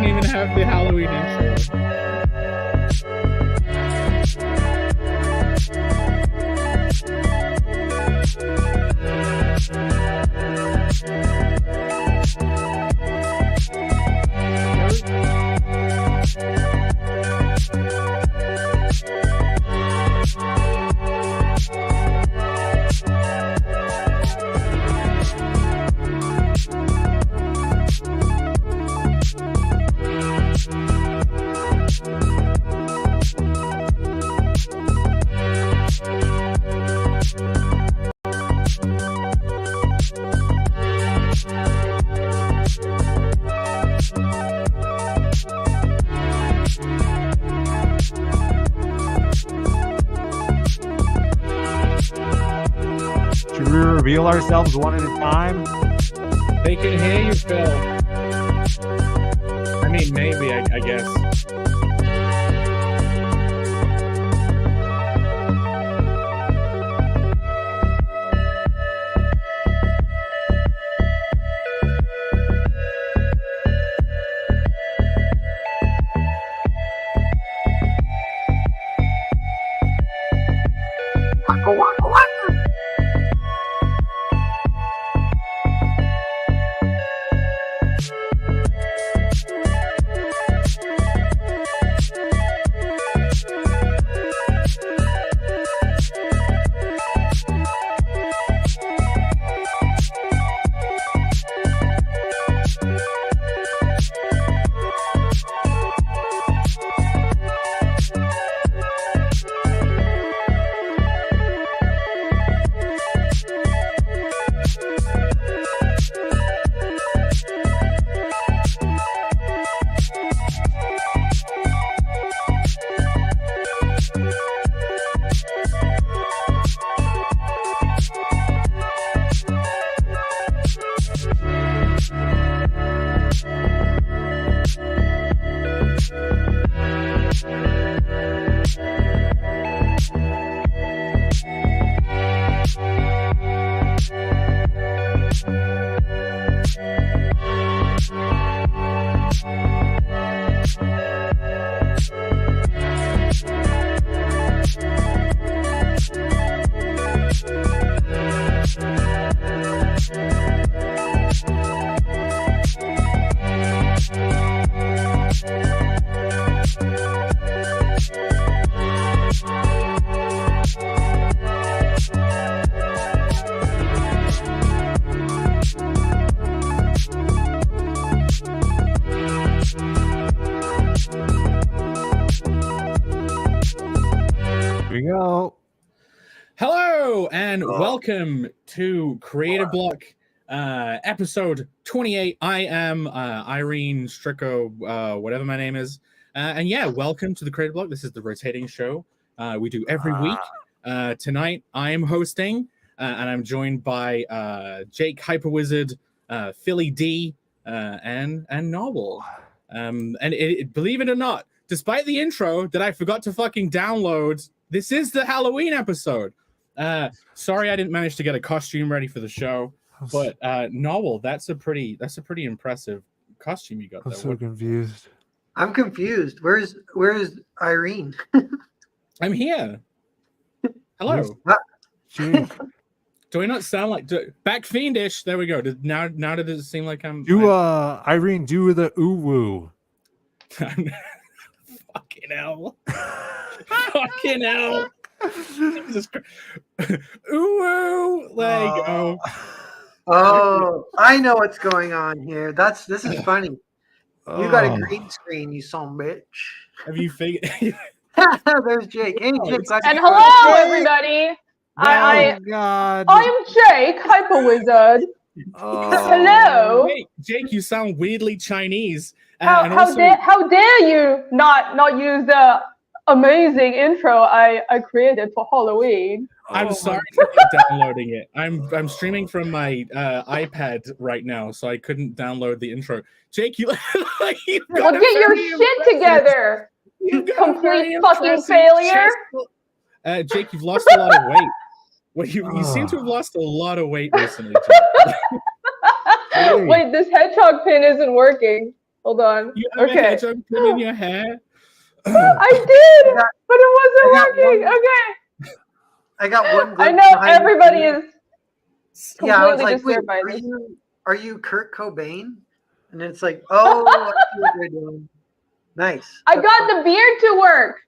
don't even have the Halloween intro. Should we reveal ourselves one at a time? They can hear you, Phil. I mean, maybe, I guess. Hello and welcome to Creative Block episode 28. I am Irene Stricko, whatever my name is. And yeah, welcome to the Creative Block. This is the rotating show we do every week. Tonight I am hosting and I'm joined by Jake Hyperwizard, Philly D, and Novel. And believe it or not, despite the intro that I forgot to fucking download, this is the Halloween episode. Sorry I didn't manage to get a costume ready for the show, but Novel, that's a pretty impressive costume you got there. I'm so confused. I'm confused. Where's Irene? I'm here. Hello. Do I not sound like back fiendish? There we go. Now does it seem like I'm Irene, do the ooh-woo. Fucking hell. Fucking hell. Jesus Christ. Ooh, there you go. Oh, I know what's going on here. This is funny. You got a green screen, you son bitch. Have you figured? There's Jake. Hey, Jake. And hello, everybody. I'm Jake Hyperwizard. Hello. Hey, Jake, you sound weirdly Chinese. How dare you not use the amazing intro I created for Halloween? I'm sorry for not downloading it. I'm streaming from my iPad right now, so I couldn't download the intro. Jake, you get your shit together. You complete fucking failure. Jake, you've lost a lot of weight. Well, you seem to have lost a lot of weight recently. Wait, this hedgehog pin isn't working. Hold on. You have a Okay. hedgehog put in your hair? I did, got- but it wasn't I got working. one- Okay. I got one. I glimpse know behind the everybody scene. is Yeah, I was completely like, wait, disturbed by are this. you Kurt Cobain? And it's like, oh, I see what you're doing. Nice. I got the beard to work.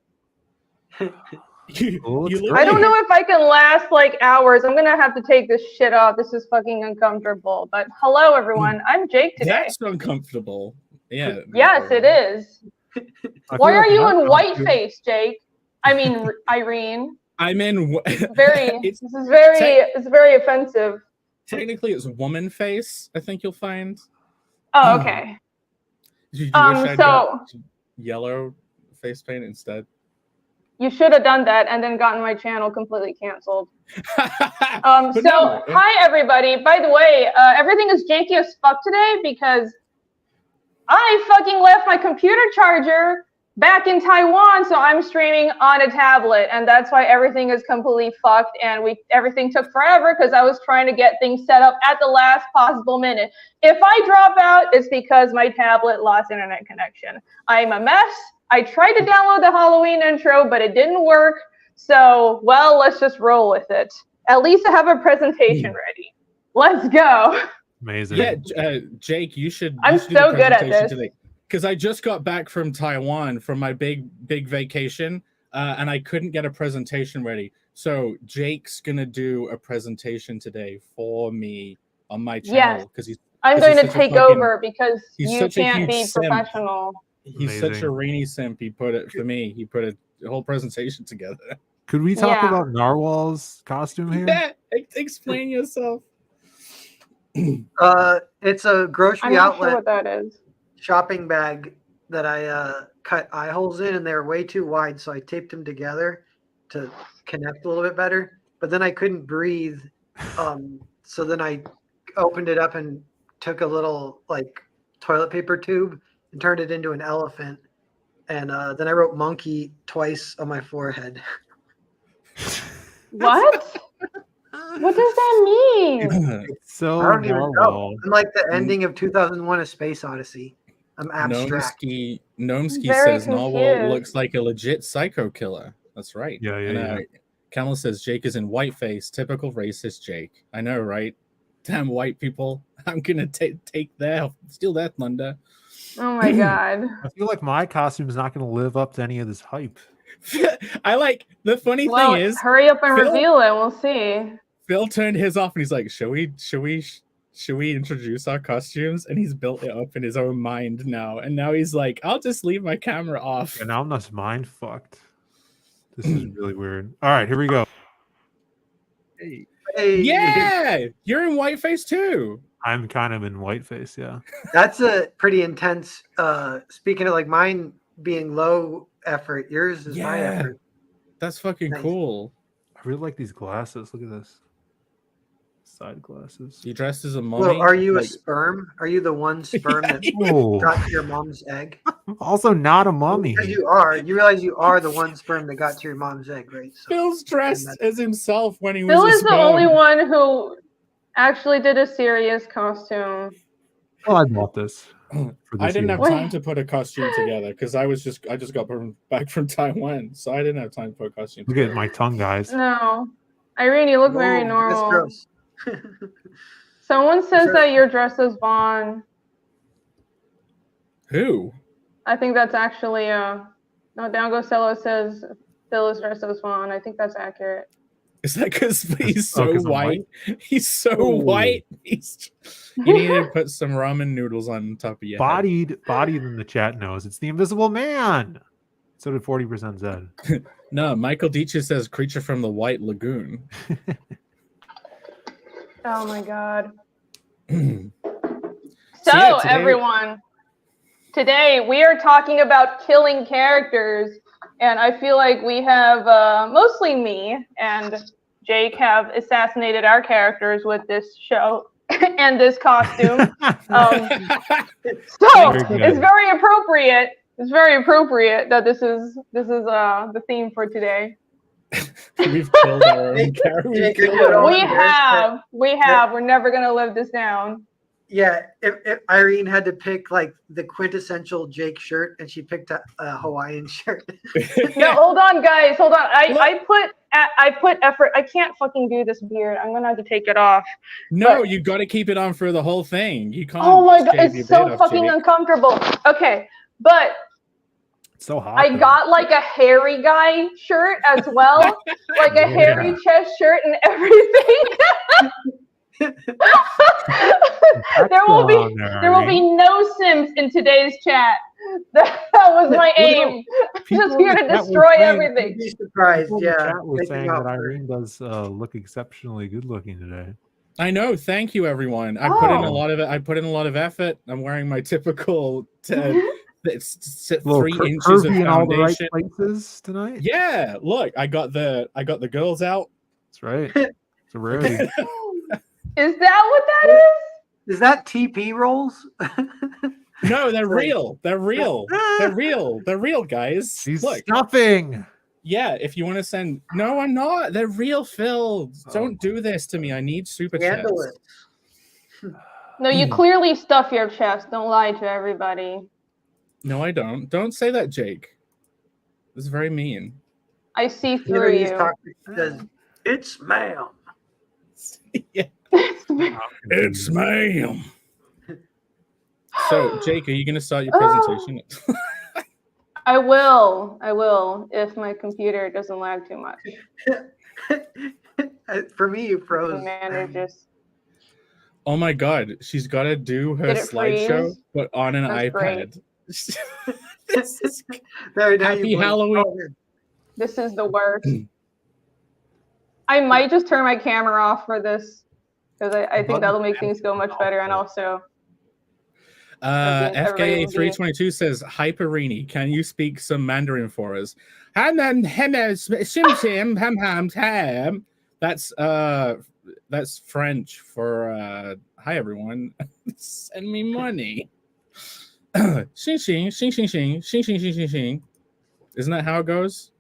You look I don't like- know if I can last like hours. I'm gonna have to take this shit off. This is fucking uncomfortable. But hello, everyone. I'm Jake today. That's uncomfortable. Yeah. Yes, it is. I Why feel are like you my in white costume- face, Jake? I mean, Irene. I'm in. Very. It's, This is very. It's very offensive. technically, it's woman face. I think you'll find. Oh, okay. You wish I'd So got yellow face paint instead. you should have done that and then gotten my channel completely canceled. But So no. hi everybody. By the way, everything is janky as fuck today because I fucking left my computer charger back in Taiwan, so I'm streaming on a tablet, and that's why everything is completely fucked. And everything took forever because I was trying to get things set up at the last possible minute. If I drop out, it's because my tablet lost internet connection. I'm a mess. I tried to download the Halloween intro, but it didn't work. So, well, let's just roll with it. At least I have a presentation ready. Let's go. Amazing. Yeah, Jake, you should. I'm do the so good at presentation this. today. Because I just got back from Taiwan from my big vacation, and I couldn't get a presentation ready. So Jake's gonna do a presentation today for me on my channel because I'm going to take over because he's you such a can't huge be simp. professional. he's such a Amazing. rainy simp. He put it for me. He put a whole presentation together. Could we talk Yeah. about Narwhal's costume here? Yeah, explain yourself. It's a grocery I'm not outlet sure what that is. shopping bag that I cut eye holes in, and they're way too wide, so I taped them together to connect a little bit better. But then I couldn't breathe, so then I opened it up and took a little like toilet paper tube and turned it into an elephant, and then I wrote monkey twice on my forehead. What? What does that mean? It's so I don't even know. Narwhal. I'm like the ending of 2001: A Space Odyssey. I'm abstract. Gnomsky Very says Narwhal confused. looks like a legit psycho killer. That's right. Yeah, yeah, And, yeah. Camel says Jake is in whiteface, typical racist Jake. I know, right? Damn white people. I'm gonna steal their thunder. Oh my god. I feel like my costume is not going to live up to any of this hype. I like the funny Well, thing is hurry up and Phil- reveal it. We'll see. Phil turned his off and he's like, should we introduce our costumes? And he's built it up in his own mind now. And now he's like, I'll just leave my camera off. And now I'm just mind fucked. This is really weird. All right, here we go. Hey, Yeah, you're in whiteface too. I'm kind of in whiteface, yeah. that's a pretty intense. Speaking of like mine being low effort, yours is high Yeah. effort. That's fucking Nice. cool. I really like these glasses. Look at this. Side glasses. You dressed as a mummy. Well, are you a Like, sperm? Are you the one sperm that Oh, got to your mom's egg? I'm also not a mummy. Because you are. You realize you are the one sperm that got to your mom's egg, right? So, Phil's dressed as himself when he was Phil a is the sperm. only one who actually did a serious costume. Well, I bought this. For I this didn't have year. time to put a costume together because I just got back from Taiwan, so I didn't have time to put a costume Look together. at my tongue, guys. No. Irene, you look very Whoa, normal. That's gross. Someone says Sure. that you're dressed as Vaughn. Who? I think that's actually no, Dangocello says Phil is dressed as Vaughn. I think that's accurate. Is that because he's so 'cause I'm white? He's so Ooh. white. You need to put some ramen noodles on top of your head. Bodied in the chat knows it's the Invisible Man. So did 40% said. No, Michael Deitch says creature from the White Lagoon. Oh my god. So So, yeah, today- everyone, today we are talking about killing characters, and I feel like we have mostly me and Jake have assassinated our characters with this show and this costume. So Very good. it's very appropriate. It's very appropriate that this is the theme for today. We've killed our own character. Jake, you're doing all We embarrassed, have. We're never gonna live this down. Yeah, if Irene had to pick like the quintessential Jake shirt, and she picked a Hawaiian shirt. No, hold on, guys. Hold on. I put effort. I can't fucking do this beard. I'm gonna have to take it off. No, But- you got to keep it on for the whole thing. You can't. Oh my god, shave your it's so beard off, fucking Jake. uncomfortable. Okay, but It's so hot. I though. got like a hairy guy shirt as well, like a hairy chest shirt and everything. there will be no Sims in today's chat. That was my aim. Just here to destroy everything. You'd be surprised, People in the yeah. chat were Taking saying out that for- Irene does look exceptionally good looking today. I know. Thank you, everyone. I put in a Oh. lot of it. I put in a lot of effort. I'm wearing my typical it's Little 3 inches of curvy in all the right foundation. places tonight. Yeah, look, I got the girls out. That's right. It's a rarity. Is that what that is? Is that TP rolls? No, they're real. They're real. They're real. They're real, guys. She's Look, stuffing. yeah. If you want to send, no, I'm not. They're real, Phil. Don't do this to me. I need super chats. Handle it. No, you clearly stuff your chest. Don't lie to everybody. No, I don't. Don't say that, Jake. This is very mean. I see You know, through he's you. talking, says, it's ma'am. Yeah. It's ma'am. So, Jake, are you going to start your presentation? I will, if my computer doesn't lag too much. For me, you The froze. manager's Oh my God, she's got to do her Did it slideshow, freeze? but on an That's iPad. This is There, now Happy you blink. Halloween. Oh, man. This is the worst. I might just turn my camera off for this because I think that'll make things go much better. And also, everybody will be- FKA322 says, "Hi, Perini, can you speak some Mandarin for us?" That's French for hi everyone. Send me money. Xing xing xing xing xing xing xing xing xing xing. Isn't that how it goes?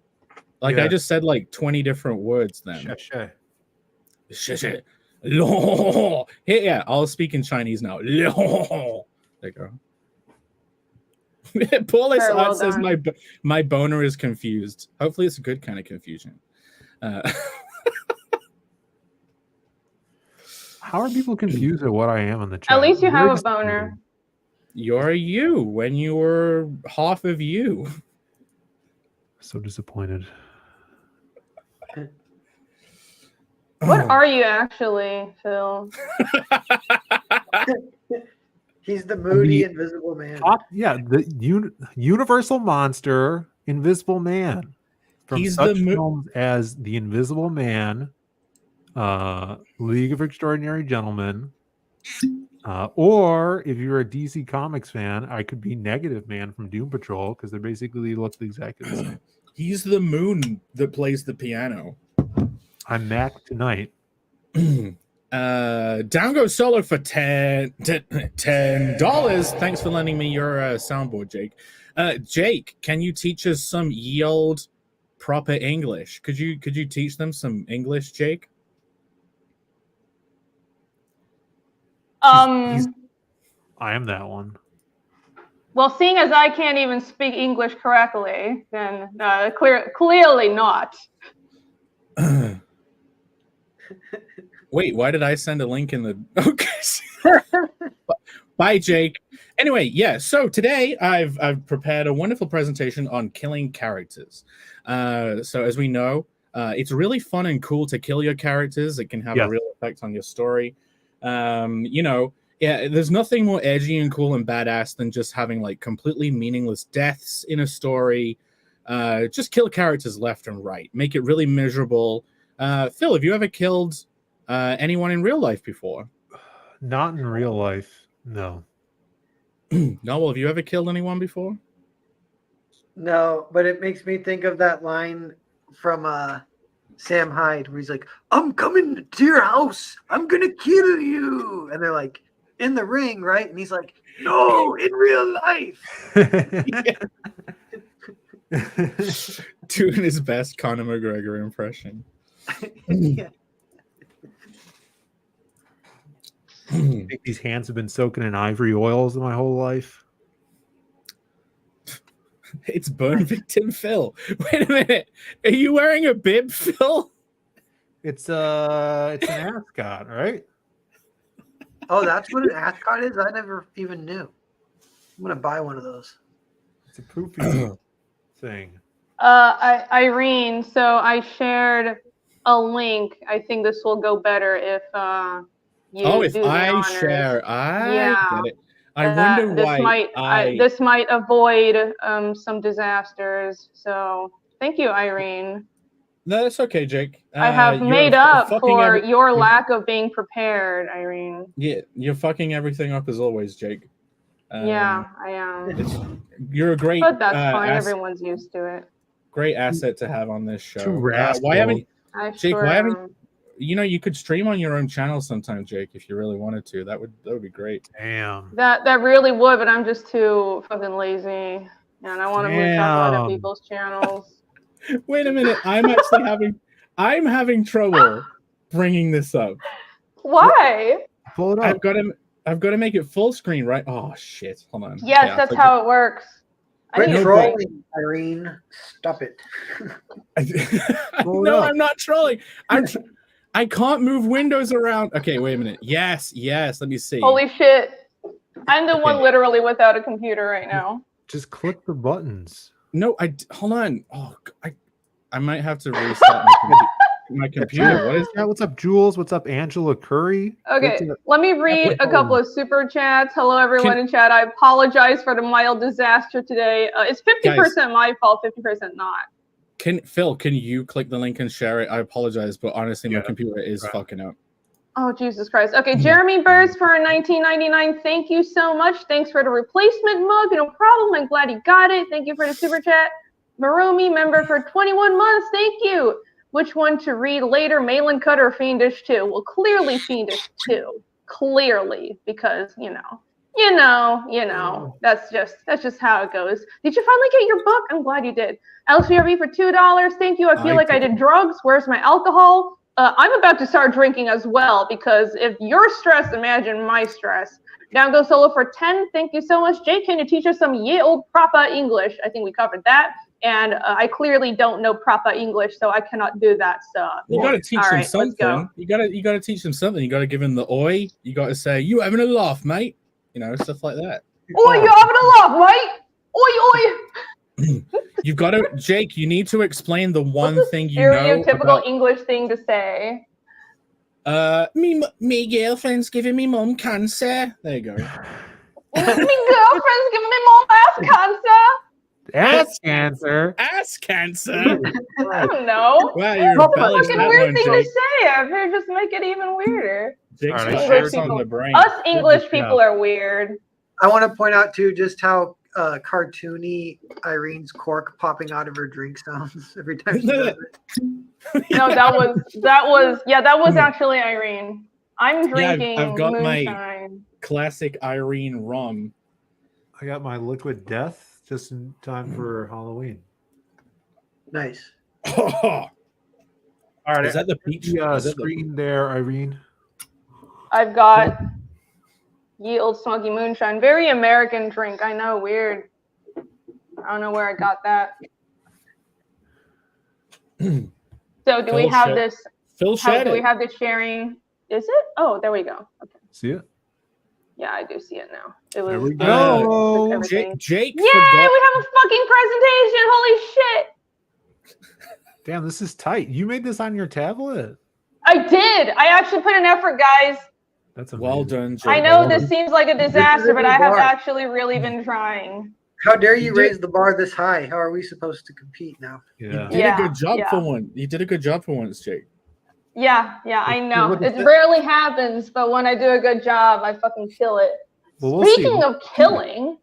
Like Yeah. I just said like 20 different words then. Shay. Yeah, I'll speak in Chinese now. There you go. Paulus Very well says done. my boner is confused. Hopefully it's a good kind of confusion. How are people confused at what I am in the chat? At least you Very have a disappointed. boner. You're you when you were half of you. So disappointed. What are you actually, Phil? He's the moody, The invisible man. The universal monster, Invisible Man. From He's such the films as The Invisible Man, League of Extraordinary Gentlemen, or if you're a DC Comics fan, I could be Negative Man from Doom Patrol because they basically look exactly the same. He's the moon that plays the piano. I'm Mac tonight. Down goes solo for $10. Thanks for lending me your soundboard, Jake. Jake, can you teach us some ye old proper English? Could you teach them some English, Jake? I am that one. Well, seeing as I can't even speak English correctly, then clearly not. Wait, why did I send a link in the okay? Bye, Jake. Anyway, yeah, so today I've prepared a wonderful presentation on killing characters. So as we know, it's really fun and cool to kill your characters. It can have a real effect on your story. There's nothing more edgy and cool and badass than just having like completely meaningless deaths in a story. Just kill characters left and right. Make it really miserable. Phil, have you ever killed anyone in real life before? Not in real life, no. Noel, have you ever killed anyone before? No, but it makes me think of that line from Sam Hyde where he's like, "I'm coming to your house. I'm gonna kill you." And they're like, "In the ring, right?" And he's like, "No, in real life." Doing his best Conor McGregor impression. Yeah. think these hands have been soaking in ivory oils my whole life. It's burn victim Phil. Wait a minute. Are you wearing a bib, Phil? It's an ascot, right? Oh, that's what an ascot is? I never even knew. I'm going to buy one of those. It's a poofy thing. Irene, so I shared a link. I think this will go better if you If do the I honors. share, I Yeah. get it. I wonder why this might avoid some disasters. So thank you, Irene. No, that's okay, Jake. I have You're made up fucking for your lack of being prepared, Irene. Yeah, you're fucking everything up as always, Jake. Yeah, I am. You're a great. But that's fine. Everyone's used to it. Great asset to have on this show. Why haven't Jake? Why haven't you could stream on your own channel sometime, Jake, if you really wanted to. That would be great. Damn. That really would, but I'm just too fucking lazy, and I want to move up other people's channels. Wait a minute. I'm having trouble bringing this up. Why? Pull it up. I've got to make it full screen, right? Oh shit! Hold on. Yes, that's how it works. Quit trolling, Irene. Stop it. No, I'm not trolling. I can't move windows around. Okay, wait a minute. Yes. Let me see. Holy shit! I'm the one literally without a computer right now. Just click the buttons. No, hold on. Oh, I might have to restart my computer. What is that? What's up, Jules? What's up, Angela Curry? Okay, let me read a couple of super chats. Hello, everyone in chat. I apologize for the mild disaster today. It's 50% my fault, 50% not. Phil, can you click the link and share it? I apologize, but honestly, my computer is fucking up. Oh, Jesus Christ. Okay, Jeremy Burrs for $19.99. Thank you so much. Thanks for the replacement mug. No problem. I'm glad you got it. Thank you for the super chat. Marumi, member for 21 months. Thank you. Which one to read later, Malin Cut or Fiendish 2? Well, clearly Fiendish 2. Clearly, because, you know, that's just how it goes. Did you finally get your book? I'm glad you did. LCRV for $2. Thank you. I feel like I did drugs. Where's my alcohol? I'm about to start drinking as well, because if you're stressed, imagine my stress. Down Go Solo for 10. Thank you so much. Jake, can you teach us some ye old proper English? I think we covered that. And I clearly don't know proper English, so I cannot do that. So you got to teach them something. You got to teach them something. You got to give them the oi. You got to say, "You having a laugh, mate?" You know, stuff like that. Oi, you having a laugh, mate? Oi. You've got to, Jake. You need to explain the one thing you know. Stereotypical English thing to say. Me girlfriend's giving me mum cancer. There you go. Me girlfriend's giving me mum ass cancer. Ass cancer. Ass cancer. I don't know. Wow, you're a fucking weird thing to say. I better just make it even weirder. Jake's on the brain. Us English people are weird. I want to point out too just how cartoony Irene's cork popping out of her drink sounds every time she does it. No, that was actually Irene. I'm drinking I've got moonshine. My classic Irene rum. I got my liquid death just in time for Halloween. Nice. All right, is that the peach screen there, Irene? I've got ye old smoky moonshine. Very American drink. I know, weird. I don't know where I got that. So do we have this? Phil shared do we have this sharing? Is it? Oh, there we go. Okay. See it? Yeah, I do see it now. It was. There we go. Jake. Yay! We have a fucking presentation. Holy shit! Damn, this is tight. You made this on your tablet? I did. I actually put an effort, guys. That's well done, Jake. I know this seems like a disaster, but I have actually really been trying. How dare you raise the bar this high? How are we supposed to compete now? Yeah. You did a good job for one. You did a good job for once, Jake. Yeah, I know. It rarely happens, but when I do a good job, I fucking kill it. Well, speaking of killing.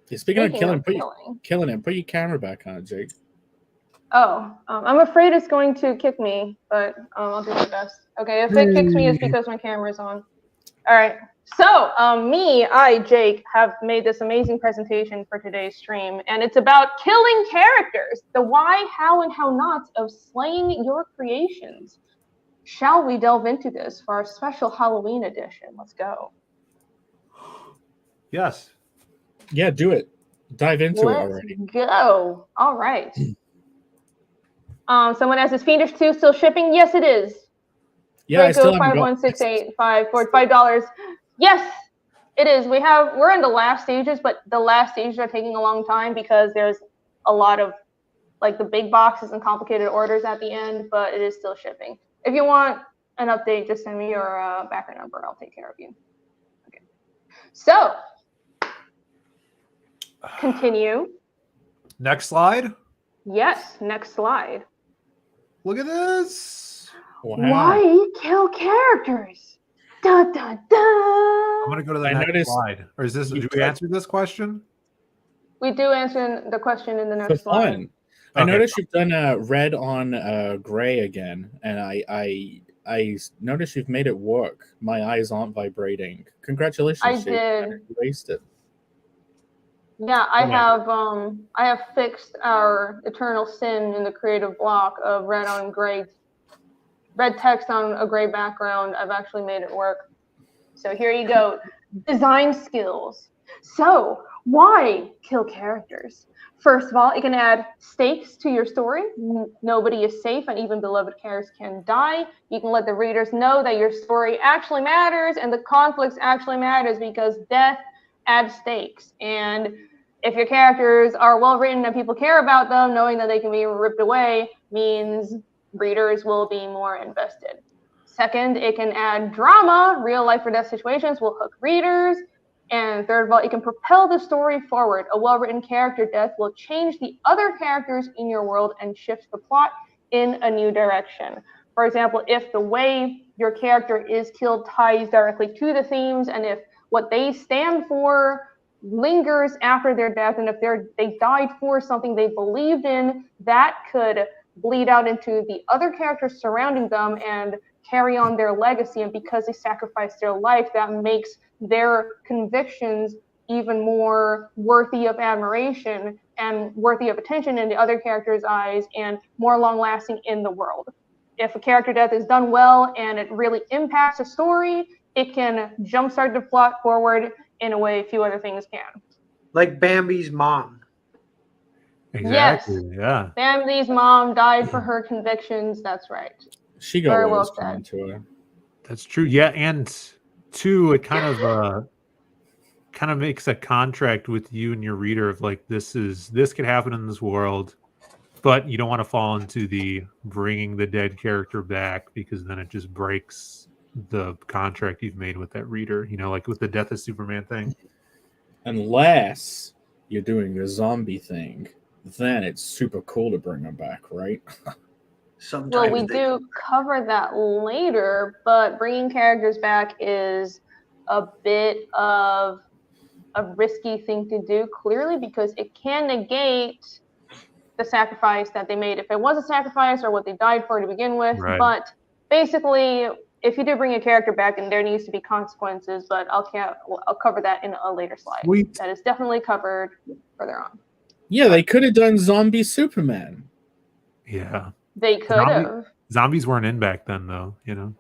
Yeah, speaking of killing, put your camera back on, Jake. Oh, I'm afraid it's going to kick me, but I'll do my best. Okay, if it kicks me, it's because my camera's on. All right. So, Jake, have made this amazing presentation for today's stream, and it's about killing characters, the why, how, and how not of slaying your creations. shall we delve into this for our special Halloween edition? Let's go. Yes. Yeah, do it. Dive into it Let's already. go. All right. Someone asks, is Fiendish 2 still shipping? Yes, it is. Yeah, I still haven't got. 5168545 $5. Yes, it is. We're in the last stages, but the last stages are taking a long time because there's a lot of like the big boxes and complicated orders at the end, but it is still shipping. If you want an update, just send me your background number. I'll take care of you. Okay. So, continue. Next slide. Yes, next slide. Look at this. Wow. Why kill characters? Da, da, da. I'm gonna go to the I next noticed slide. Or is this? you Do we answer this question? We do answer the question in the For next slide. fun. I Okay. noticed you've done red on gray again, and I noticed you've made it work. My eyes aren't vibrating. Congratulations! I Jake. did. You aced it. Yeah, I Yeah. have fixed our eternal sin in the creative block of red on gray, red text on a gray background. I've actually made it work. So here you go. Design skills. So why kill characters? First of all, it can add stakes to your story. Nobody is safe, and even beloved characters can die. You can let the readers know that your story actually matters and the conflicts actually matters because death adds stakes. And if your characters are well written and people care about them, knowing that they can be ripped away means readers will be more invested. Second, it can add drama. Real life or death situations will hook readers. And third of all, it can propel the story forward. A well-written character death will change the other characters in your world and shift the plot in a new direction. For example, if the way your character is killed ties directly to the themes, and if what they stand for lingers after their death, and if they died for something they believed in, that could bleed out into the other characters surrounding them and carry on their legacy. And because they sacrificed their life, that makes their convictions even more worthy of admiration and worthy of attention in the other characters' eyes and more long-lasting in the world. If a character death is done well and it really impacts the story, it can jumpstart the plot forward in a way few other things can. Like Bambi's mom. Exactly. Yes. Yeah. Bambi's mom died for her convictions. That's right. She got Very what well was coming said. to her. That's true. Yeah, and two, it kind of makes a contract with you and your reader of like this could happen in this world, but you don't want to fall into the bringing the dead character back because then it just breaks the contract you've made with that reader. You know, like with the Death of Superman thing. Unless you're doing the zombie thing, then it's super cool to bring them back, right? Sometimes Well, we they do cover that later, but bringing characters back is a bit of a risky thing to do, clearly, because it can negate the sacrifice that they made, if it was a sacrifice or what they died for to begin with. Right. But basically, if you do bring a character back, then there needs to be consequences, but I'll cover that in a later slide. Sweet. That is definitely covered further on. Yeah, they could have done zombie Superman. Yeah. They could have. Zombies weren't in back then, though, you know?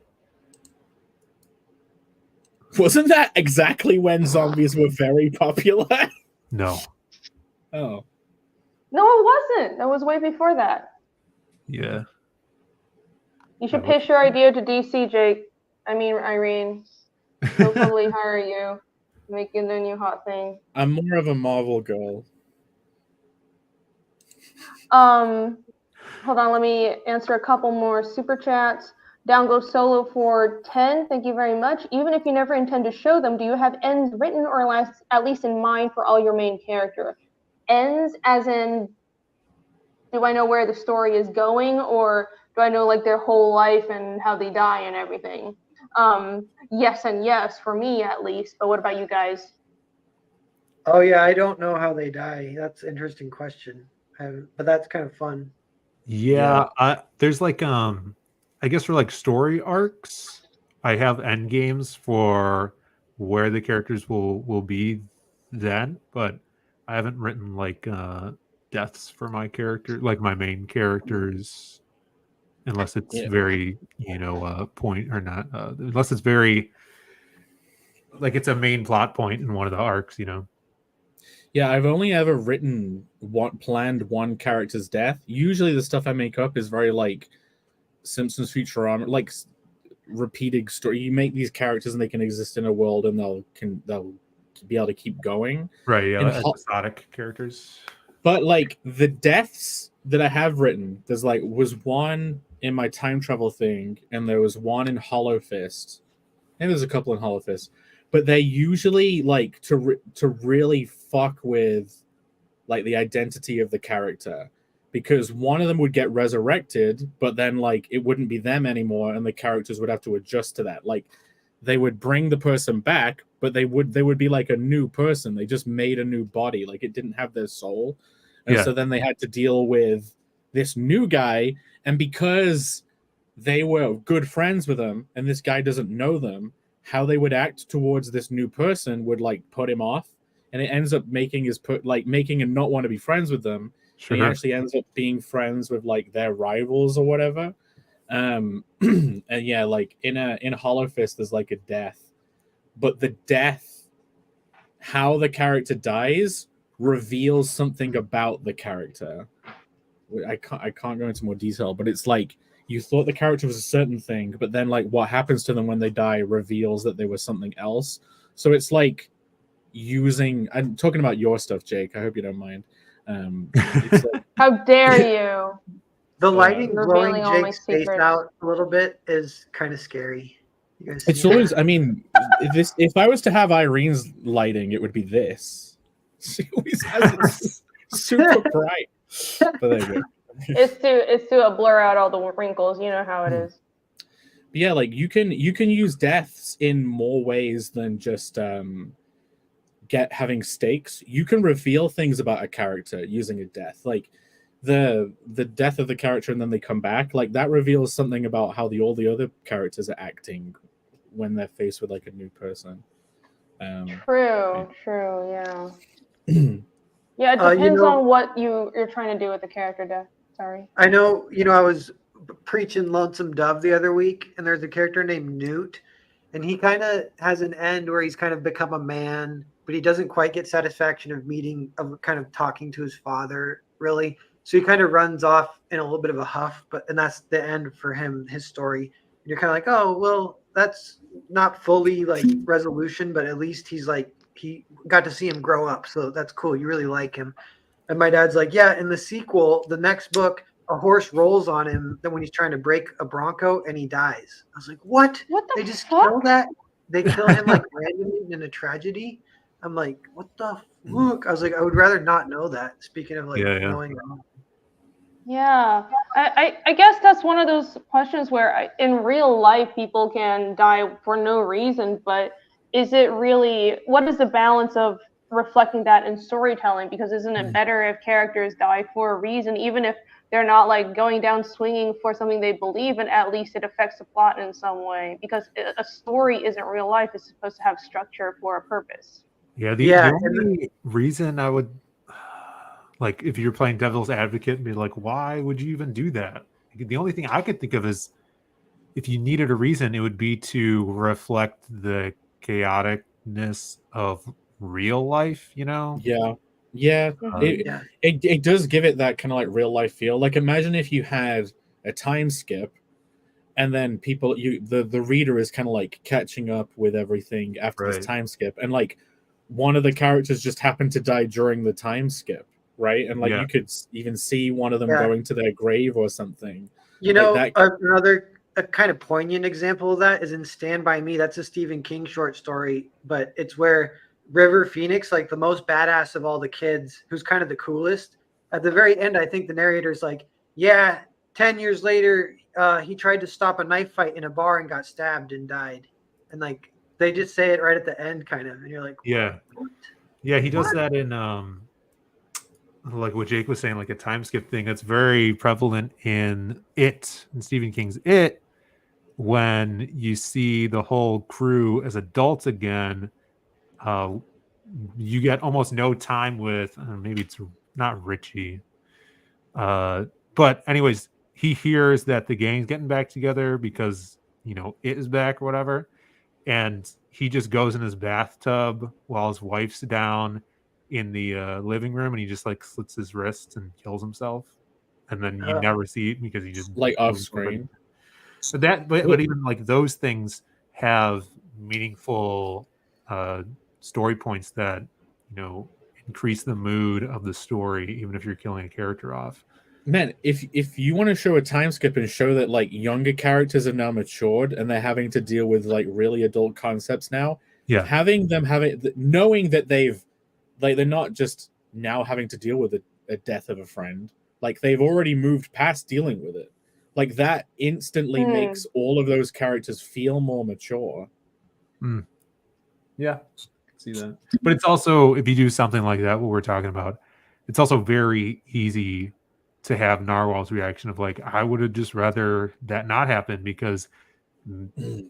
Wasn't that exactly when zombies were very popular? No. Oh. No, it wasn't. That was way before that. Yeah. You should pitch your idea to DC, Jake. I mean, Irene. They'll totally hire you. Making the new hot thing. I'm more of a Marvel girl. Hold on, let me answer a couple more super chats. Down goes Solo for 10. Thank you very much. Even if you never intend to show them, do you have ends written or at least in mind for all your main character? Ends as in, do I know where the story is going, or do I know like their whole life and how they die and everything? Yes and yes, for me at least. But what about you guys? Oh yeah, I don't know how they die. That's an interesting question. But that's kind of fun. Yeah. There's like I guess for like story arcs, I have end games for where the characters will be then, but I haven't written like deaths for my character, like my main characters unless it's Yeah. very, point or not. Unless it's very like it's a main plot point in one of the arcs, Yeah, I've only ever planned one character's death. Usually the stuff I make up is very like Simpsons Futurama, like repeated story. You make these characters and they can exist in a world and they'll be able to keep going. Right, yeah, And episodic characters. But like the deaths that I have written, was one in my time travel thing, and there was one in Hollow Fist, and there's a couple in Hollow Fist. But they usually like to really fuck with like the identity of the character, because one of them would get resurrected, but then like it wouldn't be them anymore, and the characters would have to adjust to that. Like they would bring the person back, but they would be like a new person. They just made a new body, like it didn't have their soul, and so then they had to deal with this new guy, and because they were good friends with him, and this guy doesn't know them, how they would act towards this new person would like put him off, and it ends up making him not want to be friends with them. Sure. He actually ends up being friends with like their rivals or whatever. And yeah, like in Hollow Fist, there's like a death, but the death, how the character dies, reveals something about the character. I can't go into more detail, but it's like you thought the character was a certain thing, but then like what happens to them when they die reveals that they were something else. So it's like I'm talking about your stuff, Jake. I hope you don't mind. It's like, How dare you? The lighting blowing revealing all my Jake's face secrets. out a little bit is kind of scary. You guys it's see always. that? I mean, if I was to have Irene's lighting, it would be this. She always has it super bright. But there you go. It's to blur out all the wrinkles. You know how it is. But yeah, like you can use deaths in more ways than just having stakes. You can reveal things about a character using a death, like the death of the character, and then they come back. Like that reveals something about how all the other characters are acting when they're faced with like a new person. True, yeah. Yeah, it depends on what you're trying to do with the character death. Sorry. I know, I was preaching Lonesome Dove the other week, and there's a character named Newt, and he kind of has an end where he's kind of become a man, but he doesn't quite get satisfaction of kind of talking to his father, really. So he kind of runs off in a little bit of a huff, and that's the end for him, his story. And you're kind of like, oh, well, that's not fully like resolution, but at least he got to see him grow up. So that's cool. You really like him. And my dad's like, yeah, in the sequel, the next book, a horse rolls on him then when he's trying to break a bronco and he dies. I was like, what? They just kill that? They kill him like randomly in a tragedy? I'm like, what the fuck? I was like, I would rather not know that. Speaking of like knowing. Yeah, I guess that's one of those questions where in real life people can die for no reason, but is it really, what is the balance of reflecting that in storytelling? Because isn't it better if characters die for a reason, even if they're not like going down swinging for something they believe in, at least it affects the plot in some way, because a story isn't real life. It's supposed to have structure for a purpose. Yeah, the only reason I would, like, if you're playing devil's advocate and be like, why would you even do that? The only thing I could think of is if you needed a reason, it would be to reflect the chaoticness of real life, Yeah. It does give it that kind of like real life feel. Like imagine if you had a time skip, and then the reader is kind of like catching up with everything after this time skip, and like one of the characters just happened to die during the time skip, right? And like you could even see one of them going to their grave or something. Another kind of poignant example of that is in Stand By Me. That's a Stephen King short story, but it's where River Phoenix, like the most badass of all the kids, who's kind of the coolest. At the very end, I think the narrator's like, 10 years later, he tried to stop a knife fight in a bar and got stabbed and died. And like, they just say it right at the end, kind of. And you're like, what? Yeah, he does that in, like what Jake was saying, like a time skip thing. That's very prevalent in Stephen King's It, when you see the whole crew as adults again. You get almost no time with maybe it's not Richie, but anyways, he hears that the gang's getting back together because, it is back or whatever. And he just goes in his bathtub while his wife's down in the living room, and he just like slits his wrists and kills himself. And then you never see it because he just like off screen. But even like those things have meaningful story points that increase the mood of the story, even if you're killing a character off. Man, if you want to show a time skip and show that like younger characters have now matured and they're having to deal with like really adult concepts now, knowing that they're not just now having to deal with a death of a friend, like they've already moved past dealing with it. Like that instantly makes all of those characters feel more mature. Yeah, see that. But it's also, if you do something like that, what we're talking about, it's also very easy to have Narwhal's reaction of like, I would have just rather that not happen, because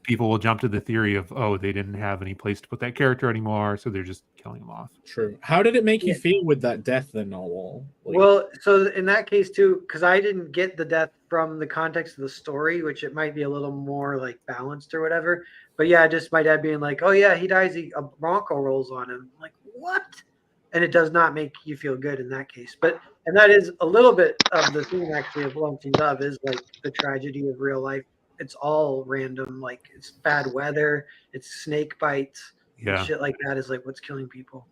people will jump to the theory of, oh, they didn't have any place to put that character anymore, so they're just killing him off. True. How did it make you feel with that death then, Narwhal? Well, so in that case too, because I didn't get the death from the context of the story, which it might be a little more like balanced or whatever. But yeah, just my dad being like, oh yeah, he dies, a Bronco rolls on him. I'm like, what? And it does not make you feel good in that case. And that is a little bit of the theme actually of Lonesome Dove, is like the tragedy of real life. It's all random, like it's bad weather, it's snake bites, shit like that is like what's killing people.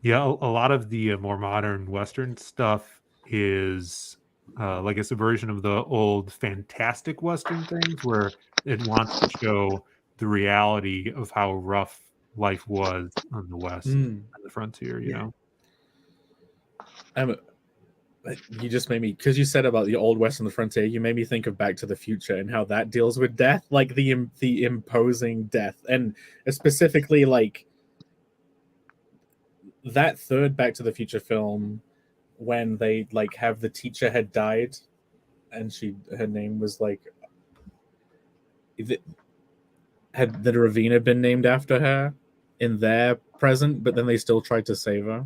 Yeah, a lot of the more modern Western stuff is like it's a version of the old fantastic Western things, where it wants to show the reality of how rough life was on the West and the frontier, you know? You just made me, because you said about the old West and the frontier, you made me think of Back to the Future and how that deals with death, like the imposing death, and specifically like that third Back to the Future film when they like have the teacher had died and her name was like, had the Ravina been named after her in their present, but then they still tried to save her.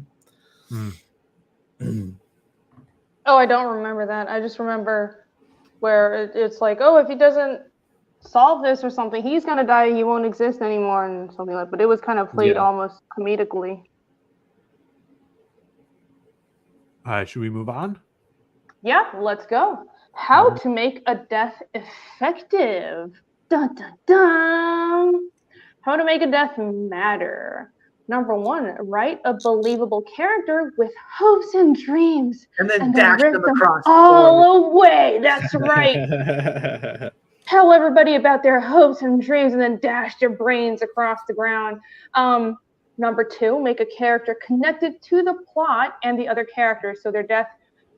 Oh, I don't remember that. I just remember where it's like, oh, if he doesn't solve this or something, he's gonna die. He won't exist anymore, and something like. But it was kind of played almost comedically. Should we move on? Yeah, let's go. How to make a death effective? Dun dun dun. How to make a death matter. Number 1, write a believable character with hopes and dreams, and then dash them across all away. That's right. Tell everybody about their hopes and dreams, and then dash their brains across the ground. Number 2, make a character connected to the plot and the other characters, so their death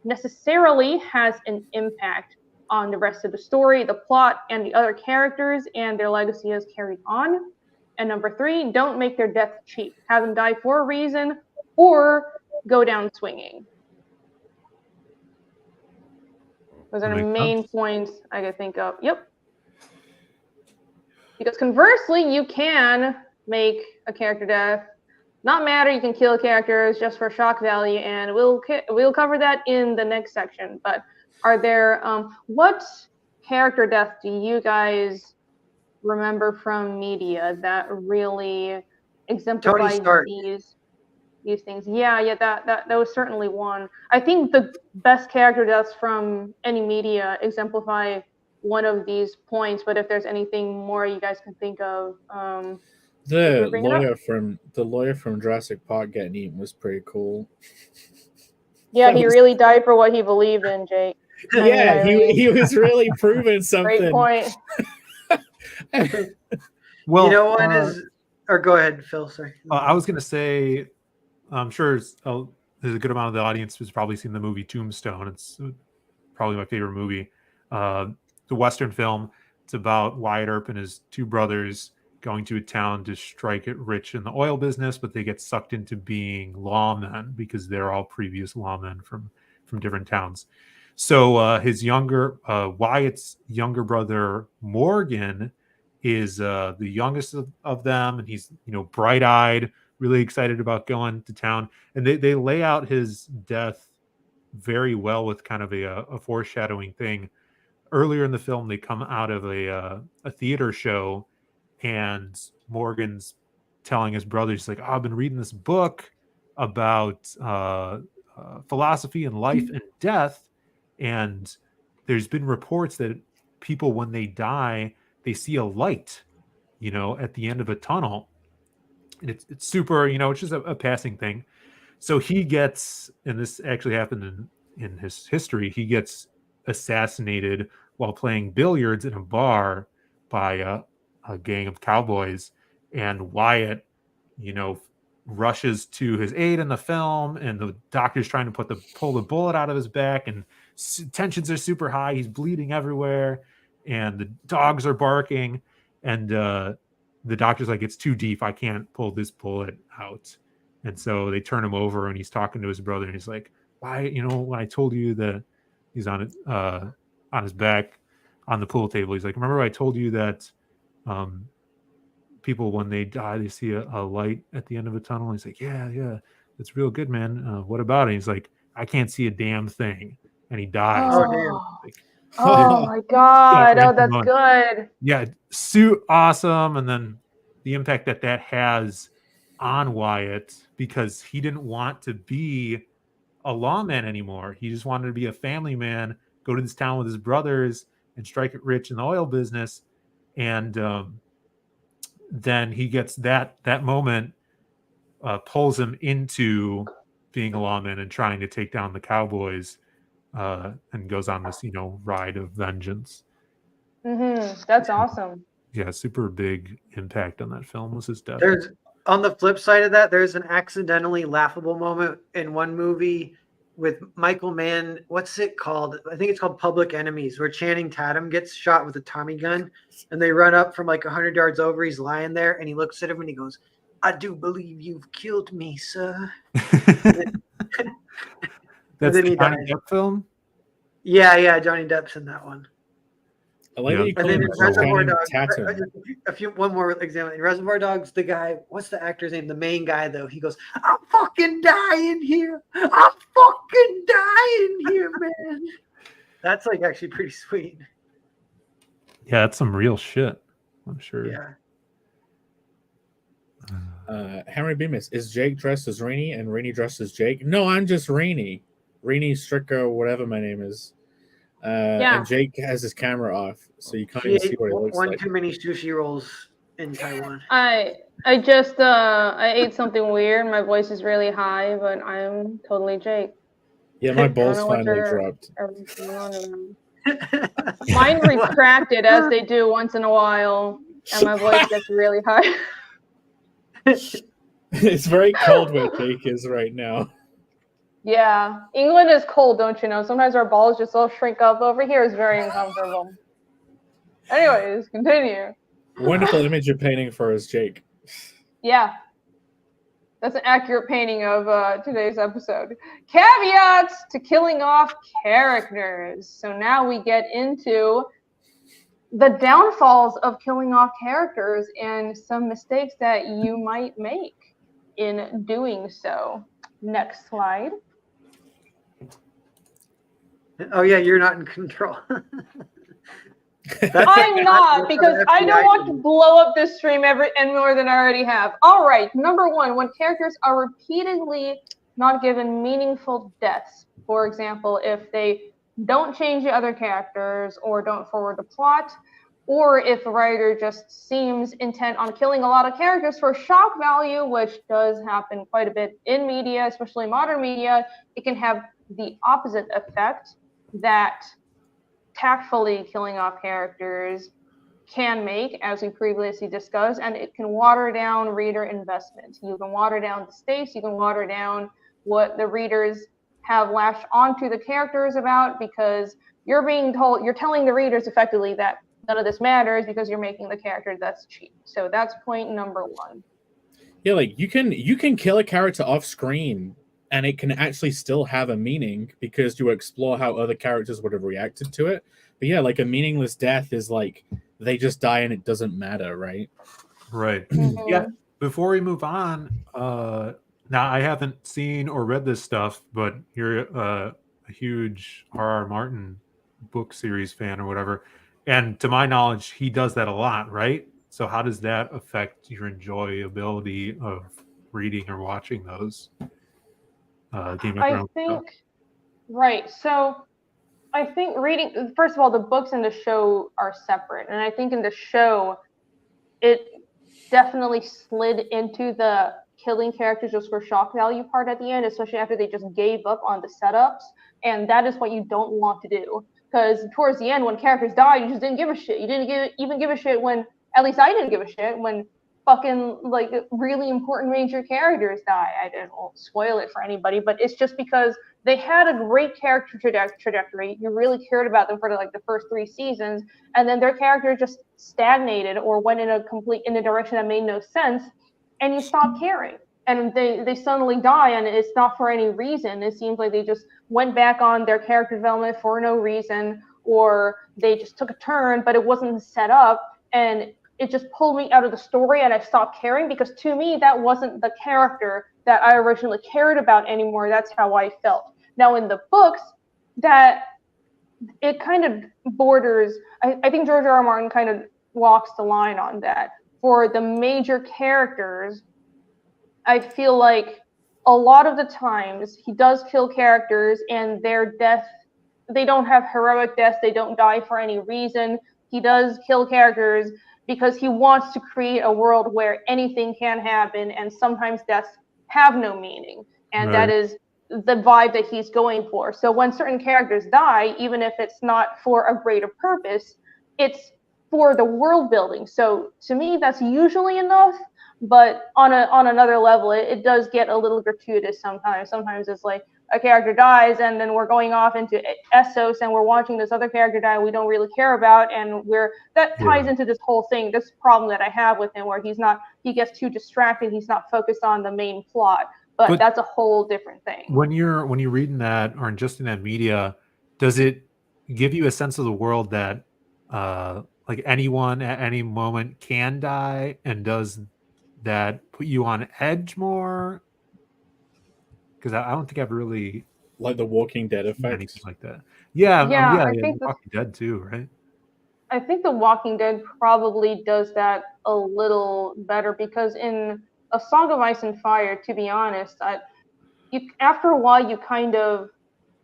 necessarily has an impact on the rest of the story, the plot, and the other characters, and their legacy is carried on. And number 3, don't make their death cheap. Have them die for a reason or go down swinging. Those are the main points I could think of. Yep. Because conversely, you can make a character death not matter. You can kill characters just for shock value, and we'll cover that in the next section. But are there what character death do you guys remember from media that really exemplifies these things? Yeah, that was certainly one. I think the best character deaths from any media exemplify one of these points, but if there's anything more you guys can think of, the lawyer from Jurassic Park getting eaten was pretty cool. Yeah, he really died for what he believed in, Jake. Yeah, he was really proving something. Great point. Well, you know what is, or go ahead, Phil. Sorry. I was going to say, I'm sure there's a good amount of the audience who's probably seen the movie Tombstone. It's probably my favorite movie. The Western film. It's about Wyatt Earp and his 2 brothers going to a town to strike it rich in the oil business, but they get sucked into being lawmen because they're all previous lawmen from different towns. So his Wyatt's younger brother Morgan is the youngest of them, and he's bright-eyed, really excited about going to town. And they lay out his death very well with kind of a foreshadowing thing. Earlier in the film, they come out of a theater show, and Morgan's telling his brother, he's like, oh, I've been reading this book about philosophy and life and death, and there's been reports that people, when they die, they see a light, at the end of a tunnel. And it's super, it's just a passing thing. So he gets, and this actually happened in his history, he gets assassinated while playing billiards in a bar by a gang of cowboys. And Wyatt, rushes to his aid in the film, and the doctor's trying to pull the bullet out of his back, and tensions are super high. He's bleeding everywhere, and the dogs are barking, and the doctor's like, it's too deep. I can't pull this bullet out. And so they turn him over, and he's talking to his brother, and he's like, why, when I told you that he's on his back on the pool table, he's like, remember I told you that people, when they die, they see a light at the end of a tunnel? And he's like, yeah, that's real good, man. What about it? He's like, I can't see a damn thing. And he dies. Oh my God. Oh, that's good. Yeah, awesome. And then the impact that has on Wyatt, because he didn't want to be a lawman anymore. He just wanted to be a family man, go to this town with his brothers and strike it rich in the oil business. And then he gets that moment pulls him into being a lawman and trying to take down the cowboys, and goes on this, ride of vengeance. That's awesome. Yeah, super big impact on that film was his death. On the flip side of that, there's an accidentally laughable moment in one movie with Michael Mann. What's it called? I think it's called Public Enemies, where Channing Tatum gets shot with a Tommy gun, and they run up from like 100 yards over. He's lying there, and he looks at him and he goes, I do believe you've killed me, sir. That's the Johnny Depp film? Yeah, Johnny Depp's in that one. I like that you call and then in Reservoir Dogs, one more example. In Reservoir Dogs, the guy, what's the actor's name? The main guy, though, he goes, I'm fucking dying here. I'm fucking dying here, man. That's like actually pretty sweet. Yeah, that's some real shit, I'm sure. Yeah. Henry Bemis, is Jake dressed as Rainey and Rainey dressed as Jake? No, I'm just Rainey. Rainey Stricko, whatever my name is. And Jake has his camera off, so you can't even see what it looks like. One too many sushi rolls in Taiwan. I just I ate something weird. My voice is really high, but I'm totally Jake. Yeah, my balls finally dropped. Mine retracted, as they do once in a while, and my voice gets really high. It's very cold where Jake is right now. Yeah, England is cold, don't you know? Sometimes our balls just all shrink up. Over here is very uncomfortable. Anyways, continue. Wonderful image you're painting for us, Jake. Yeah. That's an accurate painting of today's episode. Caveats to killing off characters. So now we get into the downfalls of killing off characters and some mistakes that you might make in doing so. Next slide. Oh yeah, you're not in control. I'm not, because I don't want to blow up this stream any more than I already have. All right, number one, when characters are repeatedly not given meaningful deaths. For example, if they don't change the other characters or don't forward the plot, or if the writer just seems intent on killing a lot of characters for shock value, which does happen quite a bit in media, especially modern media, it can have the opposite effect that tactfully killing off characters can make, as we previously discussed, and it can water down reader investment. You can water down the stakes, you can water down what the readers have latched onto the characters about, because you're telling the readers effectively that none of this matters because you're making the character that's cheap. So that's point number one. Yeah, like you can kill a character off screen and it can actually still have a meaning because you explore how other characters would have reacted to it. But yeah, like a meaningless death is like they just die and it doesn't matter, right? Right. Mm-hmm. Yeah. Before we move on, now I haven't seen or read this stuff, but you're a huge R.R. Martin book series fan or whatever, and to my knowledge, he does that a lot, right? So how does that affect your enjoyability of reading or watching those Game of I Thrones stuff? think, right. So I think reading, first of all, the books and the show are separate. And I think in the show, it definitely slid into the killing characters just for shock value part at the end, especially after they just gave up on the setups. And that is what you don't want to do. Because towards the end, when characters died, you just didn't give a shit. You didn't even give a shit when, at least I didn't give a shit when fucking like really important major characters die. I won't spoil it for anybody, but it's just because they had a great character trajectory. You really cared about them for the first 3 seasons, and then their character just stagnated or went in a direction that made no sense, and you stop caring. And they suddenly die, and it's not for any reason. It seems like they just went back on their character development for no reason, or they just took a turn, but it wasn't set up, and it just pulled me out of the story, and I stopped caring, because to me that wasn't the character that I originally cared about anymore. That's how I felt. Now in the books, that it kind of borders, I think George R.R. Martin kind of walks the line on that. For the major characters, I feel like a lot of the times he does kill characters, and their death, they don't have heroic deaths, they don't die for any reason. He does kill characters because he wants to create a world where anything can happen, and sometimes deaths have no meaning. And Right. that is the vibe that he's going for. So when certain characters die, even if it's not for a greater purpose, it's for the world building. So to me, that's usually enough. But on another level, it does get a little gratuitous sometimes. Sometimes it's like a character dies, and then we're going off into Essos, and we're watching this other character die we don't really care about, and that ties into this whole thing, this problem that I have with him, where he gets too distracted, he's not focused on the main plot. But that's a whole different thing. When you're reading that or ingesting that media, does it give you a sense of the world that like anyone at any moment can die, and does that put you on edge more? Because I don't think I've really Like the Walking Dead seen effect. anything like that. Yeah, I think Walking Dead too, right? I think The Walking Dead probably does that a little better, because in A Song of Ice and Fire, to be honest, after a while you kind of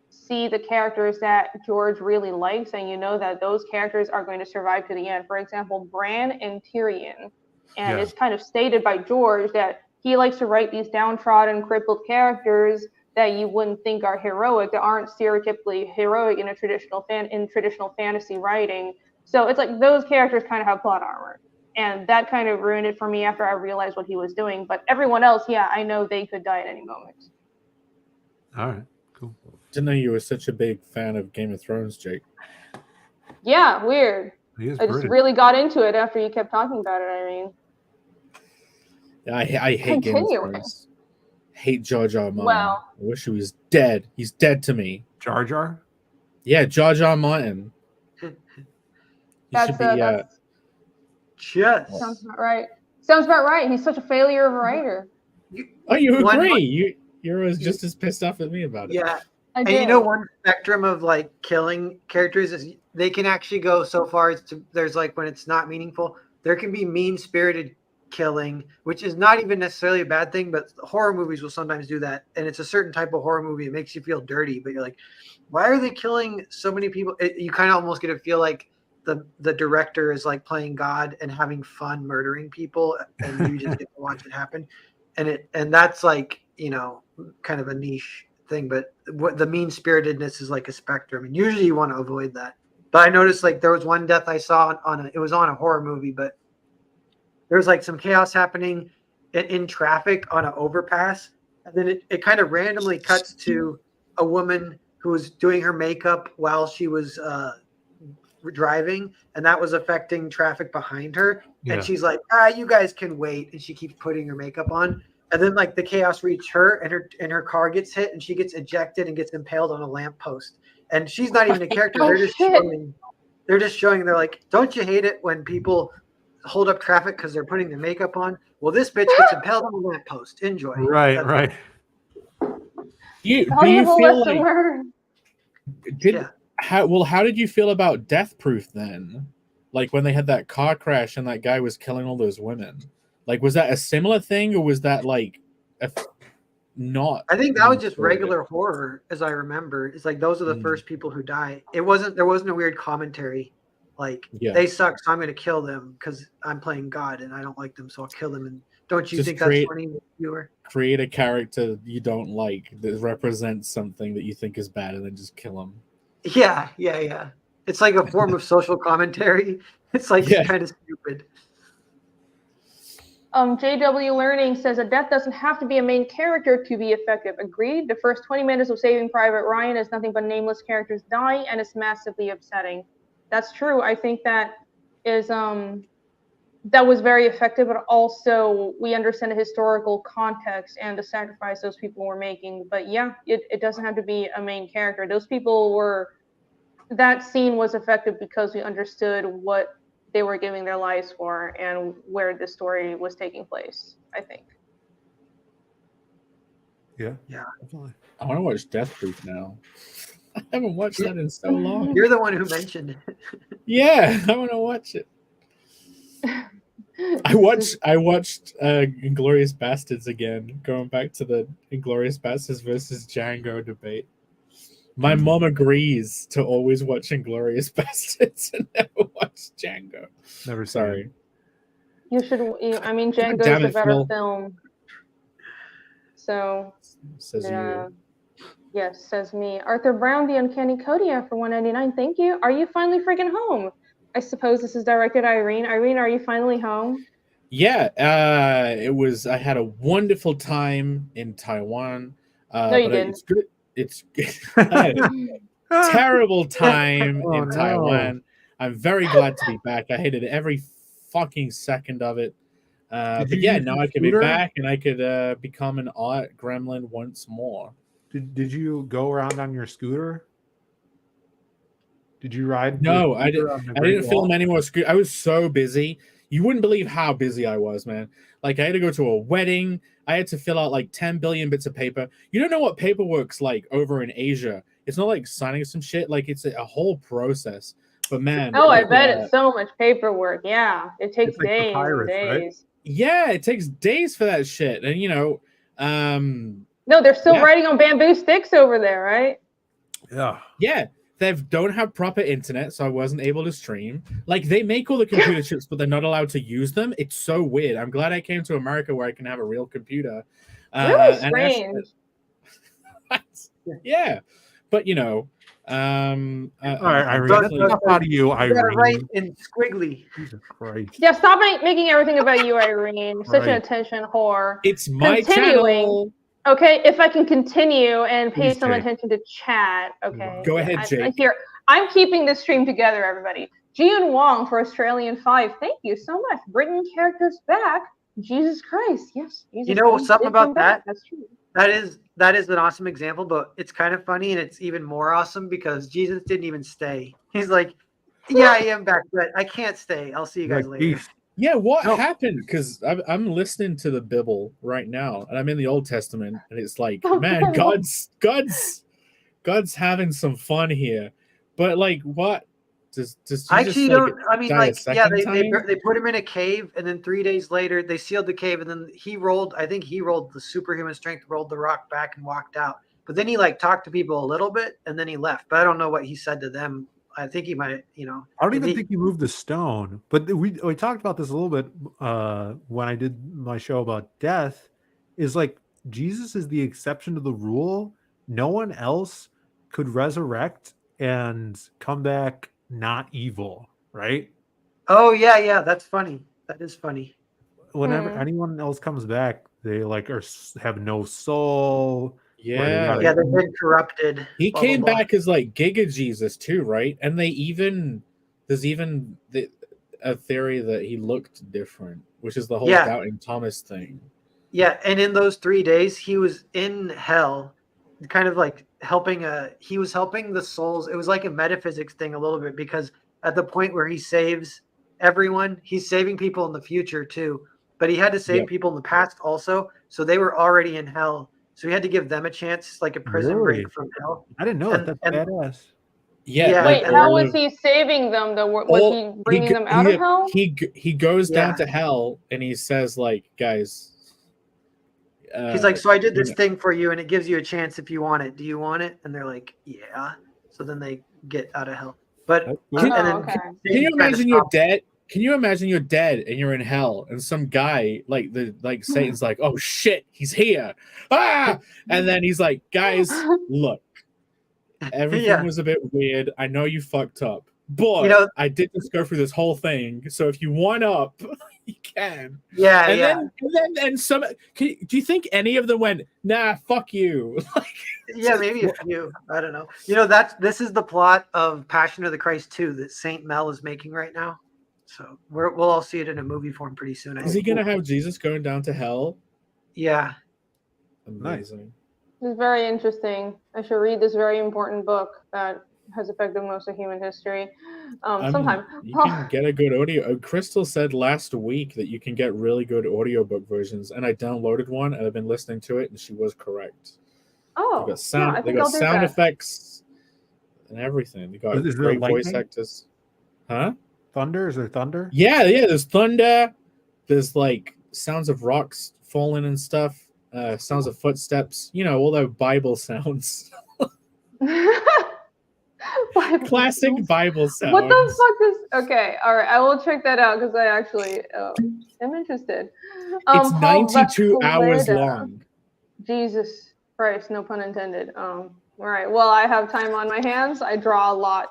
see the characters that George really likes, and you know that those characters are going to survive to the end. For example, Bran and Tyrion. And it's kind of stated by George that he likes to write these downtrodden, crippled characters that you wouldn't think are heroic, that aren't stereotypically heroic in traditional fantasy writing. So it's like those characters kind of have plot armor. And that kind of ruined it for me after I realized what he was doing. But everyone else, yeah, I know they could die at any moment. All right, cool. Didn't know you were such a big fan of Game of Thrones, Jake. Yeah, weird. I just really got into it after you kept talking about it, I mean. Yeah, I hate Game of Thrones. Hate Jar Jar Martin. Well, I wish he was dead. He's dead to me. Jar Jar? Yeah, Jar Jar Martin. He should be. Just sounds about right. Sounds about right. He's such a failure of a writer. You agree? You're just as pissed off at me about it. Yeah. I And do. you know, one spectrum of like killing characters is they can actually go so far as to, there's like when it's not meaningful, there can be mean-spirited killing, which is not even necessarily a bad thing, but horror movies will sometimes do that. And it's a certain type of horror movie. It makes you feel dirty, but you're like, why are they killing so many people? You kind of almost get to feel like the director is like playing God and having fun murdering people, and you just get to watch it happen. And that's like, you know, kind of a niche thing, but what the mean-spiritedness is like a spectrum, and usually you want to avoid that. But I noticed like there was one death I saw it was on a horror movie, but there was like some chaos happening in traffic on an overpass, and then it kind of randomly cuts to a woman who was doing her makeup while she was driving, and that was affecting traffic behind her. Yeah. And she's like, you guys can wait, and she keeps putting her makeup on. And then like the chaos reached her, and her car gets hit, and she gets ejected and gets impaled on a lamppost. And she's not even a character. They're just showing. They're like, don't you hate it when people hold up traffic because they're putting their makeup on? Well, this bitch gets impaled on a lamppost. Enjoy. Right. Do you feel like How did you feel about Death Proof then? Like when they had that car crash and that guy was killing all those women. Like, was that a similar thing, or was that like not? I think that was just regular horror, as I remember. It's like those are the first people who die. There wasn't a weird commentary, like they suck, so I'm going to kill them because I'm playing God and I don't like them, so I'll kill them. And don't you think that's funny, viewer? Create a character you don't like that represents something that you think is bad, and then just kill them. Yeah. It's like a form of social commentary. It's like kind of stupid. JW Learning says a death doesn't have to be a main character to be effective. Agreed. The first 20 minutes of Saving Private Ryan is nothing but nameless characters dying, and it's massively upsetting. That's true. I think that is that was very effective, but also we understand the historical context and the sacrifice those people were making. But yeah, it doesn't have to be a main character. Those people that scene was effective because we understood what they were giving their lives for and where the story was taking place, I think. Yeah, definitely. I want to watch Death Proof now. I haven't watched that in so long. You're the one who mentioned it. Yeah, I want to watch it. I watched Inglourious Bastards again, going back to the Inglourious Bastards versus Django debate. My mom agrees to always watch Inglourious Bastards and never watch Django. Never. Sorry. You should. I mean, Django is a better film. So. Says you. Yes, says me. Arthur Brown, the Uncanny Kodiak for $1.99. Thank you. Are you finally freaking home? I suppose this is directed at Irene. Irene, are you finally home? Yeah, it was. I had a wonderful time in Taiwan. No, you didn't. It's good. It's I had a terrible time in Taiwan. I'm very glad to be back. I hated every fucking second of it. But yeah, now I can be back and I could become an art gremlin once more. Did you go around on your scooter? Did you ride? No, I didn't film any more scooter. I was so busy. You wouldn't believe how busy I was, man. Like, I had to go to a wedding. I had to fill out like 10 billion bits of paper. You don't know what paperwork's like over in Asia. It's not like signing some shit. Like, it's a whole process. But man. Oh, I bet it's so much paperwork. Yeah. It takes days and days. Right? Yeah, it takes days for that shit. And, you know, no, they're still writing on bamboo sticks over there, right? Yeah. Yeah. They don't have proper internet, so I wasn't able to stream. Like, they make all the computer chips, but they're not allowed to use them. It's so weird. I'm glad I came to America where I can have a real computer. Really strange. Yeah. But, you know, all right, Irene, that's out of you, Irene. You gotta write in squiggly. Jesus Christ. Yeah, stop making everything about you, Irene. You're such an attention whore. It's my channel. Okay, if I can continue and pay some attention to chat. Okay. Go ahead, Jake. I'm keeping this stream together, everybody. Jian Wong for Australian 5. Thank you so much. Bringing characters back. Jesus Christ. Yes. Jesus you know Christ something about that? That's true. That is an awesome example, but it's kind of funny and it's even more awesome because Jesus didn't even stay. He's like, yeah, I am back, but I can't stay. I'll see you guys later. Yeah, what happened? Because I'm listening to the Bible right now, and I'm in the Old Testament, and it's like, man, God's having some fun here. But like, what does Jesus, I actually don't? I mean, like, yeah, they put him in a cave, and then 3 days later they sealed the cave, and then he rolled. I think he rolled the superhuman strength, rolled the rock back, and walked out. But then he like talked to people a little bit, and then he left. But I don't know what he said to them. I think he might, you know. I don't even think he moved the stone. But we talked about this a little bit when I did my show about death. Is like Jesus is the exception to the rule. No one else could resurrect and come back not evil, right? Oh yeah, that's funny. That is funny. Whenever anyone else comes back, they like have no soul. Yeah, they've been corrupted. He came back as like Giga Jesus too, right? And there's even a theory that he looked different, which is the whole doubting Thomas thing. Yeah, and in those 3 days, he was in hell, kind of like he was helping the souls. It was like a metaphysics thing a little bit because at the point where he saves everyone, he's saving people in the future too. But he had to save people in the past also, so they were already in hell. So he had to give them a chance, like a prison Really? break from hell. I didn't know And- that. and- That's badass. Yeah, Wait, and how all was of- he saving them? Though was all- he bringing them out of hell? He goes down Yeah. to hell and he says, like, guys. He's like, so I did you this know- thing for you, and it gives you a chance if you want it. Do you want it? And they're like, yeah. So then they get out of hell. But That's Oh, cool. and then okay. Can you Satan kinda imagine you're stops. dead? Can you imagine you're dead and you're in hell and some guy Satan's like, oh shit, he's here. Ah! And then he's like, guys, look, everything Yeah. was a bit weird. I know you fucked up, but You know- I did just go through this whole thing. So if you want up, you can. Yeah, And yeah. then some. Do you think any of them went, nah, fuck you? Yeah, maybe a few. I don't know. This is the plot of Passion of the Christ 2 that Saint Mel is making right now. So we'll all see it in a movie form pretty soon. I Is he think. gonna have Jesus going down to hell? Yeah. Amazing. It's very interesting. I should read this very important book that has affected most of human history. Sometime. You can get a good audio. Crystal said last week that you can get really good audiobook versions, and I downloaded one and I've been listening to it, and she was correct. Oh, They got sound. yeah, I they think got I'll do sound that. effects and everything. They got Is there great voice lightning? actors. Huh? Thunder? Is there thunder? Yeah. There's thunder. There's like sounds of rocks falling and stuff. Sounds of footsteps. You know, all the Bible sounds. Bible Classic sounds. Bible sounds. What the fuck is? Okay, all right. I will check that out because I actually am interested. It's Paul 92 hours Bacleda. long. Jesus Christ, no pun intended. All right. Well, I have time on my hands. I draw a lot.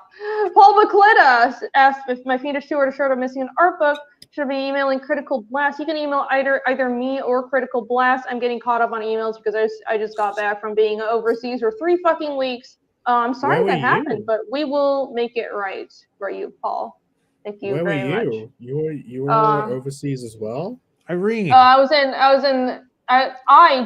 Paul Bacleda asked if my feet are short or short. I'm missing an art book. Should I be emailing Critical Blast? You can email either me or Critical Blast. I'm getting caught up on emails because I just got back from being overseas for 3 fucking weeks. I'm sorry Where that were happened, you? but we will make it right for you, Paul. Thank you Where very were much. You were overseas as well? Irene.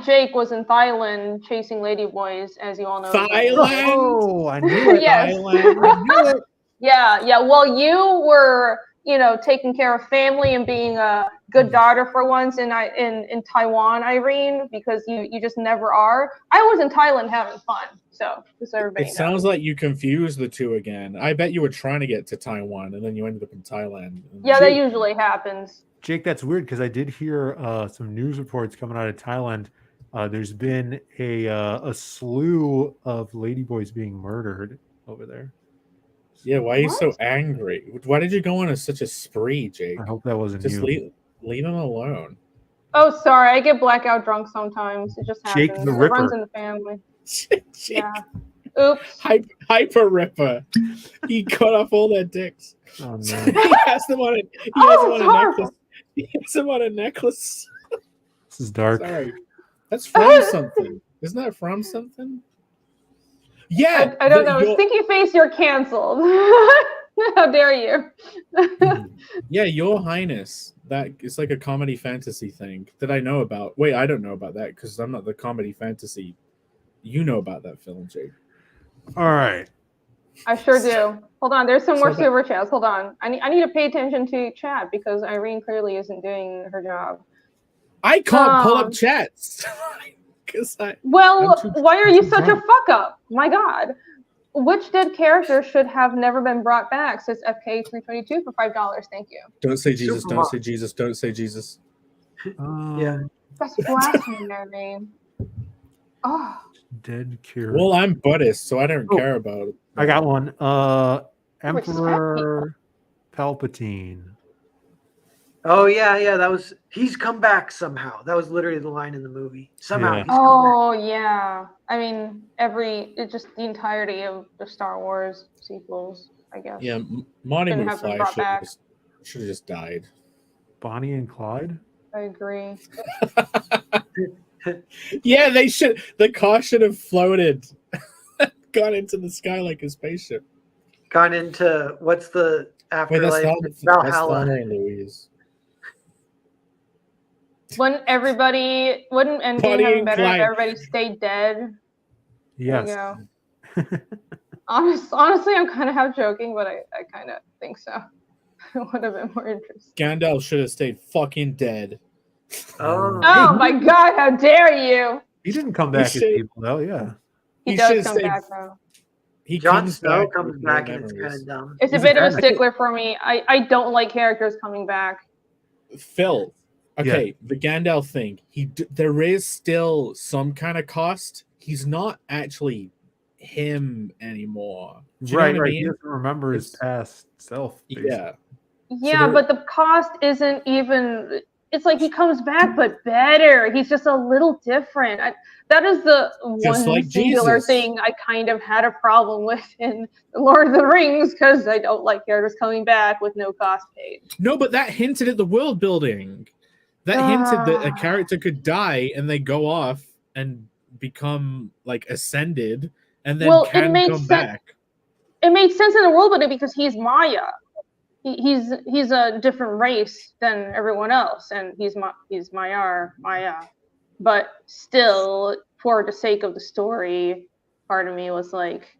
Jake was in Thailand chasing ladyboys, as you all know. Thailand? Oh, I knew it. Yes. Thailand. I knew it. Yeah. Well, you were, taking care of family and being a good daughter for once in Taiwan, Irene, because you just never are. I was in Thailand having fun, so just so everybody It knows. sounds like you confused the two again. I bet you were trying to get to Taiwan and then you ended up in Thailand. Yeah, that usually happens. Jake, that's weird because I did hear some news reports coming out of Thailand. There's been a slew of ladyboys being murdered over there. Yeah, why are you so What? angry? Why did you go on such a spree, Jake? I hope that wasn't Just you. leave him alone. Oh, sorry, I get blackout drunk sometimes. It just happens. Jake the It Ripper. runs in the family. Jake, Yeah. Oops. Hyper Ripper. He cut off all their dicks. Oh no. He has them on a horrible. necklace. He has them on a necklace. This is dark. Sorry. That's from something. Isn't that from something? Yeah. I don't know. Stinky face, you're canceled. How dare you? Yeah, Your Highness. That is like a comedy fantasy thing that I know about. Wait, I don't know about that because I'm not the comedy fantasy. You know about that film, Jake. All right. I sure do. Hold on, there's some more So that- super chats. Hold on. I need to pay attention to chat because Irene clearly isn't doing her job. I can't pull up chats. Because Well, I'm too- why are I'm you too such a drunk. fuck up? My God. Which dead character should have never been brought back? Says FK322 for $5. Thank you. Don't say Jesus. Super Don't Mom. say Jesus. Don't say Jesus. Yeah. That's blasphemy, Irene. Oh. Dead cure. Well, I'm Buddhist, so I don't Oh. care about it. I got one. Respect Emperor Palpatine. Oh yeah. He's come back somehow. That was literally the line in the movie. Somehow Yeah. he's come Oh yeah. I mean, just the entirety of the Star Wars sequels, I guess. Yeah, Marty Couldn't have been McFly brought back. should have just died. Bonnie and Clyde. I agree. Yeah, they should. The car should have floated, gone into the sky like a spaceship. back. Gone into what's the Wait, that's afterlife? not Valhalla. Thelma and Louise. Wouldn't Endgame Bonnie have been and better if Clyde. everybody stayed dead? Yes. There you go. Honestly, I'm kind of half joking, but I kind of think so. It would have been more interesting. Gandalf should have stayed fucking dead. Oh. Oh my God! How dare you? He didn't come back as should- people, though. Yeah. He You does should come say- back though. He Jon comes Snow back comes with back no and it's kind memories. of dumb. It's a Is bit it of a bad? stickler for me. I don't like characters coming back. Phil, okay, the Gandalf thing. There is still some kind of cost. He's not actually him anymore. Do you know what I Right. mean? He doesn't remember his It's- past self. Basically. Yeah. Yeah, there- but the cost isn't even. It's like he comes back, but better. He's just a little different. That is the Just one like singular Jesus. thing I kind of had a problem with in Lord of the Rings, because I don't like characters coming back with no cost paid. No, but that hinted at the world building. That hinted that a character could die and they go off and become like ascended and then Well, it can made come sense- back. It made sense in the world building because he's Maya. He's a different race than everyone else, and he's Maya. But still, for the sake of the story, part of me was like,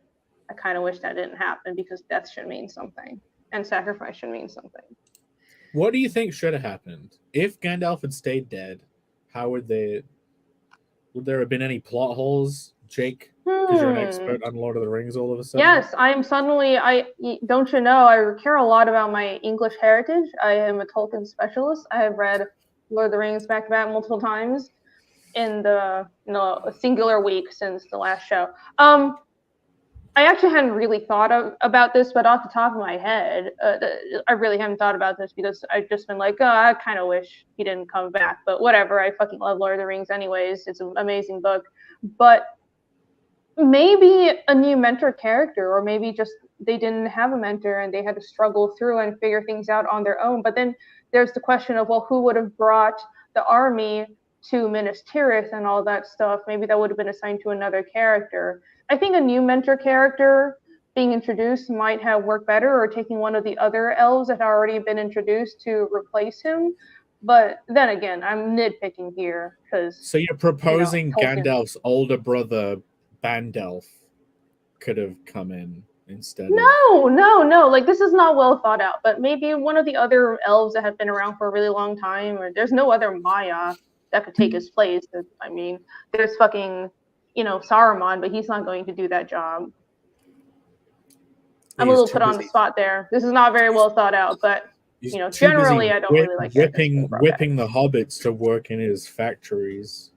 I kind of wish that didn't happen, because death should mean something and sacrifice should mean something. What do you think should have happened? If Gandalf had stayed dead, how would there have been any plot holes, Jake? Because you're an expert on Lord of the Rings all of a sudden. Yes, I am suddenly. Don't you know? I care a lot about my English heritage. I am a Tolkien specialist. I have read Lord of the Rings back to back multiple times in the a singular week since the last show. I actually hadn't really thought about this, but off the top of my head, I really haven't thought about this because I've just been like, oh, I kind of wish he didn't come back. But whatever, I fucking love Lord of the Rings anyways. It's an amazing book. But maybe a new mentor character, or maybe just they didn't have a mentor and they had to struggle through and figure things out on their own. But then there's the question of, well, who would have brought the army to Minas Tirith and all that stuff? Maybe that would have been assigned to another character. I think a new mentor character being introduced might have worked better, or taking one of the other elves that had already been introduced to replace him. But then again, I'm nitpicking here because. So you're proposing Tolkien. Gandalf's older brother, Bandelf, could have come in instead of... No. Like, this is not well thought out. But maybe one of the other elves that have been around for a really long time, or there's no other Maya that could take his place. I mean, there's fucking, Saruman, but he's not going to do that job. I'm a little put on the spot there. This is not very well thought out, but generally, I don't really like whipping the hobbits to work in his factories.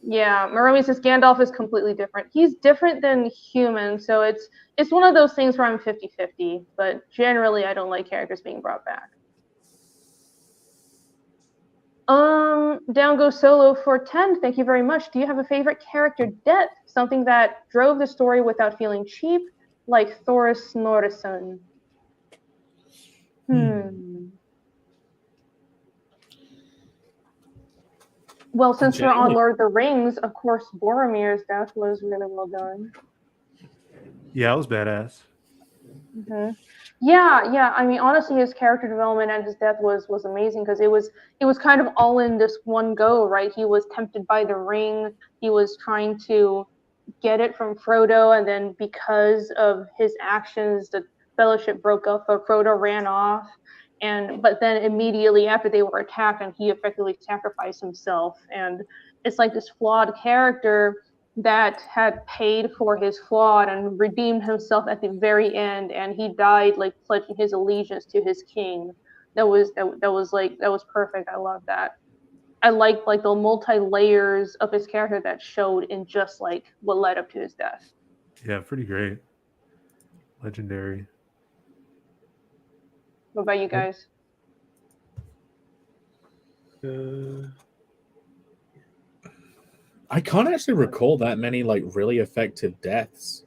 Yeah, Maromi says Gandalf is completely different. He's different than human, so it's one of those things where I'm 50-50, but generally I don't like characters being brought back. Down goes Solo for 10. Thank you very much. Do you have a favorite character death? Something that drove the story without feeling cheap, like Thoris Snorreson? Well, since we're on Lord of the Rings, of course, Boromir's death was really well done. Yeah, it was badass. Mm-hmm. Yeah. I mean, honestly, his character development and his death was amazing, because it was kind of all in this one go, right? He was tempted by the ring. He was trying to get it from Frodo, and then because of his actions, the Fellowship broke up. So Frodo ran off, but then immediately after they were attacked, and he effectively sacrificed himself. And it's like this flawed character that had paid for his flaw and redeemed himself at the very end, and he died like pledging his allegiance to his king. That was perfect. I love that. I like the multi-layers of his character that showed in just like what led up to his death. Yeah, pretty great. Legendary. What about you guys? I can't actually recall that many like really effective deaths.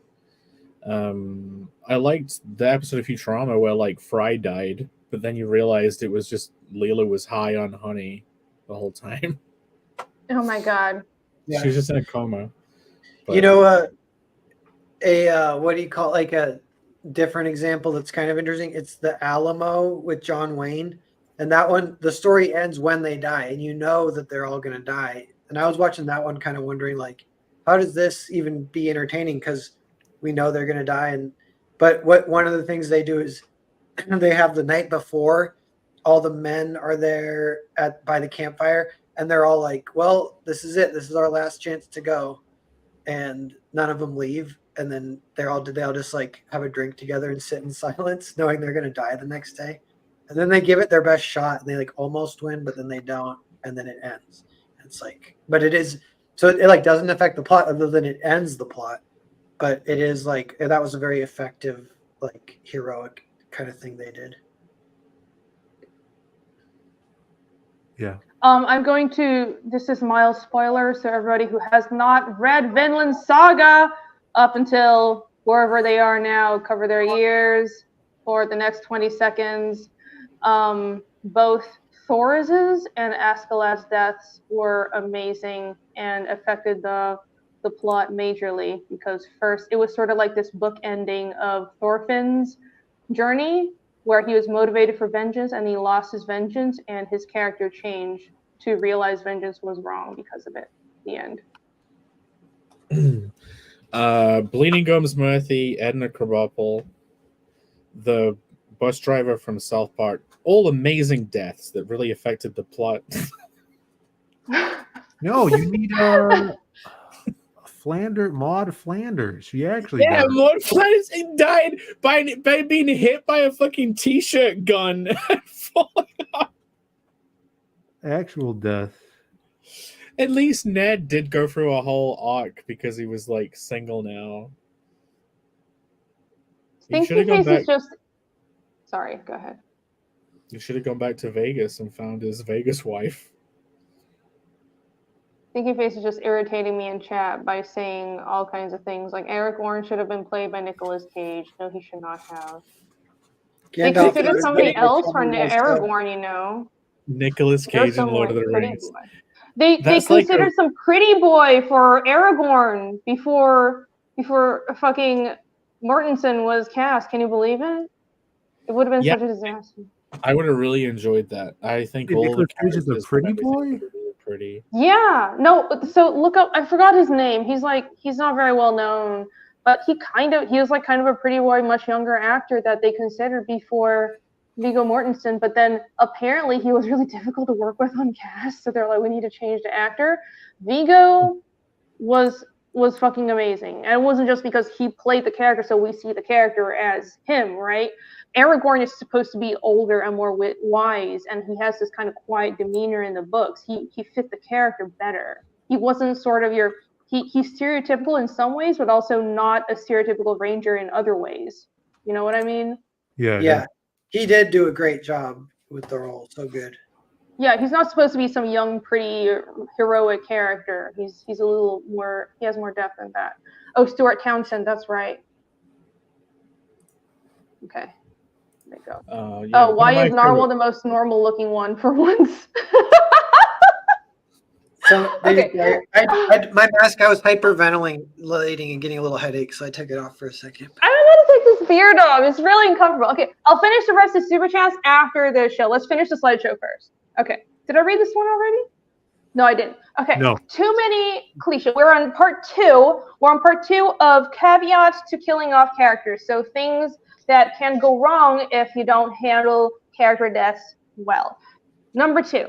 I liked the episode of Futurama where like Fry died, but then you realized it was just Leela was high on honey the whole time. Oh my god. Yeah. She was just in a coma. But... what do you call, like a different example that's kind of interesting? It's the Alamo with John Wayne. And that one, the story ends when they die, and you know that they're all going to die. And I was watching that one kind of wondering, like, how does this even be entertaining? Because we know they're going to die. But one of the things they do is they have the night before, all the men are there by the campfire, and they're all like, well, this is it. This is our last chance to go. And none of them leave. And then they all just like have a drink together and sit in silence, knowing they're going to die the next day. And then they give it their best shot and they like almost win, but then they don't. And then it ends. It's like, but it is, so it like doesn't affect the plot other than it ends the plot. But it is like, that was a very effective, like heroic kind of thing they did. Yeah. I'm going to, this is mild spoiler, so everybody who has not read Vinland Saga up until wherever they are now, cover their ears for the next 20 seconds. Both Thor's and Askeladd's deaths were amazing and affected the plot majorly, because first it was sort of like this book ending of Thorfinn's journey, where he was motivated for vengeance and he lost his vengeance and his character changed to realize vengeance was wrong because of it. The end. Bleeding Gums Murthy, Edna Krabappel, the bus driver from South Park, all amazing deaths that really affected the plot. No, you need Maud Flanders. She actually Yeah, died. Maud Flanders died by being hit by a fucking t-shirt gun and falling off. Actual death. At least Ned did go through a whole arc because he was like single now. Stinky Face is just... Sorry, go ahead. You should have gone back to Vegas and found his Vegas wife. Stinky Face is just irritating me in chat by saying all kinds of things, like Eric Warren should have been played by Nicolas Cage. No, he should not have. They consider somebody else for Aragorn, you know. Nicolas Cage in Lord of the Rings. They considered like some pretty boy for Aragorn before fucking Mortensen was cast. Can you believe it? It would have been such a disaster. I would have really enjoyed that. I think all the characters is a pretty boy. Pretty. Yeah, no. So look up. I forgot his name. He's not very well known, but he was like kind of a pretty boy, much younger actor that they considered before Viggo Mortensen. But then apparently he was really difficult to work with on cast, so they're like, we need to change the actor. Viggo was fucking amazing, and it wasn't just because he played the character, so we see the character as him, right? Aragorn is supposed to be older and more wise, and he has this kind of quiet demeanor in the books. He fit the character better. He wasn't sort of he's stereotypical in some ways, but also not a stereotypical ranger in other ways. You know what I mean? Yeah. He did do a great job with the role. So good. Yeah, he's not supposed to be some young, pretty, heroic character. He's a little more, he has more depth than that. Oh, Stuart Townsend, that's right. Okay. There you go. Yeah, why is Narwhal the most normal looking one for once? So Okay. my mask, I was hyperventilating and getting a little headache, so I took it off for a second. I don't know how to take this beard off. It's really uncomfortable. Okay, I'll finish the rest of Super Chats after the show. Let's finish the slideshow first. Okay. Did I read this one already? No, I didn't. Okay. No. Too many cliches. We're on part two. We're on part two of caveats to killing off characters. So things that can go wrong if you don't handle character deaths well. Number 2.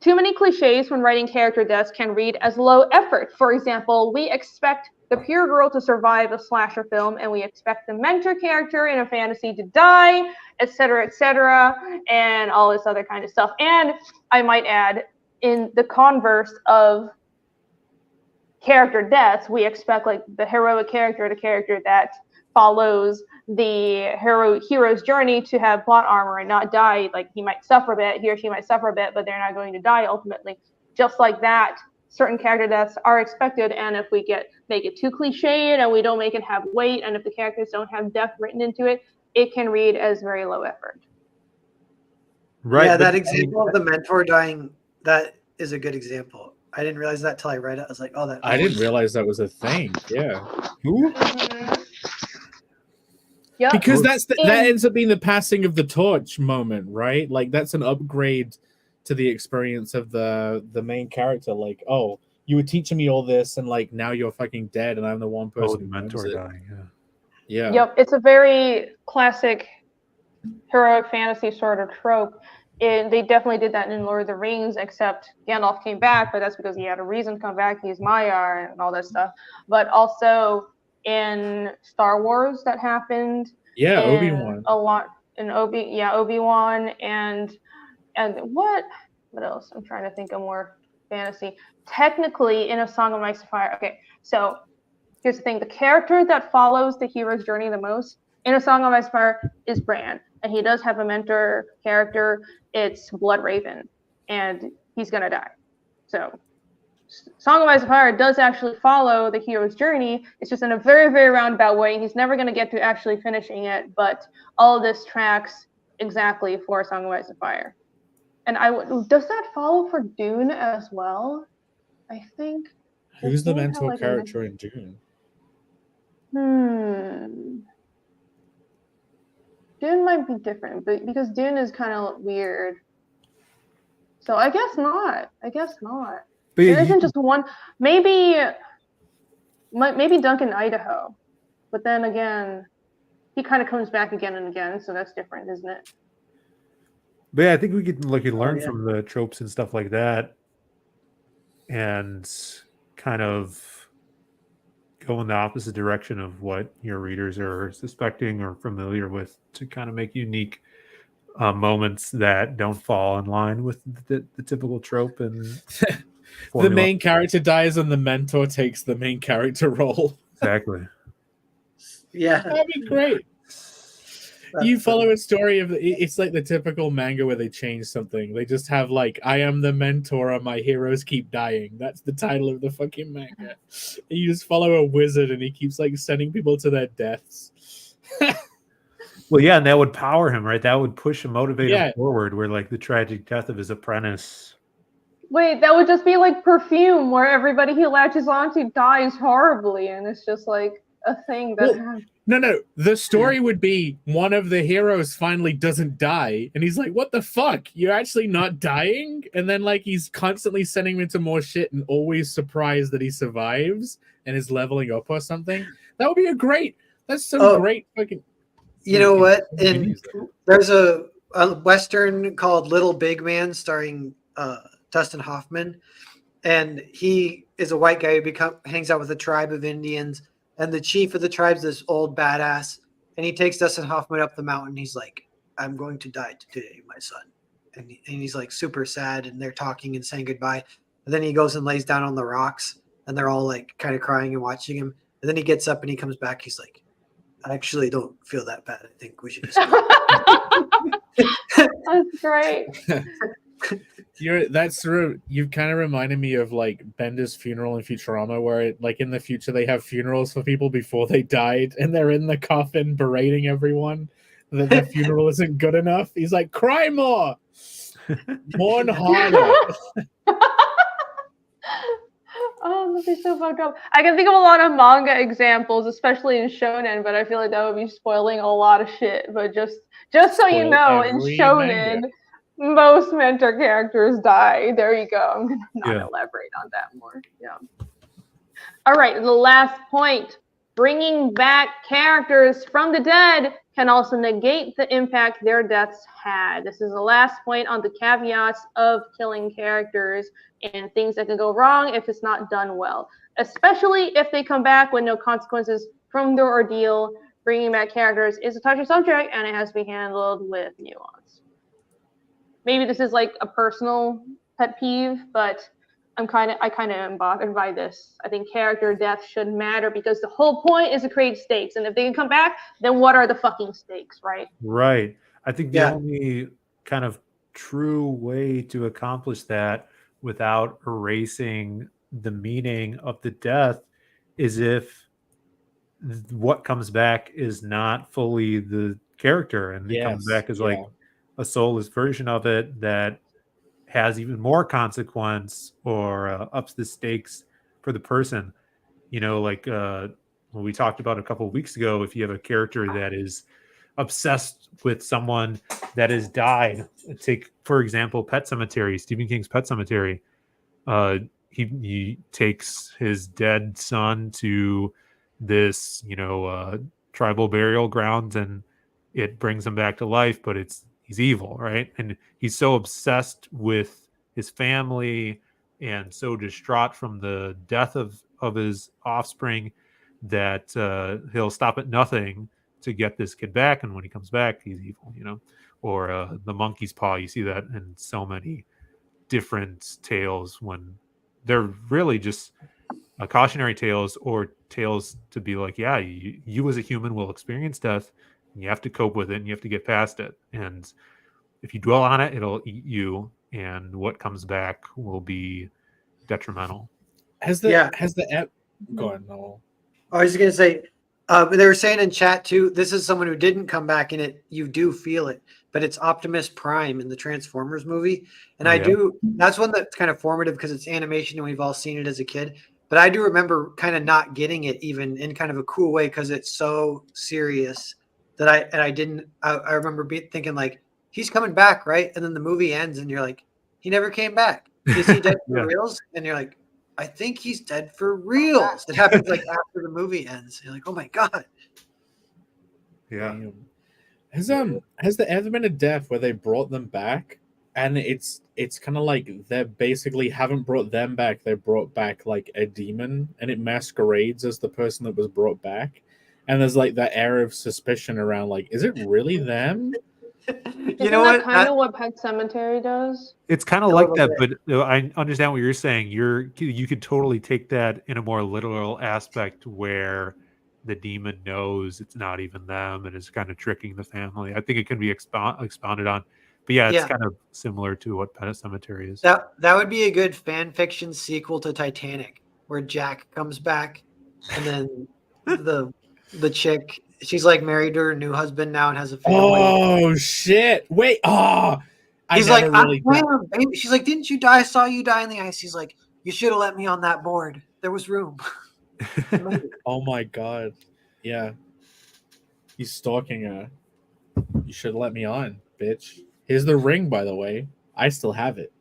Too many cliches when writing character deaths can read as low effort. For example, we expect the pure girl to survive a slasher film, and we expect the mentor character in a fantasy to die, etc., and all this other kind of stuff. And I might add, in the converse of character deaths, we expect like the heroic character, the character that follows the hero's journey, to have plot armor and not die. Like he or she might suffer a bit, but they're not going to die ultimately. Just like that, certain character deaths are expected, and if we make it too cliched and we don't make it have weight, and if the characters don't have depth written into it, it can read as very low effort. Right. Yeah, that example of the mentor dying, that is a good example. I didn't realize that till I read it. I was like, oh, that. I didn't realize that was a thing. Yeah. Who? Yep. Because that ends up being the passing of the torch moment, right? Like that's an upgrade to the experience of the main character. Like, oh, you were teaching me all this, and like now you're fucking dead, and I'm the one person. The mentor dying. Yeah. Yep. It's a very classic heroic fantasy sort of trope. they definitely did that in Lord of the Rings, except Gandalf came back, but that's because he had a reason to come back. He's Maiar and all that stuff. But also in Star Wars, that happened. Yeah, in Obi-Wan. a lot in Obi-Wan and what else? I'm trying to think of more fantasy. Technically, in A Song of Ice and Fire. Okay, so here's the thing: the character that follows the hero's journey the most in A Song of Ice and Fire is Bran, and he does have a mentor character. It's Blood Raven, and he's gonna die. So, Song of Ice and Fire does actually follow the hero's journey. It's just in a very, very roundabout way. He's never gonna get to actually finishing it, but all of this tracks exactly for Song of Ice and Fire. And does that follow for Dune as well? I think. Who's the Dune have, mentor like, character in Dune? Dune might be different, but because Dune is kind of weird. So I guess not. But yeah, There isn't just one. Maybe Duncan Idaho, but then again, he kind of comes back again and again, so that's different, isn't it? But yeah, I think we can learn yeah. from the tropes and stuff like that, and kind of go in the opposite direction of what your readers are suspecting or familiar with, to kind of make unique moments that don't fall in line with the typical trope and The formula. main character dies and the mentor takes the main character role. Exactly. Yeah. That'd be great. You follow a story of it's like the typical manga where they change something. They just have like, I am the mentor and my heroes keep dying. That's the title of the fucking manga. And you just follow a wizard and he keeps like sending people to their deaths. Well, yeah, and that would power him, right? That would push and motivate Yeah. him forward, where like the tragic death of his apprentice. Wait, that would just be like Perfume, where everybody he latches onto dies horribly, and it's just like a thing that happens. No. The story would be one of the heroes finally doesn't die, and he's like, "What the fuck? You're actually not dying?" And then like he's constantly sending him into more shit, and always surprised that he survives and is leveling up or something. That would be a great. That's some great fucking. You know what? There's a Western called Little Big Man starring Dustin Hoffman, and he is a white guy who hangs out with a tribe of Indians, and the chief of the tribe is this old badass, and he takes Dustin Hoffman up the mountain. He's like, "I'm going to die today, my son," and he's like super sad, and they're talking and saying goodbye, and then he goes and lays down on the rocks, and they're all like kind of crying and watching him, and then he gets up and he comes back. He's like, "I actually don't feel that bad. I think we should just go." That's great. You've kind of reminded me of like Bender's funeral in Futurama, where like in the future they have funerals for people before they died, and they're in the coffin berating evereveryone that their funeral isn't good enough. He's like, "Cry more, mourn harder." Oh, that'd be so fucked up. I can think of a lot of manga examples, especially in shonen, but I feel like that would be spoiling a lot of shit. But just so you Spoil know, in every shonen, manga. most mentor characters die. There you go. I'm gonna not elaborate on that more. Yeah. All right, the last point. Bringing back characters from the dead can also negate the impact their deaths had. This is the last point on the caveats of killing characters and things that can go wrong if it's not done well, especially if they come back with no consequences from their ordeal. Bringing back characters is a touchy subject, and it has to be handled with nuance. Maybe this is like a personal pet peeve, but I kind of am bothered by this. I think character death should matter because the whole point is to create stakes, and if they can come back, then what are the fucking stakes, right? Right. I think the only kind of true way to accomplish that without erasing the meaning of the death is if what comes back is not fully the character, and it comes back as like a soulless version of it that has even more consequence or ups the stakes for the person. You know, like what we talked about a couple of weeks ago, if you have a character that is obsessed with someone that has died, take, for example, Pet Sematary, Stephen King's Pet Sematary. He takes his dead son to this, tribal burial grounds, and it brings him back to life, but he's evil, right? And he's so obsessed with his family and so distraught from the death of his offspring that he'll stop at nothing to get this kid back. And when he comes back, he's evil, or the monkey's paw. You see that in so many different tales when they're really just cautionary tales or tales to be like, yeah, you as a human will experience death, and you have to cope with it and you have to get past it. And if you dwell on it, it'll eat you, and what comes back will be detrimental. Go on, Noel. I was going to say, they were saying in chat too, this is someone who didn't come back in it. You do feel it, but it's Optimus Prime in the Transformers movie. And that's one that's kind of formative because it's animation and we've all seen it as a kid. But I do remember kind of not getting it even in kind of a cool way because it's so serious that I remember thinking like, he's coming back, right? And then the movie ends and you're like, he never came back. Is he dead for reals? And you're like, I think he's dead for reals. It happens like after the movie ends. You're like, oh my God. Yeah. Has there ever been a death where they brought them back and it's kind of like they basically haven't brought them back, they brought back like a demon and it masquerades as the person that was brought back, and there's like that air of suspicion around like, is it really them? Isn't that kind of what Pet Sematary does? It's kind of like that, but I understand what you're saying. You could totally take that in a more literal aspect where the demon knows it's not even them and is kind of tricking the family. I think it can be expounded on. But yeah, it's kind of similar to what Pet Sematary is. That would be a good fan fiction sequel to Titanic, where Jack comes back and then the chick, she's like married to her new husband now and has a family. Oh shit! Wait, he's like, really baby. She's like, didn't you die? I saw you die in the ice. He's like, you should have let me on that board. There was room. Oh my God! Yeah, he's stalking her. You should have let me on, bitch. Here's the ring, by the way. I still have it.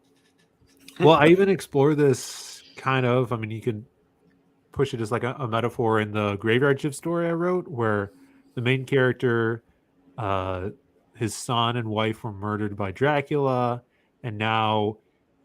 Well, I even explore this kind of. I mean, you can push it as like a metaphor in the Graveyard Shift story I wrote, where the main character, his son and wife were murdered by Dracula, and now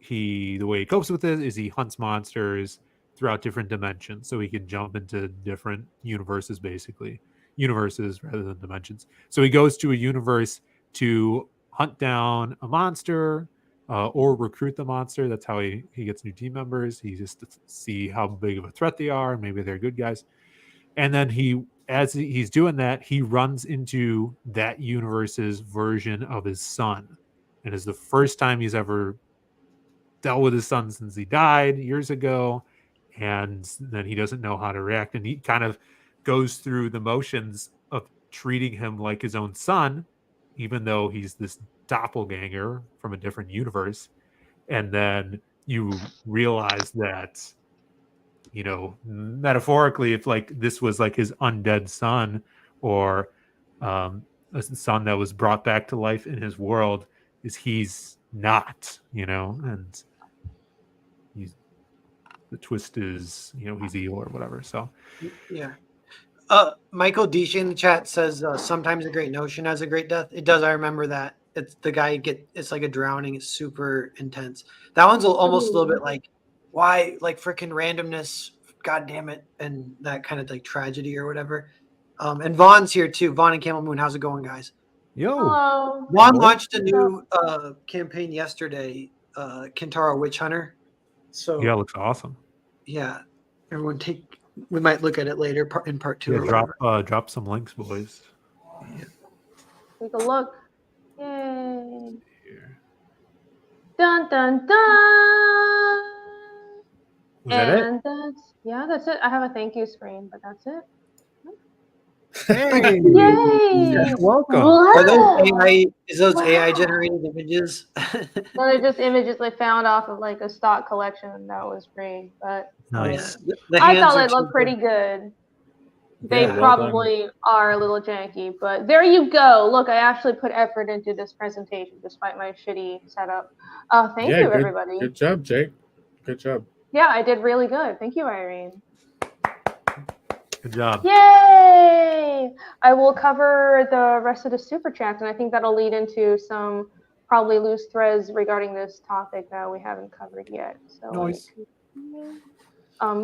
the way he copes with it is he hunts monsters throughout different dimensions, so he can jump into different universes, basically universes rather than dimensions. So he goes to a universe to hunt down a monster or recruit the monster. That's how he gets new team members. He just to see how big of a threat they are, and maybe they're good guys. And then as he's doing that, he runs into that universe's version of his son. And it's the first time he's ever dealt with his son since he died years ago. And then he doesn't know how to react. And he kind of goes through the motions of treating him like his own son, even though he's this doppelganger from a different universe. And then you realize that, metaphorically, if like this was like his undead son or a son that was brought back to life in his world, he's not, and the twist is, he's evil or whatever. So yeah. Michael Disha in the chat says sometimes a great notion has a great death. It does. I remember that. It's the guy it's like a drowning. It's super intense. That one's almost a little bit like, why, like freaking randomness, God damn it, and that kind of like tragedy or whatever. And Vaughn's here too. Vaughn and Camel Moon, how's it going, guys? Yo. Hello. Vaughn launched a new campaign yesterday, Kintaro Witch Hunter. So yeah, it looks awesome. Yeah, everyone we might look at it later in part 2. Yeah, drop some links, boys. Yeah. Take a look. Yay. Here. Dun dun dun. Was that it? That's it. I have a thank you screen, but that's it. Hey! Yay! Welcome. Is those AI generated images? No, they're just images they found off of like a stock collection that was free. But nice. I thought they looked pretty good. They probably are a little janky, but there you go. Look, I actually put effort into this presentation despite my shitty setup. Thank you, everybody. Good job, Jake. Good job. Yeah, I did really good. Thank you, Irene. Good job. Yay! I will cover the rest of the super chats, and I think that'll lead into some probably loose threads regarding this topic that we haven't covered yet. So Nice.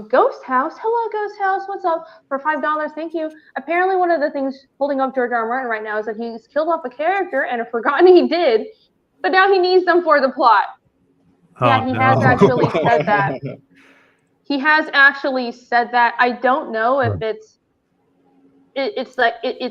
Ghost House, hello Ghost House, what's up? For $5, thank you. Apparently, one of the things holding up George R. R. Martin right now is that he's killed off a character and have forgotten he did, but now he needs them for the plot. Yeah, he has actually said that. He has actually said that. I don't know if it's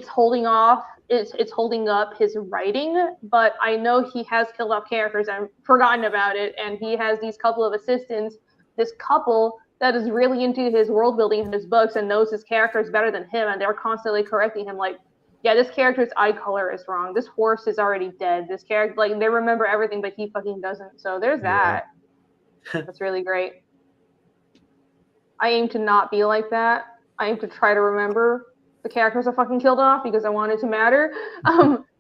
holding off. It's holding up his writing, but I know he has killed off characters and forgotten about it, and he has these couple of assistants, this couple that is really into his world building in his books and knows his characters better than him, and they're constantly correcting him, like, yeah, this character's eye color is wrong. This horse is already dead. This character, like, they remember everything, but he fucking doesn't. So there's that. That's really great. I aim to not be like that. I aim to try to remember the characters I fucking killed off because I want it to matter.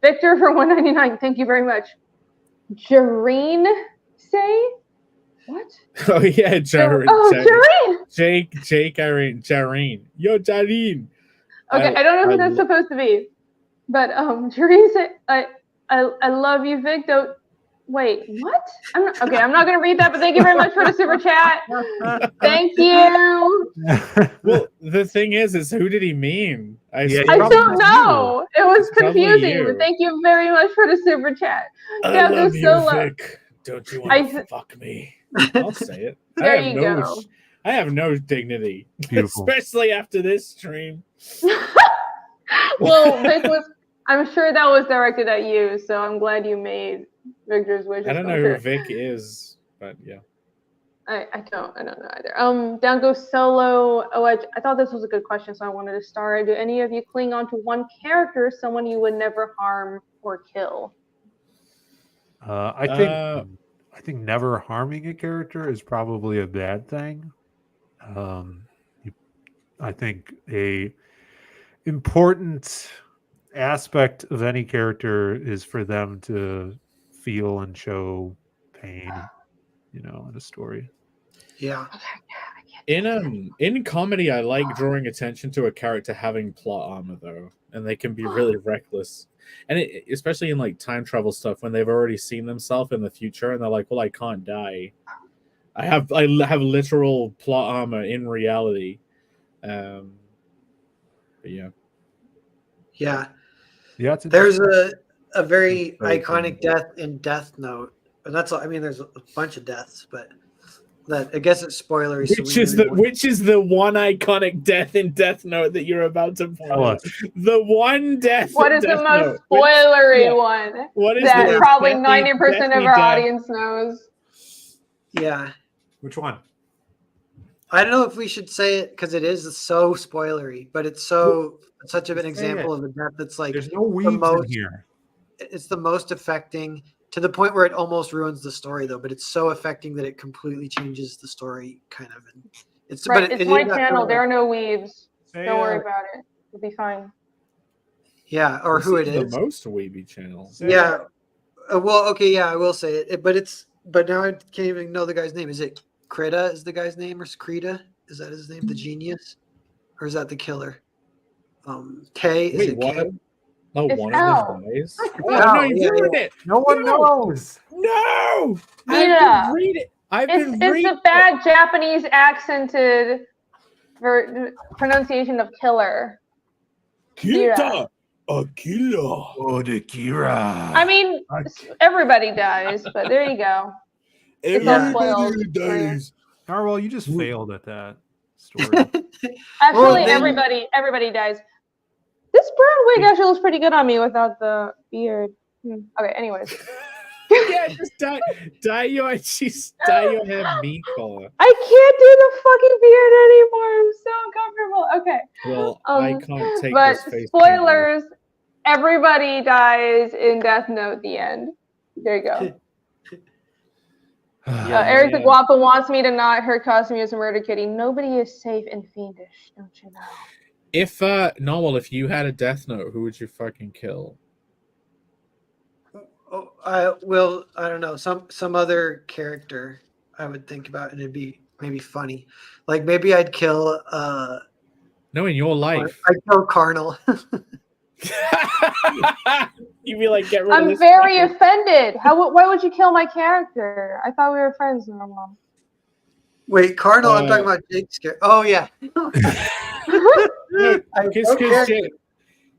Victor for $1.99, thank you very much. Jareen say? What? Oh yeah, Jareen. Jareen! Jareen. Yo, Jareen. Okay, I don't know who that's supposed to be. But Jareen said, I love you, Vic. Don't wait, what? I'm not gonna read that, but thank you very much for the super chat. Thank you. Well, the thing is who did he mean? I don't know. It was confusing, but thank you very much for the super chat. I love you, Vic. Don't you want to fuck me? I'll say it. There you go. I have no dignity, Beautiful. especially after this stream. Well, I'm sure that was directed at you, so I'm glad you made Victor's wishes. I don't know who Vic is, but yeah. I don't know either. Down goes Solo. Oh, I thought this was a good question, so I wanted to start. Do any of you cling on to one character, someone you would never harm or kill? I think never harming a character is probably a bad thing. I think a important aspect of any character is for them to feel and show pain, in a story. Yeah. In comedy, I like drawing attention to a character having plot armor though, and they can be really reckless. And especially in like time travel stuff, when they've already seen themselves in the future, and they're like, "Well, I can't die. I have literal plot armor in reality." But yeah. Yeah. Yeah. There's a very iconic death in Death Note, and that's all. I mean, there's a bunch of deaths, but that I guess it's spoilery. Which is the one iconic death in Death Note that you're about to point out? The one death. What is the most spoilery one? What is that probably 90% of our audience knows? Yeah. Which one? I don't know if we should say it because it is so spoilery, but it's such of an example of a death that's like there's no weebs in here. It's the most affecting to the point where it almost ruins the story, though. But it's so affecting that it completely changes the story, kind of. And it's right. It's my channel. There are no weebs. Don't worry about it. It'll be fine. Yeah, or who it is. The most weeby channel. Yeah. Well, okay. Yeah, I will say it. But now I can't even know the guy's name. Is it Krita? Is the guy's name, or Krita? Is that his name? The genius, or is that the killer? K. Is it K? Oh, one of them guys. No, you ruined it. No one knows. No. Yeah. I've been reading. It's a bad Japanese accented pronunciation of killer. Kita. Akira. Oh, the Kira. I mean, everybody dies, but there you go. Everybody dies. Narwhal, you just failed at that story. Actually, everybody dies. This brown wig actually looks pretty good on me without the beard. Okay, anyways. Yeah, just dye your hair meat color. I can't do the fucking beard anymore. I'm so uncomfortable. Okay. Well, I can't take but this face. Spoilers, everybody dies in Death Note the end. There you go. Eric the Guapo wants me to not her costume as a murder kitty. Nobody is safe and fiendish, don't you know? If if you had a Death Note, who would you fucking kill? Oh, I don't know, some other character I would think about, and it'd be maybe funny. Like maybe I'd kill No, in your life. I kill Carnal. You'd be like, get rid of I'm this very fucker. offended. Why would you kill my character? I thought we were friends, Normal. Wait, Carnal. I'm talking about Jake's character. Oh yeah. No, I because don't care.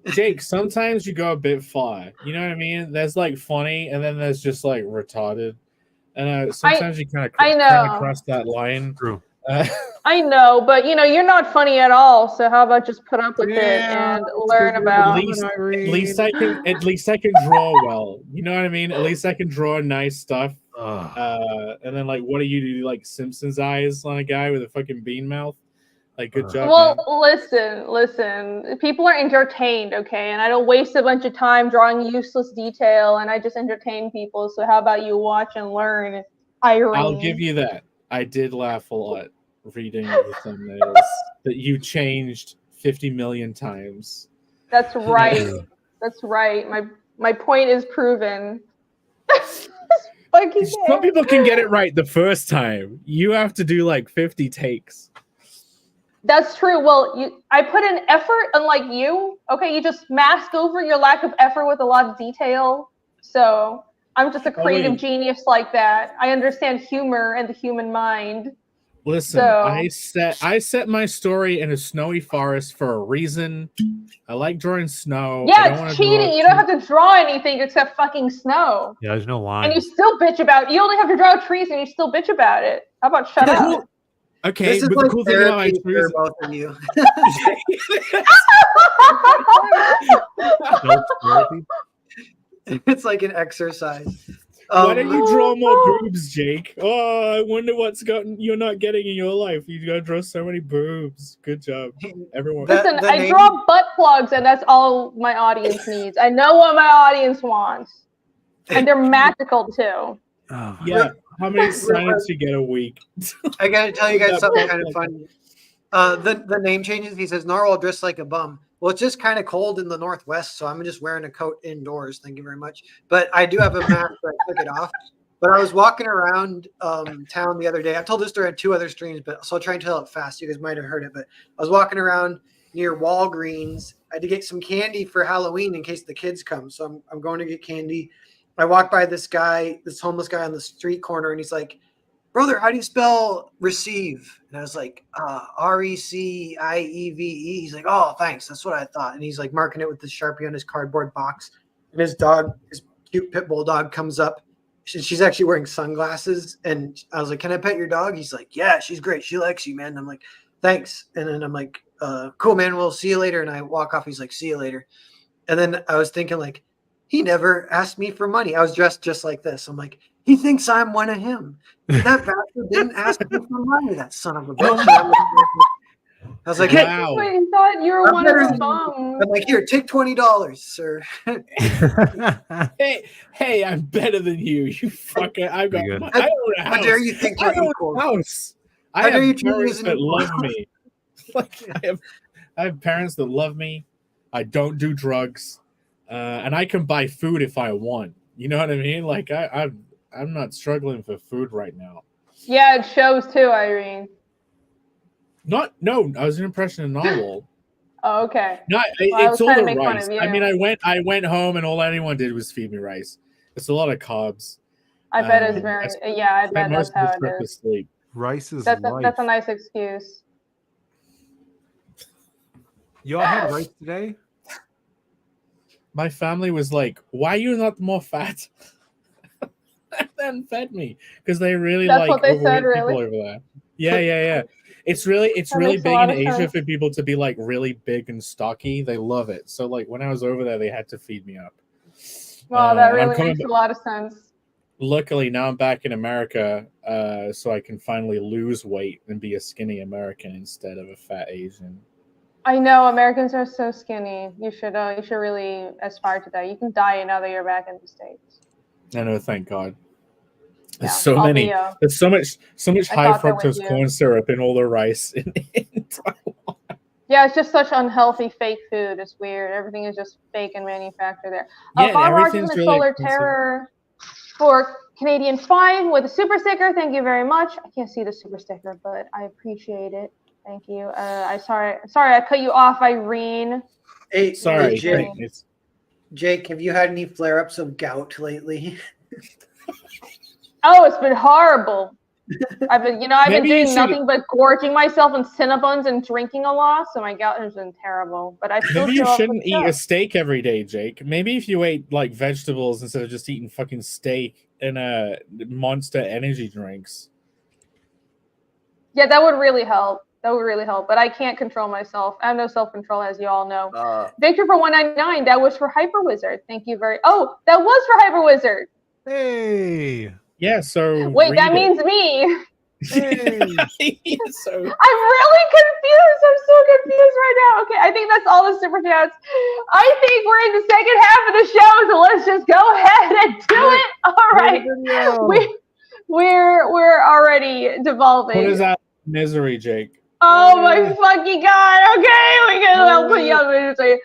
Jake, sometimes you go a bit far. You know what I mean? There's like funny, and then there's just like retarded. And sometimes you kind of cross that line. True. I know, but you're not funny at all. So how about just put up with it and learn about? At least I can draw well. You know what I mean? At least I can draw nice stuff. And then like, what do you do? Like Simpsons eyes on a guy with a fucking bean mouth? Like, good job. Well, man. listen. People are entertained, okay? And I don't waste a bunch of time drawing useless detail, and I just entertain people. So how about you watch and learn, Irene? I'll give you that. I did laugh a lot reading the thumbnails that you changed 50 million times. That's right. That's right. My point is proven. Some people can get it right the first time. You have to do like 50 takes. That's true. Well, I put in effort, unlike you. Okay, you just mask over your lack of effort with a lot of detail. So I'm just a creative genius like that. I understand humor and the human mind. Listen, I set my story in a snowy forest for a reason. I like drawing snow. Yeah, it's cheating. You don't have to draw anything except fucking snow. Yeah, there's no line. And you still bitch about it. You only have to draw trees and you still bitch about it. How about shut up? Okay, this is but like the cool thing about my therapy for both of you. It's like an exercise. Why don't you draw more boobs, Jake? Oh, I wonder what's you're not getting in your life. You gotta draw so many boobs. Good job, everyone. Listen, I draw butt plugs, and that's all my audience needs. I know what my audience wants, and they're magical too. Oh, yeah. How many signups you get a week? I gotta tell you guys something kind of funny. The name changes. He says Narwhal dressed like a bum. Well, it's just kind of cold in the Northwest, so I'm just wearing a coat indoors. Thank you very much. But I do have a mask, so I took it off. But I was walking around town the other day. I've told this story on 2 other streams, but so I'll try and tell it fast. You guys might have heard it. But I was walking around near Walgreens. I had to get some candy for Halloween in case the kids come. So I'm going to get candy. I walked by this homeless guy on the street corner, and he's like, "Brother, how do you spell receive?" And I was like, Recieve. He's like, "Oh, thanks. That's what I thought." And he's like marking it with the Sharpie on his cardboard box. And his cute pit bull dog comes up. She's actually wearing sunglasses. And I was like, "Can I pet your dog?" He's like, "Yeah, she's great. She likes you, man." And I'm like, "Thanks." And then I'm like, "Cool, man. We'll see you later." And I walk off. He's like, "See you later." And then I was thinking like, he never asked me for money. I was dressed just like this. I'm like, he thinks I'm one of him. That bastard didn't ask me for money, that son of a bitch. I was like, hey, wow. I thought you were one of the bums. I'm like, here, take $20, sir. hey, I'm better than you. You fucker. I've got how dare you think you're equal? House. How dare you have parents that love me. Like, I have parents that love me. I don't do drugs. And I can buy food if I want. You know what I mean? Like I'm not struggling for food right now. Yeah, it shows too, Irene. No, I was an impression of Narwhal. Oh, okay. No, it's all the rice. I mean, I went home and all anyone did was feed me rice. It's a lot of carbs. I bet it's very. I bet that's how it is. Sleep. Rice is that's a nice excuse. Y'all had rice today? My family was like, "Why are you not more fat?" And then fed me because they really like overweight people over there. Yeah. It's really big in Asia for people to be like really big and stocky. They love it. So like when I was over there, they had to feed me up. Well, that really makes a lot of sense. Luckily, now I'm back in America, so I can finally lose weight and be a skinny American instead of a fat Asian. I know Americans are so skinny. You should really aspire to that. You can die now that you're back in the States. I know, thank God. There's there's so much high fructose corn syrup in all the rice in Taiwan. Yeah, it's just such unhealthy fake food. It's weird. Everything is just fake and manufactured there. Yeah, Bob everything's really Solar Terror for Canadian 5 with a super sticker. Thank you very much. I can't see the super sticker, but I appreciate it. Thank you. Sorry, I cut you off, Irene. Hey, Sorry, Jake, it's- Jake, have you had any flare-ups of gout lately? Oh, it's been horrible. I've been Maybe you doing should- nothing but gorging myself in Cinnabons and drinking a lot, so my gout has been terrible. But I still maybe you show up shouldn't with eat a stuff. steak every day, Jake. Maybe if you ate like vegetables instead of just eating fucking steak and Monster energy drinks. Yeah, that would really help. That would really help. But I can't control myself. I have no self-control, as you all know. Victor for 199. That was for Hyper Wizard. Thank you very. Oh, that was for Hyper Wizard. Hey. Yeah, so Wait, that read means me. it. So I'm really confused. I'm so confused right now. Okay, I think that's all the super chats. I think we're in the second half of the show, so let's just go ahead and do it. All right, we're already devolving. what is that misery, Jake? Oh my fucking god. Okay, I'll put you on misery.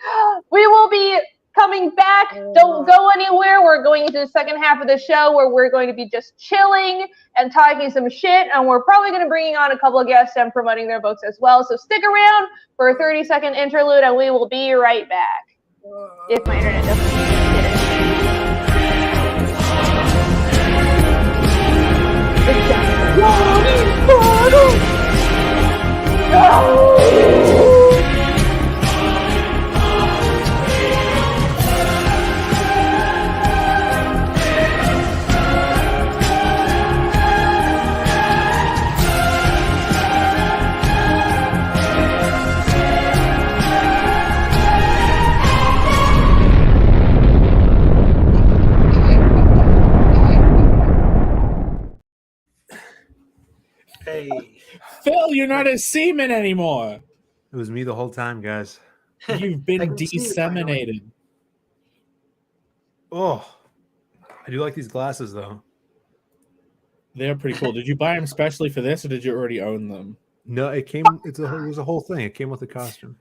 We will be coming back. Don't go anywhere. We're going into the second half of the show where we're going to be just chilling and talking some shit, and we're probably going to bring on a couple of guests and promoting their books as well. So stick around for a 30-second interlude, and we will be right back. If my internet doesn't get it. Hey, Phil, you're not a seaman anymore. It was me the whole time, guys. You've I been can see it finally. disseminated. Oh, I do like these glasses though. They're pretty cool. Did you buy them specially for this, or did you already own them? No, it came. It was a whole thing. It came with a costume.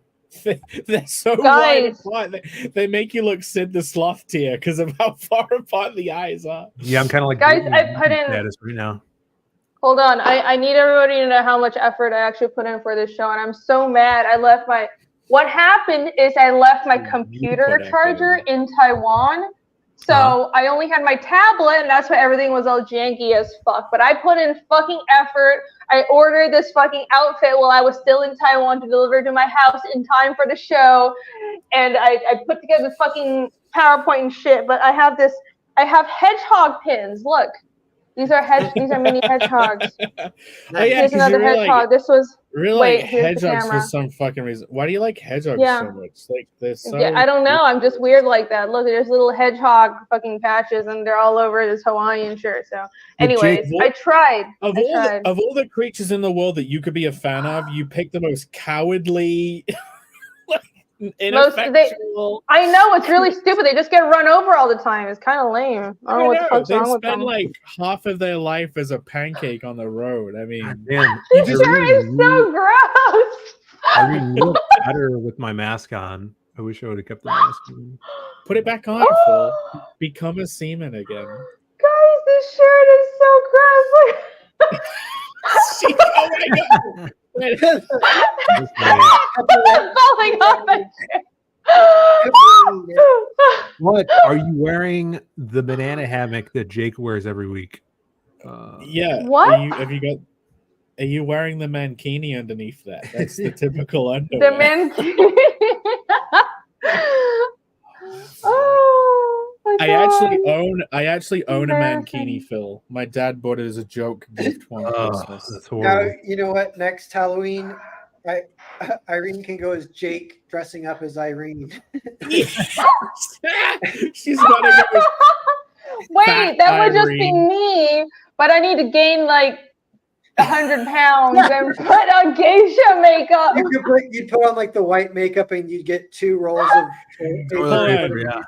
They're so Guys. wide apart. They make you look Sid the Sloth tier because of how far apart the eyes are. Yeah, I'm kind of like Guys, Britney I put in- status right now. Hold on. I need everybody to know how much effort I actually put in for this show, and I'm so mad. What happened is I left my You computer put effort charger in. in Taiwan, so I only had my tablet, and that's why everything was all janky as fuck. But I put in fucking effort. I ordered this fucking outfit while I was still in Taiwan to deliver to my house in time for the show, and I put together the fucking PowerPoint and shit. But I have hedgehog pins. Look. These are mini hedgehogs. Oh yeah, Here's 'cause another you were hedgehog. like, This was really wait, like here's the hedgehogs for camera. some fucking reason. Why do you like hedgehogs Yeah. so much? Like they're so. yeah, I don't know. I'm just weird like that. Look, there's little hedgehog fucking patches, and they're all over this Hawaiian shirt. So, anyways, Jake, I tried. Of all the creatures in the world that you could be a fan of, you picked the most cowardly, ineffectual. I know it's really stupid. They just get run over all the time. It's kind of lame. I don't know what the fuck's They wrong with spend them. like half of their life as a pancake on the road. I mean, God damn, This shirt is so gross. I really look better with my mask on. I wish I would have kept the mask on. put it back on, Phil. Become a seaman again. Guys, this shirt is so gross. Oh my god! This I'm falling off my chair. What are you wearing? The banana hammock that Jake wears every week. Yeah. What? Are you wearing the mankini underneath that? That's the typical underwear. The man. Oh, my I God. actually own a Embarrassing. mankini, Phil. My dad bought it as a joke gift one Christmas. That's now horrible. you know what? Next Halloween, Irene can go as Jake, dressing up as Irene. She's gonna go. Wait, Fat that would just be Irene. me, but I need to gain like 100 pounds and put on geisha makeup. You'd put on like the white makeup, and you'd get 2 rolls of. Toilet paper, yeah.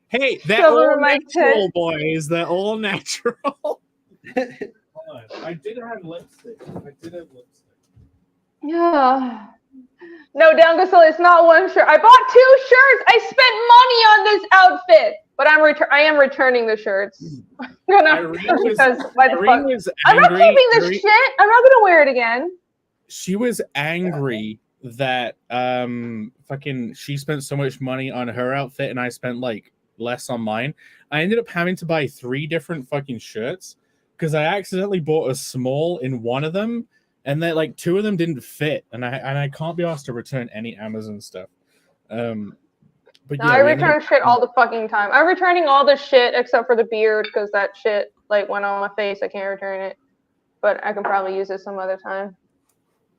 Hey, they're Cover all my natural, boys. They're all natural. Hold on. I did have lipstick. Yeah. No, Dangasil, it's not one shirt. I bought 2 shirts. I spent money on this outfit. But I am returning the shirts. Because why the fuck? Was I'm not angry. keeping this shit. I'm not gonna wear it again. She was angry that fucking she spent so much money on her outfit and I spent like less on mine. I ended up having to buy 3 different fucking shirts because I accidentally bought a small in one of them, and then like 2 of them didn't fit, and I can't be asked to return any Amazon stuff. But No, yeah, I return shit all the fucking time. I'm returning all the shit except for the beard because that shit like went on my face. I can't return it, but I can probably use it some other time.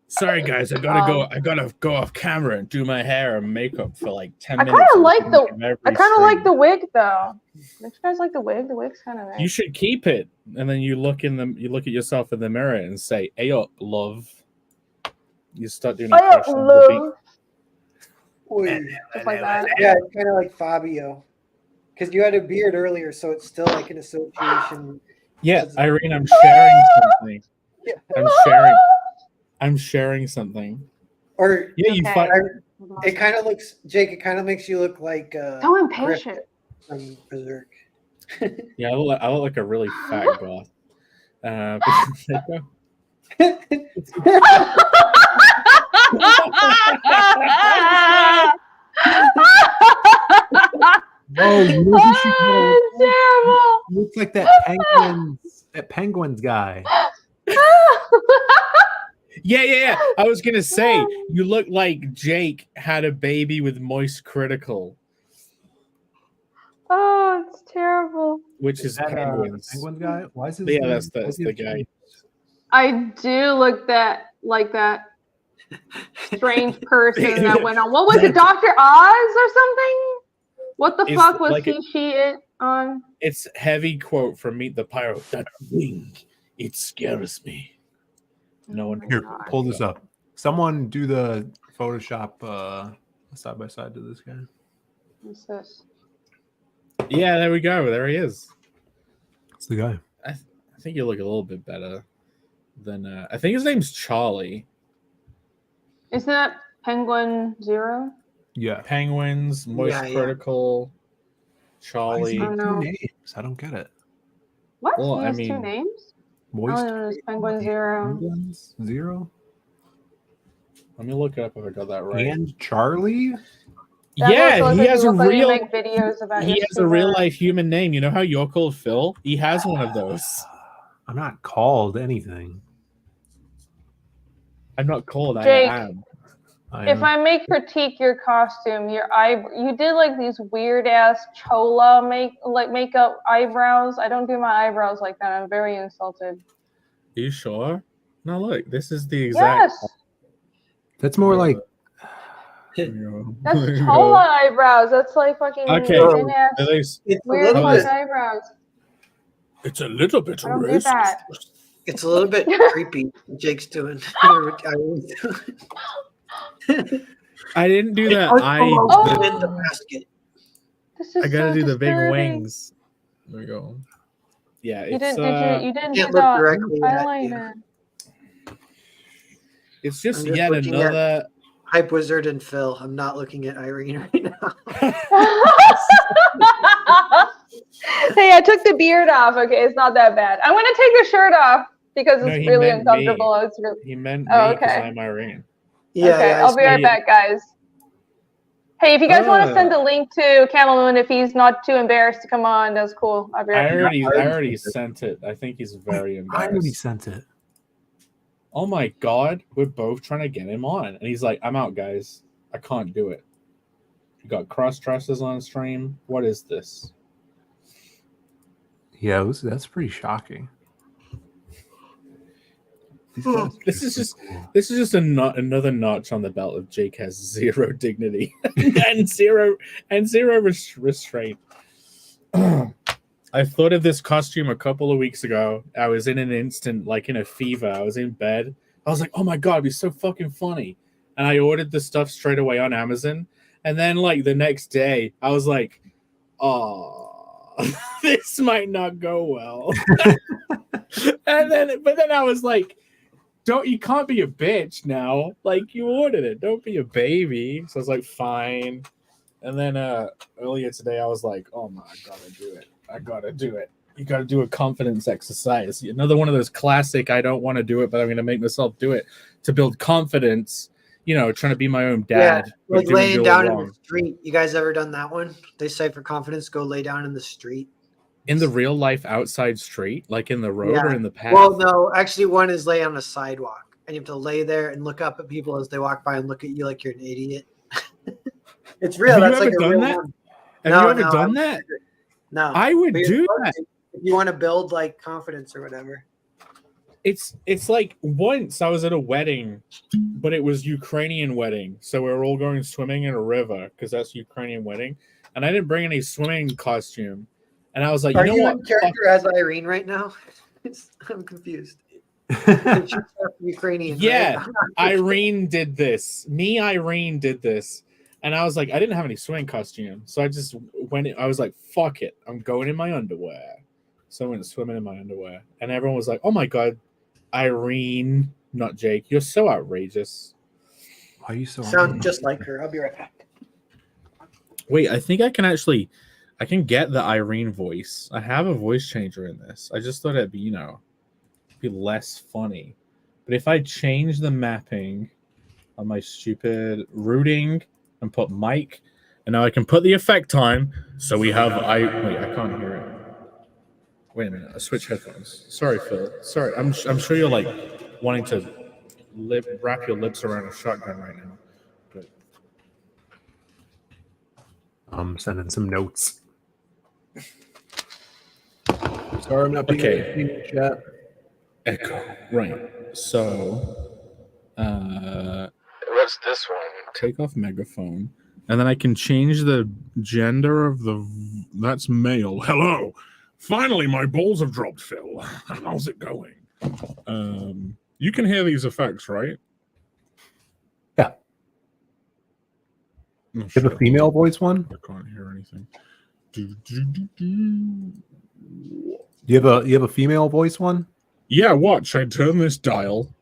Sorry guys, I gotta go off camera and do my hair and makeup for like 10 minutes. I kind of like the wig though. Don't you guys like the wig? The wig's kind of nice. You should keep it, and then you look at yourself in the mirror and say, "Hey up, love." You start doing impressions of the beat. Just like that. Yeah, it's kind of like Fabio, because you had a beard earlier, so it's still like an association. Yeah, Irene, I'm sharing something. I'm sharing something. Or yeah, you Okay. it kind of looks, Jake. It kind of makes you look like So impatient. from Berserk. Yeah, I look like a really fat goth. Oh, you know who she kinda it's terrible. looks like that penguins guy. Yeah. I was gonna say you look like Jake had a baby with Moist Critical, Oh, it's terrible. which is that, penguins. Penguins guy? Why is his Yeah, name- that's why is he the a guy. penguin? I do look like that strange person that went on. What was it, Dr. Oz or something? What the It's fuck was like she it on? It's heavy quote from Meet the Pyro. That wing, it scares me. No one Here, pull this up. Someone do the Photoshop side by side to this guy. What's this? Yeah, there we go. There he is. It's the guy. I think you look a little bit better than. I think his name's Charlie. Isn't that Penguin Zero? Yeah. Penguins, Moist Yeah. Critical, Why is Charlie. he I don't know. two names? I don't get it. What? Well, he I has mean- 2 names? Moist All I know is Penguin Zero. Penguins Zero Let me look up if I got that right. and Charlie. That Yeah, looks he like has you a look like you real. make videos about He your has a real scuba. life human name. You know how you're called Phil? He has one of those. I'm not called anything. I'm not called. Jake. I am. If I may critique your costume, you did like these weird ass chola makeup eyebrows. I don't do my eyebrows like that. I'm very insulted. Are you sure? No, look. This is the exact. Yes, That's more like that's chola eyebrows. That's like fucking Okay. thin ass At least It's a weird little fucking bit. eyebrows. it's a little bit I don't get that. It's a little bit creepy. What Jake's doing. I didn't do that. Oh, in the basket. This is I gotta so do the big disturbing. wings. There we go. Yeah, You it's didn't. You didn't Can't do look the directly at you. eyeliner. it's just I'm just yet looking at- another. Hype Wizard and Phil. I'm not looking at Irene right now. Hey, I took the beard off. Okay, it's not that bad. I'm gonna take the shirt off because No, it's he really meant uncomfortable. It's really He meant me Oh, because okay. I'm Irene. okay. I I'll be right see. back, guys. Hey, if you guys want to send a link to Camel Moon if he's not too embarrassed to come on, that's cool. I'll be right I back. already sent it. I think he's very I already embarrassed. sent it. Oh my god, we're both trying to get him on, and he's like, "I'm out, guys. I can't do it." You got cross dressers on stream. What is this? Yeah, that's pretty shocking. These guys are This is so just cool. another notch on the belt of Jake has zero dignity and zero restraint. I thought of this costume a couple of weeks ago. I was in an instant, like in a fever. I was in bed. I was like, "Oh my god, it'd be so fucking funny!" And I ordered the stuff straight away on Amazon. And then, like the next day, I was like, "Oh, this might not go well." But then I was like, you can't be a bitch now. Like, you ordered it. Don't be a baby. So I was like, fine. And then earlier today, I was like, oh my, I gotta do it. I gotta do it. You gotta do a confidence exercise. Another one of those classic, I don't want to do it, but I'm going to make myself do it to build confidence. You know, trying to be my own dad. Yeah, like laying down in the street. You guys ever done that one? They say for confidence, go lay down in the street. In the real life outside street, like in the road or in the path? Well, no, actually one is lay on a sidewalk. And you have to lay there and look up at people as they walk by and look at you like you're an idiot. It's real. Have That's you like ever a done real that? one. Have you ever done that? No. I would do that. If you want to build like confidence or whatever. It's like once I was at a wedding, but it was Ukrainian wedding. So we were all going swimming in a river because that's Ukrainian wedding. And I didn't bring any swimming costume. And I was like, Are you know what? in character as Irene right now? I'm confused. Ukrainian. Yeah, right? Irene did this. Irene did this. And I was like, I didn't have any swimming costume. So I just I was like, fuck it. I'm going in my underwear. So I went swimming in my underwear. And everyone was like, oh my God, Irene, not Jake. You're so outrageous. Why are you so Sound just like her. I'll be right back. Wait, I think I can get the Irene voice. I have a voice changer in this. I just thought it'd be, be less funny. But if I change the mapping on my stupid routing and put Mike, and now I can put the effect time, so we have wait, I can't hear it. Wait a minute, I switch headphones. Sorry, Phil. Sorry, I'm sure you're like wanting to wrap your lips around a shotgun right now. But I'm sending some notes. Sorry, I'm not being okay. in the chat. Echo. Right. So what's this one? Take off megaphone. And then I can change the gender of that's male. Hello. Finally, my balls have dropped, Phil. How's it going? You can hear these effects, right? Yeah. Oh, you have a female voice one? I can't hear anything. You have a female voice one? Yeah, watch. I turn this dial.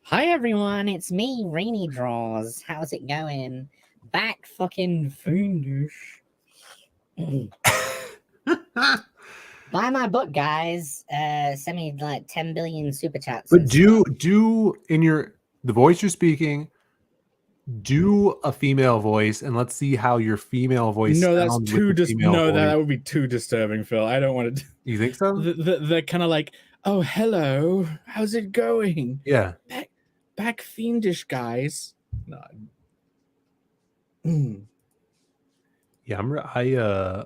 Hi everyone, it's me, Rainy Draws. How's it going? Back fucking fiendish. Buy my book, guys. Send me like 10 billion super chats. But do in the voice you're speaking, do a female voice, and let's see how your female voice. No, that's sounds too. with the female voice. That would be too disturbing, Phil. I don't want to. You think so? They're kind of like, oh, hello, how's it going? Yeah. Back fiendish, guys. No. Yeah,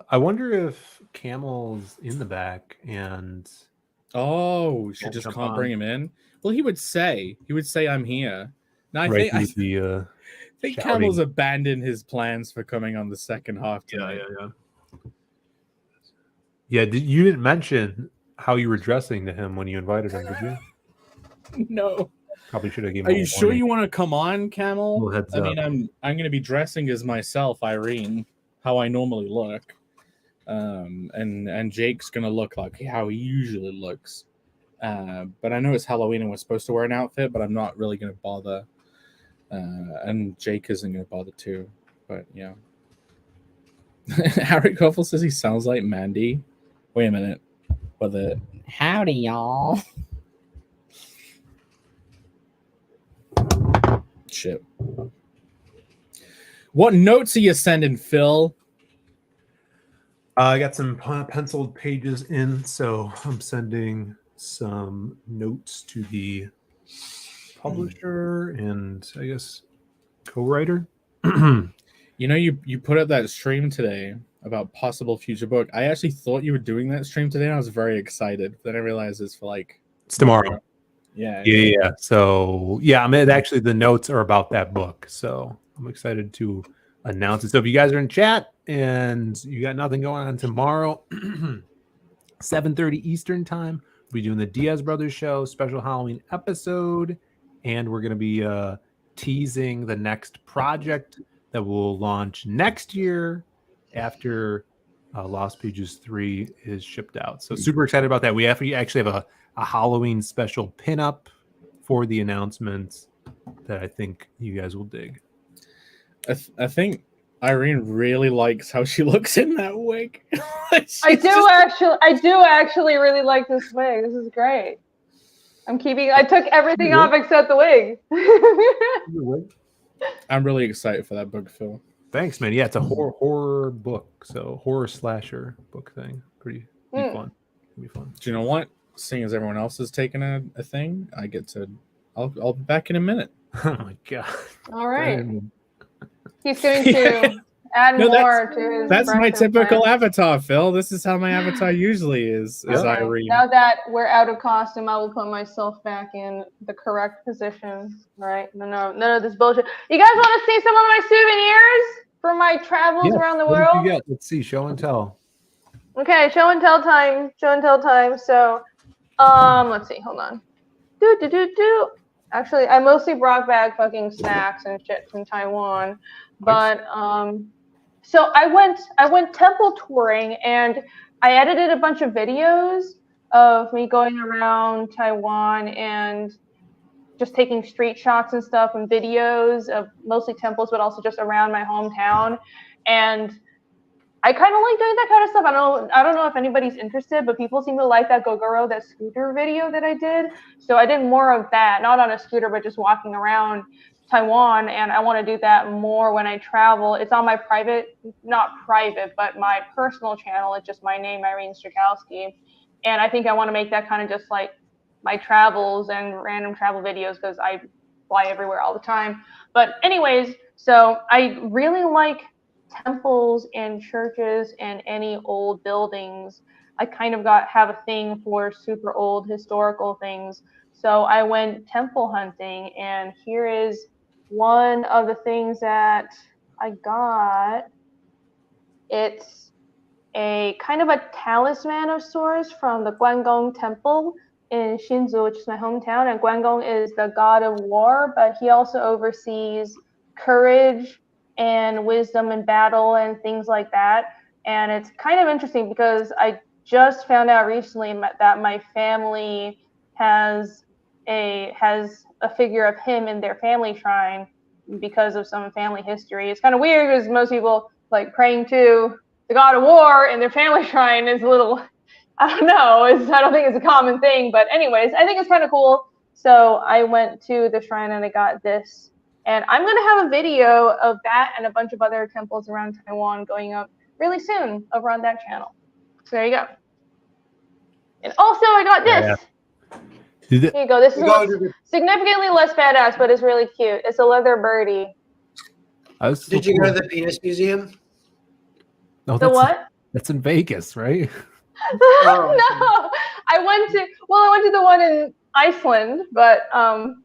I wonder if Camel's in the back and we should just can't bring him in. Well, he would say I'm here. No, I think Camel's abandoned his plans for coming on the second half tonight. Yeah, you didn't mention how you were dressing to him when you invited him, did you? No. Probably should have given him. Are you sure you want to come on, Camel? Heads I up. mean, I'm going to be dressing as myself, Irene, how I normally look. And Jake's going to look like how he usually looks. But I know it's Halloween and we're supposed to wear an outfit, but I'm not really going to bother. And Jake isn't going to bother too. But yeah. Harry Koffel says he sounds like Mandy. Wait a minute. Howdy, y'all. Shit. What notes are you sending, Phil? I got some penciled pages in, so I'm sending some notes to the publisher and I guess co-writer. You know, you put up that stream today about possible future book. I actually thought you were doing that stream today, and I was very excited. Then I realized it's for it's tomorrow. Yeah. So actually the notes are about that book. So I'm excited to announce it. So if you guys are in chat and you got nothing going on tomorrow, 7:30 Eastern time, we'll be doing the Diaz Brothers show, special Halloween episode, and we're gonna be teasing the next project that will launch next year after Lost Pages 3 is shipped out. So super excited about that. We actually have a Halloween special pinup for the announcements that I think you guys will dig. I think Irene really likes how she looks in that wig. I do actually really like this wig. This is great. I took everything off except the wig. I'm really excited for that book, Phil. Thanks, man. Yeah, it's a horror book, so horror slasher book thing. Pretty fun. It'll be fun. Do you know what? Seeing as everyone else is taking a thing, I get to. I'll be back in a minute. Oh my god! All right. He's going to add more to his. That's my typical plan. avatar, Phil. This is how my avatar usually is Irene. Now that we're out of costume, I will put myself back in the correct position. All right. None of this bullshit. You guys want to see some of my souvenirs from my travels around the world? What did you get? Let's see. Show and tell. Okay, show and tell time. So, let's see. Hold on. Actually, I mostly brought back fucking snacks and shit from Taiwan, but so I went temple touring and I edited a bunch of videos of me going around Taiwan and just taking street shots and stuff and videos of mostly temples, but also just around my hometown. And I kind of like doing that kind of stuff. I don't know if anybody's interested, but people seem to like that Gogoro, that scooter video that I did. So I did more of that, not on a scooter, but just walking around Taiwan. And I want to do that more when I travel. It's on my not private, but my personal channel. It's just my name, Irene Strakowski. And I think I want to make that kind of just like my travels and random travel videos because I fly everywhere all the time. But anyways, so I really like temples and churches and any old buildings. I kind of have a thing for super old historical things. So I went temple hunting, and here is one of the things that I got. It's a kind of a talisman of sorts from the Guangdong Temple in Hsinchu, which is my hometown. And Guangdong is the god of war, but he also oversees courage and wisdom in battle and things like that. And it's kind of interesting because I just found out recently that my family has a figure of him in their family shrine because of some family history. It's kind of weird because most people like praying to the god of war in their family shrine is a little, I don't know, I don't think it's a common thing. But anyways, I think it's kind of cool. So I went to the shrine and I got this. And I'm going to have a video of that and a bunch of other temples around Taiwan going up really soon over on that channel. So there you go. And also I got this. Yeah. Here you go. This is significantly less badass, but it's really cute. It's a leather birdie. Did you go to the Penis Museum? No, the what? That's in Vegas, right? No, I went to the one in Iceland, but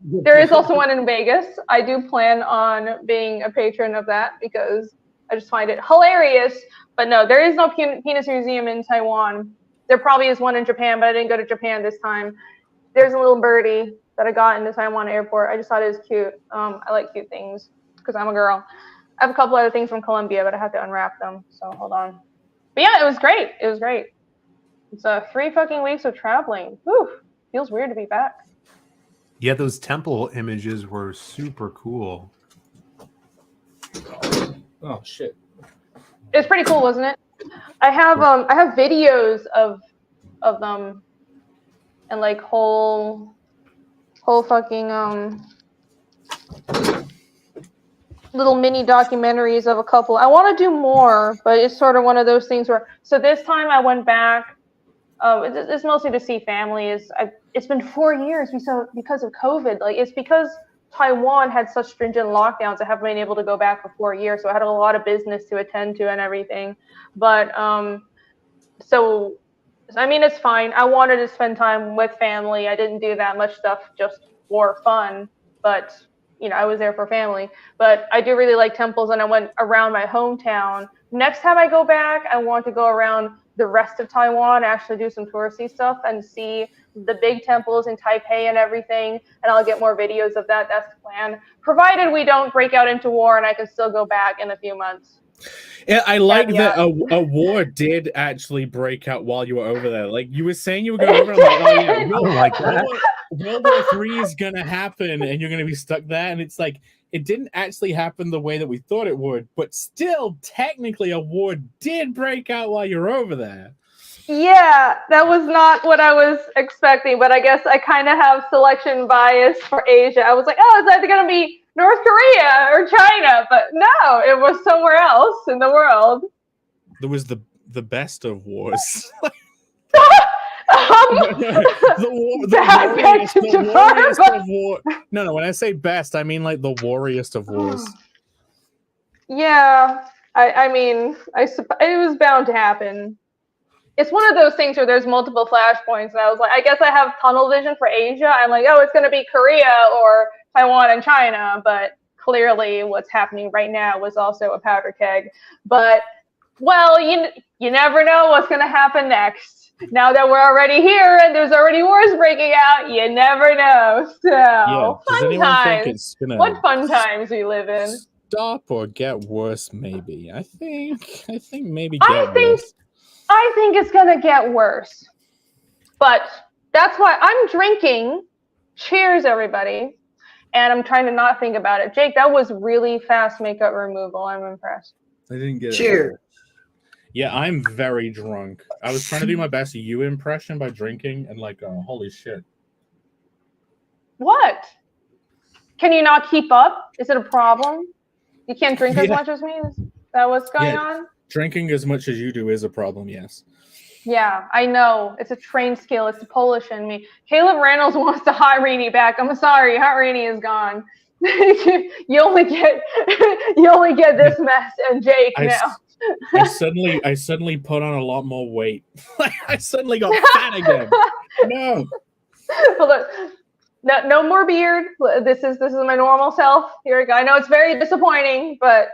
there is also one in Vegas. I do plan on being a patron of that because I just find it hilarious. But no, there is no penis museum in Taiwan. There probably is one in Japan, but I didn't go to Japan this time. There's a little birdie that I got in the Taiwan airport. I just thought it was cute. I like cute things because I'm a girl. I have a couple other things from Colombia, but I have to unwrap them. So hold on. But yeah, it was great. It was great. It's 3 fucking weeks of traveling. Whew. Feels weird to be back. Yeah, those temple images were super cool. Oh shit! It was pretty cool, wasn't it? I have videos of them and like whole fucking little mini documentaries of a couple. I want to do more, but it's sort of one of those things where. So this time I went back. It's mostly to see family. It's been 4 years because of COVID. Like it's because Taiwan had such stringent lockdowns. I haven't been able to go back for 4 years, so I had a lot of business to attend to and everything. But so I mean, it's fine. I wanted to spend time with family. I didn't do that much stuff just for fun, but I was there for family. But I do really like temples, and I went around my hometown. Next time I go back, I want to go around the rest of Taiwan, actually do some touristy stuff and see the big temples in Taipei and everything. And I'll get more videos of that. That's the plan. Provided we don't break out into war and I can still go back in a few months. Yeah, I like that a war did actually break out while you were over there. Like you were saying you were going over, I'm like, oh yeah, I don't like that. World War III is gonna happen, and you're gonna be stuck there. And it's like it didn't actually happen the way that we thought it would, but still, technically, a war did break out while you're over there. Yeah, that was not what I was expecting, but I guess I kind of have selection bias for Asia. I was like, oh, it's either going to be North Korea or China, but no, it was somewhere else in the world. There was the best of wars. the warriest of war. No, when I say best, I mean like the warriest of wars. Yeah, I mean, it was bound to happen. It's one of those things where there's multiple flashpoints, and I was like, I guess I have tunnel vision for Asia. I'm like, oh, it's going to be Korea or Taiwan and China, but clearly what's happening right now was also a powder keg. But, well, you never know what's going to happen next. Now that we're already here and there's already wars breaking out, you never know. So, yeah. fun times. What fun times we live in. Stop or get worse, maybe. I think maybe get worse. I think it's going to get worse. But that's why I'm drinking. Cheers, everybody. And I'm trying to not think about it. Jake, that was really fast makeup removal. I'm impressed. I didn't get it. Cheers. Yeah, I'm very drunk. I was trying to do my best you impression by drinking, and like, holy shit. What? Can you not keep up? Is it a problem? You can't drink as much as me? Is that what's going on? Drinking as much as you do is a problem, yes. Yeah, I know. It's a trained skill. It's the Polish in me. Caleb Reynolds wants the Hot Rainy back. I'm sorry, Hot Rainy is gone. you only get this mess and Jake now. I suddenly put on a lot more weight. I suddenly got fat again. No. Look, no more beard. This is my normal self. Here we go. I know it's very disappointing, but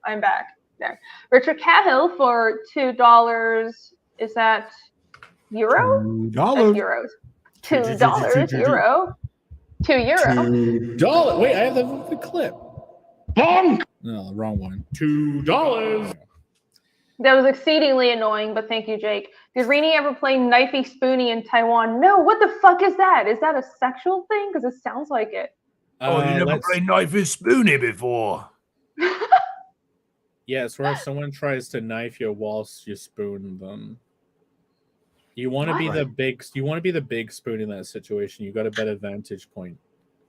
I'm back. There. Richard Cahill for $2. Is that euro? $2. Euros. $2 euro. €2. $2. Wait, I have the clip. Bonk! No, wrong one. $2. That was exceedingly annoying, but thank you, Jake. Did Rini ever play Knifey Spoony in Taiwan? No, what the fuck is that? Is that a sexual thing? Because it sounds like it. Oh, you never played Knifey Spoony before? Yeah, it's where someone tries to knife you whilst you spoon them. You want to be the big spoon in that situation. You got a better vantage point.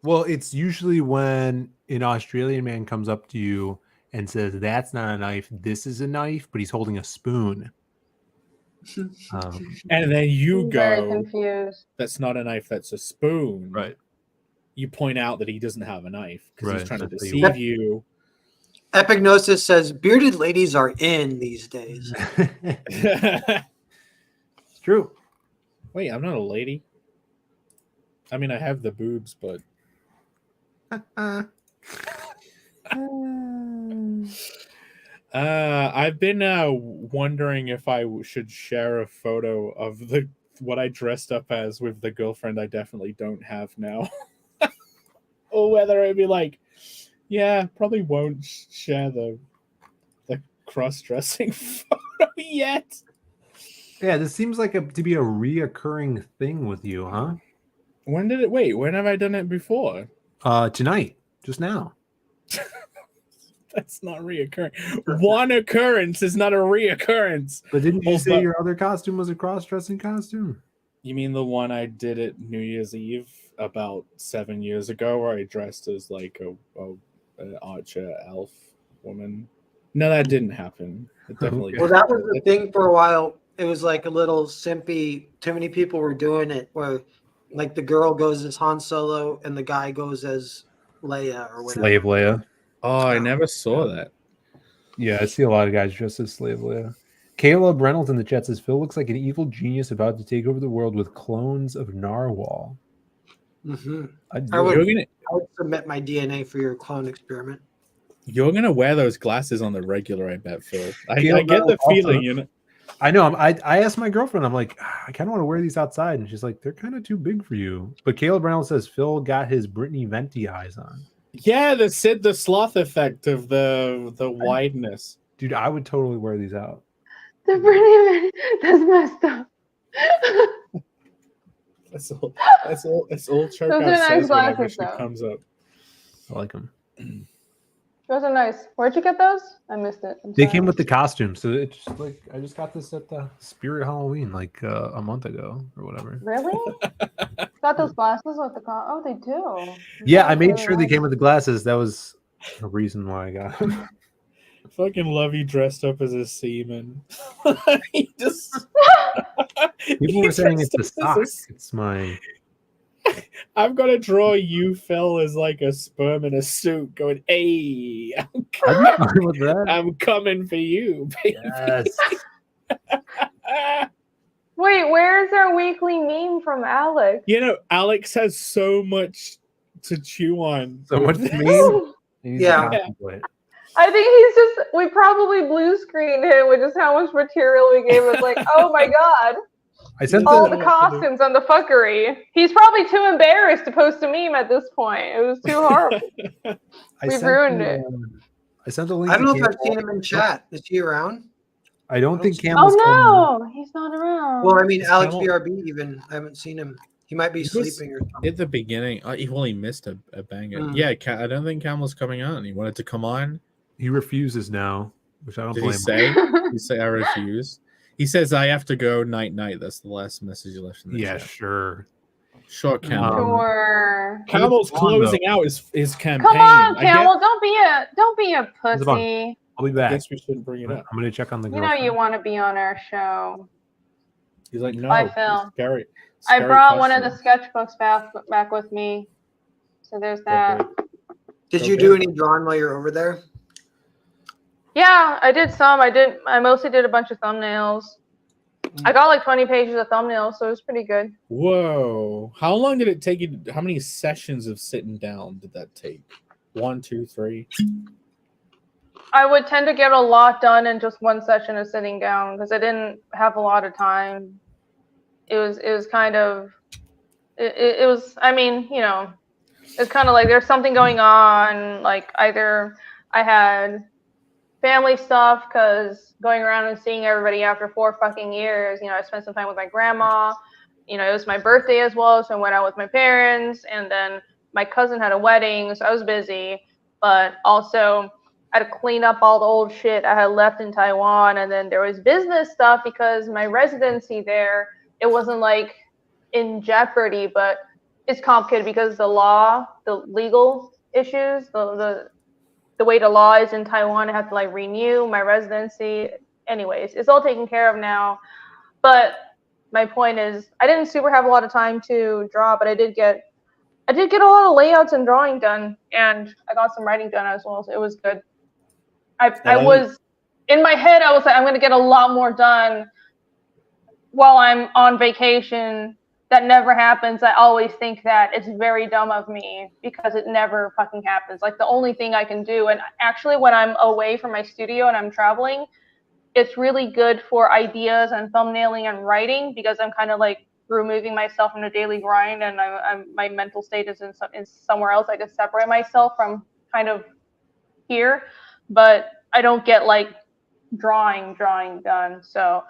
Well, it's usually when an Australian man comes up to you and says, "That's not a knife. This is a knife," but he's holding a spoon. And then you I'm go, very confused. "That's not a knife. That's a spoon." Right. You point out that he doesn't have a knife because he's trying to That's deceive you. Epignosis says bearded ladies are in these days. It's true. Wait, I'm not a lady. I mean, I have the boobs, but I've been wondering if I should share a photo of what I dressed up as with the girlfriend I definitely don't have now, or whether it'd be like, yeah, probably won't share the cross-dressing photo yet. Yeah, this seems like to be a reoccurring thing with you, huh? When have I done it before? Tonight, just now. That's not reoccurring. One occurrence is not a reoccurrence. But didn't you say your other costume was a cross-dressing costume? You mean the one I did at New Year's Eve about 7 years ago, where I dressed as like an archer elf woman? No, that didn't happen. It definitely Well, that was the thing for a while. It was like a little simpy. Too many people were doing it, where like the girl goes as Han Solo and the guy goes as Leia or whatever. Slave Leia. Oh, I never saw that. Yeah, I see a lot of guys dressed as Slave Leia. Caleb Reynolds in the chat says, Phil looks like an evil genius about to take over the world with clones of Narwhal. Mm-hmm. I would submit my DNA for your clone experiment. You're gonna wear those glasses on the regular, I bet, Phil. I get the feeling, I know. I asked my girlfriend, I'm like, I kind of want to wear these outside. And she's like, they're kind of too big for you. But Caleb Reynolds says Phil got his Brittany Venti eyes on. Yeah, the Sid the Sloth effect of the wideness. Dude, I would totally wear these out. They're pretty. That's messed up. That's all. That's all Those Chocow are nice says whenever glasses, she though. comes up. I like them. Those are nice. Where'd you get those? I missed it. I'm They sorry. came with the costume, so it's just like I just got this at the Spirit Halloween like a month ago or whatever. Really? Got those glasses with the Oh, they do. Yeah, That's I made really sure they nice. came with the glasses. That was a reason why I got them. Fucking Lovey dressed up as a seaman. He just People were saying it's a sock. It's my. I've got to draw you, Phil, as like a sperm in a suit, going, "Hey, I'd be fine with that. I'm coming for you, baby." Yes. Wait, where's our weekly meme from Alex? You know, Alex has so much to chew on. So much with meme. this. Yeah. I think he's just, we probably blue screened him with just how much material we gave us. Like, oh my God, I sent all the, the costumes and the fuckery. He's probably too embarrassed to post a meme at this point. It was too horrible. We've ruined it. I sent the link. I don't know to if I've Campbell. seen him in chat. Is he around? I don't think Campbell's coming. Oh no, he's not around. Well, I mean, Is Alex Camel- BRB even. I haven't seen him. He might be He was- sleeping or something. At the beginning, he missed a banger. Mm. Yeah, I don't think Camel's coming on. He wanted to come on. He refuses now, which I don't Did blame he him. say? He say I refuse. He says I have to go night. That's the last message he left in the Yeah, chat. sure. Sure, Camel. Sure. Camel's Come on, closing out his campaign. Come on, I guess- Camel. Don't be a How's it on? pussy. I'll be I back. guess we shouldn't bring it I'm up. gonna check on the You girl. know you want to be on our show. He's like, no, Bye, Phil. Scary. I scary brought one of the costumes. sketchbooks back with me. So there's that. Okay. Did you do any drawing while you're over there? Yeah, I did some. I mostly did a bunch of thumbnails. I got like 20 pages of thumbnails, so it was pretty good. Whoa! How long did it take you? How many sessions of sitting down did that take? 1, 2, 3. I would tend to get a lot done in just one session of sitting down because I didn't have a lot of time. It was kind of it was, I mean, you know, it's kind of like there's something going on, like either I had family stuff because going around and seeing everybody after 4 fucking years, you know, I spent some time with my grandma. You know, it was my birthday as well, so I went out with my parents, and then my cousin had a wedding, so I was busy, but also I had to clean up all the old shit I had left in Taiwan, and then there was business stuff because my residency there, it wasn't like in jeopardy, but it's complicated because the legal issues, the way the law is in Taiwan, I have to like renew my residency. Anyways, it's all taken care of now. But my point is, I didn't super have a lot of time to draw, but I did get a lot of layouts and drawing done, and I got some writing done as well. So it was good. I was in my head, I was like, I'm going to get a lot more done while I'm on vacation. That never happens. I always think that. It's very dumb of me because it never fucking happens. Like the only thing I can do, and actually when I'm away from my studio and I'm traveling, it's really good for ideas and thumbnailing and writing because I'm kind of like removing myself from the daily grind, and my mental state is in somewhere else. I just separate myself from kind of here, but I don't get like drawing done. So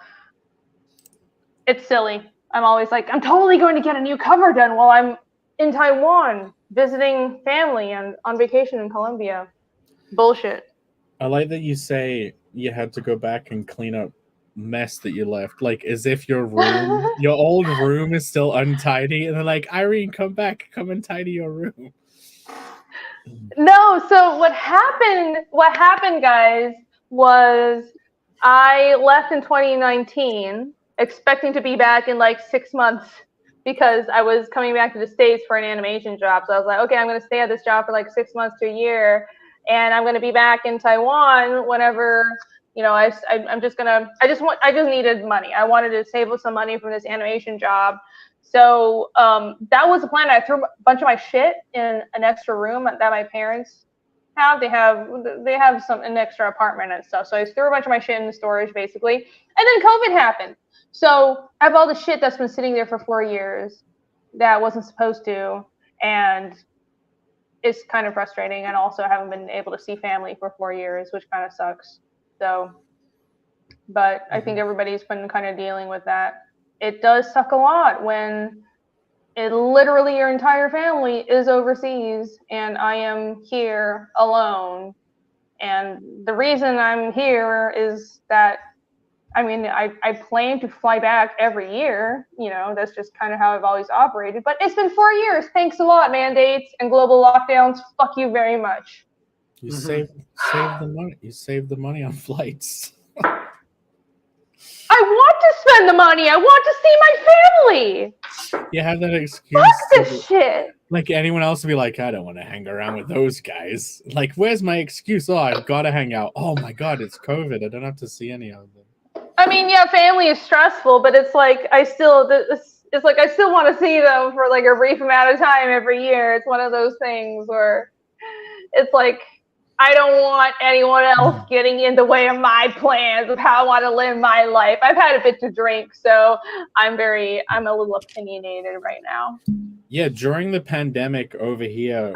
it's silly. I'm always like, I'm totally going to get a new cover done while I'm in Taiwan visiting family and on vacation in Colombia. Bullshit. I like that you say you had to go back and clean up mess that you left, like as if your room, your old room is still untidy, and they're like, Irene, come back, come and tidy your room. No, so what happened, guys, was I left in 2019 expecting to be back in like 6 months because I was coming back to the States for an animation job. So I was like, okay, I'm going to stay at this job for like 6 months to a year, and I'm going to be back in Taiwan whenever, you know, I just needed money. I wanted to save up some money from this animation job. So that was the plan. I threw a bunch of my shit in an extra room that my parents have. They have an extra apartment and stuff. So I threw a bunch of my shit in the storage basically. And then COVID happened. So I have all the shit that's been sitting there for 4 years that wasn't supposed to. And it's kind of frustrating. And also I haven't been able to see family for 4 years, which kind of sucks. So, but I think everybody's been kind of dealing with that. It does suck a lot when literally your entire family is overseas and I am here alone. And the reason I'm here is that, I mean, I plan to fly back every year. You know, that's just kind of how I've always operated. But it's been 4 years. Thanks a lot, mandates and global lockdowns. Fuck you very much. You save the money. You save the money on flights. I want to spend the money. I want to see my family. You have that excuse. Fuck this shit. Like anyone else would be like, I don't want to hang around with those guys. Like, where's my excuse? Oh, I've got to hang out. Oh my God, it's COVID. I don't have to see any of them. I mean, yeah, family is stressful, but it's like I still want to see them for like a brief amount of time every year. It's one of those things where it's like I don't want anyone else getting in the way of my plans of how I want to live my life. I've had a bit to drink, so I'm a little opinionated right now. Yeah, during the pandemic over here,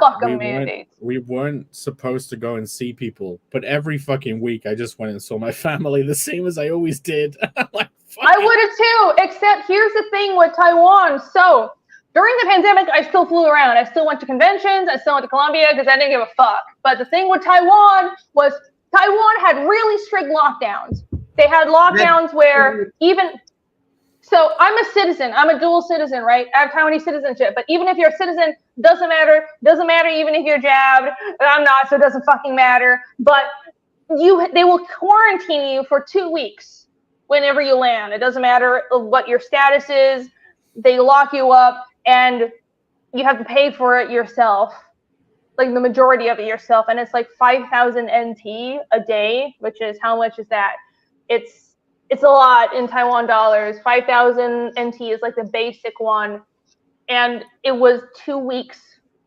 we weren't supposed to go and see people, but every fucking week I just went and saw my family the same as I always did. Like, I would have too, except here's the thing with Taiwan. So during the pandemic, I still flew around. I still went to conventions. I still went to Colombia because I didn't give a fuck. But the thing with Taiwan was Taiwan had really strict lockdowns. They had lockdowns where so I'm a citizen. I'm a dual citizen, right? I have Taiwanese citizenship. But even if you're a citizen, doesn't matter. Doesn't matter even if you're jabbed. I'm not, so it doesn't fucking matter. But they will quarantine you for 2 weeks whenever you land. It doesn't matter what your status is. They lock you up. And you have to pay for it yourself, like the majority of it yourself. And it's like 5,000 NT a day, which is, how much is that? It's a lot in Taiwan dollars. 5,000 NT is like the basic one. And it was 2 weeks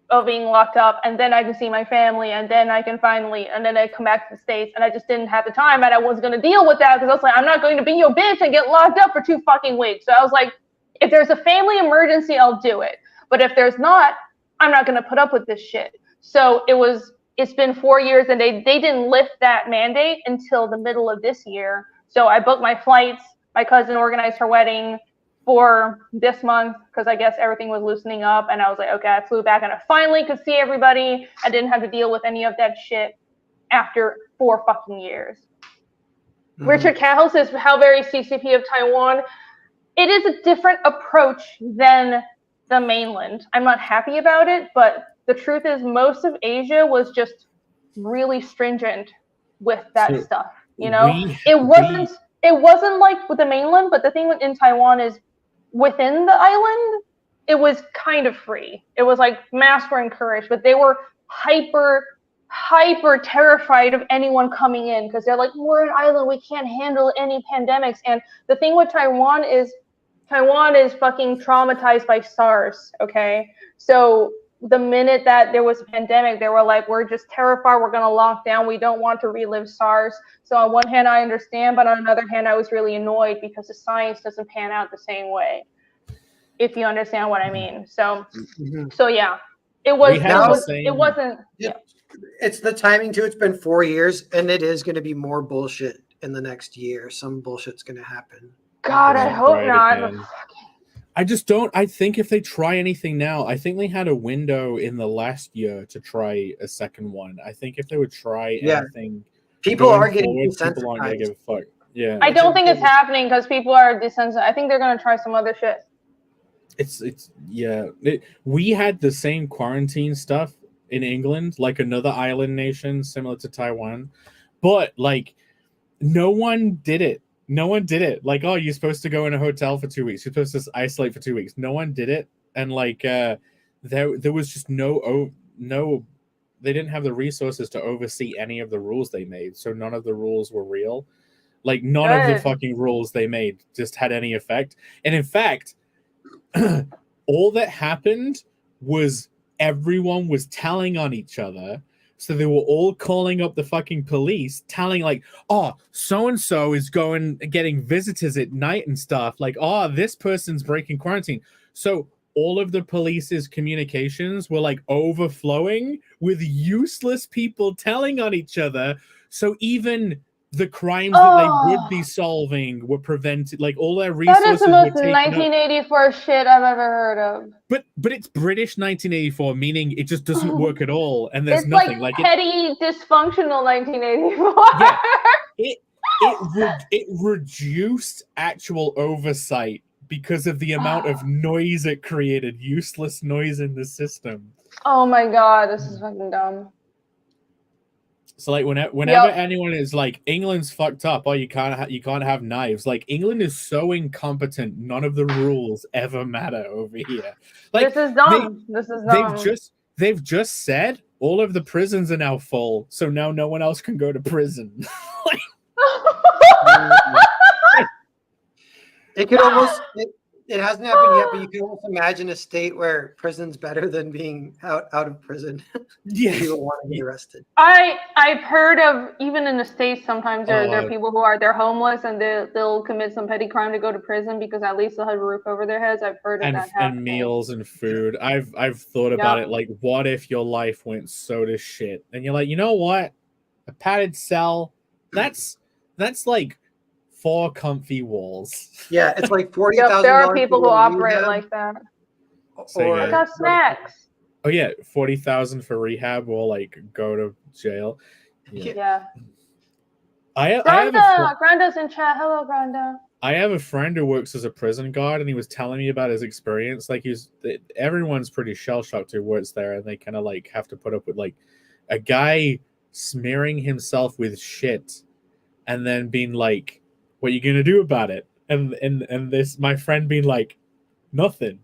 of being locked up. And then I can see my family. And then I can and then I come back to the States. And I just didn't have the time. And I wasn't going to deal with that because I was like, I'm not going to be your bitch and get locked up for 2 fucking weeks. So I was like, if there's a family emergency, I'll do it. But if there's not, I'm not going to put up with this shit. So it's been 4 years and they didn't lift that mandate until the middle of this year. So I booked my flights. My cousin organized her wedding for this month because I guess everything was loosening up. And I was like, okay, I flew back and I finally could see everybody. I didn't have to deal with any of that shit after 4 fucking years. Mm-hmm. Richard Cahill says, how very CCP of Taiwan. It is a different approach than the mainland. I'm not happy about it, but the truth is most of Asia was just really stringent with that stuff. You know, it wasn't like with the mainland, but the thing in Taiwan is within the island, it was kind of free. It was like masks were encouraged, but they were hyper terrified of anyone coming in because they're like, we're an island, we can't handle any pandemics. And the thing with Taiwan is fucking traumatized by SARS, okay? So the minute that there was a pandemic, they were like, we're just terrified, we're gonna lock down, we don't want to relive SARS. So on one hand, I understand, but on another hand, I was really annoyed because the science doesn't pan out the same way, if you understand what I mean. So yeah, it wasn't. It's the timing too. It's been 4 years, and it is going to be more bullshit in the next year. Some bullshit's going to happen. God, I hope not. I think if they try anything now, I think they had a window in the last year to try a second one. I think if they would try anything, people are getting desensitized. People aren't going to give a fuck. Yeah, I don't think it's happening because people are desensitized. I think they're going to try some other shit. We had the same quarantine stuff in England, like another island nation similar to Taiwan, but like no one did it. No one did it. Like, oh, you're supposed to go in a hotel for 2 weeks. You're supposed to isolate for 2 weeks. No one did it. And like, there was just no, they didn't have the resources to oversee any of the rules they made. So none of the rules were real. Like none of the fucking rules they made just had any effect. And in fact, all that happened was everyone was telling on each other. So they were all calling up the fucking police, telling like, oh, so-and-so is getting visitors at night and stuff. Like, oh, this person's breaking quarantine. So all of the police's communications were like overflowing with useless people telling on each other. So even the crimes that they would be solving were prevented. Like all their resources That is the most were taken up. 1984 shit I've ever heard of. But it's British 1984, meaning it just doesn't work at all, and there's It's nothing like like petty, dysfunctional 1984. Yeah. It reduced actual oversight because of the amount of noise it created, useless noise in the system. Oh my god, this is fucking dumb. So like whenever anyone is like England's fucked up, you can't have knives. Like England is so incompetent, none of the rules ever matter over here. Like this is dumb. This is dumb. They've just said all of the prisons are now full, so now no one else can go to prison. Like, it could almost. It hasn't happened yet, but you can almost imagine a state where prison's better than being out of prison. Yeah, people want to get arrested. I've heard of, even in the States, sometimes there are people who they're homeless and they'll commit some petty crime to go to prison because at least they'll have a roof over their heads. I've heard of that happening. And meals and food. I've thought about it. Like, what if your life went so to shit? And you're like, you know what? A padded cell. That's like 4 comfy walls. Yeah, it's like $40,000. There are people who operate like that. Or I got snacks. Oh yeah, 40,000 for rehab or like go to jail. Yeah. Granda, Granda's in chat. Hello, Granda. I have a friend who works as a prison guard, and he was telling me about his experience. Like everyone's pretty shell shocked who works there, and they kind of like have to put up with like a guy smearing himself with shit, and then being like, "What are you gonna do about it?" And this my friend being like, "Nothing."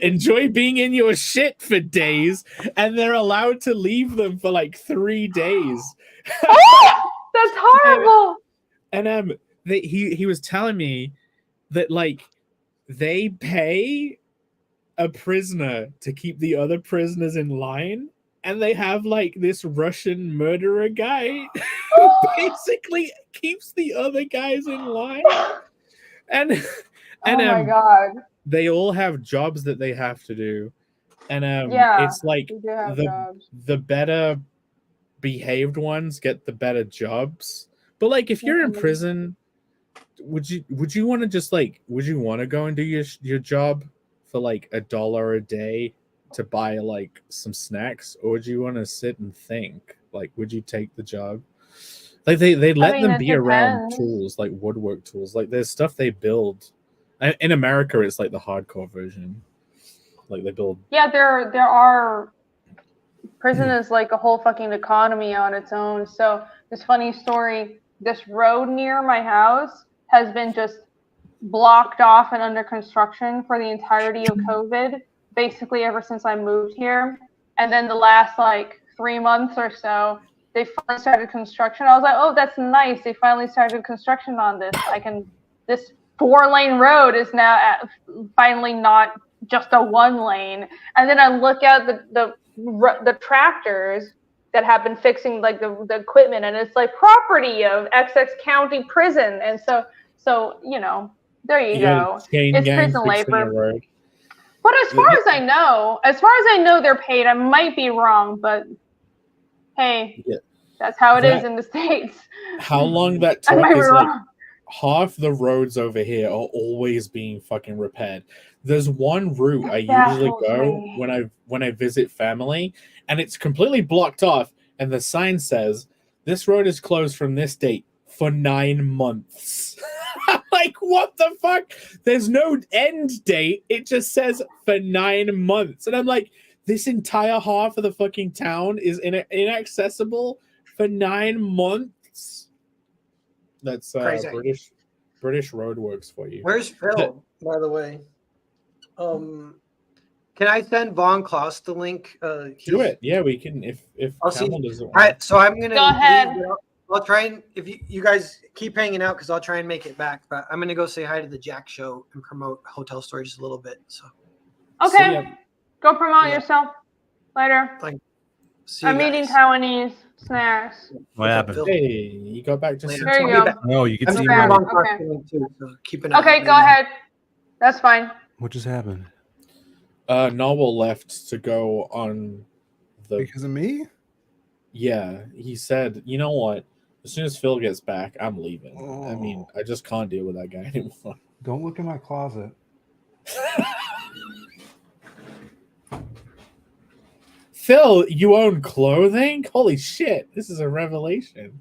Enjoy being in your shit for days, and they're allowed to leave them for like 3 days. Oh, that's horrible. And he was telling me that like they pay a prisoner to keep the other prisoners in line, and they have like this Russian murderer guy who basically keeps the other guys in line. And oh my god. They all have jobs that they have to do, and it's like the better behaved ones get the better jobs. But like, if you're in prison, would you want to just like would you want to go and do your job for like $1 a day to buy like some snacks, or would you want to sit and think? Like, would you take the job? Like they let them be around tools like woodwork tools. Like there's stuff they build. In America, it's like the hardcore version. Like they build. Yeah, there are. Prison is like a whole fucking economy on its own. So this funny story: this road near my house has been just blocked off and under construction for the entirety of COVID, basically ever since I moved here. And then the last like 3 months or so, they finally started construction. I was like, oh, that's nice. They finally started construction on this. This 4-lane road is now finally not just a 1 lane. And then I look at the tractors that have been fixing like the equipment, and it's like property of XX County Prison. And so you know, there you go. It's prison labor. But as far as I know, they're paid. I might be wrong, but hey, that's how it is in the States. How long that took is like half the roads over here are always being fucking repaired. There's one route I usually go when I visit family, and it's completely blocked off, and the sign says this road is closed from this date for 9 months. I'm like, what the fuck? There's no end date. It just says for 9 months. And I'm like, this entire half of the fucking town is inaccessible for 9 months. That's British roadworks for you. Where's Phil, by the way? Can I send Von Kloss the link? Do it. Yeah, we can. If Camel doesn't. All right, so I'm gonna go ahead. I'll try and if you guys keep hanging out, because I'll try and make it back. But I'm gonna go say hi to the Jack Show and promote Hotel Story just a little bit. So. Okay. Go promote yourself later. I'm eating Taiwanese snacks. What happened? Hey, you go back just there you go. No, you can see me. Too, so keep an eye okay, go ahead. That's fine. What just happened? Novel left to go on the because of me. Yeah, he said, you know what? As soon as Phil gets back, I'm leaving. I mean, Oh. I just can't deal with that guy anymore. Don't look in my closet. Phil, you own clothing? Holy shit, this is a revelation.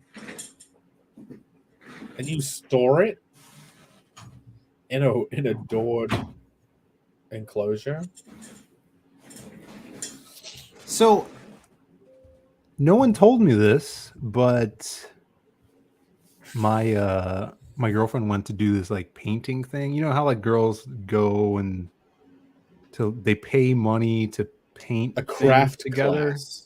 And you store it in a doored enclosure? So, no one told me this, but my my girlfriend went to do this like painting thing. You know how like girls go and they pay money to paint A things craft together. class.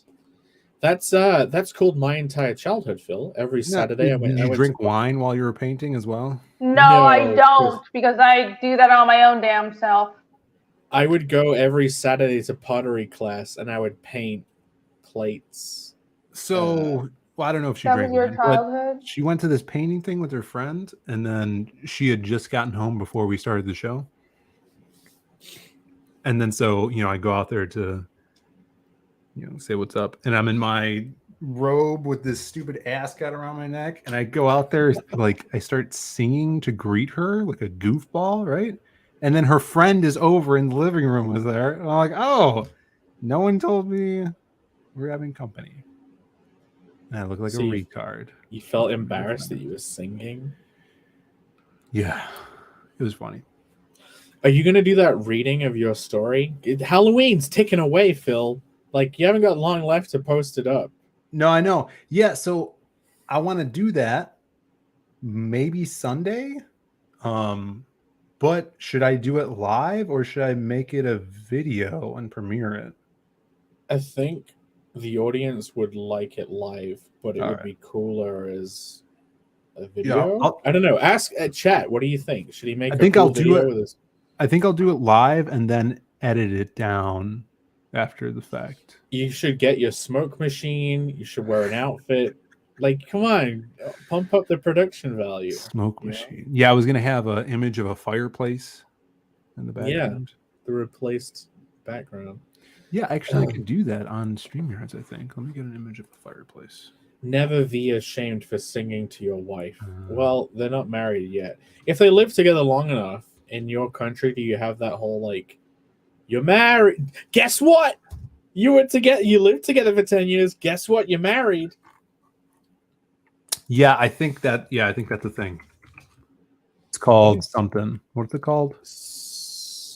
That's called my entire childhood, Phil. Every Saturday Did you went drink to- wine while you were painting as well? No, No, I don't, because I do that on my own damn self. I would go every Saturday to pottery class and I would paint plates. So, well, I don't know if she That was drank your wine, but childhood? she went to this painting thing with her friend, and then she had just gotten home before we started the show. And then so, I go out there to, say what's up. And I'm in my robe with this stupid ascot around my neck. And I go out there, like, I start singing to greet her like a goofball, right? And then her friend is over in the living room was there. And I'm like, oh, no one told me we're having company. And I look like So a you- retard. You felt embarrassed that you were singing? Yeah, it was funny. Are you going to do that reading of your story? Halloween's ticking away, Phil. Like, you haven't got long left to post it up. No, I know. Yeah, so I want to do that maybe Sunday. But should I do it live or should I make it a video and premiere it? I think the audience would like it live, but it All would right. be cooler as a video. I'll- I don't know. Ask at chat. What do you think? Should he make I a think cool I'll do video it- with his... I think I'll do it live and then edit it down after the fact. You should get your smoke machine. You should wear an outfit. Like, come on, pump up the production value. Smoke you know? machine. Yeah, I was gonna have an image of a fireplace in the Yeah. background. The replaced background. Yeah, actually, I could do that on StreamYards. I think. Let me get an image of a fireplace. Never be ashamed for singing to your wife. Uh, Well, they're not married yet. If they live together long enough, in your country, do you have that whole like, you're married? Guess what? You lived together for 10 years. Guess what? You're married. Yeah, I think that's a thing. It's called something. What's it called?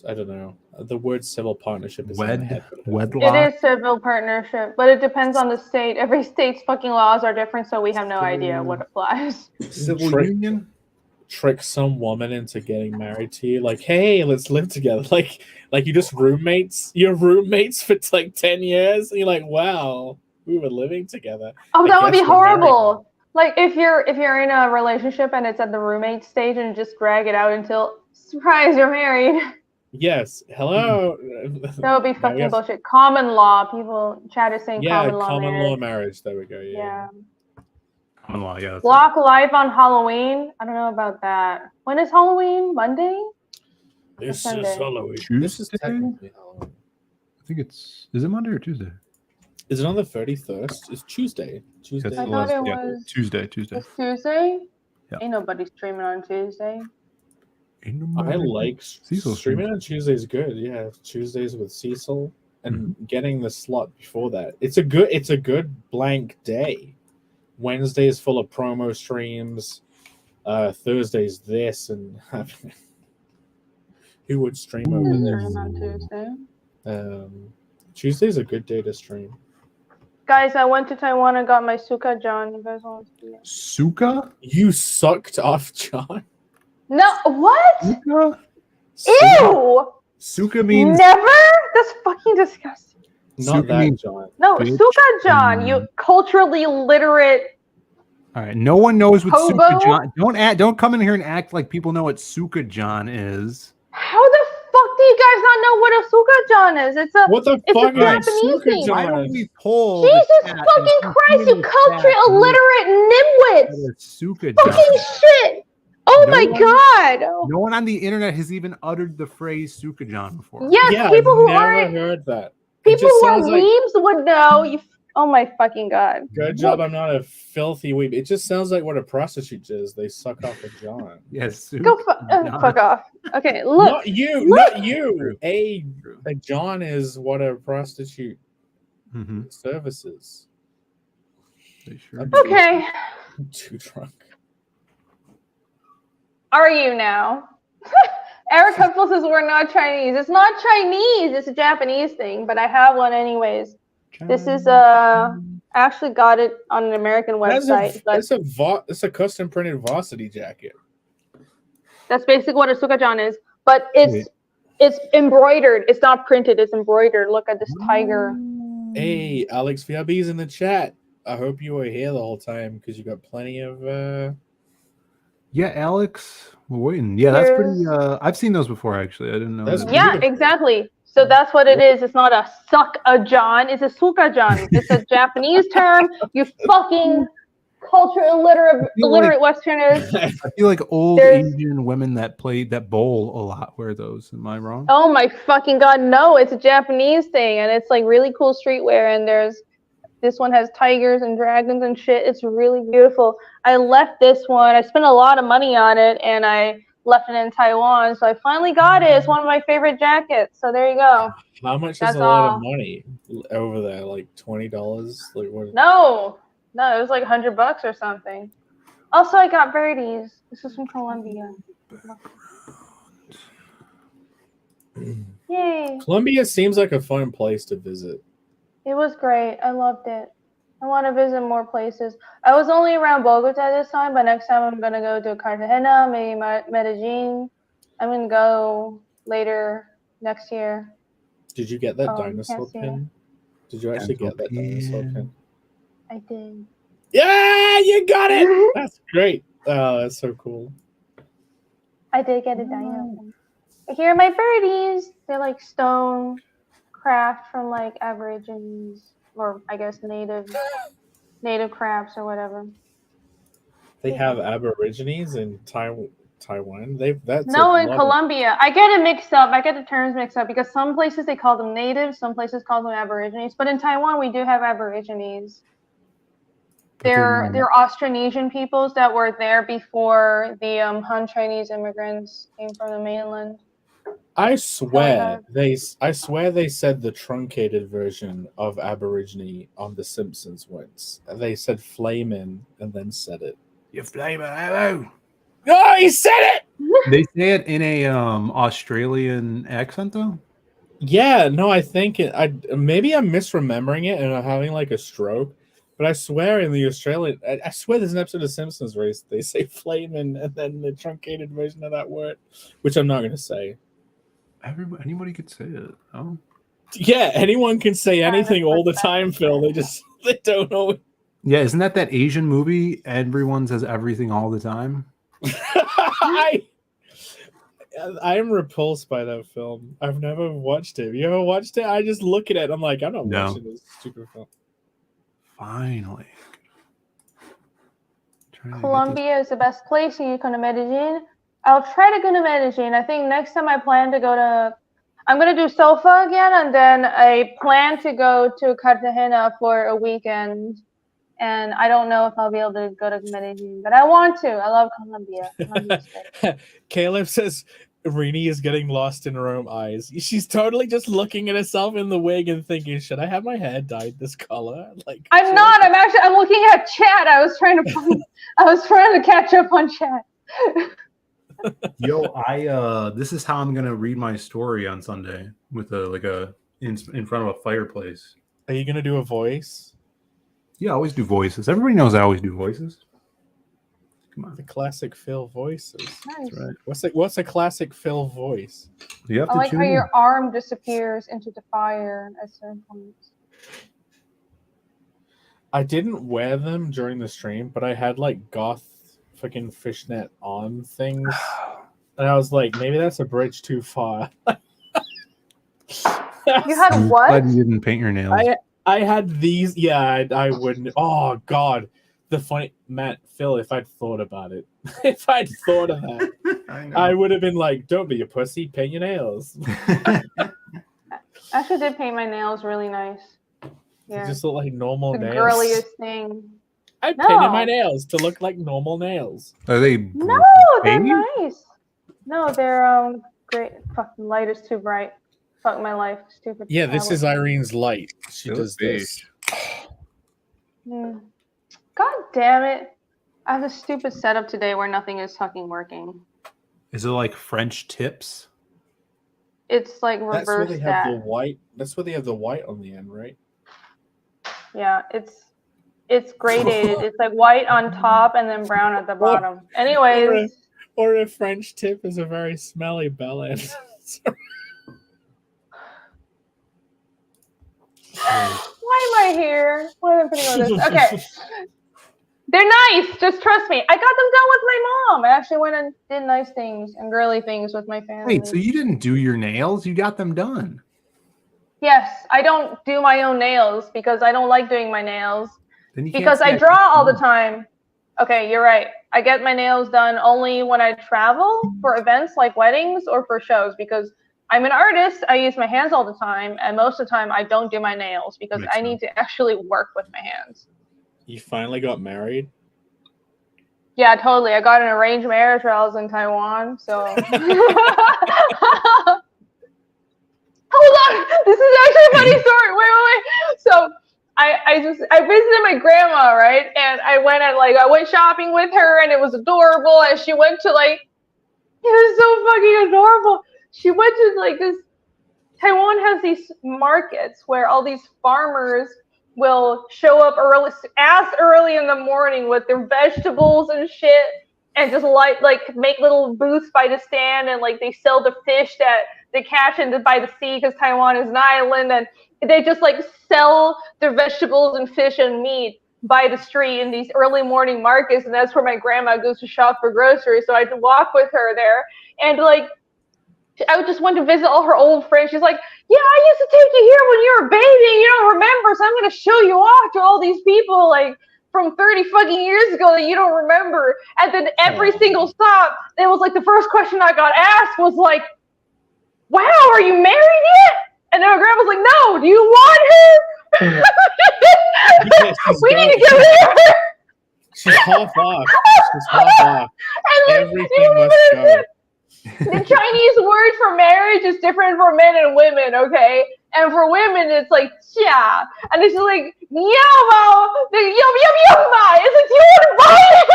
I don't know. The word civil partnership is in my head, but I don't know. Wedlock. It is civil partnership, but it depends on the state. Every state's fucking laws are different, so we have no idea what applies. Civil Trick- union. Trick some woman into getting married to you, like, hey, let's live together. Like you just roommates. You're roommates for like 10 years, and you're like, wow, we were living together. Oh, I that would be guess we're married. horrible. Like if you're in a relationship and it's at the roommate stage and just drag it out until surprise, you're married. Yes. Hello. That would be I fucking guess- bullshit. Common law. People chat is saying Yeah, common law marriage. marriage. There we go. Yeah. Common law, yeah. that's it. Block live on Halloween. I don't know about that. When is Halloween? Monday? This Sunday. is Halloween. Tuesday? This is technically Halloween. I think is it Monday or Tuesday? Is it on the 31st? It's Tuesday. Tuesday. That's I the thought last- it yeah, was- Tuesday. It's Tuesday? Yeah. Ain't nobody streaming on Tuesday. Ain't I nobody- like Cecil streaming on Tuesdays. Good, yeah. Tuesdays with Cecil and getting the slot before that. It's a good blank day. Wednesday is full of promo streams. Thursday's this and who would stream over Stream on this? Tuesday. Tuesday's a good day to stream. Guys, I went to Taiwan and got my Suka John. You guys want to see it? Suka? You sucked off John. No, what? Suka? Ew! Suka means Never? That's fucking disgusting. Not Suka that means- John. No, Bitch. Suka John, you culturally literate. all right. No one knows what Hobo? Suka John. Don't come in here and act like people know what Suka John is. How the fuck do you guys not know what a Suka John is? It's a What the It's a fuck is Japanese Suka thing. Why John? don't we pull the Jesus chat and fucking see Christ, you in the culturally chat illiterate what nimwits! a Suka John. Fucking shit! Oh No my one- god! No one on the internet has even uttered the phrase Suka John before. Yes, Yeah, people I've who never aren't heard that. It people just who are sounds like- weebs would know. You Oh my fucking god. Good job. I'm not a filthy weep. It just sounds like what a prostitute is. They suck off a John. Yes. Go fuck off. Okay, look. Not you. Not you. A John is what a prostitute services. They sure I'm do. Okay. too drunk. Are you now? Eric Hupful says we're not Chinese. It's not Chinese. It's a Japanese thing, but I have one anyways. This is I actually got it on an American website. It's a custom printed varsity jacket. That's basically what a sukajan is, but it's embroidered. It's not printed. It's embroidered. Look at this tiger. Hey, Alex VRB's in the chat. I hope you were here the whole time because you got plenty of. Yeah, Alex, we're waiting. Yeah, that's pretty. I've seen those before, actually. I didn't know. That. Yeah, exactly. So that's what it is. It's not a suck-a-jan. It's a sukajan. It's a Japanese term. You fucking culture illiterate Westerners. I feel like old Asian women that bowl a lot wear those. Am I wrong? Oh my fucking god, no! It's a Japanese thing, and it's like really cool streetwear. And this one has tigers and dragons and shit. It's really beautiful. I left this one. I spent a lot of money on it, and I left it in Taiwan. So I finally got it. It's one of my favorite jackets. So there you go. How much is a lot of money over there? Like $20? Like what? No, it was like $100 or something. Also, I got birdies. This is from Colombia. Yay! Colombia seems like a fun place to visit. It was great. I loved it. I want to visit more places. I was only around Bogota this time, but next time I'm going to go to Cartagena, maybe Medellin. I'm going to go later next year. Did you get that dinosaur pin? Did you actually get that dinosaur pin? I did. Yeah, you got it! That's great. Oh, that's so cool. I did get a dino pin. Here are my birdies. They're like stone craft from like Aborigines, or I guess native crafts or whatever. They have Aborigines in Taiwan. In Colombia. I get it mixed up. I get the terms mixed up because some places they call them natives, some places call them Aborigines. But in Taiwan, we do have Aborigines. They're Austronesian peoples that were there before the Han Chinese immigrants came from the mainland. I swear they said the truncated version of Aborigine on The Simpsons once. They said flamin' and then said it. You flamin' hello. No, he said it! They say it in a Australian accent though? Yeah, no, I think maybe I'm misremembering it and I'm having like a stroke. But I swear in the Australian, I swear there's an episode of Simpsons where they say flamin' and then the truncated version of that word, which I'm not going to say. Anybody could say it. Oh, yeah, anyone can say anything all the time, Phil. They don't know. Yeah, isn't that Asian movie? Everyone says everything all the time. I am repulsed by that film. I've never watched it. You ever watched it? I just look at it. I'm like, I'm not watching this stupid film. Finally. Colombia is the best place. You can Medellin. I'll try to go to Medellin. I think next time I plan to go to... I'm going to do Sofa again, and then I plan to go to Cartagena for a weekend. And I don't know if I'll be able to go to Medellin, but I want to. I love Colombia. Caleb says Rini is getting lost in her own eyes. She's totally just looking at herself in the wig and thinking, should I have my hair dyed this color? Like, I'm not. I'm looking at chat. I was trying to catch up on chat. Yo, this is how I'm gonna read my story on Sunday with in front of a fireplace. Are you gonna do a voice? Yeah, I always do voices. Everybody knows I always do voices. Come on, the classic Phil voices. Nice. That's right. What's a classic Phil voice? You have to like how your arm disappears into the fire at certain points. I didn't wear them during the stream, but I had like goth fucking fishnet on things, and I was like, maybe that's a bridge too far. You had what? Glad you didn't paint your nails. I had these. Yeah, I wouldn't. Oh God, the funny Phil. If I'd thought about it, if I'd thought of that, I would have been like, "Don't be a pussy, paint your nails." I actually did paint my nails really nice. They Yeah. just look like normal The nails. girliest thing. I painted my No. nails to look like normal nails. Are they? No, they're Baby? nice. No, they're great. Fucking light is too bright. Fuck my life, stupid. Yeah, this is tablet. Irene's light. She They does look this. God damn it! I have a stupid setup today where nothing is fucking working. Is it like French tips? It's like That's where reverse they have that. the white. That's where they have the white on the end, right? Yeah, it's gradated. It's like white on top and then brown at the bottom. Anyways, Or a French tip is a very smelly bell end. why am I here? Why am I putting on this? Okay. They're nice. Just trust me. I got them done with my mom. I actually went and did nice things and girly things with my family. Wait, so you didn't do your nails? You got them done? Yes, I don't do my own nails because I don't like doing my nails. Then you can't Because say I draw all the did. time. Okay, you're right. I get my nails done only when I travel for events like weddings or for shows because I'm an artist. I use my hands all the time, and most of the time I don't do my nails because Makes I need to actually work with my hands. You finally got married? Yeah, totally. I got an arranged marriage while I was in Taiwan, so. Hold on, this is actually a funny story. Wait. So I visited my grandma, right? And I went shopping with her, and it was adorable. And she went to it was so fucking adorable. She went to this. Taiwan has these markets where all these farmers will show up early in the morning with their vegetables and shit, and just make little booths by the stand, and they sell the fish that they catch by the sea because Taiwan is an island, and they just sell their vegetables and fish and meat by the street in these early morning markets, and that's where my grandma goes to shop for groceries. So I had to walk with her there, and I just went to visit all her old friends. She's like, yeah, I used to take you here when you were a baby and you don't remember, so I'm going to show you off to all these people from 30 fucking years ago that you don't remember. And then every single stop, it was the first question I got asked was wow, are you married yet? And then my grandma was like, no, do you want her? We need to get married. She's half off. And Everything must go. The Chinese word for marriage is different for men and women, okay? And for women, it's xia. And it's yao, yum, ma. It's do you want to buy it?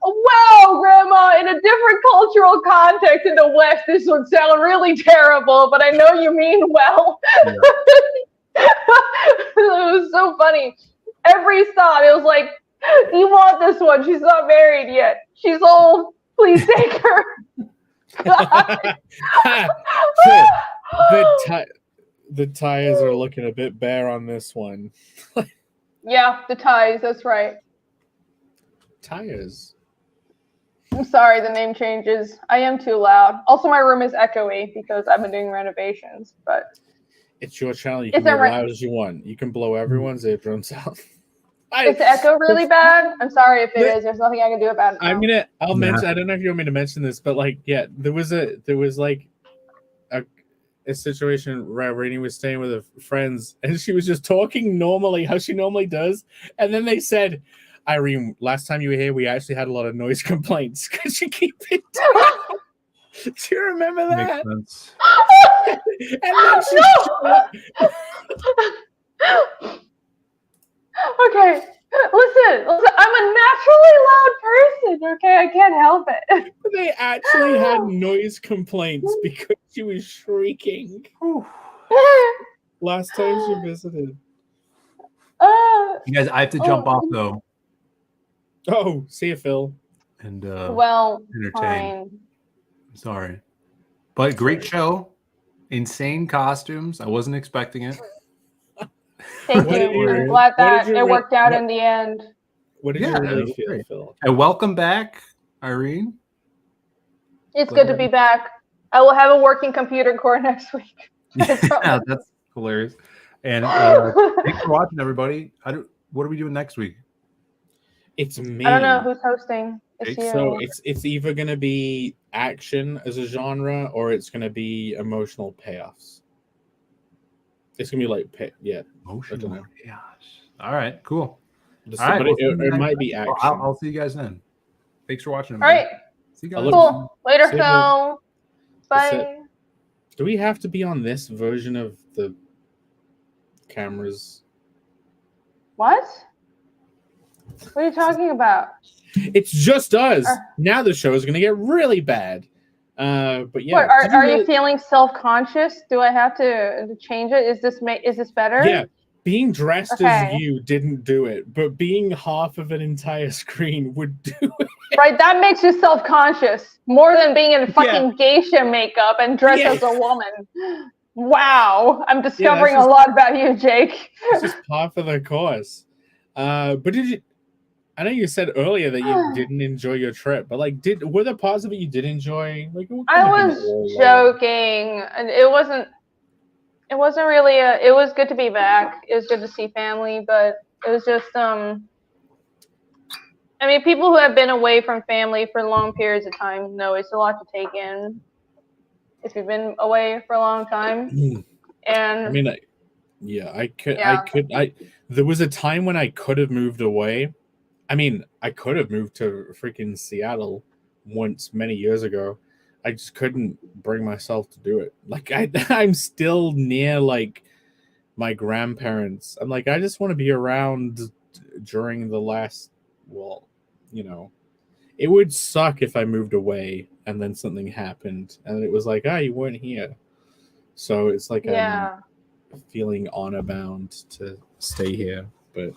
Wow, Grandma, in a different cultural context in the West, this would sound really terrible, but I know you mean well. Yeah. It was so funny. Every stop, it was you want this one. She's not married yet. She's old. Please take her. The tires are looking a bit bare on this one. Yeah, the ties. That's right. Tires. I'm sorry, the name changes. I am too loud. Also, my room is echoey because I've been doing renovations. But it's your channel. You can be as loud as you want. You can blow everyone's eardrums out. Is the echo really bad? I'm sorry if it is. There's nothing I can do about it. I'll mention. I don't know if you want me to mention this, but there was a situation where Rainey was staying with her friends, and she was just talking normally, how she normally does, and then they said, "Irene, last time you were here, we actually had a lot of noise complaints. Could you keep it down?" Do you remember that? Makes sense. And then Okay, listen, I'm a naturally loud person, okay? I can't help it. They actually had noise complaints because she was shrieking. Last time she visited. You guys, I have to jump off, though. Oh, see you, Phil. And entertain. Fine. Sorry. But great show. Insane costumes. I wasn't expecting it. Thank you. I'm glad that it worked out in the end. What did you really feel, Phil? And welcome back, Irene. It's good to be back. I will have a working computer core next week. Yeah, that's hilarious. And thanks for watching, everybody. What are we doing next week? It's me. I don't know who's hosting. It's Okay, you. So it's either going to be action as a genre or it's going to be emotional payoffs. It's going to be like Emotional know. chaos. All right, cool. But All right, well, it might be action. I'll see you guys then. Thanks for watching. All right. See you I guys. look- Cool. Later, Sid, Phil. that's it. Bye. Do we have to be on this version of the cameras? What? What are you talking about? It's just us. Uh. Now the show is going to get really bad. But yeah, What, are really- you feeling self-conscious? Do I have to change it? Is this better? Yeah, being dressed as Okay. you didn't do it, but being half of an entire screen would do it. Right, that makes you self-conscious more than being in fucking geisha makeup and dressed Yeah. as a woman. Wow, I'm discovering just- a lot about you, Jake. It's just part of the course. But did you? I know you said earlier that you didn't enjoy your trip, but like, were there parts of it you did enjoy? Like, it I couldn't have was been all, joking, and it wasn't really it was good to be back. It was good to see family, but it was just I mean, people who have been away from family for long periods of time know it's a lot to take in if you've been away for a long time. And I mean, there was a time when I could have moved away. I mean, I could have moved to freaking Seattle once many years ago. I just couldn't bring myself to do it. Like I'm still near like my grandparents. I'm like, I just want to be around during the last, well, you know, it would suck if I moved away and then something happened and it was like, you weren't here. So it's like I'm feeling honor bound to stay here. But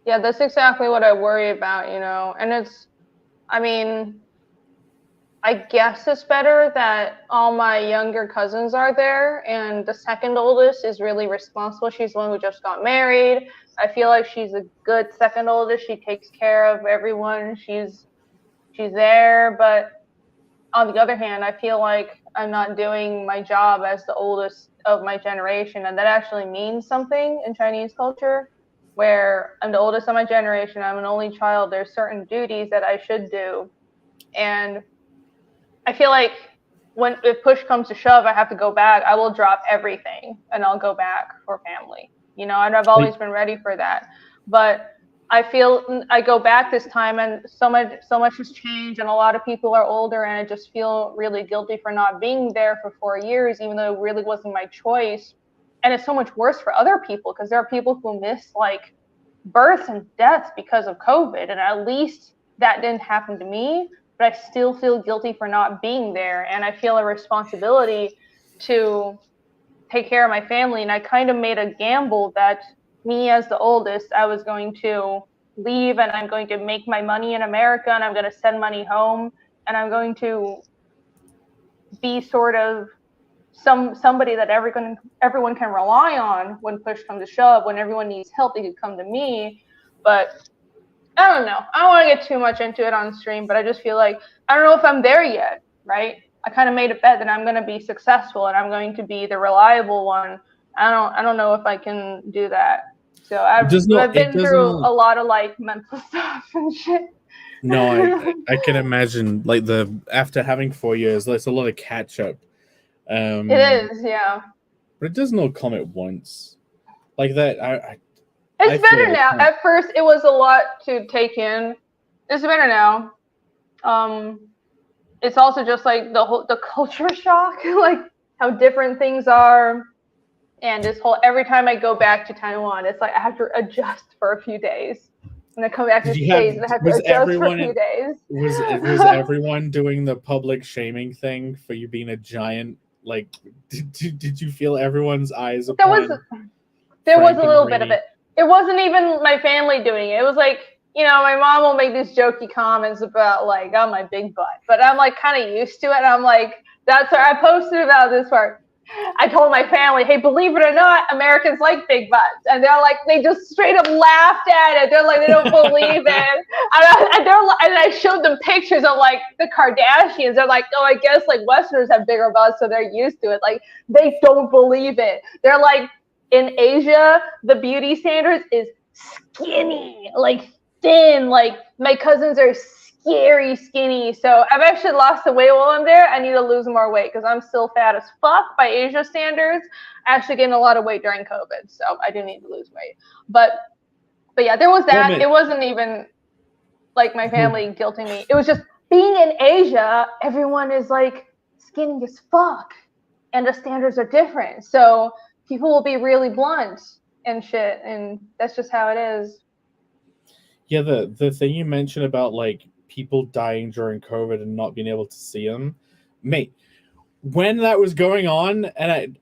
yeah, that's exactly what I worry about, you know. And it's, I mean, I guess it's better that all my younger cousins are there, and the second oldest is really responsible. She's the one who just got married. I feel like she's a good second oldest. She takes care of everyone. She's there. But on the other hand, I feel like I'm not doing my job as the oldest of my generation, and that actually means something in Chinese culture. Where I'm the oldest of my generation, I'm an only child, there's certain duties that I should do. And I feel like if push comes to shove, I have to go back, I will drop everything and I'll go back for family. You know, and I've always been ready for that. But I feel I go back this time and so much has changed and a lot of people are older and I just feel really guilty for not being there for 4 years, even though it really wasn't my choice. And it's so much worse for other people because there are people who miss like births and deaths because of COVID. And at least that didn't happen to me, but I still feel guilty for not being there. And I feel a responsibility to take care of my family. And I kind of made a gamble that me as the oldest, I was going to leave and I'm going to make my money in America and I'm going to send money home and I'm going to be sort of somebody that everyone can rely on when push comes to shove. When everyone needs help, they could come to me. But I don't know. I don't want to get too much into it on stream, but I just feel like I don't know if I'm there yet, right? I kind of made a bet that I'm going to be successful and I'm going to be the reliable one. I don't know if I can do that. So I've been through a lot of like mental stuff and shit. No, I can imagine like after having 4 years, there's a lot of catch up. It is, yeah. But it doesn't all come at once. Like that, it's better now. At first, it was a lot to take in. It's better now. It's also just like the culture shock, like how different things are, and this whole every time I go back to Taiwan, it's like I have to adjust for a few days, and I come back to the States and I have to adjust for a few days. Was everyone doing the public shaming thing for you being a giant? Like, did you feel everyone's eyes upon? There was a little bit of it. It wasn't even my family doing it. It was like, you know, my mom will make these jokey comments about like, oh, my big butt. But I'm like kind of used to it. And I'm like, I posted about this part. I told my family, hey, believe it or not, Americans like big butts. And they're like, they just straight up laughed at it. They're like, they don't believe it. And I showed them pictures of like the Kardashians. They're like, oh, I guess like Westerners have bigger butts, so they're used to it. Like, they don't believe it. They're like, in Asia, the beauty standards is skinny, like thin. Like my cousins are scary skinny. So I've actually lost the weight while I'm there. I need to lose more weight because I'm still fat as fuck by Asia standards. Actually gained a lot of weight during COVID, so I do need to lose weight. But yeah, there was that. It wasn't even like my family guilting me. It was just being in Asia, everyone is like skinny as fuck, and the standards are different. So people will be really blunt and shit, and that's just how it is. Yeah, the thing you mentioned about like people dying during COVID and not being able to see them, mate. When that was going on, and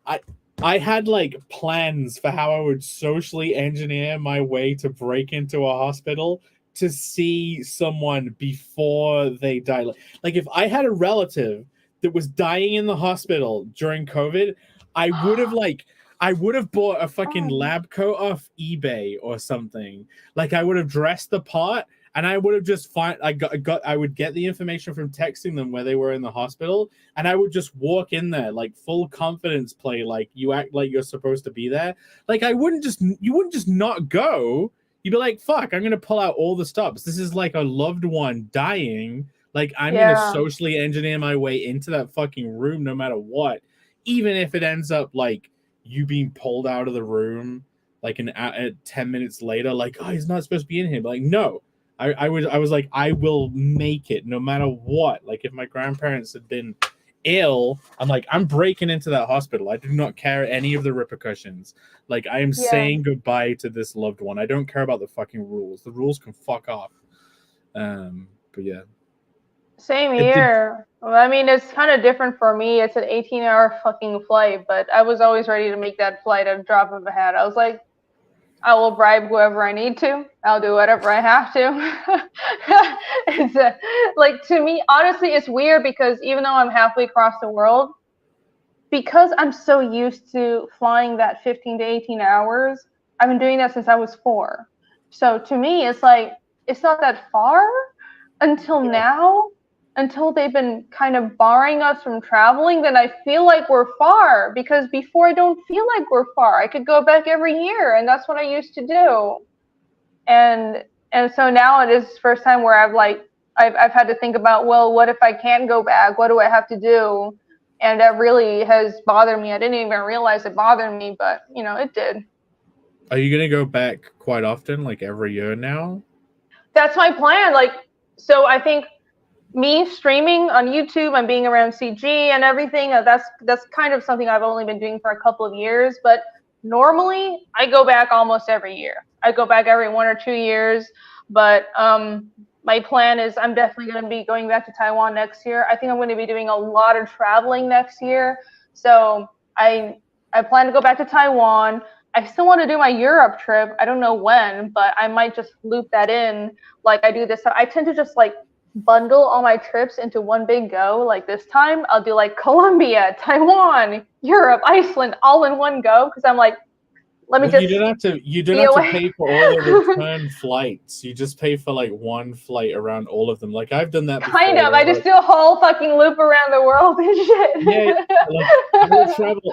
I had like plans for how I would socially engineer my way to break into a hospital to see someone before they die. Like if I had a relative that was dying in the hospital during COVID, I would have bought a fucking lab coat off eBay or something. Like I would have dressed the part, and I would have just I would get the information from texting them where they were in the hospital, and I would just walk in there like full confidence play, like you act like you're supposed to be there. Like you wouldn't just not go. You'd be like, fuck, I'm gonna pull out all the stops. This is like a loved one dying. Like I'm gonna socially engineer my way into that fucking room no matter what. Even if it ends up like you being pulled out of the room like 10 minutes later, like, oh, he's not supposed to be in here. But like, no. I was like, I will make it no matter what. Like if my grandparents had been ill, I'm like, I'm breaking into that hospital. I do not care any of the repercussions. Like I am saying goodbye to this loved one. I don't care about the fucking rules. The rules can fuck off. But yeah. Same here. I mean, it's kind of different for me. It's an 18-hour fucking flight, but I was always ready to make that flight at a drop of a hat. I was like, I will bribe whoever I need to. I'll do whatever I have to. It's like, to me, honestly, it's weird because even though I'm halfway across the world, because I'm so used to flying that 15 to 18 hours, I've been doing that since I was 4. So to me, it's like, it's not that far until now. Until they've been kind of barring us from traveling, then I feel like we're far, because before I don't feel like we're far. I could go back every year, and that's what I used to do. And so now it is the first time where I've had to think about, well, what if I can't go back? What do I have to do? And that really has bothered me. I didn't even realize it bothered me, but it did. Are you gonna go back quite often, like every year now? That's my plan. So I think me streaming on YouTube and being around CG and everything, that's kind of something I've only been doing for a couple of years. But normally, I go back almost every year. I go back every 1 or 2 years. But my plan is I'm definitely going to be going back to Taiwan next year. I think I'm going to be doing a lot of traveling next year. So I plan to go back to Taiwan. I still want to do my Europe trip. I don't know when, but I might just loop that in like I do this. I tend to just bundle all my trips into one big go. Like this time I'll do like Colombia, Taiwan, Europe, Iceland all in one go, because I'm like, let me just you don't have to pay for all the return flights. You just pay for like one flight around all of them. Like I've done that before. Kind of. I just do a whole fucking loop around the world and shit. Yeah,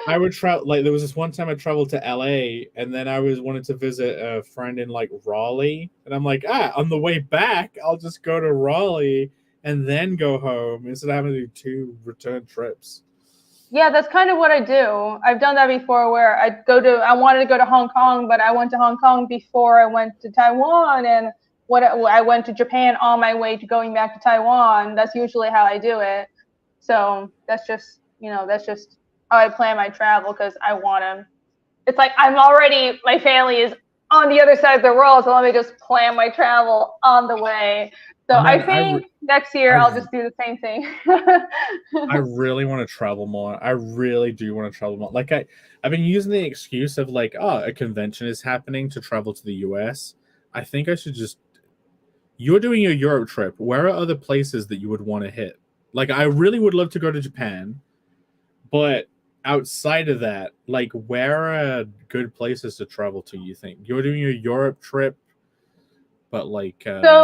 I would travel. Like there was this one time I traveled to LA, and then I wanted to visit a friend in like Raleigh, and I'm like, on the way back, I'll just go to Raleigh and then go home instead of having to do 2 return trips. Yeah, that's kind of what I do. I've done that before where I wanted to go to Hong Kong, but I went to Hong Kong before I went to Taiwan, and I went to Japan on my way to going back to Taiwan. That's usually how I do it. So that's just how I plan my travel, because I want to. It's like my family is on the other side of the world, so let me just plan my travel on the way. So I think next year I'll just do the same thing. I really want to travel more. I really do want to travel more. Like I've been using the excuse of like, a convention is happening to travel to the US. I think I should just. You're doing your Europe trip. Where are other places that you would want to hit? Like I really would love to go to Japan, but outside of that, like where are good places to travel to? You think you're doing your Europe trip? But like, I've been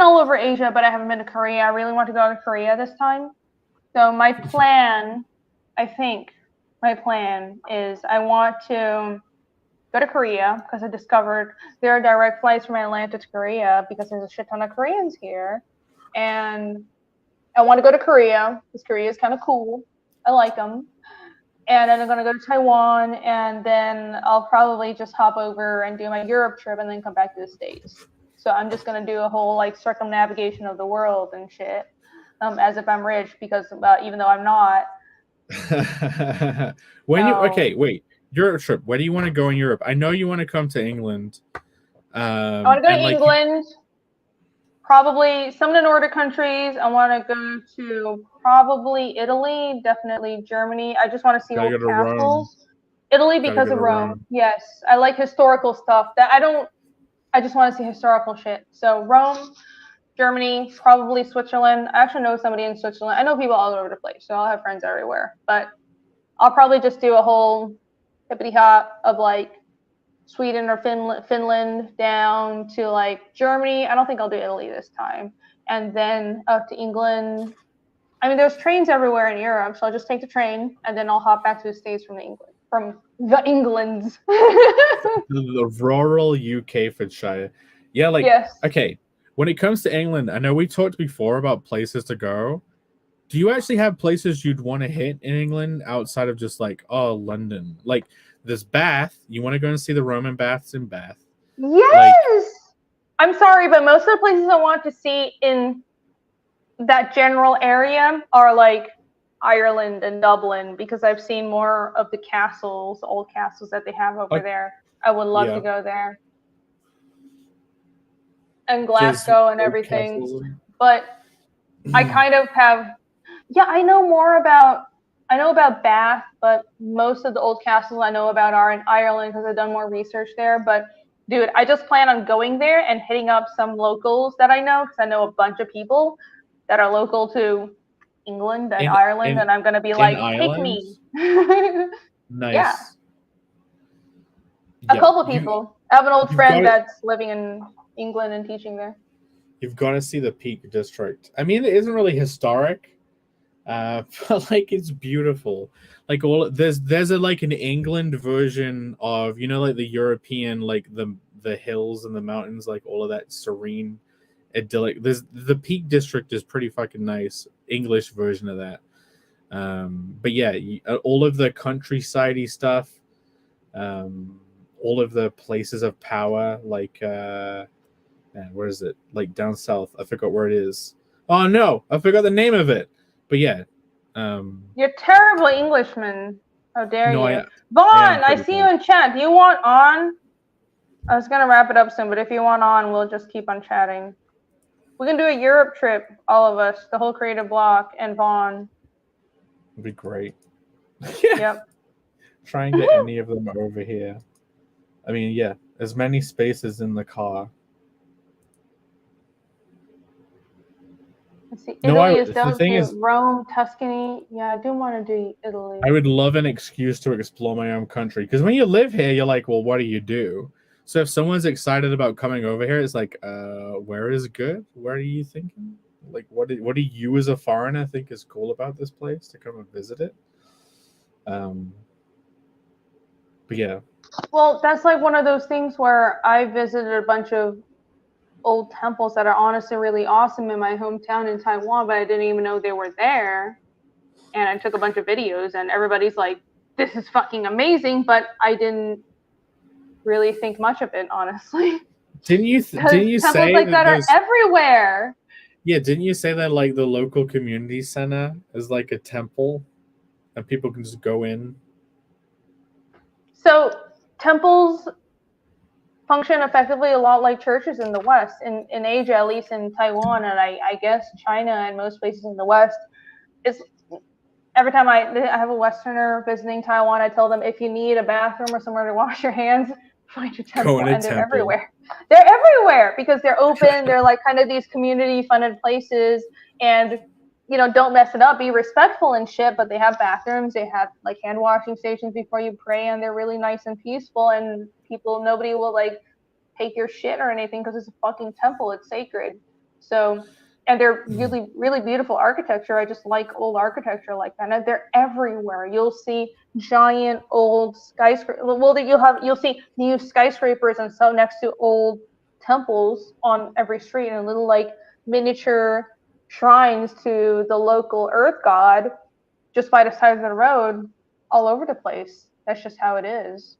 all over Asia, but I haven't been to Korea. I really want to go to Korea this time. So my plan is I want to go to Korea because I discovered there are direct flights from Atlanta to Korea because there's a shit ton of Koreans here. And I want to go to Korea because Korea is kind of cool. I like them. And then I'm going to go to Taiwan, and then I'll probably just hop over and do my Europe trip and then come back to the States. So I'm just going to do a whole like circumnavigation of the world and shit, as if I'm rich, because even though I'm not. Okay, wait, Europe trip. Where do you want to go in Europe? I know you want to come to England. I want to go to England. Probably some of the Nordic countries. I want to go to probably Italy, definitely Germany. I just want to see old castles. Italy because of Rome. Yes, I like historical stuff. I just want to see historical shit. So Rome, Germany, probably Switzerland. I actually know somebody in Switzerland. I know people all over the place, so I'll have friends everywhere. But I'll probably just do a whole hippity hop of like Sweden or Finland down to like Germany. I don't think I'll do Italy this time. And then up to England. I mean, there's trains everywhere in Europe, so I'll just take the train and then I'll hop back to the States from the Englands. The rural UK Yeah, like yes. Okay. When it comes to England, I know we talked before about places to go. Do you actually have places you'd want to hit in England outside of just like, oh, London? Like this Bath, you want to go and see the Roman baths in Bath? Yes. I'm sorry, but most of the places I want to see in that general area are like Ireland and Dublin, because I've seen more of the castles, old castles that they have over there. I would love to go there. And Glasgow and everything. Castles. But I kind of have, I know about Bath, but most of the old castles I know about are in Ireland because I've done more research there. But dude, I just plan on going there and hitting up some locals that I know, because I know a bunch of people that are local to England and Ireland, and I'm going to be like, take me. Nice. A couple of people. I have an old friend that's living in England and teaching there. You've got to see the Peak District. I mean, it isn't really historic, but like it's beautiful. Like there's an England version of, you know, like the European, like the hills and the mountains, like all of that serene, idyllic. The Peak District is pretty fucking nice. English version of that. But yeah, all of the countryside-y stuff, all of the places of power, like where is it? Like down south. I forgot where it is. Oh no, I forgot the name of it. But yeah. You're terrible Englishman. How dare you? Vaughn, I see you in chat. Do you want on? I was gonna wrap it up soon, but if you want on, we'll just keep on chatting. We can do a Europe trip, all of us, the whole creative block, and Vaughn. It'd be great. Yep. Try and get any of them over here. I mean, yeah, as many spaces in the car. Let's see. Italy is down to Rome, Tuscany. Yeah, I do want to do Italy. I would love an excuse to explore my own country, because when you live here, you're like, well, what do you do? So if someone's excited about coming over here, it's like, where is good? Where are you thinking? Like, what do you as a foreigner think is cool about this place to come and visit it? But yeah. Well, that's like one of those things where I visited a bunch of old temples that are honestly really awesome in my hometown in Taiwan, but I didn't even know they were there. And I took a bunch of videos, and everybody's like, this is fucking amazing, but I didn't really think much of it, honestly. Didn't you say temples like that are everywhere? Yeah, didn't you say that like the local community center is like a temple and people can just go in? So temples function effectively a lot like churches in the West, in Asia, at least in Taiwan, and I guess China and most places in the West. It's every time I have a Westerner visiting Taiwan, I tell them, if you need a bathroom or somewhere to wash your hands, find a temple, and they're everywhere. They're everywhere because they're open. They're like kind of these community-funded places, and you know, don't mess it up. Be respectful and shit. But they have bathrooms. They have like hand washing stations before you pray, and they're really nice and peaceful. And nobody will like take your shit or anything because it's a fucking temple. It's sacred. So and they're really, really beautiful architecture. I just like old architecture like that. And they're everywhere. You'll see giant old skyscrapers. Well, you'll see new skyscrapers and so next to old temples on every street, and little like miniature shrines to the local earth god just by the side of the road all over the place. That's just how it is.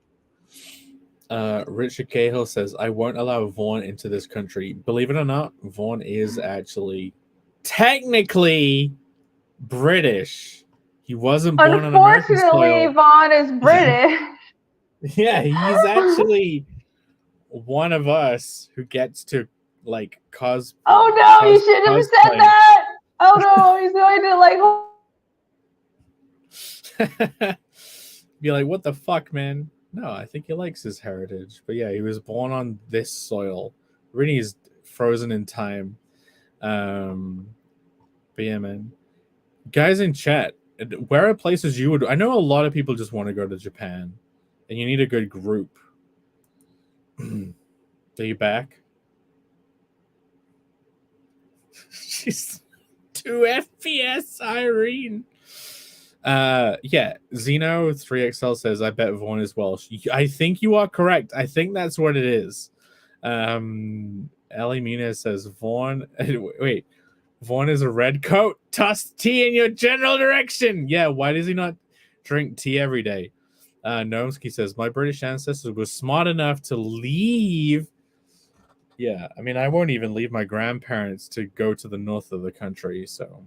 Richard Cahill says, I won't allow Vaughn into this country. Believe it or not, Vaughn is actually technically British. He wasn't born on American soil. Unfortunately, Vaughn is British. Yeah, he's actually one of us who gets to like cause. Oh no, you shouldn't have said that. Oh no, he's going to like. Be like, what the fuck, man? No, I think he likes his heritage. But yeah, he was born on this soil. Really is frozen in time. But yeah, man. Guys in chat, where are places you would... I know a lot of people just want to go to Japan. And you need a good group. Are you back? She's 2 FPS, Irene. Yeah, Zeno3XL says, I bet Vaughn is Welsh. I think you are correct. I think that's what it is. Ellie Mina says, Vaughn... Wait. Vaughn is a red coat. Toss tea in your general direction. Yeah, why does he not drink tea every day? Gnomsky says, my British ancestors were smart enough to leave. Yeah, I mean, I won't even leave my grandparents to go to the north of the country, so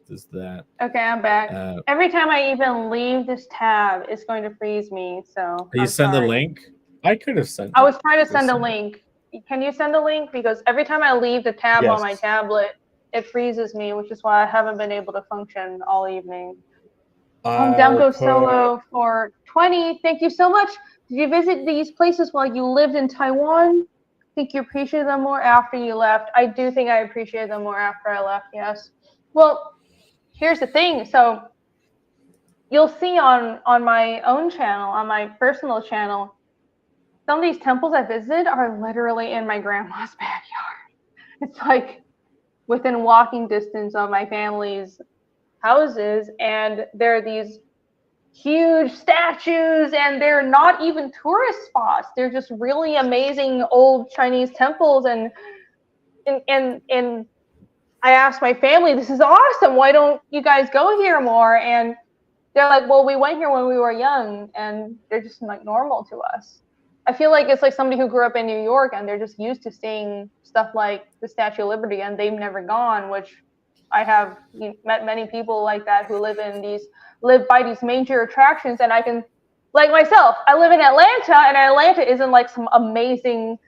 there's that. Okay, I'm back. Every time I even leave this tab, it's going to freeze me, so you sent the link? I could have sent I was trying to send a link. Can you send a link? Because every time I leave the tab on my tablet, it freezes me, which is why I haven't been able to function all evening. Demko Solo for 20. Thank you so much. Did you visit these places while you lived in Taiwan? Think you appreciated them more after you left? I do think I appreciated them more after I left, yes. Well, here's the thing. So you'll see on my own channel, on my personal channel, some of these temples I visited are literally in my grandma's backyard. It's like within walking distance of my family's houses, and there are these huge statues, and they're not even tourist spots. They're just really amazing old Chinese temples, and I asked my family, this is awesome, why don't you guys go here more? And they're like, well, we went here when we were young, and they're just like normal to us. I feel like it's like somebody who grew up in New York and they're just used to seeing stuff like the Statue of Liberty and they've never gone, which I have met many people like that who live by these major attractions. And I can, like myself, I live in Atlanta, and Atlanta isn't like some amazing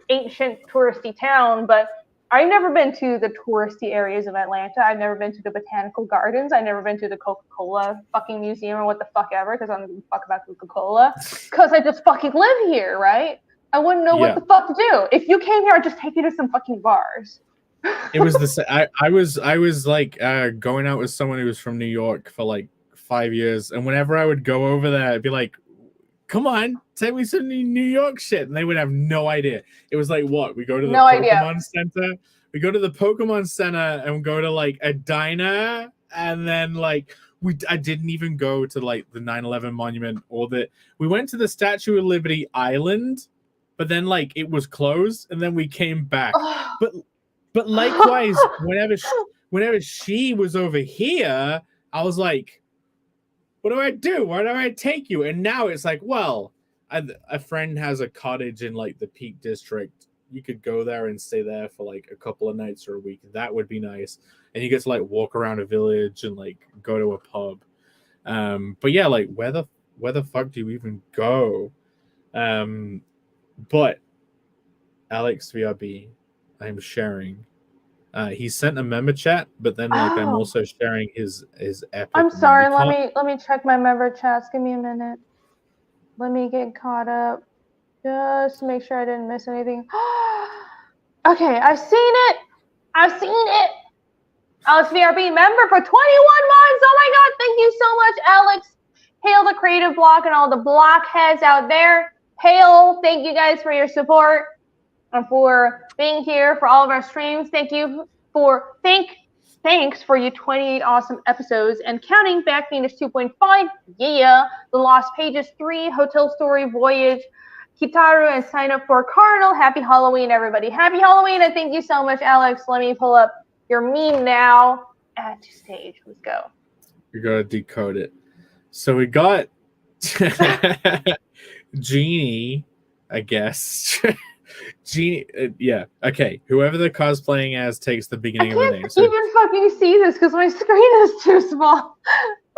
ancient touristy town, but I've never been to the touristy areas of Atlanta. I've never been to the Botanical Gardens. I've never been to the Coca-Cola fucking museum or what the fuck ever, because I don't give a fuck about Coca-Cola. Because I just fucking live here, right? I wouldn't know what the fuck to do. If you came here, I'd just take you to some fucking bars. It was the I was like going out with someone who was from New York for like 5 years, and whenever I would go over there, I'd be like, come on, tell me some New York shit. And they would have no idea. It was like, what? We go to the Pokemon Center. We go to the Pokemon Center and we go to like a diner. And then like, I didn't even go to like the 9/11 monument we went to the Statue of Liberty Island, but then like it was closed and then we came back. But likewise, whenever she was over here, I was like, what do I do? Where do I take you? And now it's like, well, a friend has a cottage in like the Peak District. You could go there and stay there for like a couple of nights or a week. That would be nice. And you get to like walk around a village and like go to a pub. But yeah, like where the fuck do you even go? But Alex VRB, I'm sharing. He sent a member chat, but then like I'm also sharing his epic. I'm sorry, let me check my member chats. Give me a minute. Let me get caught up. Just to make sure I didn't miss anything. Okay, I've seen it. Alex VRB member for 21 months. Oh my god, thank you so much, Alex. Hail the creative block and all the blockheads out there. Hail, thank you guys for your support and for being here for all of our streams. Thank you Thanks for your 28 awesome episodes and counting. Back Phoenix 2.5, yeah. The Lost Pages 3, Hotel Story, Voyage, Kitaru, and sign up for Cardinal. Happy Halloween, everybody. Happy Halloween, and thank you so much, Alex. Let me pull up your meme now. Add to stage. Let's go. You're going to decode it. So we got Genie, I guess. Genie, yeah, okay. Whoever they're cosplaying as takes the beginning of the name. I can't even fucking see this because my screen is too small.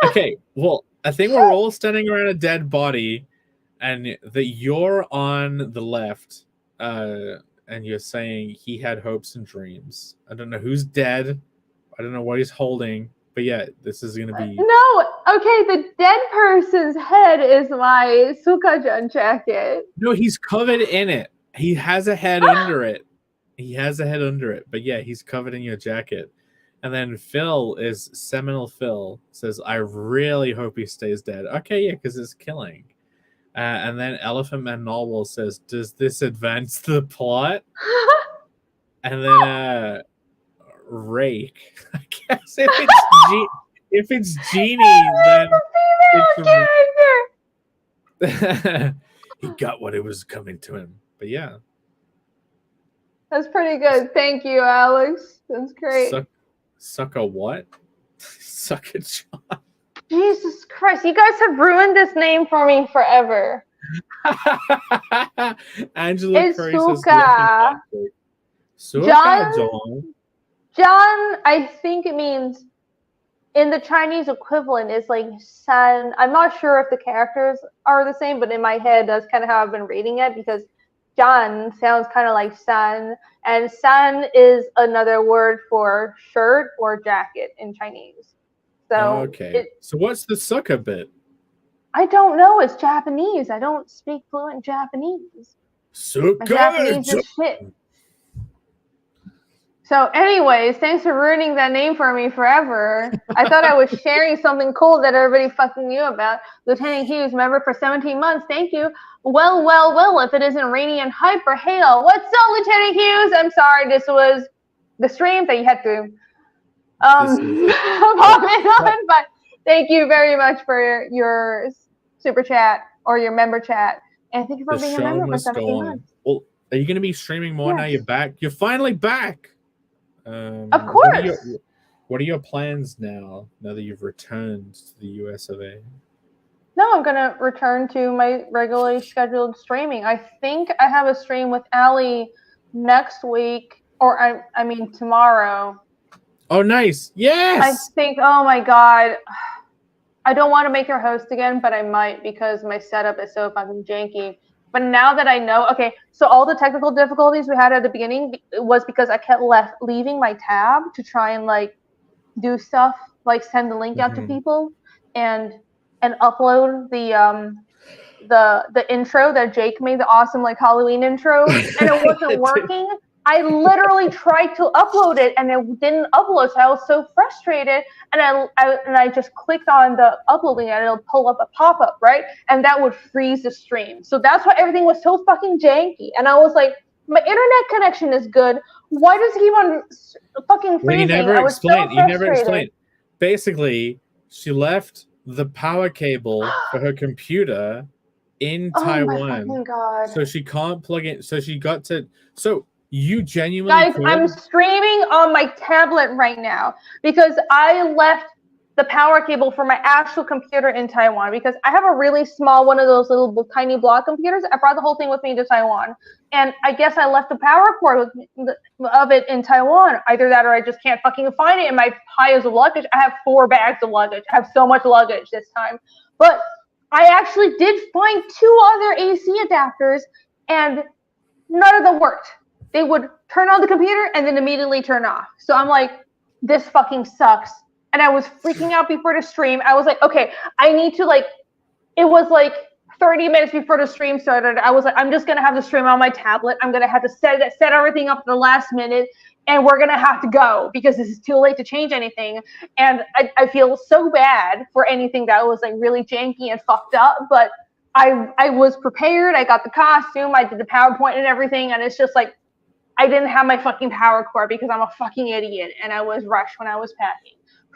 Okay, well, I think we're all standing around a dead body, and that you're on the left, and you're saying he had hopes and dreams. I don't know who's dead. I don't know what he's holding, but yeah, this is gonna be. No, okay, the dead person's head is my Suka-chan jacket. No, he's covered in it. He has a head under it. He has a head under it. But yeah, he's covered in your jacket. And then Phil is Seminole Phil says, I really hope he stays dead. Okay, yeah, because it's killing. And then Elephant Man Norwell says, does this advance the plot? And then Rake. I guess if it's Genie, then it's he got what it was coming to him. But yeah. That's pretty good. Thank you, Alex. That's great. Suck a what? Suck a John. Jesus Christ. You guys have ruined this name for me forever. Angela It's Curry says, Suka. John. John, I think it means in the Chinese equivalent is like sun. I'm not sure if the characters are the same, but in my head, that's kind of how I've been reading it because John sounds kind of like sun, and sun is another word for shirt or jacket in Chinese. So okay. So what's the sucker bit? I don't know. It's Japanese. I don't speak fluent Japanese. My Japanese is shit. So anyways, thanks for ruining that name for me forever. I thought I was sharing something cool that everybody fucking knew about. Lieutenant Hughes, member for 17 months. Thank you. Well, if it isn't rainy and hyper hail. What's up, Lieutenant Hughes? I'm sorry, this was the stream that you had to pop in on, but thank you very much for your super chat or your member chat. And thank you for being a member for 17 months. Well, are you going to be streaming more now you're back? You're finally back. Of course. What are your plans now that you've returned to the US of A? No, I'm going to return to my regularly scheduled streaming. I think I have a stream with Allie next week, or I mean tomorrow. Oh, nice. Yes! I think, oh my God. I don't want to make her host again, but I might because my setup is so fucking janky. But now that I know, okay, so all the technical difficulties we had at the beginning was because I kept leaving my tab to try and like do stuff, like send the link out to people and upload the intro that Jake made, the awesome like Halloween intro, and it wasn't working. I literally tried to upload it and it didn't upload, so I was so frustrated. And I just clicked on the uploading and it'll pull up a pop-up, right? And that would freeze the stream. So that's why everything was so fucking janky. And I was like, my internet connection is good. Why does it keep on fucking freezing? You never explained. Basically, she left the power cable for her computer in Taiwan. My God. So she can't plug in. So she got to. So you genuinely. Guys, I'm streaming on my tablet right now because I left the power cable for my actual computer in Taiwan because I have a really small one of those little tiny block computers. I brought the whole thing with me to Taiwan. And I guess I left the power cord of it in Taiwan. Either that or I just can't fucking find it in my piles of luggage. I have 4 bags of luggage. I have so much luggage this time. But I actually did find 2 other AC adapters and none of them worked. They would turn on the computer and then immediately turn off. So I'm like, this fucking sucks. And I was freaking out before the stream. I was like, okay, I need to it was like 30 minutes before the stream started. I was like, I'm just going to have the stream on my tablet. I'm going to have to set everything up at the last minute. And we're going to have to go because this is too late to change anything. And I feel so bad for anything that was like really janky and fucked up. But I was prepared. I got the costume. I did the PowerPoint and everything. And it's just like, I didn't have my fucking power cord because I'm a fucking idiot and I was rushed when I was packing.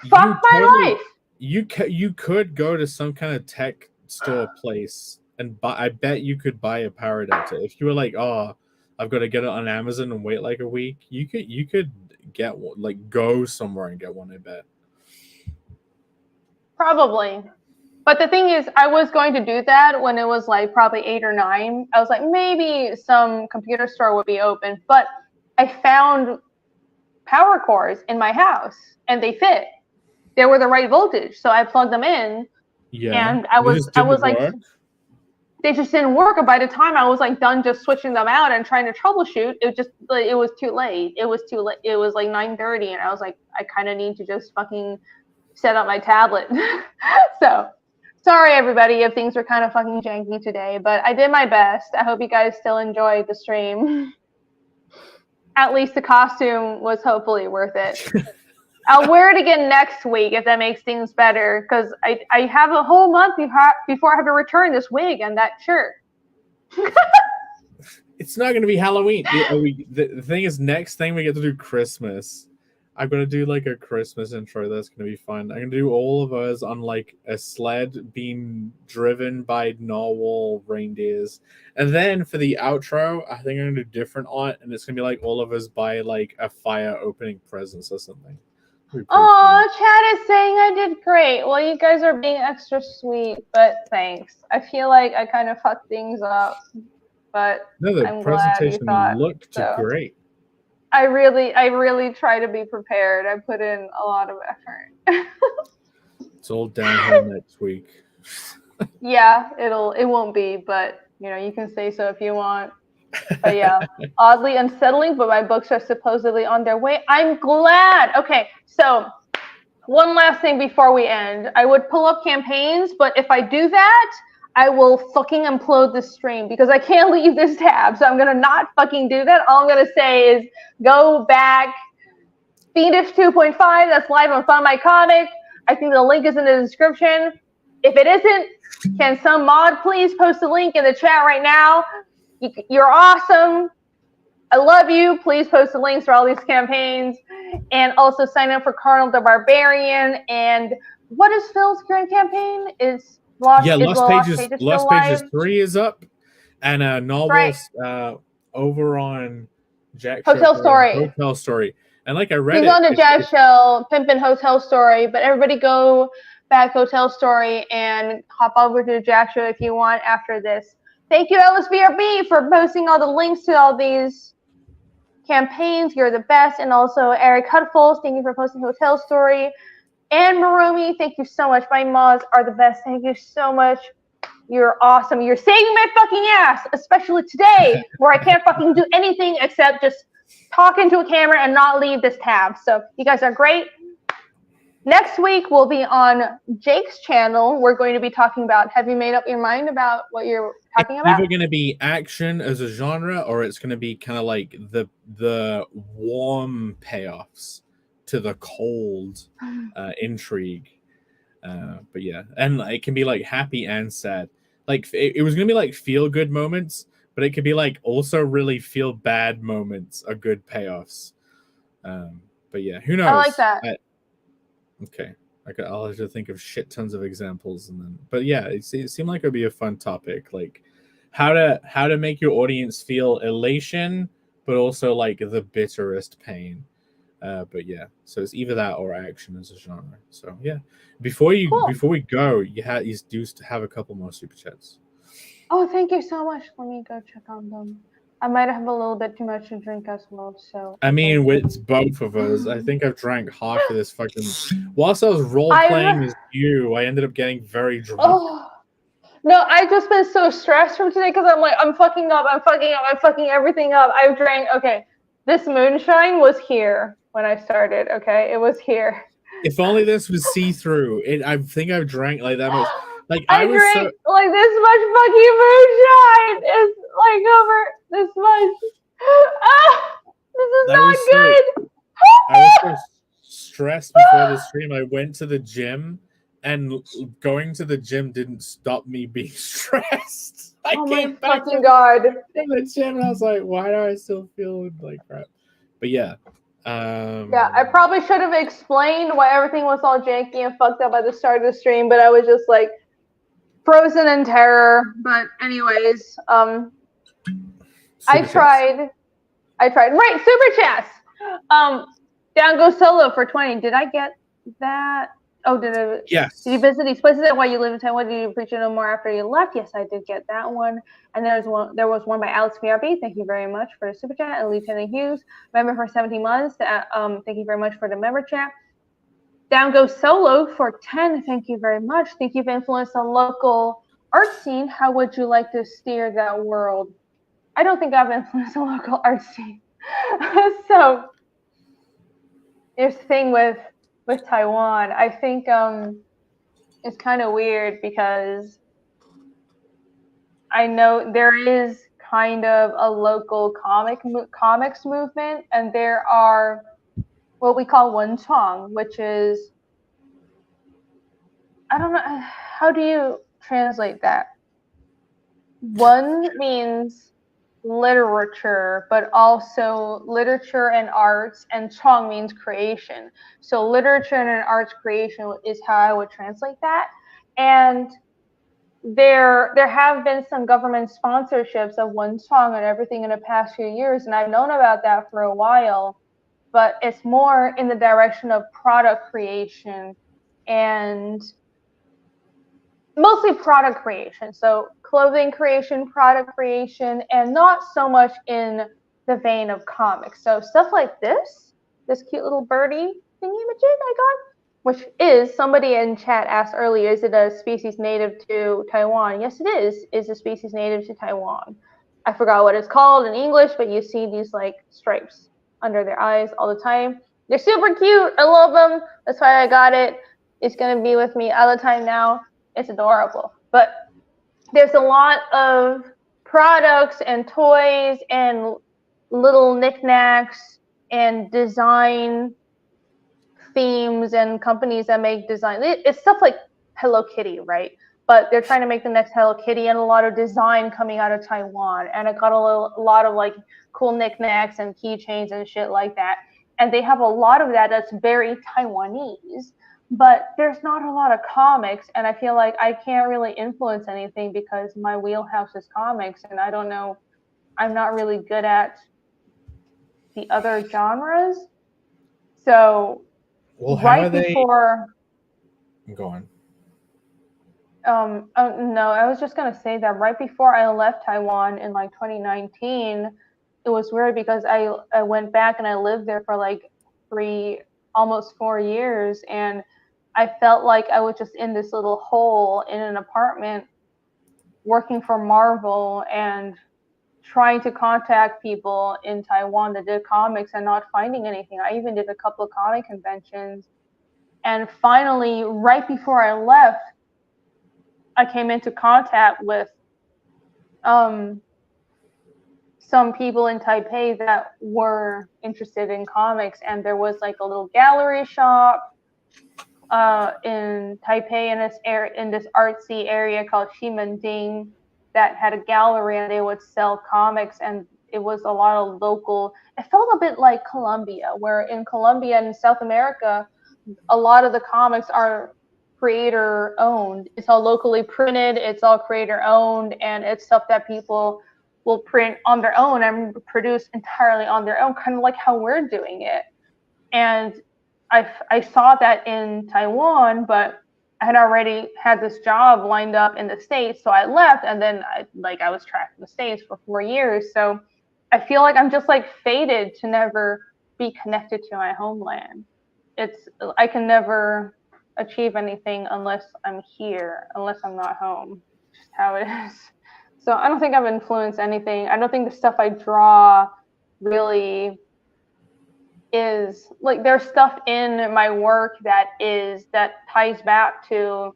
Fuck my life. You could go to some kind of tech store place and buy. I bet you could buy a power adapter if you were like, oh, I've got to get it on Amazon and wait like a week. You could get one, like go somewhere and get one. I bet. Probably. But the thing is, I was going to do that when it was like probably 8 or 9. I was like, maybe some computer store would be open. But I found power cords in my house and they fit. They were the right voltage. So I plugged them in. Yeah. And I was like, they just didn't work. And by the time I was like done just switching them out and trying to troubleshoot, it was too late. It was too late. It was like 9:30 and I was like, I kind of need to just fucking set up my tablet. So sorry, everybody, if things were kind of fucking janky today, but I did my best. I hope you guys still enjoyed the stream. At least the costume was hopefully worth it. I'll wear it again next week if that makes things better, because I have a whole month before I have to return this wig and that shirt. It's not going to be Halloween. The thing is, next thing we get to do Christmas. I'm going to do like a Christmas intro. That's going to be fun. I'm going to do all of us on like a sled being driven by narwhal reindeers. And then for the outro, I think I'm going to do different art. And it's going to be like all of us by like a fire opening presents or something. Oh, Chad is saying I did great. Well, you guys are being extra sweet, but thanks. I feel like I kind of fucked things up. But no, the I'm presentation glad you thought looked so. Great. I really try to be prepared. I put in a lot of effort. It's all downhill next week. Yeah, it won't be, but you know, you can say so if you want. But yeah, oddly unsettling, but my books are supposedly on their way. I'm glad. Okay, so one last thing before we end. I would pull up campaigns, but if I do that, I will fucking implode the stream because I can't leave this tab. So I'm going to not fucking do that. All I'm going to say is go back. Fiendish 2.5, that's live on Find My Comic. I think the link is in the description. If it isn't, can some mod please post a link in the chat right now? You're awesome. I love you. Please post the links for all these campaigns. And also sign up for Cardinal the Barbarian. And what is Phil's current campaign? Lost Pages 3 is up, and Narwhal's over on Jack Hotel Story. And like I read, he's on the Jack Show, Pimpin' Hotel Story. But everybody go back Hotel Story and hop over to the Jack Show if you want after this. Thank you, LSBRB, for posting all the links to all these campaigns. You're the best. And also Eric Hutfuls, thank you for posting Hotel Story. And Marumi, thank you so much. My mods are the best. Thank you so much. You're awesome. You're saving my fucking ass, especially today where I can't fucking do anything except just talk into a camera and not leave this tab. So you guys are great. Next week, we'll be on Jake's channel. We're going to be talking about, have you made up your mind about what you're talking about? It's either going to be action as a genre or it's going to be kind of like the warm payoffs to the cold intrigue. But yeah, and it can be like happy and sad. Like it was gonna be like feel good moments, but it could be like also really feel bad moments are good payoffs. But yeah, who knows? I like that. Okay, I'll have to think of shit tons of examples, and then. But yeah, it seemed like it'd be a fun topic, like how to make your audience feel elation, but also like the bitterest pain. But yeah, so it's either that or action as a genre. So yeah, before we go, you do have a couple more super chats. Oh, thank you so much. Let me go check on them. I might have a little bit too much to drink as well. So I mean, with both of us, I think I've drank half of this fucking. Whilst I was role playing as you, I ended up getting very drunk. Oh. No, I've just been so stressed from today because I'm fucking up, I'm fucking everything up. I've drank. Okay, this moonshine was here when I started. Okay, it was here. If only this was see-through. I think I've drank like that much. Like I drank like this much fucking moonshine. It's like over this much. This is not good. I was so stressed before the stream. I went to the gym and going to the gym didn't stop me being stressed. I Oh my came back fucking god. from the gym and I was like, why do I still feel like crap? But yeah. Yeah, I probably should have explained why everything was all janky and fucked up at the start of the stream, but I was just like frozen in terror. But anyways, I tried. Right, super chats. Down Go Solo for 20. Did I get that? Oh, Yes. Did you visit these places and why you live in Taiwan? Did you appreciate no more after you left? Yes, I did get that one. And there was one by Alex PRB. Thank you very much for the super chat. And Lieutenant Hughes, member for 17 months. Thank you very much for the member chat. Down Go Solo for 10. Thank you very much. Think you've influenced the local art scene. How would you like to steer that world? I don't think I've influenced the local art scene. So here's the thing with Taiwan. I think it's kind of weird because I know there is kind of a local comics movement, and there are what we call wenchang, which is, I don't know, how do you translate that? One means literature, but also literature and arts, and chong means creation. So literature and arts creation is how I would translate that. And there have been some government sponsorships of wenchang and everything in the past few years, and I've known about that for a while, but it's more in the direction of product creation and mostly product creation. So clothing creation, product creation, and not so much in the vein of comics. So stuff like this cute little birdie thingy-majig I got, which is, somebody in chat asked earlier, is it a species native to Taiwan? Yes, it is. It's a species native to Taiwan. I forgot what it's called in English, but you see these like stripes under their eyes all the time. They're super cute. I love them. That's why I got it. It's going to be with me all the time now. It's adorable. But there's a lot of products and toys and little knickknacks and design themes and companies that make design. It's stuff like Hello Kitty, right? But they're trying to make the next Hello Kitty, and a lot of design coming out of Taiwan. And it got a lot of like cool knickknacks and keychains and shit like that. And they have a lot of that that's very Taiwanese. But there's not a lot of comics, and I feel like I can't really influence anything because my wheelhouse is comics, and I don't know, I'm not really good at the other genres. So Well, how right are they? before, Go on. no, I was just gonna say that right before I left Taiwan in like 2019, it was weird because I went back and I lived there for like almost 4 years, and I felt like I was just in this little hole in an apartment working for Marvel and trying to contact people in Taiwan that did comics and not finding anything. I even did a couple of comic conventions. And finally, right before I left, I came into contact with some people in Taipei that were interested in comics. And there was like a little gallery shop in Taipei in this artsy area called Ximending that had a gallery, and they would sell comics, and it was a lot of local. It felt a bit like Colombia, where in Colombia and South America, a lot of the comics are creator owned. It's all locally printed, it's all creator owned, and it's stuff that people will print on their own and produce entirely on their own, kind of like how we're doing it. And I saw that in Taiwan, but I had already had this job lined up in the States, so I left, and then I was trapped in the States for 4 years. So I feel like I'm just like fated to never be connected to my homeland. I can never achieve anything unless I'm here, unless I'm not home. Just how it is. So I don't think I've influenced anything. I don't think the stuff I draw really is like, there's stuff in my work that ties back to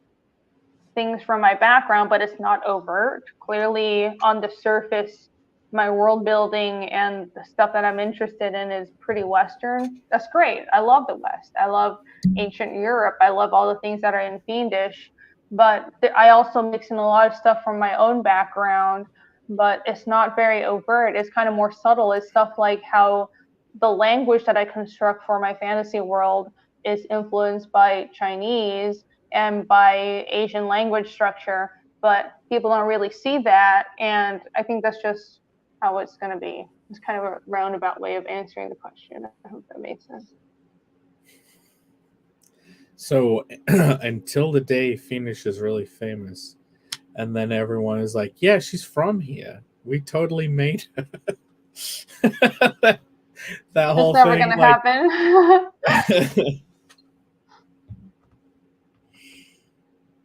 things from my background, but it's not overt. Clearly on the surface my world building and the stuff that I'm interested in is pretty Western, that's great. I love the West. I love ancient Europe. I love all the things that are in Fiendish. But I also mix in a lot of stuff from my own background, but it's not very overt. It's kind of more subtle. It's stuff like how the language that I construct for my fantasy world is influenced by Chinese and by Asian language structure, but people don't really see that. And I think that's just how it's going to be. It's kind of a roundabout way of answering the question. I hope that makes sense. So until the day Phoenix is really famous, and then everyone is like, yeah, she's from here. We totally made her. that whole it's never thing. It's never going to happen.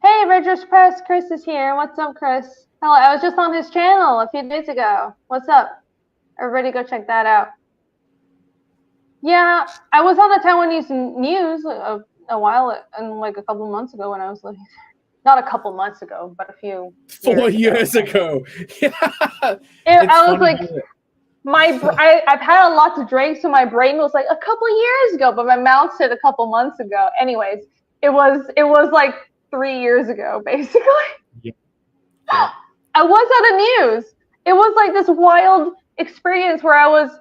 Hey, Rogers Press, Chris is here. What's up, Chris? Hello, I was just on his channel a few days ago. What's up? Everybody go check that out. Yeah, I was on the Taiwanese news a while, and like a couple months ago when I was living there. Not a couple months ago, but a few 4 years ago. Yeah. I was like, I've had a lot to drink, so my brain was like a couple years ago, but my mouth said a couple months ago. Anyways, it was like 3 years ago, basically. Yeah. I was at the news. It was like this wild experience where I was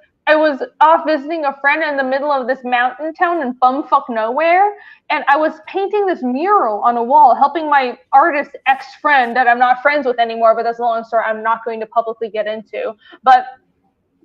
off visiting a friend in the middle of this mountain town in bumfuck nowhere, and I was painting this mural on a wall, helping my artist ex-friend that I'm not friends with anymore, but that's a long story I'm not going to publicly get into. But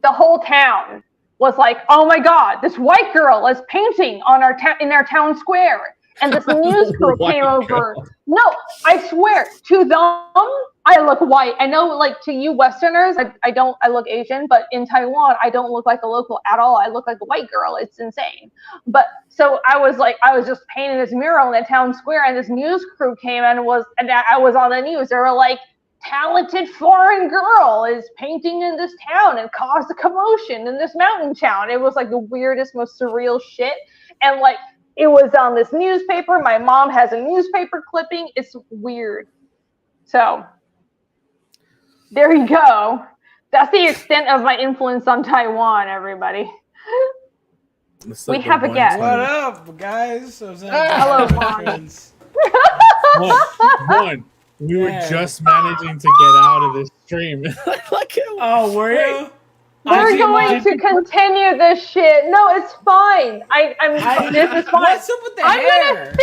the whole town was like, oh my God, this white girl is painting on in our town square. And this news crew came over. No, I swear, to them, I look white. I know, like, to you Westerners, I look Asian, but in Taiwan, I don't look like a local at all. I look like a white girl. It's insane. But so I was just painting this mural in the town square, and this news crew came and I was on the news. They were like, talented foreign girl is painting in this town and caused a commotion in this mountain town. It was like the weirdest, most surreal shit. And like, it was on this newspaper. My mom has a newspaper clipping. It's weird. So there you go. That's the extent of my influence on Taiwan, everybody. We have a guest. What up, guys? Hello, Vaughn. One. We were just managing to get out of this stream. Oh, were you? We're going to continue this shit. No, it's fine. This is fine. What's up with the hair?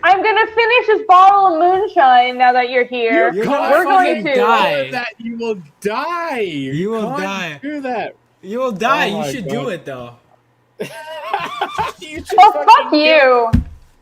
I'm gonna finish this bottle of moonshine now that you're here. We're going to die. That you will die. You will die. Do that. You will die. Oh you should do it though. You should fuck you.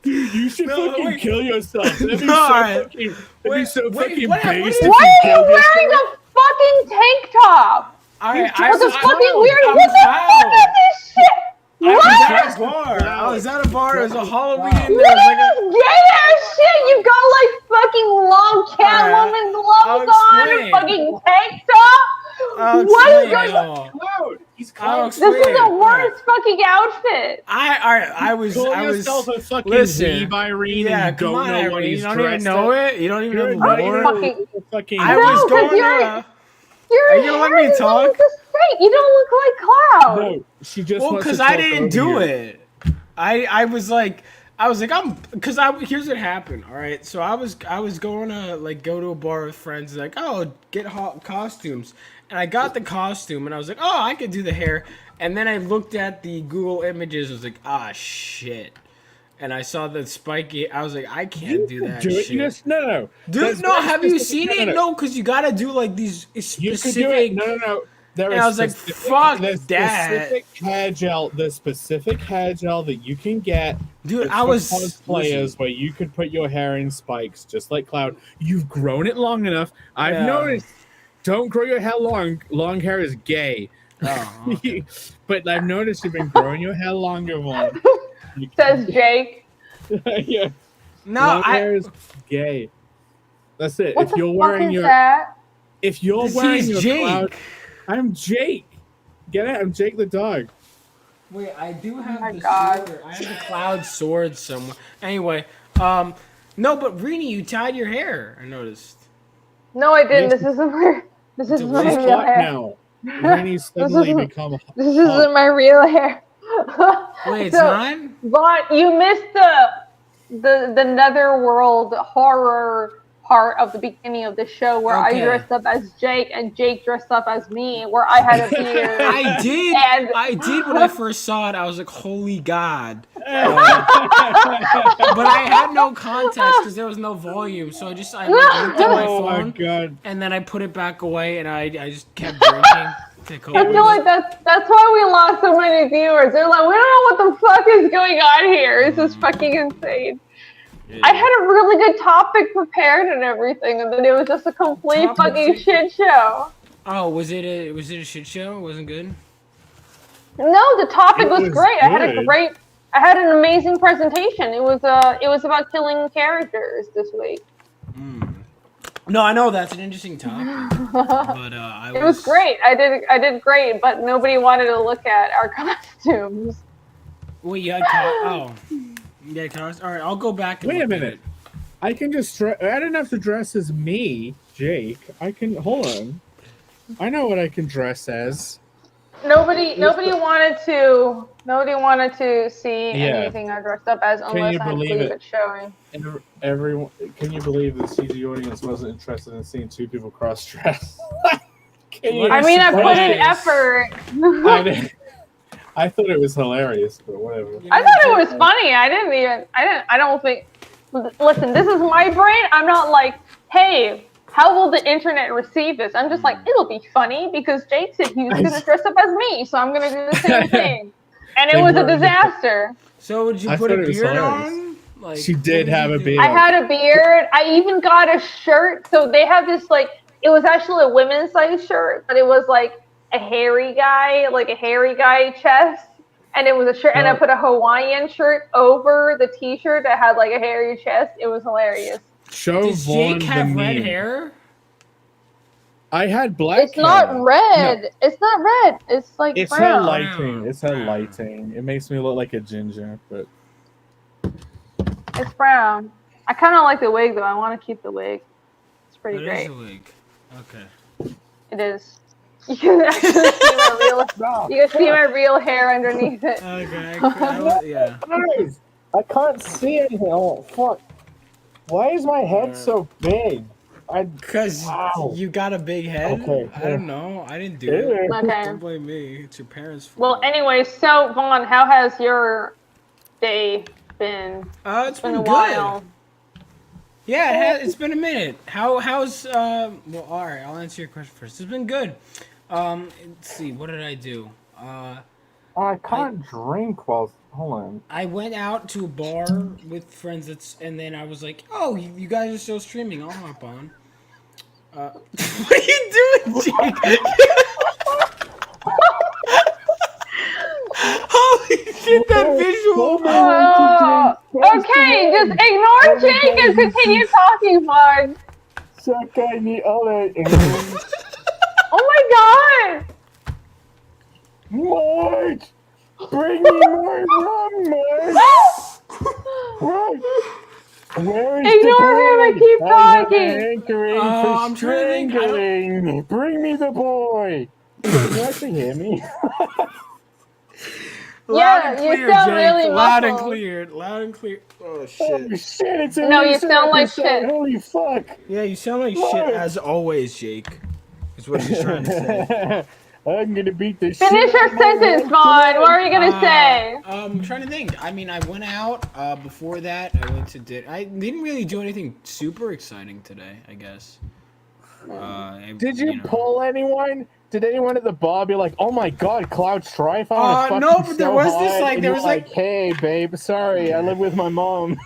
You should fucking kill yourself. That'd be No, so fucking what- based. Why are you wearing a fucking tank top? Alright, What the fucking weird? I'm What the proud. fuck is this shit? I What? was at a bar. I was at a bar. It was a Halloween. There was What like is this gay ass shit? You got like fucking long Catwoman gloves on and explain. fucking tank top? What is going on? I'll This is explain. the worst fucking outfit. I was yourself a fucking listen. weeb, Irene, Yeah, and you come don't on, know what Irene. he's You don't even dressed know up. it. You don't even You're know right. the fucking- fucking I No, was 'cause going you're- to. Your Are you gonna let hair me doesn't talk? look straight. You don't look like Cloud. No, she just Well, wants to because I talk didn't over do you. it. I was like, here's what happened. All right, so I was going to like go to a bar with friends, like, oh, get hot costumes, and I got the costume, and I was like, oh, I could do the hair, and then I looked at the Google images, I was like, ah, shit. And I saw the spiky. I was like, I can't do that Do it. shit. You just, no. Dude, That's no, very have you specific. seen it? No, because you gotta do like these You could do it. specific. No. There And is I was like, specific- fuck the that. Specific hair gel, the specific hair gel that you can get. Dude, that's I for was cosplayers listen. where you could put your hair in spikes, just like Cloud. You've grown it long enough. I've Yeah. noticed. Don't grow your hair long. Long hair is gay. Oh, okay. But I've noticed you've been growing your hair longer, Vaughn. Says Jake. Yeah. No, Long hair is gay. That's it. What if the you're fuck wearing is your, that? if you're He's wearing your Jake. Cloud, I'm Jake. Get it? I'm Jake the dog. Wait, I do have my the God. sword. I have the cloud sword somewhere. Anyway, no, but Rini, you tied your hair. I noticed. No, I didn't. Yes. This isn't my. This is my It's real black hair. now. Rainey's suddenly isn't- become This isn't my real hair. Wait, it's So, not? Vaughn, you missed the netherworld horror part of the beginning of the show where I Okay. dressed up as Jake and Jake dressed up as me, where I had a beard. I did. And- I did when I first saw it. I was like, "Holy God!" But I had no context because there was no volume, so I looked at my Oh my phone god. and then I put it back away, and I just kept drinking. To cope I with feel it. like that's why we lost so many viewers. They're like, we don't know what the fuck is going on here. This is fucking insane. I had a really good topic prepared and everything, and then it was just a complete fucking shit show. Oh, was it a shit show? It wasn't good. No, the topic It was was great. good. I had an amazing presentation. It was about killing characters this week. No, I know that's an interesting topic, but It was great. I did great, but nobody wanted to look at our costumes. Wait, you had yeah, all right, I'll go back. And Wait a look at minute. it. I can just I didn't have to dress as me, Jake. I can hold on. I know what I can dress as. Nobody wanted to see Yeah. anything I dressed up as unless you I had believe proof it? it showing. And everyone, can you believe the CG audience wasn't interested in seeing two people cross-dress? I mean, I put in effort. I thought it was hilarious, but whatever. I thought it was funny. I don't think. Listen, this is my brain. I'm not like, hey, how will the internet receive this? I'm just like, it'll be funny because Jake said he was going to dress up as me, so I'm going to do the same thing. And it was a disaster. So would you I put a thought it was beard hilarious. on? Like, She did have a beard. I had a beard. I even got a shirt. So they have this it was actually a women's size shirt, but it was like a hairy guy chest. And it was a shirt, and I put a Hawaiian shirt over the t-shirt that had like a hairy chest. It was hilarious. Show Does Vaughn Jake have the red meme. hair? I had black It's not hair. red. No. It's not red. It's like It's her brown. lighting. It's her lighting. It makes me look like a ginger, but It's brown. I kind of like the wig though. I want to keep the wig. It's pretty That great. is a wig. Okay. It is. You can actually see my real. You can see my real hair underneath it. Okay. Yeah. guys, I can't see anything. Oh fuck! Why is my head so big? Because you got a big head. Okay. I don't know. I didn't do it. Okay. Don't blame me. It's your parents' fault. Well, anyway, so Vaughn, how has your day been? It's been a good. while. Yeah, it's been a minute. How's well, all right. I'll answer your question first. It's been good. Let's see. What did I do? I can't drink while. Hold on. I went out to a bar with friends. And then I was like, "Oh, you guys are still streaming. I'll hop on." What are you doing, Jake? Holy shit! That visual. Okay, just ignore Jake and continue talking, Vaughn. Oh my god! Marge! Bring me more rum, Marge! Where is Ignore him and keep talking. hankering I'm trying to think. strangling. Bring me the boy! Can you actually hear me? Loud and clear, you sound Jake. really Loud and muffled. clear. Loud and clear. Oh shit. Oh shit, it's a No, you recent sound like episode. shit. Holy fuck! Yeah, you sound like shit as always, Jake. Is what she's trying to say. I'm gonna beat the Finish shit your out of my sentence, wife Vaughn. What tonight. are you gonna say? I'm trying to think. I mean, I went out. Before that, I went to dinner. I didn't really do anything super exciting today, I guess. Did you know. pull anyone? Did anyone at the bar be like, "Oh my god, Cloud Strife"? I'm no, but there was this, like, there was, like- "Hey, babe, sorry, I live with my mom."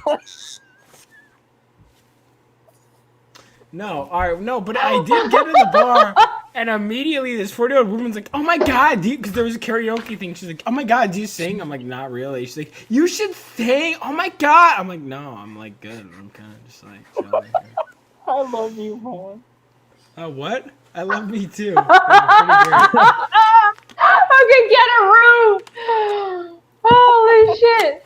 No, all right, no, but I did get in the bar, and immediately this 40-year-old woman's like, "Oh my god," because there was a karaoke thing. She's like, "Oh my god, do you sing?" I'm like, "Not really." She's like, "You should sing." Oh my god. I'm like, "No, I'm like good. I'm kind of just like chilling here." I love you, Vaughn. What? I love me too. Pretty great. Okay, get a room. Holy shit.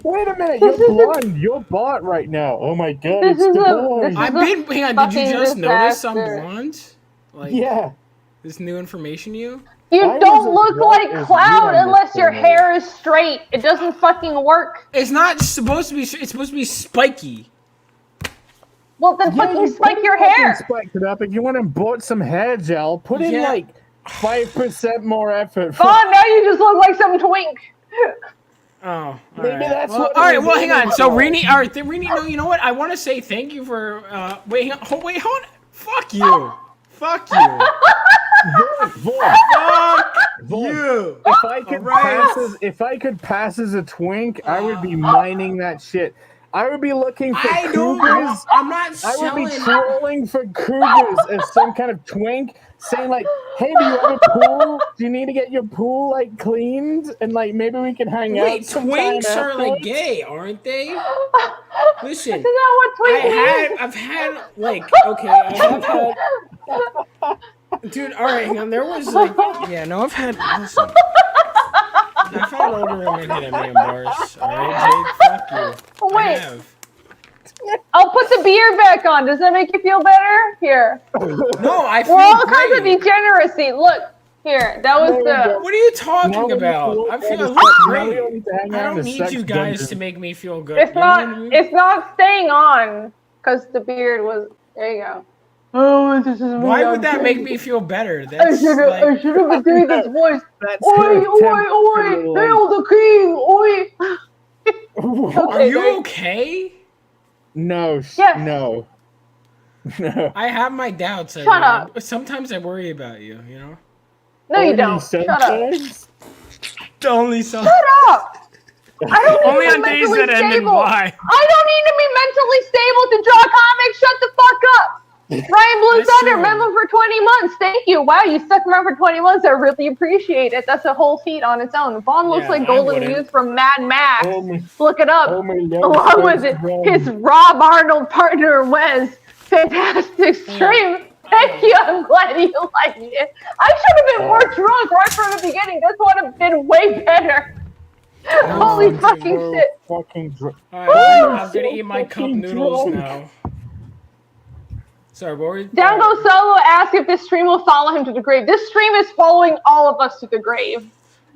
Wait a minute, you're blonde. You're bot right now. Oh my god, This it's is the a- boy. this Hang on, did you fucking just notice I'm disaster. blonde? Like, Yeah. This new information to you? You Why don't was look it- what like is Cloud you on unless this your thing? hair is straight. It doesn't fucking work. It's not supposed to be. It's supposed to be spiky. Well, then fucking spike your hair. Spiked it up. If you want to bought some hair gel, put in Yeah. like 5% more effort. Oh, now you just look like some twink. Oh, all Maybe right. that's Well, what all it right. was Well, hang on. aiming So for. Rini, all right, Rini. No, you know what? I want to say thank you for. Wait, hang on. Oh, wait, hold on. Fuck you. Fuck you. Vaughn, Fuck you. if I could Alright. pass as a twink, I would be mining that shit. I would be looking for I don't know. cougars. I'm not I would be selling. trolling for cougars as some kind of twink, saying like, "Hey, do you have a pool? Do you need to get your pool like cleaned? And like maybe we can hang out." Wait, sometime twinks are like afterwards?" gay, aren't they? Listen, Isn't that what twink means? I've had like, okay, I've had. Dude, all right, hang on. There was like, yeah, no, I've had. Listen, I've had older women hit at me in bars. All right, Jake, fuck you. I Wait. have. I'll put the beard back on. Does that make you feel better? Here. No, I feel We're all kinds of great. degeneracy. Look, here. That was the. What are you Now talking we about? need to I feel go I to look sex- now great. we don't need to hang I out in don't a need sex you guys dungeon. to make me feel good. It's You know what I mean? not. It's not staying on because the beard was. There you go. Oh, this is me. Why would I'm that gay. make me feel better? I That's should have like, been doing this voice. That's Oi, her oi, attempt oi! to, like- Hail the king! Oi! are Okay, you there- okay? No, Yes. no, no. I have my doubts. Shut Irene. up. Sometimes I worry about you. You know. No, you Only don't. Shut up. sometimes? Only some. Shut up! I don't Only need to on be days mentally that end in stable. Y. I don't need to be mentally stable to draw comics. Shut the fuck up. Ryan Blue That's Thunder, true. member for 20 months. Thank you. Wow, you stuck around for 20 months. I really appreciate it. That's a whole feat on its own. Vaughn looks Yeah, like I Golden wouldn't. Muse from Mad Max. Oh my, Look it up. oh my Along with it, his Rob Arnold partner, Wes. Fantastic stream. Thank you. I'm glad you liked it. I should have been more drunk right from the beginning. This would have been way better. Holy fucking shit. Fucking All right, I'm gonna eat my cup fucking noodles drunk. now. Sorry, what were you? Dango Solo asked if this stream will follow him to the grave. This stream is following all of us to the grave.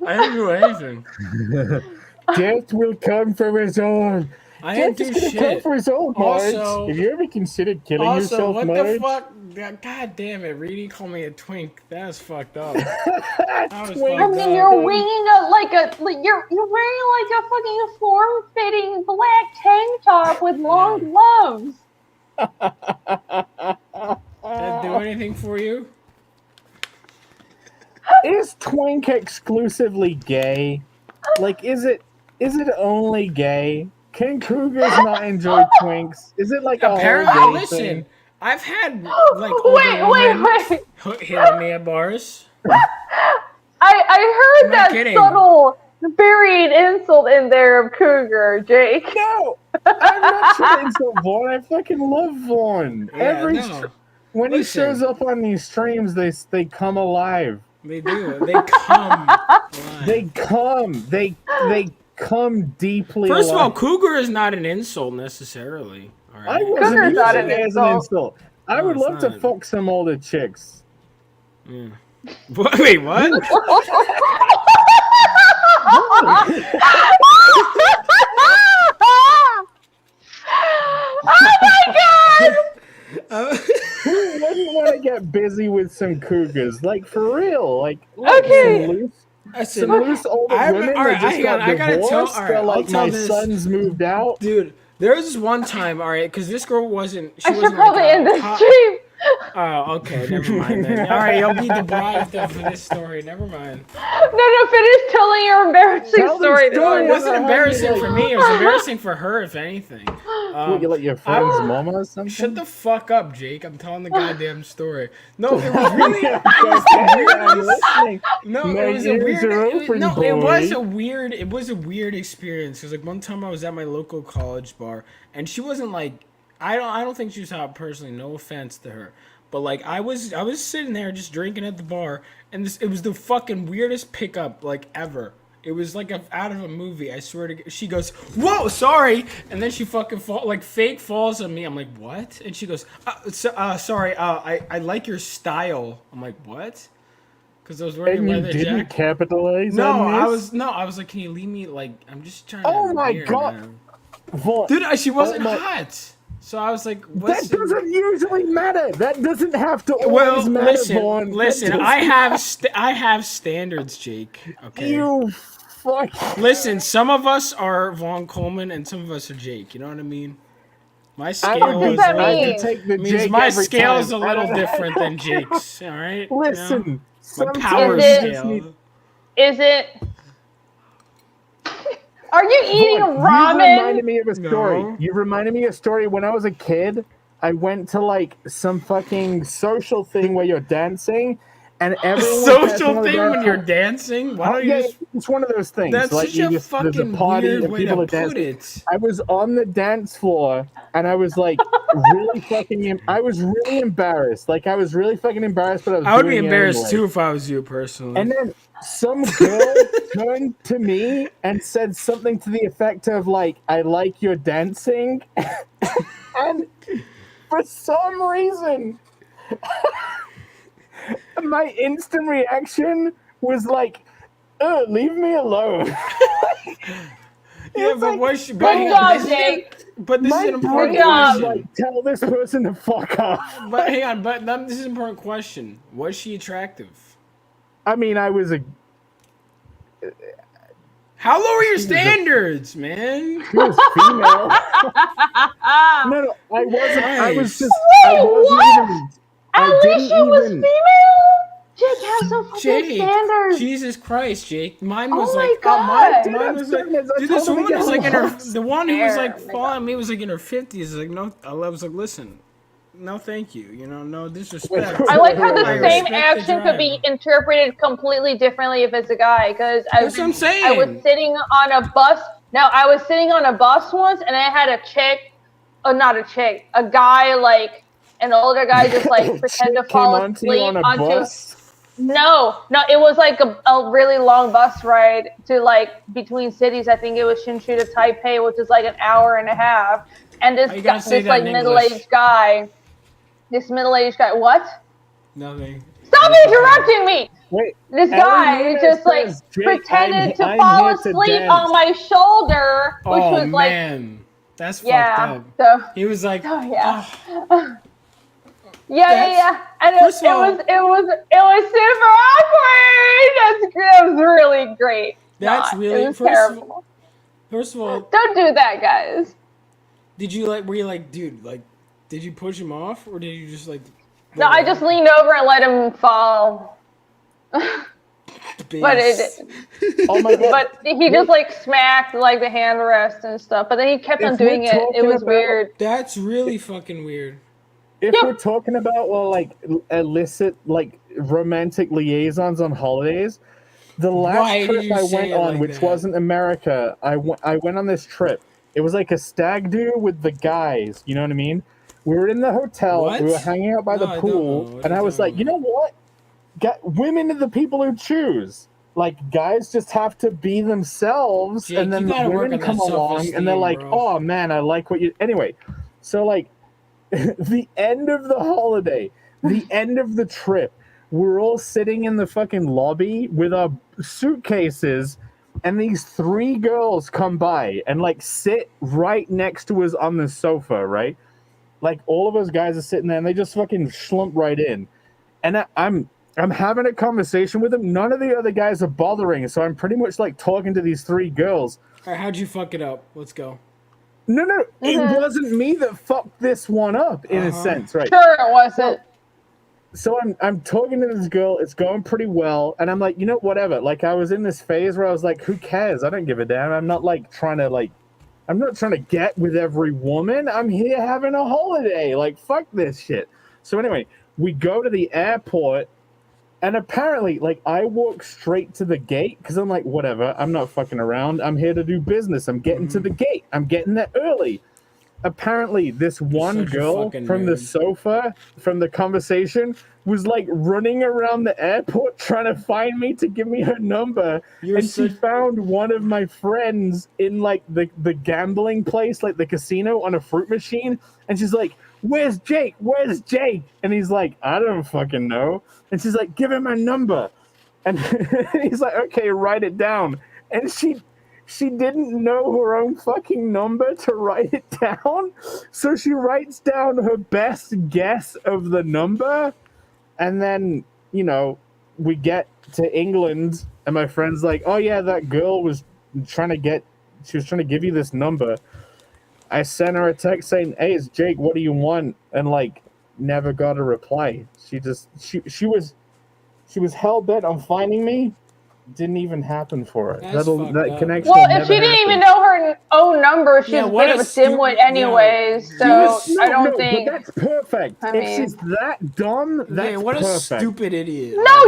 I didn't do anything. Death will come for us all. I didn't Death do is gonna come shit. for us all, Marge. Also- Have you ever considered killing Also, yourself, what Marge? the fuck? God damn it, Reedy called me a twink. That's fucked up. That was Twink. I fucked mean, up. you're wearing you're wearing like a fucking form-fitting black tank top with long gloves. Did that do anything for you? Is twink exclusively gay? Like, is it only gay? Can cougars not enjoy twinks? Is it like a whole Apparently, gay listen. thing? I've had like older women hit at me at bars. I heard I'm not that kidding. subtle buried insult in there of cougar, Jake. No, I'm not trying to insult Vaughn. I fucking love Vaughn. Yeah, When Listen. he shows up on these streams, they come alive. They do. They come. They come. They come deeply. First of all, alive. cougar is not an insult necessarily. All I right. wasn't Cougar's not using an it as an insult. I No, would it's love to not. fuck some older chicks. Yeah. Wait, what? Oh my god! Who wouldn't want to get busy with some cougars? Like, for real. Like, Okay. some loose, Listen, some loose older I- women alright, that just got I gotta tell- divorced. alright, They're I'll like, tell my this. son's moved out. dude, there was this one time, all right, because this girl wasn't. She I should wasn't probably like end this hot- stream. Oh, okay, never mind then. All right, you'll be deprived then for this story. Never mind. No, finish telling your embarrassing Tell the story. story. It Yeah, wasn't how embarrassing you for like- me. It was embarrassing for her, if anything. What, you let your friend's mama or something? Shut the fuck up, Jake. I'm telling the goddamn story. No, it was really. Yeah, It was the I'm weirdest. listening. No, My it was a ears weird. are It, open, no, it was boy. a weird. It was a weird experience. Cause like one time I was at my local college bar, and she wasn't like. I don't think she was hot personally. No offense to her, but like I was sitting there just drinking at the bar, and it was the fucking weirdest pickup like ever. It was like out of a movie. I swear to God. She goes, "Whoa, sorry," and then she fucking fake falls on me. I'm like, "What?" And she goes, "Sorry. I like your style." I'm like, "What?" because I was wearing And a you leather didn't jacket. capitalize No, on this? I was like, can you leave me? Like, I'm just trying. Oh to my beer, God. man. What? Dude, she wasn't my- hot. So I was like, That what's doesn't usually matter. That doesn't have to always well, matter, Vaughn. listen. That I have standards, Jake. Okay. You fuck. Listen, some of us are Vaughn Coleman, and some of us are Jake. You know what I mean? My I scale would is that I mean? could take the means Jake my every scale is time. a I little don't- different than Jake's. All right. Listen, You know? My sometimes power Is it- you just need- scale. Is it? Are you eating Vaughn, you ramen? reminded me of a story. No. You reminded me of a story when I was a kid. I went to like some fucking social thing where you're dancing, and everyone was dancing Social on the thing dance when you're floor. dancing? Why Oh, don't you yeah, just? it's one of those things. That's like such a there's a fucking party weird and way people to are put dancing. it. I was on the dance floor and I was like really fucking. I was really embarrassed. Like I was really fucking embarrassed, but I would be doing it embarrassed anyway. too if I was you personally. And then some girl turned to me and said something to the effect of like, "I like your dancing," and for some reason, my instant reaction was like, leave me alone. yeah, It's but like, what? Good job, Jake. But this is my an important brain was job. question. like, tell this person to fuck off. But hang on, this is an important question. Was she attractive? I mean, I was a. How low are your standards, man? She was female. No, I wasn't. I was Nice. just. I Wait, wasn't what? even. I Alicia didn't was even. female? Jake, have some fucking Jake, standards. Jesus Christ, Jake. Mine Oh was my like, God. mine was like, Dude, I dude, this told him to woman get was like in her, lost. the one who was Fair, like oh my following me was like in her 50s. Like, no, I was like, listen, no, thank you. You know, no disrespect. I like how the I same respect the action could be driver. interpreted completely differently if it's a guy. Because That's what I'm saying. I was sitting on a bus. No, I was sitting on a bus once, and I had a chick. Oh, not a chick. A guy, like an older guy, just like pretend to Chick fall came onto you asleep on a bus. No, it was like a really long bus ride to like between cities. I think it was Hsinchu to Taipei, which is like an hour and a half. And How you gotta say that like in middle-aged English? guy, what? Nothing. Stop interrupting me! Wait, This Ellen guy Nunez just like says, "Jake, pretended I'm to fall here to asleep dance." on my shoulder, which Oh was like, man, that's yeah. fucked up. So, He was like, oh yeah. oh, Yeah. And First of all- it was super awkward. That was really great. That's Not. really- It was first of terrible. first of all, Don't do that, guys. did you like? Were you like, dude, like, did you push him off, or did you just like? No, I just leaned over and let him fall. But Oh my god! but he just like smacked like the handrest and stuff. But then he kept on If we're doing it. It talking was about- weird. That's really fucking weird. If we're talking about like illicit like romantic liaisons on holidays, the Why last did trip you I say went it on, like which that? wasn't America, I went on this trip. It was like a stag do with the guys. You know what I mean? We were in the hotel. What? We were hanging out by No, the I don't pool, know. What and are I you was like, talking you know what? Women are the people who choose. Like guys just have to be themselves, Jake, and then you the gotta work women on that come along, and they're self-esteem, like, bro. "Oh man, I like what you." Anyway, so like, the end of the holiday, the end of the trip, we're all sitting in the fucking lobby with our suitcases, and these three girls come by and like sit right next to us on the sofa, right? Like all of us guys are sitting there, and they just fucking slump right in, and I'm having a conversation with them. None of the other guys are bothering, so I'm pretty much like talking to these three girls. All right, how'd you fuck it up? Let's go. No, it wasn't me that fucked this one up in a sense, right? Sure, it wasn't. So I'm talking to this girl. It's going pretty well, and I'm like, whatever. Like I was in this phase where I was like, who cares? I don't give a damn. I'm not trying to get with every woman. I'm here having a holiday. Like fuck this shit. So anyway, we go to the airport. And apparently, like, I walk straight to the gate because I'm like, whatever, I'm not fucking around. I'm here to do business. I'm getting to the gate. I'm getting there early. Apparently, this one such a girl fucking from the nerd. sofa, from the conversation, was like running around the airport trying to find me to give me her number. You're And she such- found one of my friends in like the gambling place, like the casino, on a fruit machine. And she's like, "Where's Jake? Where's Jake?" And he's like, "I don't fucking know." And she's like, "Give him my number." And he's like, okay, write it down. And she didn't know her own fucking number to write it down. So she writes down her best guess of the number. And then, you know, we get to England and my friend's like, oh yeah, that girl was trying to give you this number. I sent her a text saying, hey, it's Jake, what do you want? And like never got a reply. She was hell bent on finding me. Didn't even happen for her. That connection. Well, if she didn't even know her own number, she's a bit of a dimwit anyways. So I don't think. But that's perfect. If she's that dumb, that's what perfect. a stupid idiot. No,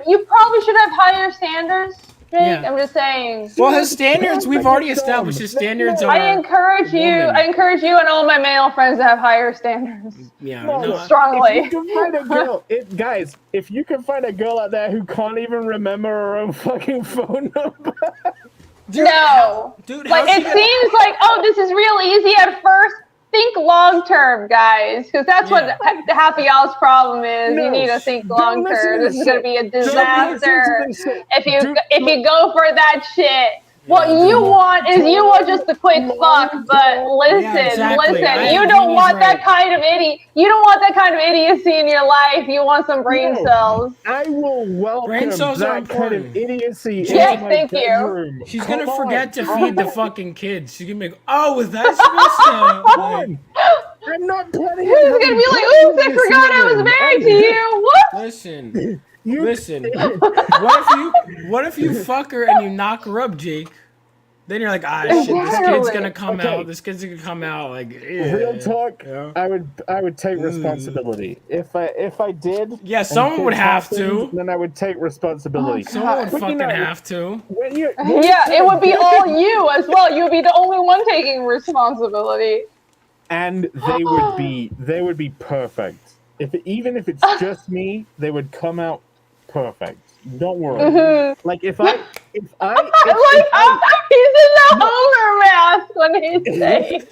you probably should have higher standards. Jake, Yeah. I'm just saying. Well, his standards, we've already established his standards are. I encourage you and all my male friends to have higher standards. Yeah, strongly. If you can find a girl, guys, if you can find a girl out there who can't even remember her own fucking phone number. Dude, like it seems like, oh, this is real easy at first. Think long term, guys, because that's what half of y'all's problem is. You need to think long term. This is gonna be a disaster if you go for that shit. What you want is just a quick fuck, but listen, you don't want that kind of idiot. You don't want that kind of idiocy in your life. You want some brain cells. I will welcome that kind of idiocy. Yes, thank you. She's gonna forget to feed the fucking kids. She's gonna be like, oh, was that supposed to? I'm not planning. She's gonna be like, oops, I forgot I was married to you. What? Listen. What if you fuck her and you knock her up, Jake? Then you're like, shit, this kid's gonna come out. This kid's gonna come out. Like, real talk. Yeah. I would take responsibility if I did. Yeah, someone would have to. Then I would take responsibility. Someone would fucking have to. It would be all you as well. You would be the only one taking responsibility. And they would be perfect. Even if it's just me, they would come out perfect. Don't worry. Mm-hmm. Like if I he's in the Homer mask when he's saying.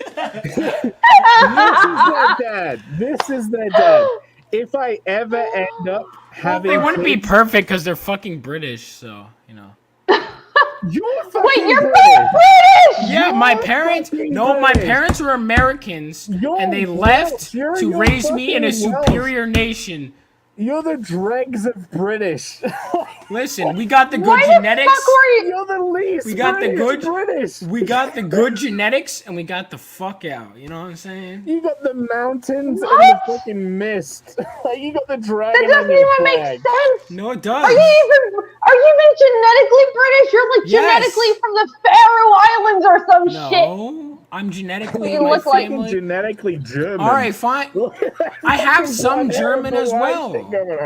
This is their dad. If I ever end up having, they wouldn't be perfect because they're fucking British. So you know. You're British. Yeah, my parents. No, my parents were Americans, and they left to raise me in a superior nation. You're the dregs of British. Listen, we got the good genetics. You're the least. We got the good British. We got the good genetics, and we got the fuck out. You know what I'm saying? You got the mountains and the fucking mist. Like you got the dragon. That doesn't even make sense. No, it does. Are you even genetically British? You're like genetically from the Faroe Islands or some shit. No. I'm genetically. You look like genetically German. All right, fine. I have some German as well.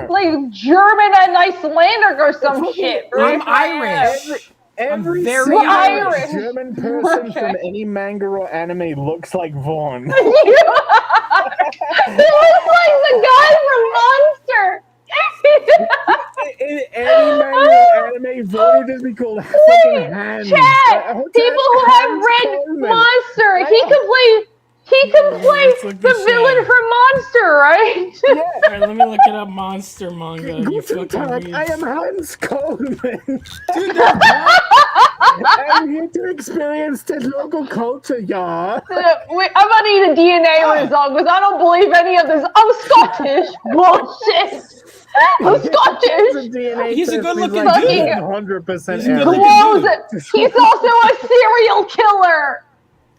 Like German and Icelandic or some shit. I'm Irish. Every very Irish. German person from any manga or anime looks like Vaughn. He looks like the guy from Monster. In any manga or anime, Vaughn would just be called fucking Hans. Chad, people who have read Monster, he can play the villain from Monster, right? Yeah. All right, let me look it up. Monster manga. Guten Tag, I am Hans Coleman. Dude, I'm here to experience the local culture, y'all. Wait, I'm gonna need a DNA result because I don't believe any of this. I'm Scottish. Bullshit. I'm Scottish. He's a good-looking dude. 100%. He's also a serial killer.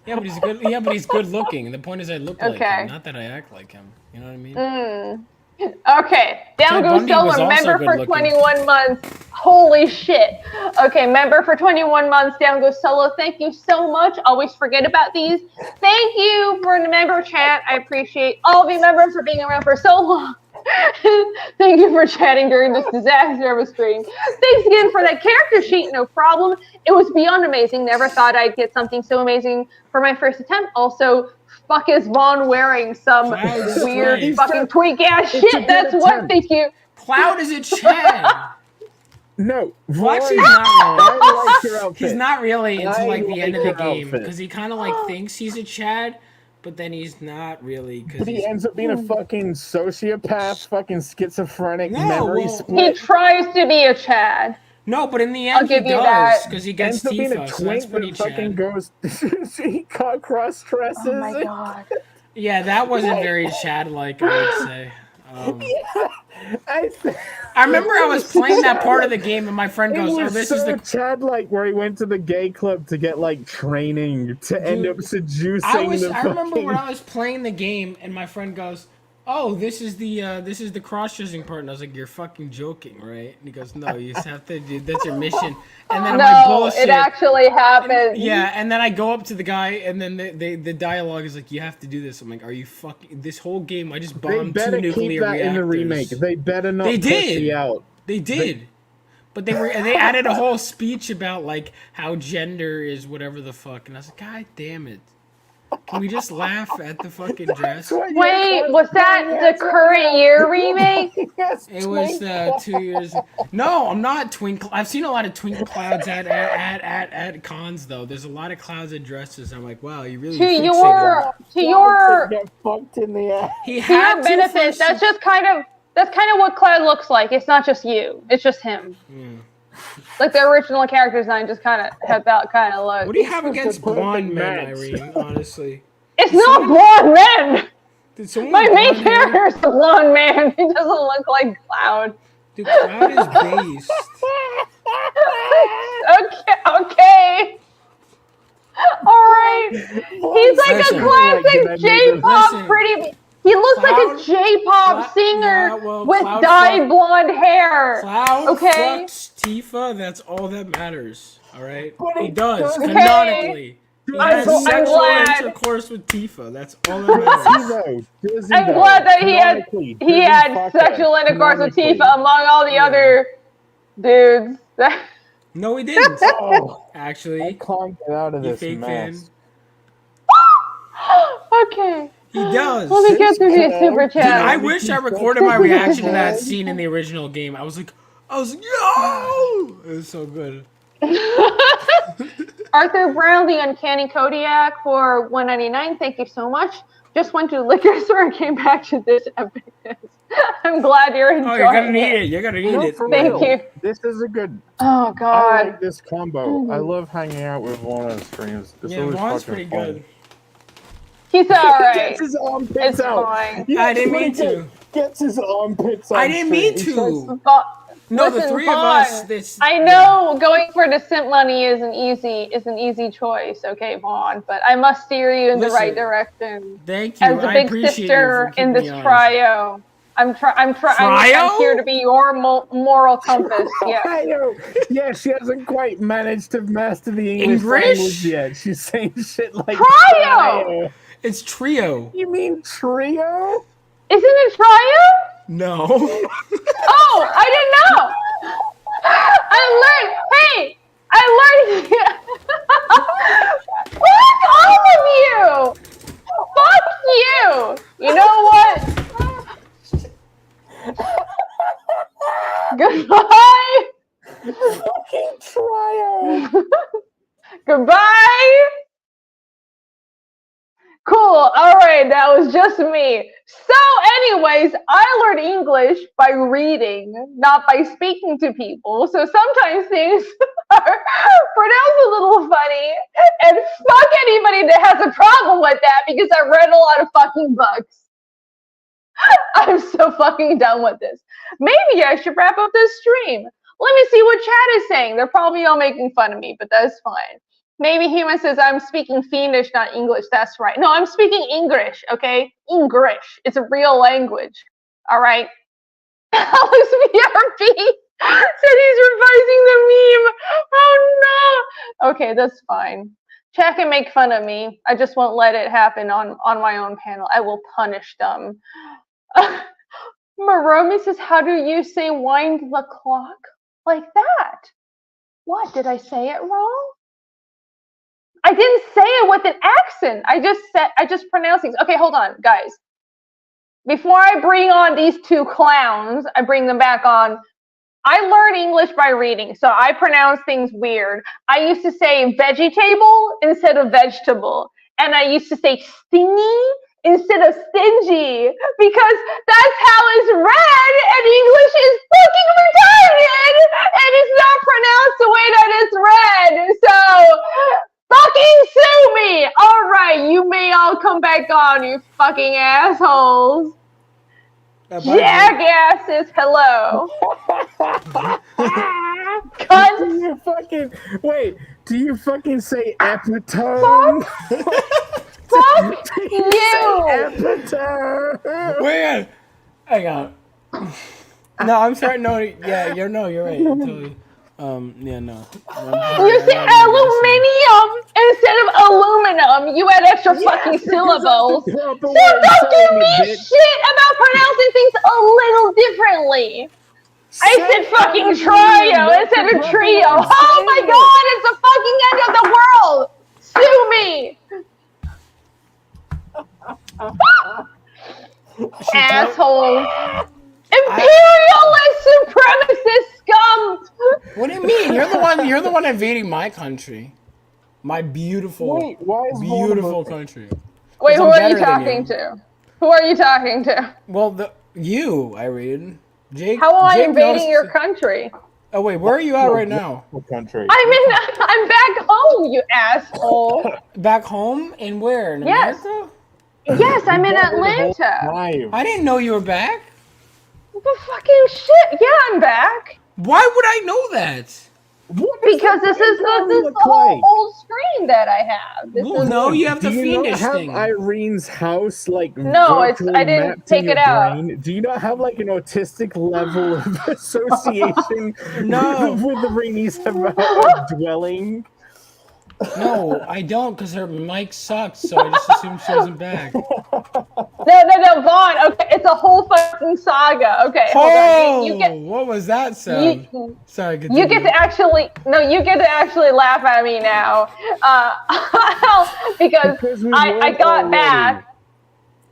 Yeah, but he's good. Yeah, but he's good looking. The point is, I look like him, not that I act like him. You know what I mean? Okay, down goes Solar, member for 21 months. Holy shit. Okay, member for 21 months, down goes Solo. Thank you so much. Always forget about these. Thank you for the member chat. I appreciate all of you members for being around for so long. Thank you for chatting during this disaster of a stream. Thanks again for that character sheet. No problem. It was beyond amazing. Never thought I'd get something so amazing for my first attempt. Also, fuck is Vaughn wearing some weird fucking tweak ass shit? That's what. Thank you. Cloud is a Chad. No, well, actually, he's not really until like the end of the game because he kind of like thinks he's a Chad, But then he's not really. But he ends up being a fucking sociopath, fucking schizophrenic, No, memory well- He split. tries to be a Chad. No, but in the I'll end he give you does that. because he gets Ends up being a Tifa, so that's twink pretty that fucking Chad. goes. He cross dresses. Oh my god. Yeah, that wasn't very Chad-like, I would say. I remember I was playing that part of the game, and my friend It goes, "Oh, was this so is the." Chad-like where he went to the gay club to get like training to end up seducing I remember fucking- when I was playing the game, and my friend goes, "Oh, this is the cross-dressing part," and I was like, "You're fucking joking, right?" And he goes, "No, you just have to do. That's your mission." And then I'm like, No, "Bullshit." it actually happened. Yeah, and then I go up to the guy, and then the dialogue is like, "You have to do this." I'm like, "Are you fucking?" This whole game, I just They bombed better two keep nuclear that reactors. in the remake. They better not They push did. me out. They did. But they added a whole speech about like how gender is whatever the fuck, and I was like, God damn it! Can we just laugh at the fucking dress? Wait, was that the current year remake? It was 2 years. No, I'm not twink. I've seen a lot of twink clouds at cons though. There's a lot of clouds at dresses. I'm like, wow, you really. To fixated. your Get fucked in the ass. He to had your to benefit, for that's just kind of what Cloud looks like. It's not just you. It's just him. Like the original character design just kind of had that kind of look. What do you have against the perfect blonde men, match. Irene? Honestly, It's not blonde men. did someone My with main blonde hair- character is the blonde man. He doesn't look like Cloud. Dude, Cloud is based. Okay. All right. He's like Listen. a classic Listen. J-pop pretty. He looks like Cloud- a J-pop singer yeah, well, with Cloud dyed fuck- blonde hair. Cloud Okay. fucks Tifa. That's all that matters. All right, But he it does doesn't- canonically. He has I'm sexual glad. intercourse with Tifa. That's all that matters. I'm glad that he had sexual intercourse with Tifa among all the other dudes. No, he didn't. Oh, I Actually, can't get out of you this fake fan. mess. Okay. He does. Let me get through these super Dude, I chats. wish I recorded my reaction to that scene in the original game. I was like, yo! It was so good. Arthur Brown, the Uncanny Kodiak for $1.99. Thank you so much. Just went to the liquor store and came back to this epicness. I'm glad you're enjoying Oh, you're gonna need it. You're gonna need No, it. for Thank real. you. This is a good. Oh I God. like this combo. I love hanging out with Vaughn on streams. It's Yeah, always Vaughn's fucking pretty fun. good. He's all right. Gets his armpits It's out. fine. Yeah, I didn't mean look at- to. Gets his armpits out. I didn't mean to. But No, the listen, three of Vaughn, us. This. I know going for the simp money is an easy choice, okay, Vaughn, but I must steer you in the right Listen, direction. Thank you. As a I big appreciate sister you for in keeping this me honest. trio, I'm Trio? here to be your moral compass. Yeah. I know. Yeah, she hasn't quite managed to master the English English? language yet. She's saying shit like Trio! It's trio. You mean trio? Isn't it trio? No. Oh, I didn't know. I learned. Fuck all of you. Fuck you. You know what? Goodbye. Fucking trio. Goodbye. Cool. All right. That was just me. So, anyways, I learned English by reading, not by speaking to people. So sometimes things are pronounced a little funny. And fuck anybody that has a problem with that because I read a lot of fucking books. I'm so fucking done with this. Maybe I should wrap up this stream. Let me see what chat is saying. They're probably all making fun of me, but that's fine. Maybe Human says I'm speaking Fiendish, not English. That's right. No, I'm speaking English, okay? English. It's a real language. All right? Alex BRB said he's revising the meme. Oh, no. Okay, that's fine. Chat can make fun of me. I just won't let it happen on my own panel. I will punish them. Maromi says, how do you say wind the clock? Like that. What? Did I say it wrong? I didn't say it with an accent. I just pronounced things. Okay, hold on, guys. Before I bring on these two clowns, I bring them back on. I learned English by reading, so I pronounce things weird. I used to say vegetable instead of vegetable. and I used to say stingy instead of stingy because that's how it's read, and English is fucking retarded, and it's not pronounced the way that it's read. So fucking sue me. All right, you may all come back on, you fucking assholes. Jackasses, hello. Cunt. Do you fucking wait? Do you fucking say epitome? Fuck you. Epitome. Wait, hang on. No, I'm sorry. No, yeah, you're right. Totally. Yeah, no. You said aluminium instead of aluminum. You had extra fucking syllables. So don't give me shit about pronouncing things a little differently. I said fucking trio instead of trio. Oh my god, it's the fucking end of the world. Sue me. Asshole. Imperialist supremacist scum. What do you mean? You're the one invading my country. My beautiful, Wait, why is beautiful Voldemort- country. Wait, who I'm are better you than talking to? Who are you talking to? Well, you, Irene. Jake. How am I Jake invading knows- your country? Oh wait, where are you at right now? Country. I'm back home, you asshole. Back home? And where? In Yes. America? Yes, I'm in Atlanta. I didn't know you were back. The fucking shit. Yeah, I'm back. Why would I know that? Because this is the whole old screen that I have. This Well, is, no, you have the Do you not fiendish have thing. Irene's house like No, it's- virtually I didn't mapped in take your it out. brain? Do you not have like an autistic level of association No. with the Rainey's dwelling? No, I don't, because her mic sucks, so I just assumed she wasn't back. no, Vaughn. Okay, it's a whole fucking saga. Okay, hold on. You get. What was that sound? Sorry, You get to actually laugh at me now, because I got back.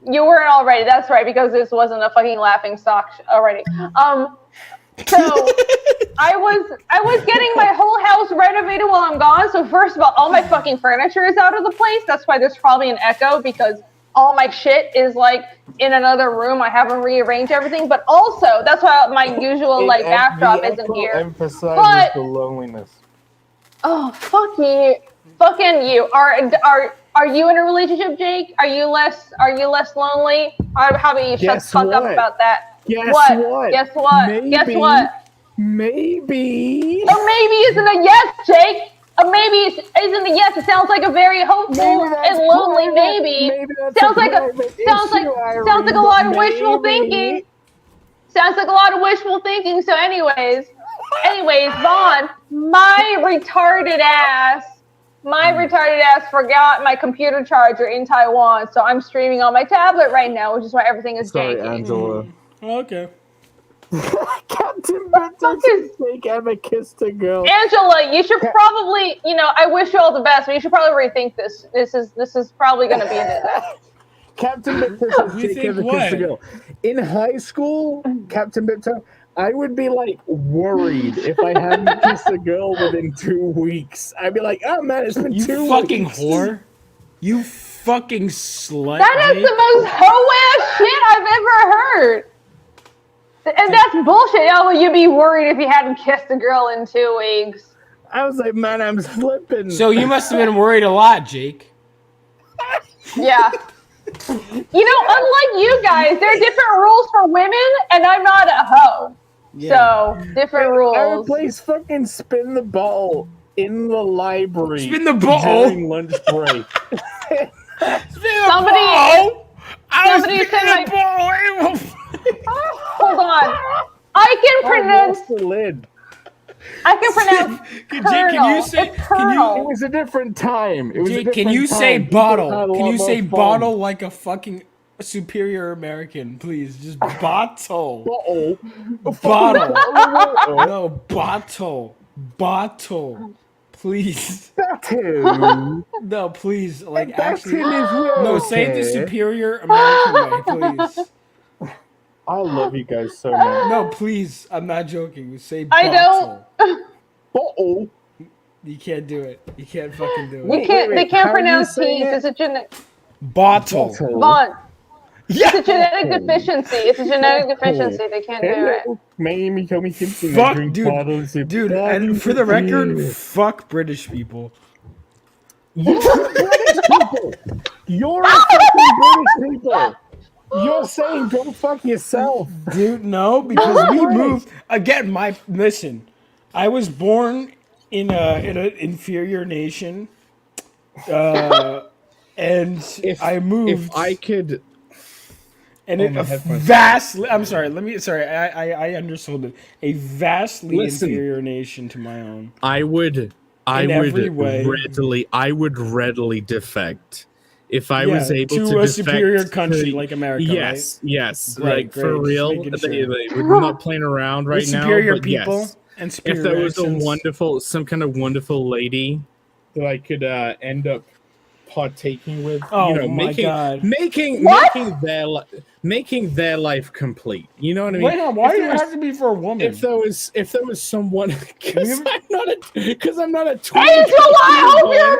You weren't already. That's right, because this wasn't a fucking laughing stock already. So I was getting my whole house renovated while I'm gone. So first of all my fucking furniture is out of the place. That's why there's probably an echo, because all my shit is like in another room. I haven't rearranged everything, but also that's why my usual like backdrop isn't here. Emphasizes the loneliness. Oh, fuck you, fucking you. Are you in a relationship, Jake? Are you less lonely? How about you shut the fuck up about that? Guess what? what? Guess what? Maybe, Guess what? Maybe. A maybe isn't a yes, Jake. A maybe isn't a yes. It sounds like a very hopeful and lonely maybe. Sounds like a lot of wishful thinking. Sounds like a lot of wishful thinking. So, anyways, Vaughn, my retarded ass forgot my computer charger in Taiwan, so I'm streaming on my tablet right now, which is why everything is janky. Sorry, Angela. Okay. Captain Benton's fake Emma kissed a girl. Angela, you should probably, I wish you all the best, but you should probably rethink this. This is probably going to be the Captain Benton's fake Emma kissed a girl. In high school, Captain Benton, I would be like worried if I hadn't kissed a girl within 2 weeks. I'd be like, oh man, it's been 2 weeks. You fucking whore. You fucking slut. That is the most hoe-ass shit I've ever heard. And that's bullshit. Oh, well, you'd be worried if you hadn't kissed a girl in 2 weeks. I was like, man, I'm slipping. So you must have been worried a lot, Jake. Yeah. Unlike you guys, there are different rules for women, and I'm not a hoe. Yeah. So, different rules. I would play fucking spin the ball in the library. Spin the ball? During lunch break. Somebody said my... Hold on. I can pronounce the lid. I can pronounce Can you say? It was a different time. It was Jake, a can you different say time. bottle? Can you say bottle like a fucking superior American, please? Just bottle. Bottle. No, bottle. Please. No, please. Like actually. No, say it the superior American way, please. I love you guys so much. No, please. I'm not joking. Say bottle. I don't. Bottle. You can't do it. You can't fucking do You it. Wait, can't. They how can't are you pronounce saying T's. it? It's a genetic. Bottle. It's Yeah. a genetic deficiency. It's a genetic deficiency. They can't do it. Hello, my name is Tommy Simpson. I Fuck, drink dude. bottles of Dude, bloody and for the record, beer. fuck British people. You're British people. You're fucking British people. You're saying go fuck yourself. Dude, no, because we moved again. Listen, I was born in an inferior nation, and I moved. If I could, and Oh, it my headphones. vastly. I'm sorry. I undersold it. A vastly Listen. inferior nation to my own. I would every way. readily defect if I was able to to a defect superior country to- like America. Yes, yes, Right, like for great, just real. making We're not playing around Right? right With now. superior but people yes, and if superior there was accents. some kind of wonderful lady that I could end up partaking with, Oh my God. making their life complete. You know what I mean? Wait on, why If do there you was- have to be for a woman? If there was someone, because I'm not a 20. Angela, I hope you're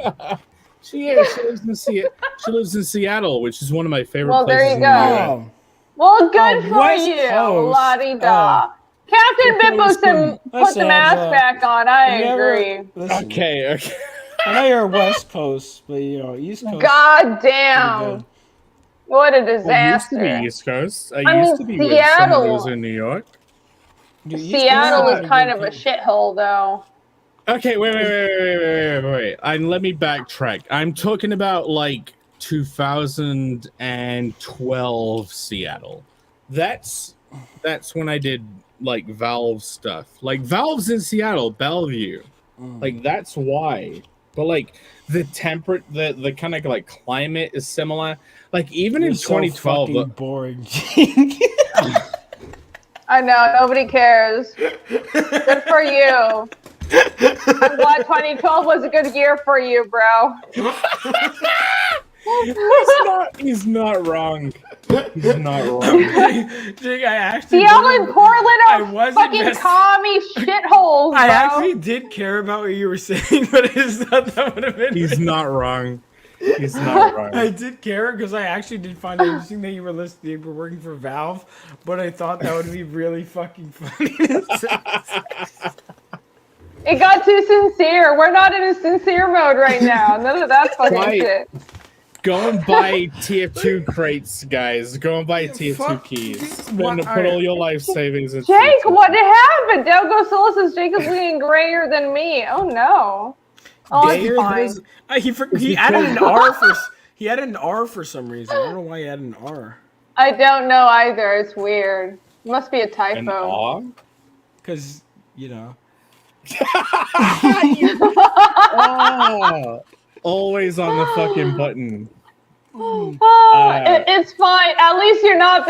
American. She lives in Seattle, which is one of my favorite Well, there places you in the go. US. Oh, Well, good for West you, Coast. la-di-da. Captain Bimbo said put Listen, the mask Angela, back on. I have you ever- agree. Listen, Okay. I know you're West Coast, but East Coast. God pretty damn. good. What a I used to disaster. be East Coast. I I used mean, to be with someone who Seattle- was in New York. Dude, East Seattle Coast is pretty kind good of a too. shithole, though. Okay, wait. Let me backtrack. I'm talking about like 2012 Seattle. That's when I did like Valve stuff. Like Valve's in Seattle, Bellevue. Like that's why. But like the the kind of like climate is similar. Like even You're in so 2012, fucking boring. I know, nobody cares. Good for you. I'm glad 2012 was a good year for you, bro. he's not wrong. He's not wrong. Jake, I actually Seattle and Portland I are wasn't fucking mess- commie shitholes, bro. I actually did care about what you were saying, but it's not that would have been. He's not wrong. He's not wrong. I did care because I actually did find it interesting that you were listening, you were working for Valve, but I thought that would be really fucking funny. It got too sincere. We're not in a sincere mode right now. None of that fucking Right. shit. Go and buy tier 2 crates, guys. Go and buy tier 2 Fuck. keys. What? Then put all your life savings in. Jake, what happened? Delgo Soul says Jake is leaning grayer than me. Oh no. Oh, it's Gayer fine. He added an R for he added an R for some reason. I don't know why he added an R. I don't know either. It's weird. Must be a An typo. awe? Because you know. Oh, always on the fucking button. It's fine. At least you're not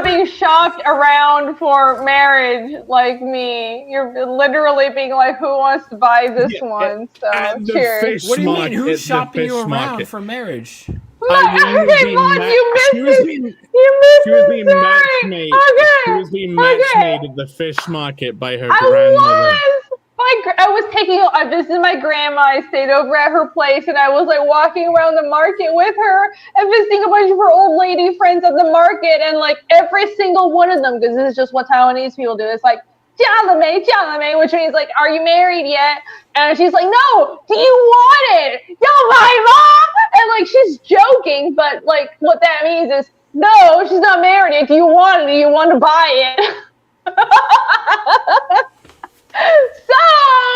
being shopped around for marriage like me. You're literally being like, who wants to buy this one? So at the cheers. fish What do you mean? market, Who's the shopping fish you around market. for marriage? No, okay, Vaughn, you She missed was it. being You missed She was it. being Sorry. match made. Okay. She was being Okay. match made at the fish market by her I grandmother. was taking. I visited my grandma. I stayed over at her place, and I was like walking around the market with her and visiting a bunch of her old lady friends at the market, and like every single one of them, because this is just what Taiwanese people do. It's like jialame, which means like, are you married yet? And she's like, no. Do you want it? Yo, my mom. And like she's joking, but like what that means is no, she's not married yet. Do you want it? Do you want to buy it?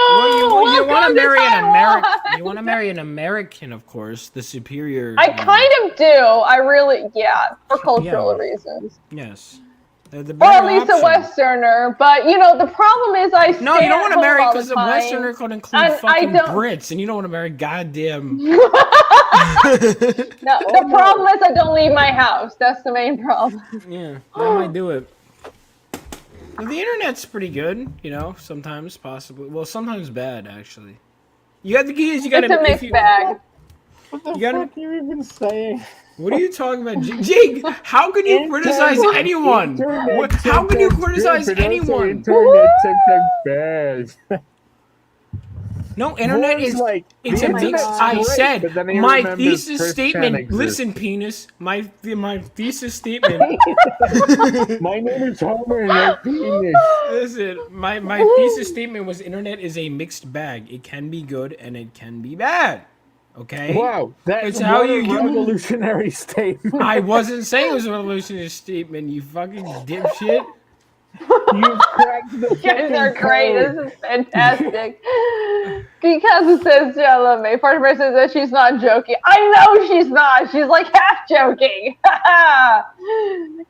Well, you want to marry an American. Taiwan. You want to marry an American, of course, the superior. I kind of do. I really, for cultural Yeah. reasons. Yes. The Or better at least a option. Westerner. But, the problem is I No, stay you don't at want to home marry all because the a time. Westerner could include And I fucking don't- Brits, and you don't want to marry goddamn. No, the problem is I don't leave my house. That's the main problem. Yeah, that might do it. Well, the internet's pretty good, sometimes possibly. Well, sometimes bad, actually. You got the keys, you got It's a mixed bag. What the You gotta- fuck are you even saying? What are you talking about, Jake? How can you criticize anyone? How can you criticize anyone? Internet sometimes bad. No, internet Warren's is like, it's the a mix. internet's I great, said but then he my remembers thesis Chris Chan statement. exists. Listen, penis. My thesis statement. My name is Homer and I penis. Listen, my thesis statement was internet is a mixed bag. It can be good and it can be bad. Okay. Wow, that's It's how you use- revolutionary statement. I wasn't saying it was a revolutionary statement. You fucking dipshit. You cracked the You guys are fucking great. code. This is fantastic. Because it says Jalame. Part of her says that she's not joking. I know she's not. She's like half joking.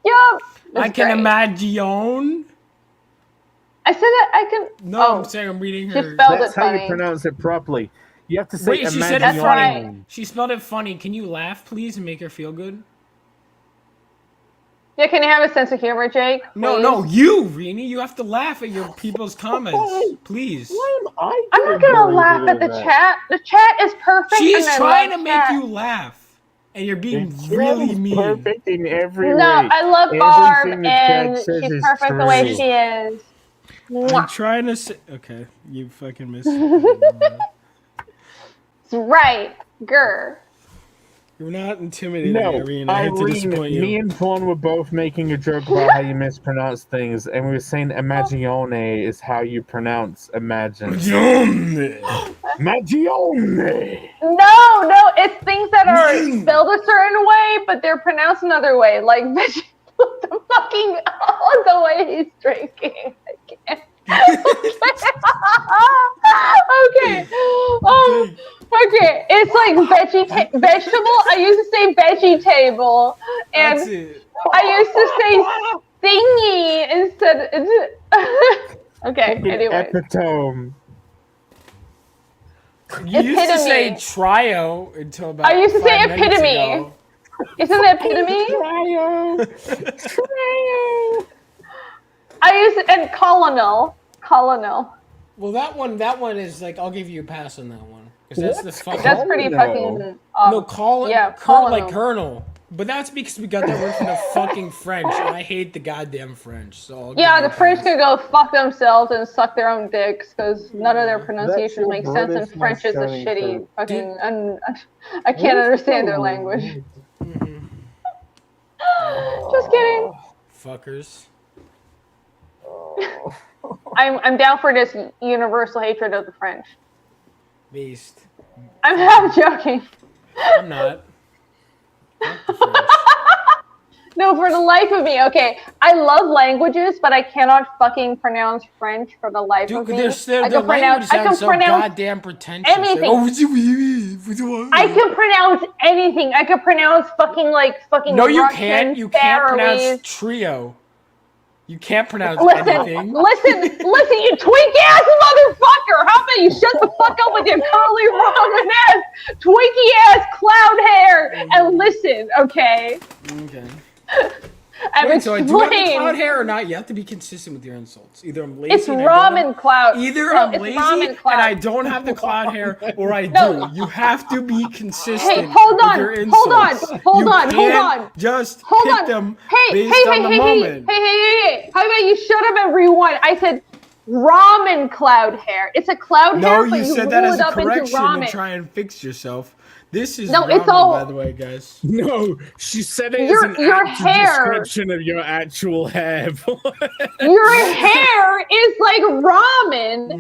Yup. I can imagine. I said that I can. No, I'm saying I'm reading She her. spelled That's it how funny. you pronounce it properly. You have to say Wait, she said it That's funny. right. She spelled it funny. Can you laugh, please, and make her feel good? Yeah, can you have a sense of humor, Jake? No, please? no, you, Rini. You have to laugh at your people's comments, please. Why am I I'm not getting gonna bullied laugh over at the that? chat. The chat is perfect. She's and I trying to love make chat. you laugh, and you're being It's really mean. perfect in every No, way. I love Everything Barb, the chat and says she's is perfect the way true. she is. I'm Mwah. trying to say. Okay, you fucking missed. It's right, grr. You're not intimidating, No, Irene. I hate to disappoint Irene, me you. and Fawn were both making a joke about how you mispronounce things, and we were saying Imagione is how you pronounce imagine. Magione! No, it's things that are spelled a certain way, but they're pronounced another way. Like the fucking the way he's drinking. I can't. Okay. Okay. It's like vegetable. I used to say veggie table, and That's it. I used to say thingy instead. Okay. Anyway. Epitome. You used to say Epitome. trio until about. I used to say 5 minutes epitome. ago. Isn't it epitome? I used to, and colonel. Well, that one is like I'll give you a pass on that one because that's the fucking. That's pretty Colonel. fucking. No, call it. Yeah, Like colonel. colonel. But that's because we got that word from the fucking French, and I hate the goddamn French. So I'll Yeah, give you the a French pass. could go fuck themselves and suck their own dicks because none of their pronunciations your make sense, and British French is a Australian shitty thing. fucking. I can't understand their language. Just kidding. Fuckers. I'm down for this universal hatred of the French. Beast. I'm half joking. I'm not. Fuck the French. No, for the life of me. Okay, I love languages, but I cannot fucking pronounce French for the life Dude, of me. their I language can pronounce. I can sounds so pronounce goddamn pretentious. Like, anything. oh, I can pronounce anything. I can pronounce fucking No, you Russian, can't. You can't pronounce Faroese. trio. You can't pronounce Listen, anything. you twink ass motherfucker! How about you shut the fuck up with your curly Roman ass, twinky ass cloud hair, and listen, okay? Okay. I've Wait, so I do have the explained. cloud hair or not? You have to be consistent with your insults. Either I'm lazy. It's and I don't have- ramen cloud. Either No, I'm it's lazy ramen cloud. and I don't have the cloud hair, or I No. do. You have to be consistent Hey, hold with on, your hold on, insults. hold You on, hold can't on. Just Hold pick on. them Hey, based hey, on hey, the hey, moment. hey. How about you shut up and rewind? I said ramen cloud hair. It's a cloud No, hair, but you you said roll that as it a up into correction ramen. and try and fix yourself. This is No, it's ramen, all- by the way, guys. No, she said it Your- as an your actual hair. description of your actual hair. Your hair is like ramen,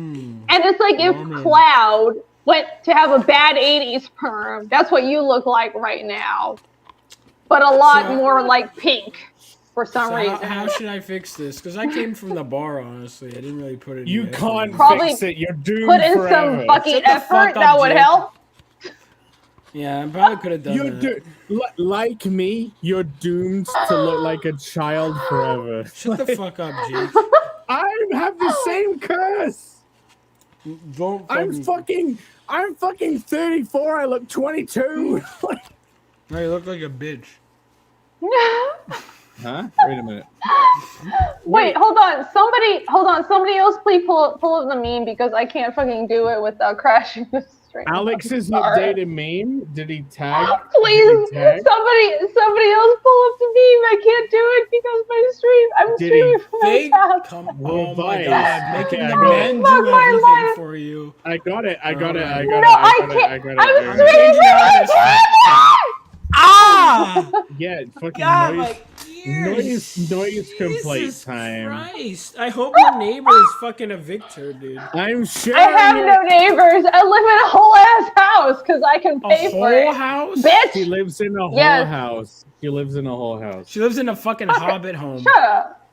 and it's like if Ramen. Cloud went to have a bad 80s perm. That's what you look like right now. But a lot So- more like pink for some So reason. how should I fix this? Because I came from the bar, honestly. I didn't really put it. You in the can't effort. Probably fix it. You're doomed Put in forever. some fucking Shut the effort, fuck up, that would Jake. help. Yeah, I probably could have done You're that. like me. You're doomed to look like a child forever. Shut the fuck up, Jake. I have the same curse. Don't I'm fucking 34. I look 22. No, you look like a bitch. Huh? Wait a minute. Wait, hold on. Somebody else please pull up the meme because I can't fucking do it without crashing the stream. Alex's Sorry. updated meme. Did he tag? Please, Did he tag? somebody else pull up the meme. I can't do it because my stream. I'm Did streaming he from my They house. come. Well, Oh my Vice. god, making Okay, the I got men it. do Fuck my everything life. for you. I got it. I got it. I No, got it. No, I got I it. can't. I got it. I'm I got it. streaming from my Ah! Yeah, fucking God, noise. my ears. Noise complaint Jesus time. Christ. I hope your neighbors fucking evict her, dude. I'm sure. I have no neighbors. I live in a whole ass house because I can A pay for whole it. house? She Bitch, lives in a whole Yes. house. She lives in a whole house. She lives in a fucking hobbit home. shut up.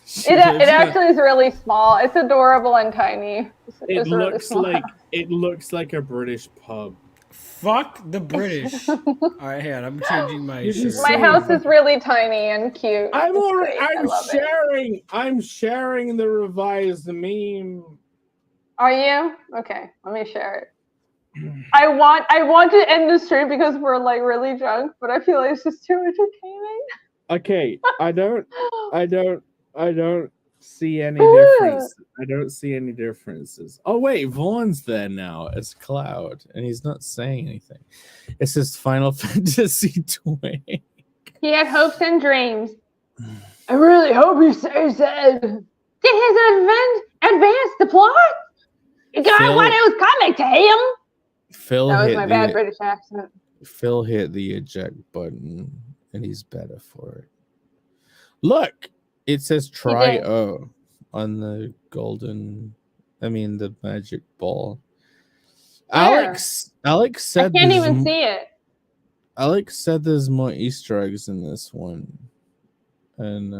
She It lives in a- actually is really small. It's adorable and tiny. It It's really looks small. like a British pub. Fuck the British. Alright, hang on, I'm changing my This is shirt. My so house is really tiny and cute. I'm It's already. great. I I'm love it. sharing. I'm sharing the revised meme. Are you? Okay, let me share it. I want to end the stream because we're like really drunk, but I feel like it's just too entertaining. Okay, I don't see any difference. I don't see any differences. Oh wait, Vaughn's there now as Cloud, and he's not saying anything. It says Final Fantasy 20. He had hopes and dreams. I really hope he says that. Did his advance the plot? You got Phil- what who's coming to him? Phil That was hit my the bad British accent. Phil hit the eject button, and he's better for it. Look, it says try did. O on the the magic ball. Where? Alex I said can't there's even see it. Alex said there's more Easter eggs in this one. And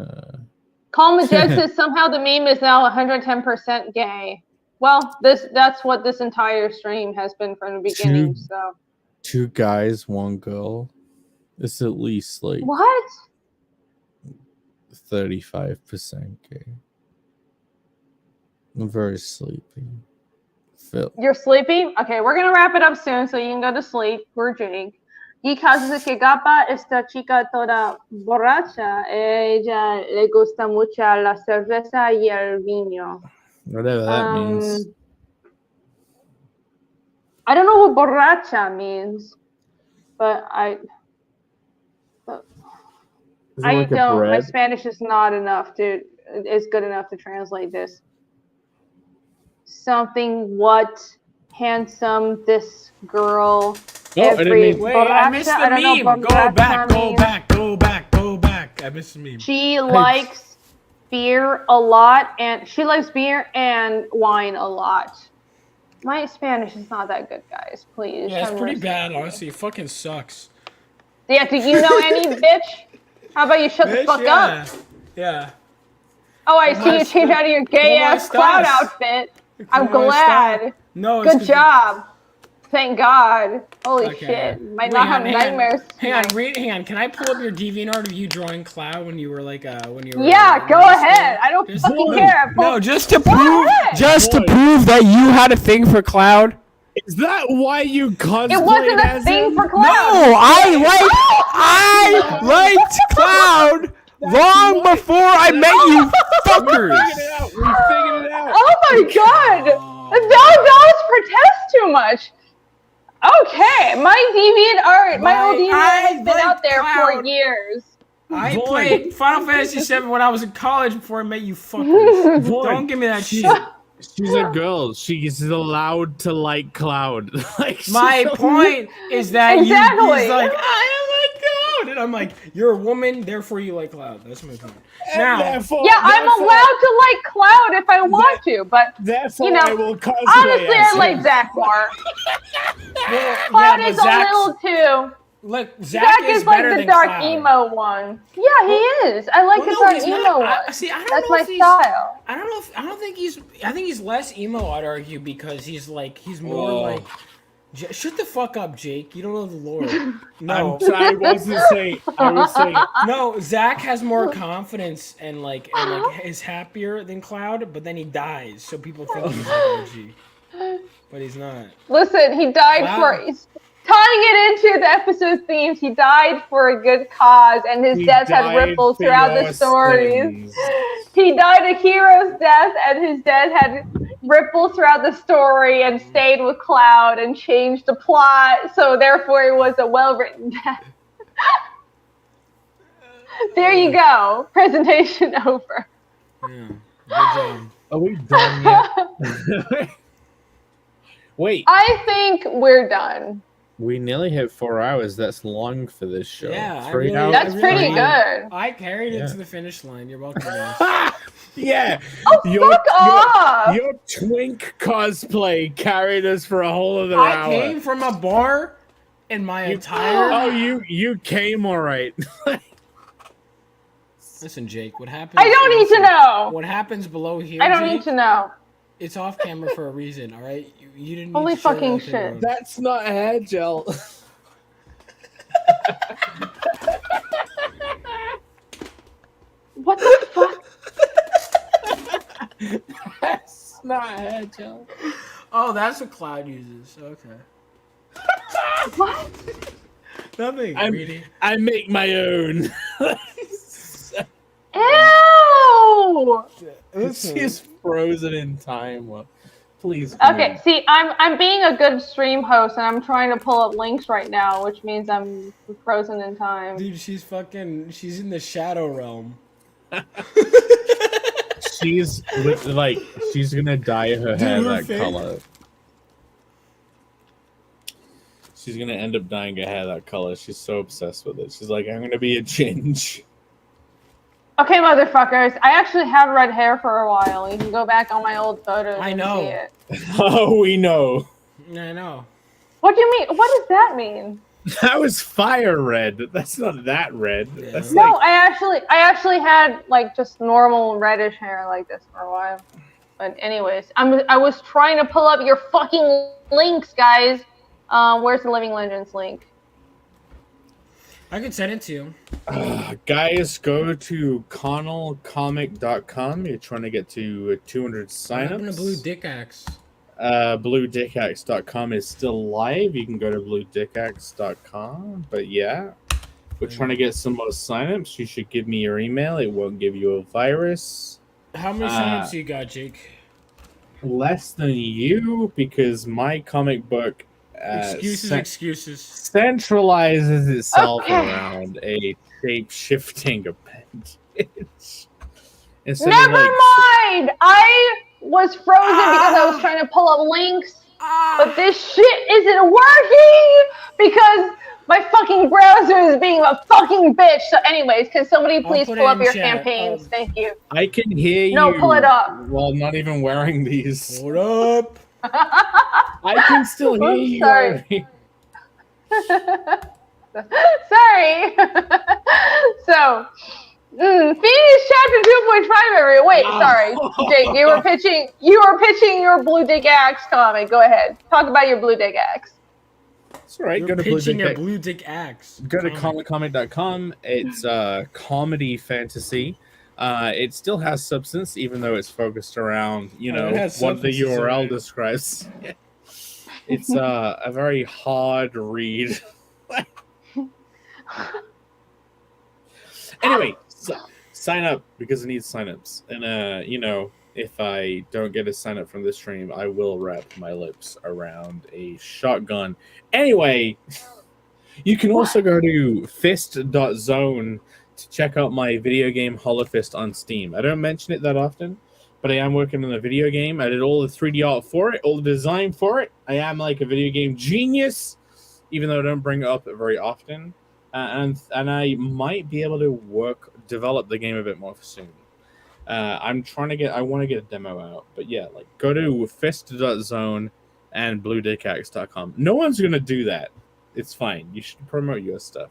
Calm Jet says somehow the meme is now 110% gay. Well, that's what this entire stream has been from the beginning. So 2 guys, 1 girl. It's at least like what? 35% gay. I'm very sleepy. Phil. You're sleepy? Okay, we're gonna wrap it up soon so you can go to sleep. Poor Jake. Y dice que Gapa, esta chica toda borracha, ella le gusta mucho la cerveza y el vino. Whatever that means. I don't know what borracha means, but I Is it like a don't. My bread? Spanish is not enough to. It's good enough to translate this. Something what handsome this girl. Oh, I didn't mean- Wait, I missed the I don't know meme. what Go borracha back, go means. back, go back, go back. I missed the meme. She likes beer a lot, and she likes beer and wine a lot. My Spanish is not that good, guys. Please. Yeah, it's have pretty mercy. bad, honestly. It fucking sucks. Yeah, do you know any bitch? How about you shut the Bitch, fuck yeah. up? Yeah. Oh, I see Como you changed out of your gay ass estás? cloud outfit. I'm Como glad. está? No, it's Good 'cause- job. Thank God. Holy Okay. shit. Might Wait, not have hang on, nightmares. Hang on, tonight. hang on. Can I pull up your DeviantArt of you drawing Cloud when you were like when you were? Yeah, go ahead. I don't Just- fucking no, care. No, just to Go prove, ahead. that you had a thing for Cloud. Is that why you cosplayed It wasn't a as thing him? for Cloud. No, I liked Cloud long before I met you fuckers. We figured it out. Oh my God. Those protest too much. Okay, my DeviantArt, my old DeviantArt has been out there for Cloud. years. I Void. played Final Fantasy VII when I was in college before I met you fuckers. Void. Don't give me that She's, shit. she's a girl. She's allowed to like Cloud. Like My she's- point is that Exactly. he's like, I like Cloud. And I'm like, you're a woman, therefore you like Cloud. That's my point. And Now, therefore- Yeah, I'm therefore- allowed to like Cloud if I want to, but Therefore, you know, I will cosplay honestly, as I like him. Zach more. well, Cloud yeah, is but a Zach's, little too. look, Zach Zach is is like better the than dark Cloud. emo one. Yeah, he is. I like Well, the no, dark he's emo not. one. See, I don't That's know my if he's, style. I don't know if I don't think he's. I think he's less emo. I'd argue because he's more Oh. like. Shut the fuck up, Jake. You don't know the lore. No, I wasn't saying. I was saying. no. Zach has more confidence and is happier than Cloud, but then he dies, so people think he's like OG, but he's not. Listen, he died Wow. tying it into the episode themes, he died for a good cause, and his He death had died ripples for throughout the your stories. sins. He died a hero's death, and his death had ripple throughout the story and stayed with Cloud and changed the plot, so therefore it was a well-written death. There you go. Presentation over. Yeah. Good job. Are we done yet? Wait, I think we're done. We nearly hit 4 hours. That's long for this show. Yeah, I 3 really- hours. That's pretty good. I carried it Yeah. to the finish line. You're welcome, guys. yeah. Oh, Your- fuck off! Your twink cosplay carried us for a whole other I hour. came from a bar in my attire. Oh, you came all right. Listen, Jake, what happens? I don't need to know. What happens below here? I don't Jake, need to know. It's off camera for a reason, all right? You didn't. Need Holy to share fucking that to the shit. world. That's not hair gel. What the fuck? That's not hair gel. Oh, that's what Cloud uses. Okay. What? Nothing. I'm- Greedy. I make my own. Ew! She's frozen in time. Well, please. Okay, see, I'm being a good stream host and I'm trying to pull up links right now, which means I'm frozen in time. Dude, she's in the shadow realm. She's like, she's gonna dye her hair her that face. color. She's gonna end up dyeing her hair that color. She's so obsessed with it. She's like, I'm gonna be a ginge. Okay, motherfuckers, I actually had red hair for a while. You can go back on my old photos I and know. see it. Oh, we know. I know. What do you mean? What does that mean? That was fire red. That's not that red. Yeah. That's No, like, I actually had like just normal reddish hair like this for a while. But anyways, I was trying to pull up your fucking links, guys. Where's the Living Legends link? I can send it to you. guys, go to connellcomic.com. You're trying to get to 200 What happened to signups. Blue Dick Axe? BlueDickAxe.com is still live. You can go to BlueDickAxe.com. But yeah, we're trying to get some more signups. You should give me your email. It won't give you a virus. How many signups you got, Jake? Less than you, because my comic book Excuses. centralizes itself Okay. around a shape-shifting appendage. Instead Never of like, mind! I was frozen because I was trying to pull up links, but this shit isn't working because my fucking browser is being a fucking bitch. So anyways, can somebody please put pull it up in your chat. campaigns? Thank you. I can hear No, you. pull it up. While not even wearing these. Hold up. I can still hear I'm you. sorry. Ari. Sorry. So, Phoenix Chapter 2.5 area. Wait, sorry, Jake. You were pitching your Blue Dick Axe comic. Go ahead. Talk about your Blue Dick Axe. It's all right. You're Go to pitching your BlueDick- Blue Dick Axe. Go to comic. comiccomic.com. It's comedy fantasy. It still has substance, even though it's focused around, Oh, it has what the substance, URL alright. describes. It's a very hard read. Anyway, sign up because it needs signups. And if I don't get a sign up from this stream, I will wrap my lips around a shotgun. Anyway, you can also go to fist.zone to check out my video game Holofist on Steam. I don't mention it that often, but I am working on a video game. I did all the 3D art for it, all the design for it. I am like a video game genius, even though I don't bring it up very often. And I might be able to develop the game a bit more soon. I want to get a demo out, but yeah, like go to fist.zone and bluedickaxe.com. No one's gonna do that. It's fine. You should promote your stuff.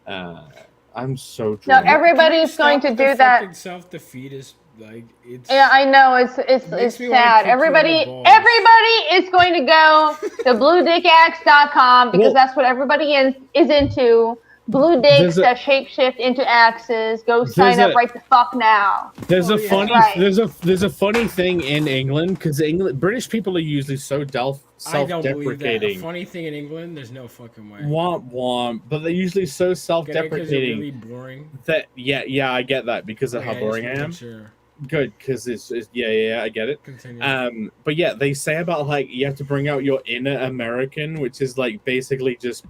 I'm so No, drunk. everybody's going to do that. Self-defeat is like it's. Yeah, I know it's makes me wanna sad. kick you in the Everybody balls. is going to go to bluedickaxe.com because Well- that's what everybody is into. Blue dicks There's a- that shapeshift into axes. Go sign There's up a- right the fuck now. There's Oh, a yeah. funny Right. there's a funny thing in England because British people are usually so I don't believe that. A self-deprecating. funny thing in England, there's no fucking way. Womp womp, but they're usually so Get it? 'Cause you're self-deprecating really boring. that yeah, I get that because of how Okay, boring just I am. making sure. good, because it's I get it. Continue. But yeah, they say about like you have to bring out your inner American, which is like basically just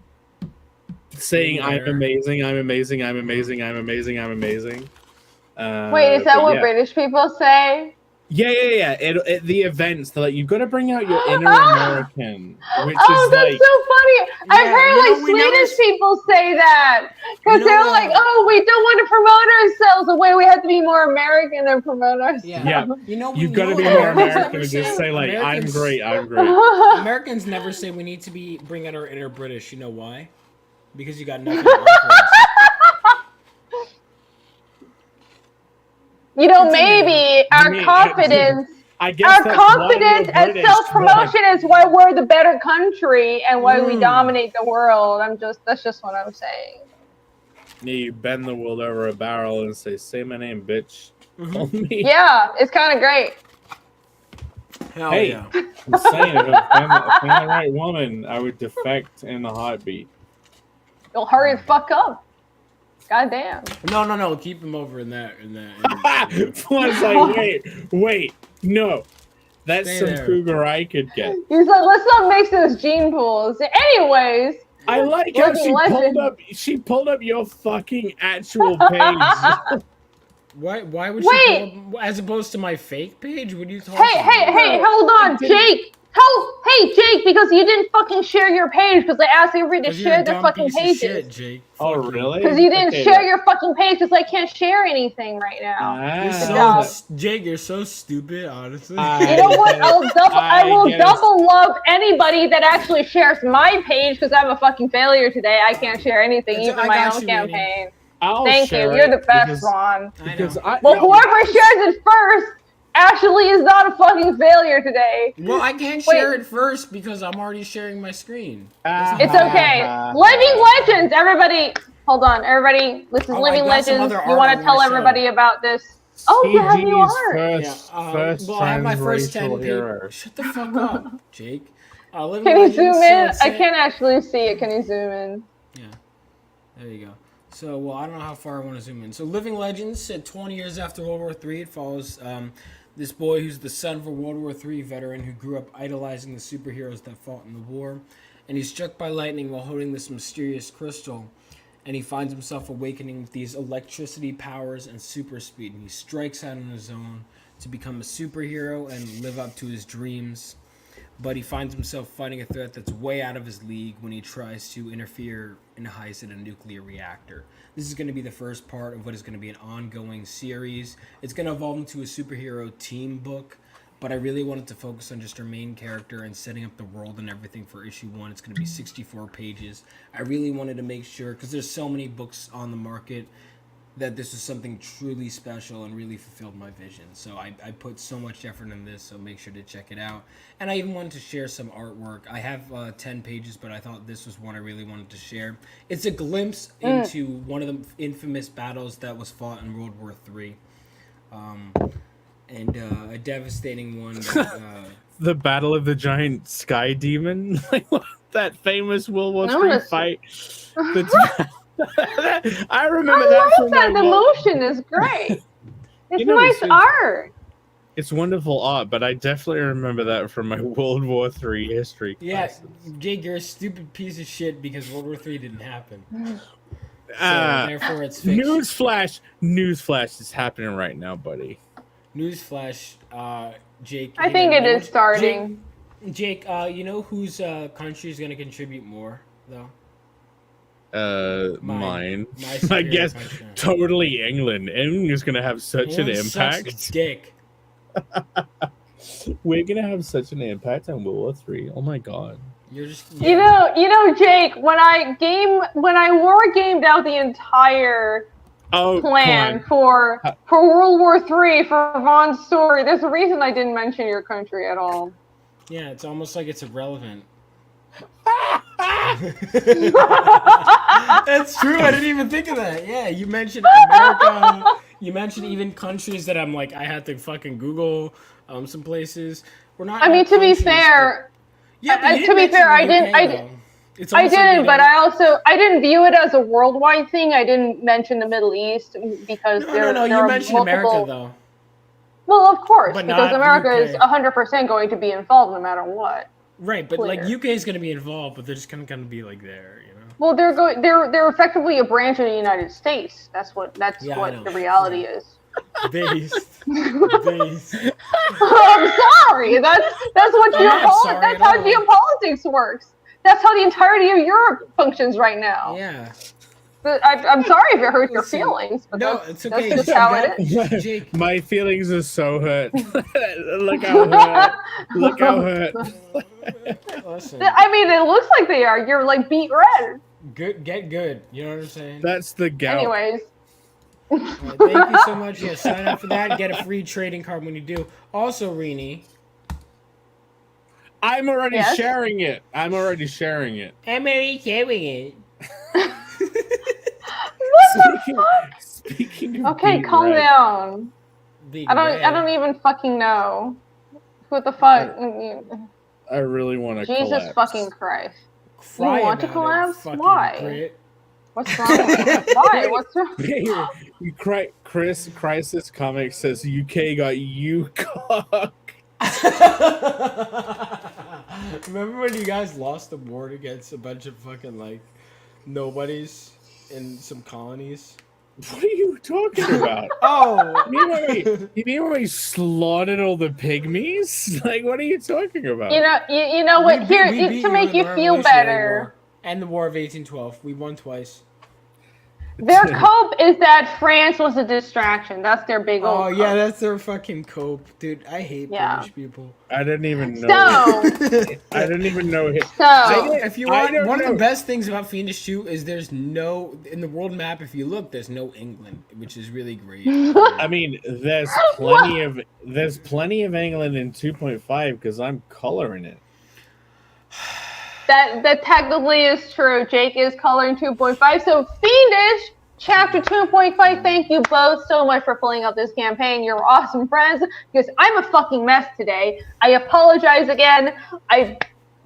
saying I'm amazing, I'm amazing, I'm amazing, I'm amazing, I'm amazing. Wait, is that what British people say? Yeah. The events, like you've got to bring out your inner American, which is that's like so funny. I've heard like Swedish people say that because they're like, oh, we don't want to promote ourselves the way we have to be more American and promote ourselves. Yeah. You've got to be what more Americans American and just say like, I'm great. Americans never say we need to bring out our inner British. You know why? Because you got nothing to offer us. You know, maybe our confidence, and self-promotion is why we're the better country and why we dominate the world. That's just what I'm saying. Yeah, you bend the world over a barrel and say my name, bitch. Call me. Yeah, it's kind of great. Hell hey, yeah. I'm saying if I'm the right woman, I would defect in a heartbeat. You'll hurry the fuck up. God damn. No. Keep him over in that. Fly's like, wait, no. That's Stay some there. cougar I could get. He's like, let's not mix those gene pools. Anyways. I like how she pulled up your fucking actual page. Why would she pull up, as opposed to my fake page? What are you talking about? Hey, hold on, Jake. Hey, Jake, because you didn't fucking share your page because I asked everybody to share their fucking pages. Shit, Jake. Oh, really? Because you didn't share your fucking page because I can't share anything right now. Jake, you're so stupid, honestly. You know what? I will double love anybody that actually shares my page because I'm a fucking failure today. I can't share anything, even my own campaign. Thank you. You're the best one. Well, whoever shares it first actually is not a fucking failure today. Well, I can't share it first because I'm already sharing my screen. It's okay. Living Legends, everybody. Hold on, everybody. This is Living Legends. You want to tell everybody about this? Oh, you have new art. Well, I have my first 10 people. Shut the fuck up, Jake. Can you zoom in? I can't actually see it. Can you zoom in? Yeah. There you go. So, well, I don't know how far I want to zoom in. So, Living Legends, set 20 years after World War III. It follows this boy who's the son of a World War III veteran who grew up idolizing the superheroes that fought in the war. And he's struck by lightning while holding this mysterious crystal. And he finds himself awakening with these electricity powers and super speed. And he strikes out on his own to become a superhero and live up to his dreams. But he finds himself fighting a threat that's way out of his league when he tries to interfere in a heist at a nuclear reactor. This is going to be the first part of what is going to be an ongoing series. It's going to evolve into a superhero team book, but I really wanted to focus on just our main character and setting up the world and everything for issue 1. It's going to be 64 pages. I really wanted to make sure, because there's so many books on the market, that this was something truly special and really fulfilled my vision. So I put so much effort in this, so make sure to check it out. And I even wanted to share some artwork. I have 10 pages, but I thought this was one I really wanted to share. It's a glimpse into one of the infamous battles that was fought in World War III. And a devastating one. That, the Battle of the Giant Sky Demon? Like that famous World War III fight? I remember that. I love that. The motion is great. It's nice art. It's wonderful art, but I definitely remember that from my World War III history classes. Jake, you're a stupid piece of shit because World War III didn't happen. So therefore, it's fiction. Newsflash is happening right now, buddy. Newsflash, Jake. I think it is starting. Jake, you know whose country is going to contribute more, though? Mine. I guess country. Totally England. England's gonna have such an impact. Such a dick. We're gonna have such an impact on World War III. Oh my god. You're just you know, Jake. When I war gamed out the entire plan for World War III for Vaughn's story, there's a reason I didn't mention your country at all. Yeah, it's almost like it's irrelevant. That's true. I didn't even think of that. Yeah, you mentioned America. You mentioned even countries that I'm like, I had to fucking Google some places. We're not. I mean, to be fair, I didn't. But I didn't view it as a worldwide thing. I didn't mention the Middle East because no. You mentioned America though. Well, of course, But because not America is UK. 100% going to be involved no matter what. Right, but like Clear. UK is going to be involved, but they're just going to be like there, you know. Well, they're effectively a branch of the United States. That's what Yeah, I know. the reality is. Based. I'm sorry. That's what I'm not sorry that's at how all. geopolitics works. That's how the entirety of Europe functions right now. Yeah. But I'm sorry if it hurts your Listen, feelings, but no, that's, it's okay. that's just how it is. Jake. My feelings are so hurt. Look how hurt. Look how hurt. Listen, I mean, it looks like they are. You're like beat red. get good. You know what I'm saying? That's the gout. Anyways. All right, thank you so much. Yeah, sign up for that. Get a free trading card when you do. Also, Rini. I'm already Yes? sharing it. I'm already sharing it. I'm already sharing it. Speaking of Okay, being calm red, down. Big I red. don't even fucking know. What the fuck? I really want to Jesus collapse. fucking Christ. Cry You want to about it, collapse? fucking Why? Brit. What's wrong with you? Why? What's wrong? Chris Crisis Comics says UK got you cock. Remember when you guys lost the war against a bunch of fucking like nobodies in some colonies? What are you talking about? Oh, You mean when we slaughtered all the pygmies? Like, what are you talking about? You know what? We Here, beat to make in you the feel Revolutionary better. War and the War of 1812. We won twice. Their cope is that France was a distraction. That's their big old Oh yeah, cope. that's their fucking cope, dude. I hate Yeah. British people. I didn't even know. So, I didn't even know it. so If you I want, don't one of know. the best things about Fiendish 2 is there's no in the world map. If you look, there's no England, which is really great. I mean, there's plenty of England in 2.5 because I'm coloring it. that technically is true. Jake is coloring 2.5. So Fiendish chapter 2.5. Thank you both so much for filling out this campaign. You're awesome friends. Because I'm a fucking mess today. I apologize again. I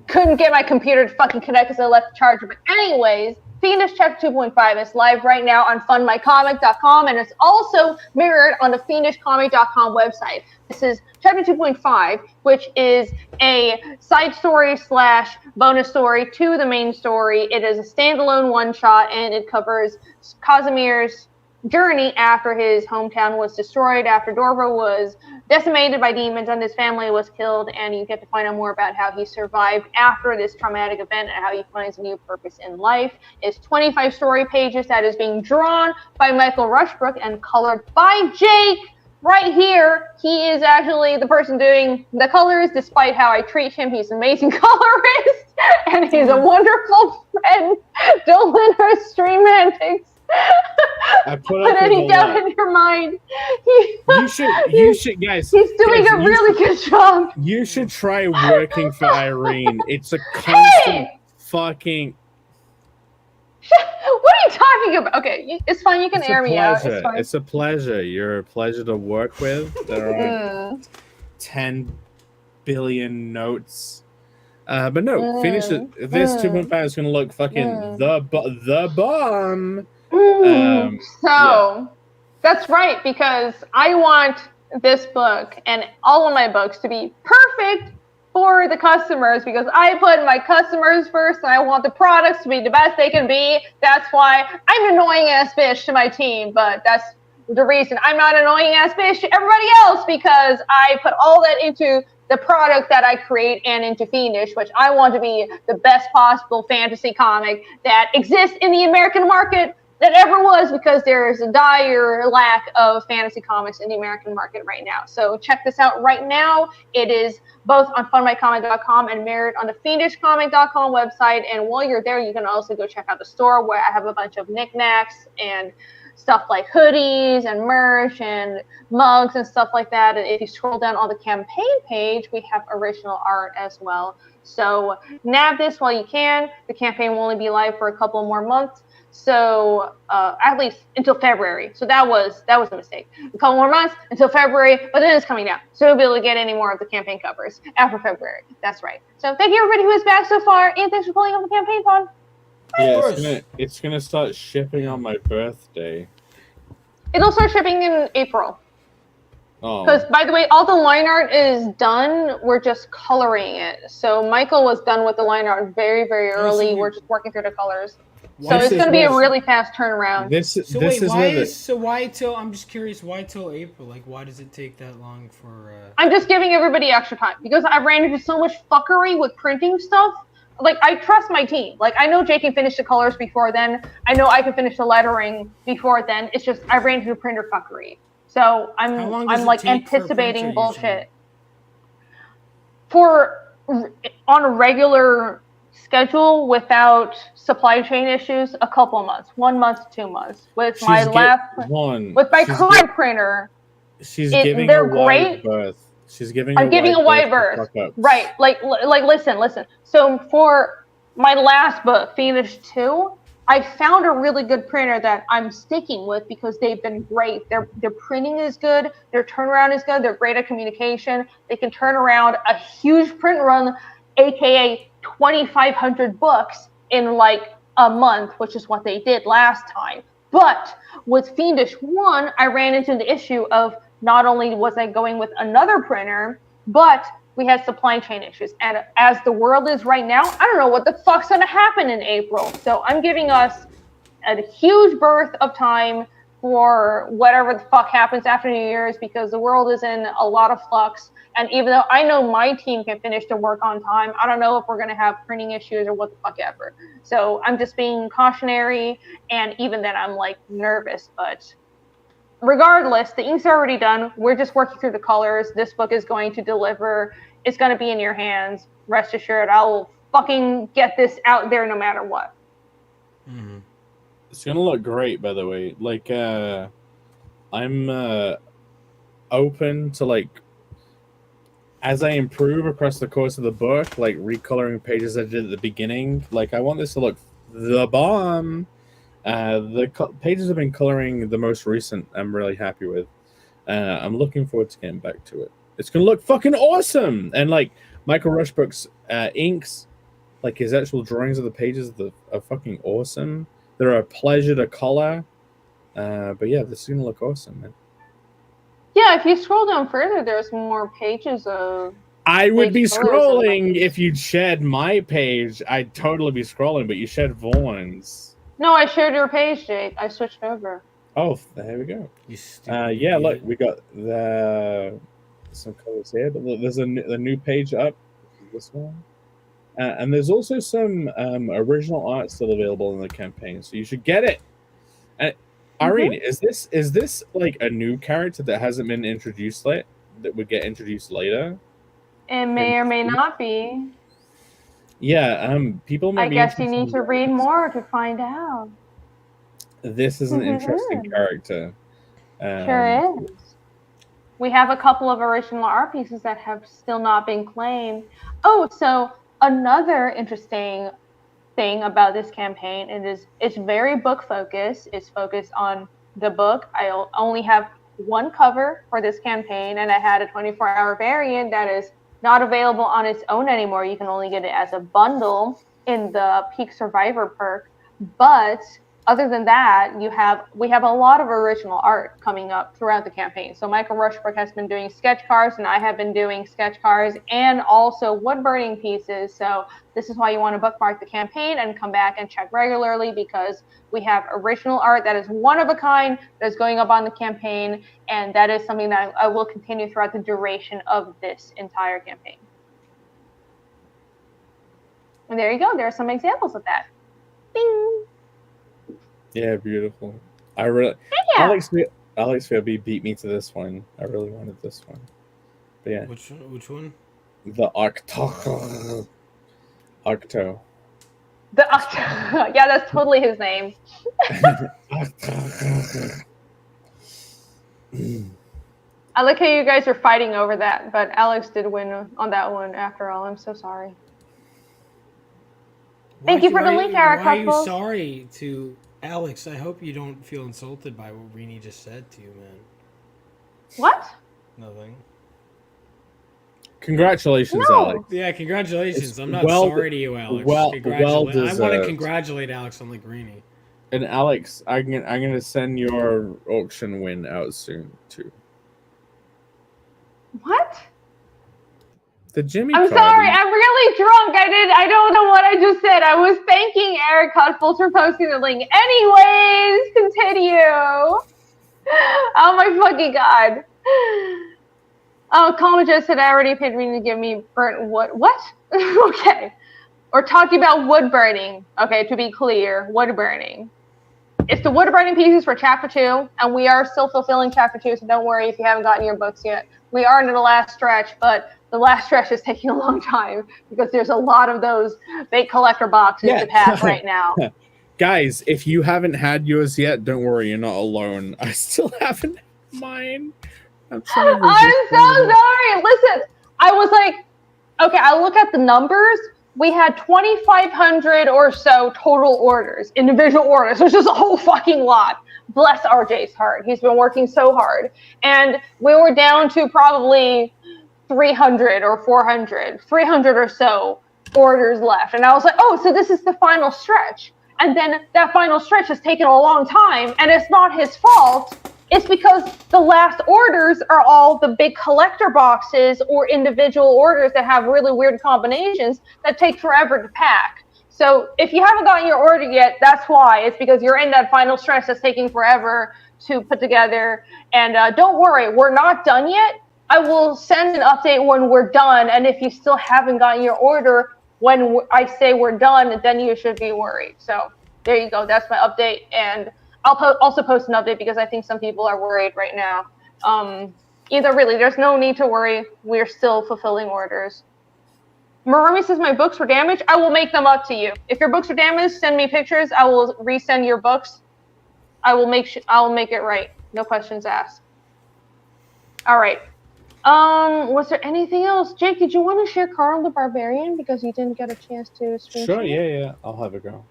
couldn't get my computer to fucking connect because I left the charger. But anyways, Fiendish chapter 2.5 is live right now on fundmycomic.com, and it's also mirrored on the fiendishcomic.com website. This is chapter 2.5, which is a side story / bonus story to the main story. It is a standalone one-shot, and it covers Casimir's journey after his hometown was destroyed, after Dorva was decimated by demons and his family was killed, and you get to find out more about how he survived after this traumatic event and how he finds a new purpose in life. It's 25 story pages that is being drawn by Michael Rushbrook and colored by Jake right here. He is actually the person doing the colors, despite how I treat him. He's an amazing colorist, and he's a wonderful friend. Don't let our stream antics I put put up any with a doubt lot. in your mind. You should, guys. He's doing guys, a really good job. You should try working for Irene. It's a constant fucking. What are you talking about? Okay, it's fine. You can It's air a me out. pleasure. It's fine. It's a pleasure. You're a pleasure to work with. There are 10 billion notes. But no, finish it. This 2.5 is going to look fucking the bomb. That's right, because I want this book and all of my books to be perfect for the customers, because I put my customers first and I want the products to be the best they can be. That's why I'm an annoying ass bitch to my team, but that's the reason I'm not an annoying ass bitch to everybody else, because I put all that into the product that I create and into Fiendish, which I want to be the best possible fantasy comic that exists in the American market that ever was, because there is a dire lack of fantasy comics in the American market right now. So check this out right now. It is both on fundmycomic.com and mirrored on the fiendishcomic.com website. And while you're there, you can also go check out the store, where I have a bunch of knickknacks and stuff like hoodies and merch and mugs and stuff like that. And if you scroll down on the campaign page, we have original art as well. So nab this while you can. The campaign will only be live for a couple more months. So at least until February. So that was a mistake. A couple more months until February, but then it's coming down. So you'll be able to get any more of the campaign covers after February. That's right. So thank you everybody who is back so far, and thanks for pulling up the campaign fund. Yeah, it's gonna start shipping on my birthday. It'll start shipping in April. Oh, Because, by the way, all the line art is done. We're just coloring it. So Michael was done with the line art very, very early. We're just working through the colors. So Why it's is going to be a where- really fast turnaround. So wait, why till? I'm just curious. Why till April? Like, why does it take that long for? I'm just giving everybody extra time because I ran into so much fuckery with printing stuff. Like, I trust my team. Like, I know Jay can finish the colors before then. I know I can finish the lettering before then. It's just I ran into printer fuckery. So How long does I'm it like take for a anticipating printer bullshit. On a regular schedule without supply chain issues, a couple of months, 1 month to 2 months. With my current printer, she's giving they're a wide great. berth. She's giving I'm giving a wide berth. berth. Right. Like listen. So for my last book, Fiendish 2, I found a really good printer that I'm sticking with because they've been great. Their printing is good. Their turnaround is good. They're great at communication. They can turn around a huge print run, aka 2,500 books in like a month, which is what they did last time. But with Fiendish 1, I ran into the issue of not only was I going with another printer, but we had supply chain issues. And as the world is right now, I don't know what the fuck's going to happen in April. So I'm giving us a huge berth of time for whatever the fuck happens after New Year's because the world is in a lot of flux. And even though I know my team can finish the work on time, I don't know if we're going to have printing issues or what the fuck ever. So I'm just being cautionary. And even then I'm like nervous, but regardless, the ink's already done. We're just working through the colors. This book is going to deliver. It's going to be in your hands. Rest assured, I will fucking get this out there no matter what. Mm-hmm. It's gonna look great, by the way. Like, I'm open to, like, as I improve across the course of the book, like recoloring pages I did at the beginning. Like, I want this to look the bomb. The pages I've been coloring the most recent, I'm really happy with. I'm looking forward to getting back to it. It's gonna look fucking awesome. And like Michael Rushbrook's inks, like his actual drawings of the pages, are fucking awesome. They're a pleasure to color. But yeah, this is gonna look awesome, man. Yeah, if you scroll down further, there's more pages of. I would be scrolling if you'd shared my page. I'd totally be scrolling, but you shared Vaughn's. No, I shared your page, Jake. I switched over. Oh, there we go. You stupid yeah, idiot. look, we got some colors here. But look, there's a new page up. This one. And there's also some original art still available in the campaign, so you should get it. And Irene, is this like a new character that hasn't been introduced yet? That would get introduced later? It may or may not be. Yeah, people might I be. guess you need to read more to find out. This is an interesting character. Sure is. We have a couple of original art pieces that have still not been claimed. Oh, so another interesting thing about this campaign it's very book focused. It's focused on the book. I only have one cover for this campaign, and I had a 24-hour variant that is not available on its own anymore. You can only get it as a bundle in the Peak Survivor perk. But other than that, we have a lot of original art coming up throughout the campaign. So Michael Rushbrook has been doing sketch cards, and I have been doing sketch cards and also wood burning pieces. So this is why you want to bookmark the campaign and come back and check regularly, because we have original art that is one of a kind that is going up on the campaign, and that is something that I will continue throughout the duration of this entire campaign. And there you go. There are some examples of that. Bing. Yeah, beautiful. I really Alex VLB beat me to this one. I really wanted this one. But yeah. Which one? The Octo. Octo. The Octo. Yeah, that's totally his name. I like how you guys are fighting over that, but Alex did win on that one after all. I'm so sorry. Thank you for the link, Eric. Why are you sorry to Alex? I hope you don't feel insulted by what Rini just said to you, man. What? Nothing. Congratulations, No. Alex. Yeah, congratulations. It's I'm not well- sorry to you, Alex. well I want to deserved. congratulate Alex on like Rini. And Alex, I'm gonna send your auction win out soon too. What? The Jimmy I'm card. sorry, I'm really drunk. I don't know what I just said. I was thanking Eric Hutfuls for posting the link. Anyways, continue. Oh my fucking god. Oh, Colin just said I already paid me to give me burnt wood. What? Okay. We're talking about wood burning. Okay, to be clear, wood burning. It's the wood burning pieces for chapter 2, and we are still fulfilling chapter 2, so don't worry if you haven't gotten your books yet. We are in the last stretch, but the last stretch is taking a long time because there's a lot of those big collector boxes to pack right now. Guys, if you haven't had yours yet, don't worry, you're not alone. I still haven't had mine. I'm so sorry. Listen, I was like, okay, I look at the numbers. We had 2,500 or so total orders, individual orders. There's just a whole fucking lot. Bless RJ's heart. He's been working so hard. And we were down to probably 300 or 400, 300 or so orders left. And I was like, oh, so this is the final stretch. And then that final stretch has taken a long time. And it's not his fault. It's because the last orders are all the big collector boxes or individual orders that have really weird combinations that take forever to pack. So if you haven't gotten your order yet, that's why. It's because you're in that final stretch that's taking forever to put together. And don't worry, we're not done yet. I will send an update when we're done. And if you still haven't gotten your order when I say we're done, then you should be worried. So there you go. That's my update. And I'll also post an update because I think some people are worried right now. Either really, there's no need to worry. We're still fulfilling orders. Marumi says my books were damaged. I will make them up to you. If your books are damaged, send me pictures. I will resend your books. I'll make it right. No questions asked. All right. Was there anything else? Jake, did you want to share Carl the Barbarian because you didn't get a chance to stream? Sure, yeah. I'll have a go.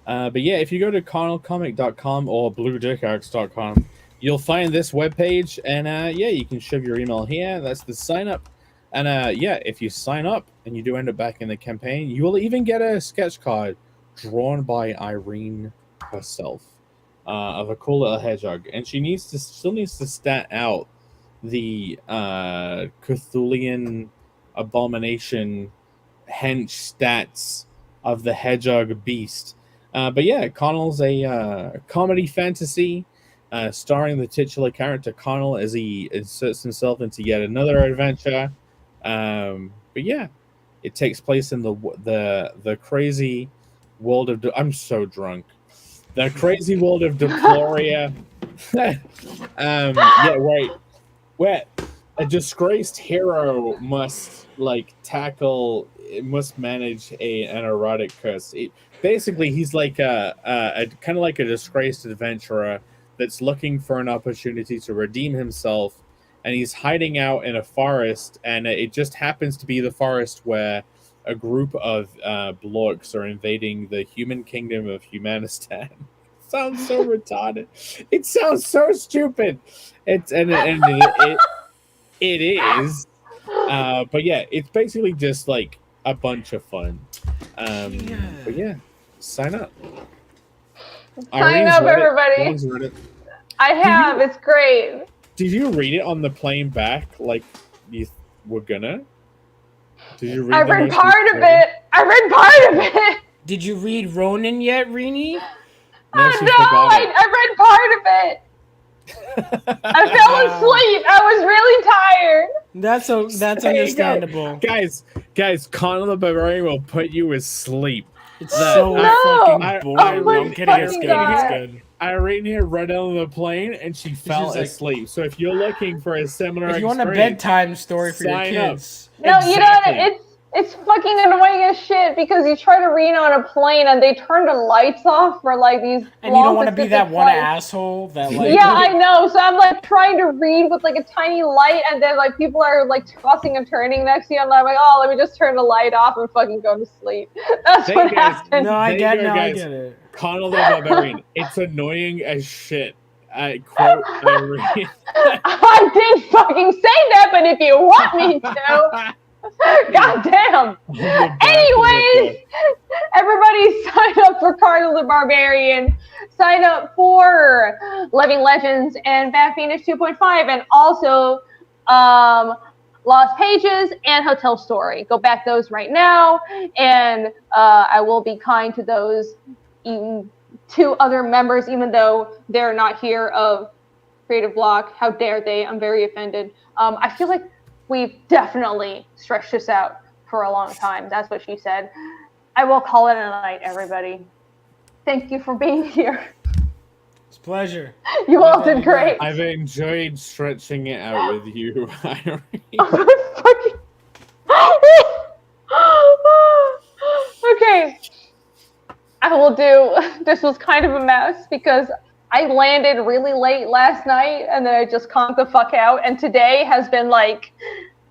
But yeah, if you go to carnalcomic.com or bluedickarts.com, you'll find this webpage, and yeah, you can shove your email here. That's the sign up. And yeah, if you sign up and you do end up back in the campaign, you will even get a sketch card drawn by Irene herself of a cool little hedgehog, and she still needs to stat out the Cthulhian abomination hench stats of the hedgehog beast. But yeah, Connell's a comedy fantasy starring the titular character Connell as he inserts himself into yet another adventure. But yeah, it takes place in the crazy world of I'm so drunk. The crazy world of Deploria. Yeah, right. Where a disgraced hero must manage an erotic curse. Basically, he's like a kind of like a disgraced adventurer that's looking for an opportunity to redeem himself, and he's hiding out in a forest, and it just happens to be the forest where a group of blorks are invading the human kingdom of Humanistan. Sounds so retarded. It sounds so stupid. It is. But yeah, it's basically just like a bunch of fun. But yeah, sign up. Sign up, everybody. I have. It's great. Did you read it on the plane back like you were gonna? Did you read I read part of it. Did you read Ronin yet, Rini? No, I read part of it. I fell asleep. I was really tired. That's understandable. Guys, Connell the Barbarian will put you to sleep. It's so fucking boring. I'm kidding. It's good. It's good. Irene here read on the plane and she fell asleep. So if you're looking for a similar if you want a bedtime story for your kids. No, exactly. You know what? It's fucking annoying as shit because you try to read on a plane and they turn the lights off for like these. And you don't want to be that one asshole that like. Yeah, I know. So I'm like trying to read with like a tiny light, and then like people are like tossing and turning next to you. And I'm like, oh, let me just turn the light off and fucking go to sleep. That's what happened. No, I get it. Connell the Barbarian. It's annoying as shit. I quote Irene. I did fucking say that, but if you want me to. God damn. Anyways, everybody sign up for Cardinal the Barbarian. Sign up for Living Legends and Bad Phoenix 2.5, and also Lost Pages and Hotel Story. Go back those right now, and I will be kind to those two other members, even though they're not here of Creative Block. How dare they? I'm very offended. I feel like we've definitely stretched this out for a long time. That's what she said. I will call it a night, everybody. Thank you for being here. It's a pleasure. You all did great. I've enjoyed stretching it out with you, Irene. Okay. I will do. This was kind of a mess because I landed really late last night and then I just conked the fuck out. And today has been like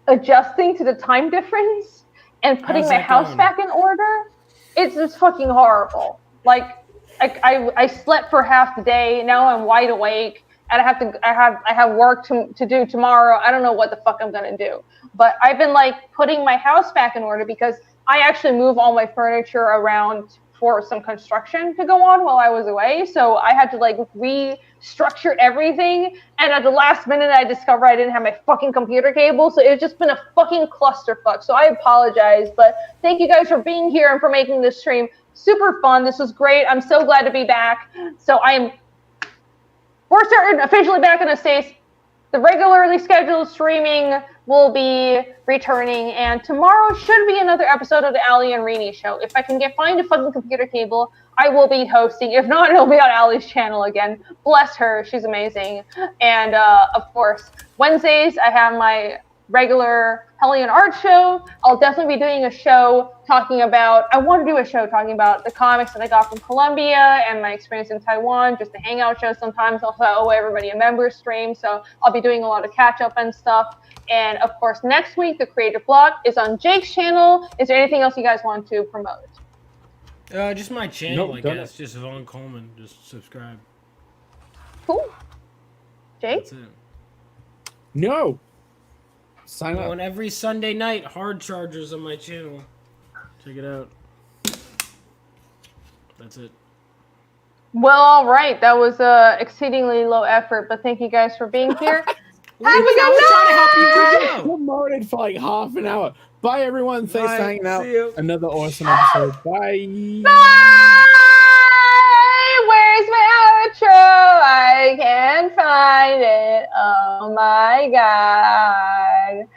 adjusting to the time difference and putting my house back in order. It's just fucking horrible. Like I slept for half the day. Now I'm wide awake and I have work to do tomorrow. I don't know what the fuck I'm gonna do. But I've been like putting my house back in order because I actually move all my furniture around for some construction to go on while I was away. So I had to like restructure everything. And at the last minute, I discovered I didn't have my fucking computer cable. So it's just been a fucking clusterfuck. So I apologize, but thank you guys for being here and for making this stream super fun. This was great. I'm so glad to be back. So we're starting officially back in the States. The regularly scheduled streaming will be returning, and tomorrow should be another episode of the Ali and Rini show. If I can find a fucking computer cable, I will be hosting. If not, it'll be on Ali's channel again. Bless her, she's amazing. And of course, Wednesdays I have my regular Hellion Art show. I'll definitely be doing a show talking about, I want to do a show talking about the comics that I got from Colombia and my experience in Taiwan, just a hangout show sometimes. Also, I owe everybody a member stream, so I'll be doing a lot of catch up and stuff. And of course, next week, the Creative Block is on Jake's channel. Is there anything else you guys want to promote? Just my channel, Nope, I done guess. Just Vaughn Coleman. Just subscribe. Cool. Jake? That's it. No. Sign up. On every Sunday night, Hard Chargers on my channel. Check it out. That's it. Well, all right. That was exceedingly low effort, but thank you guys for being here. I was trying to help you bring it out. Promoted for like half an hour. Bye, everyone. Thanks for hanging out. See you. Another awesome episode. Bye. Bye! Where's my outro? I can't find it. Oh my god.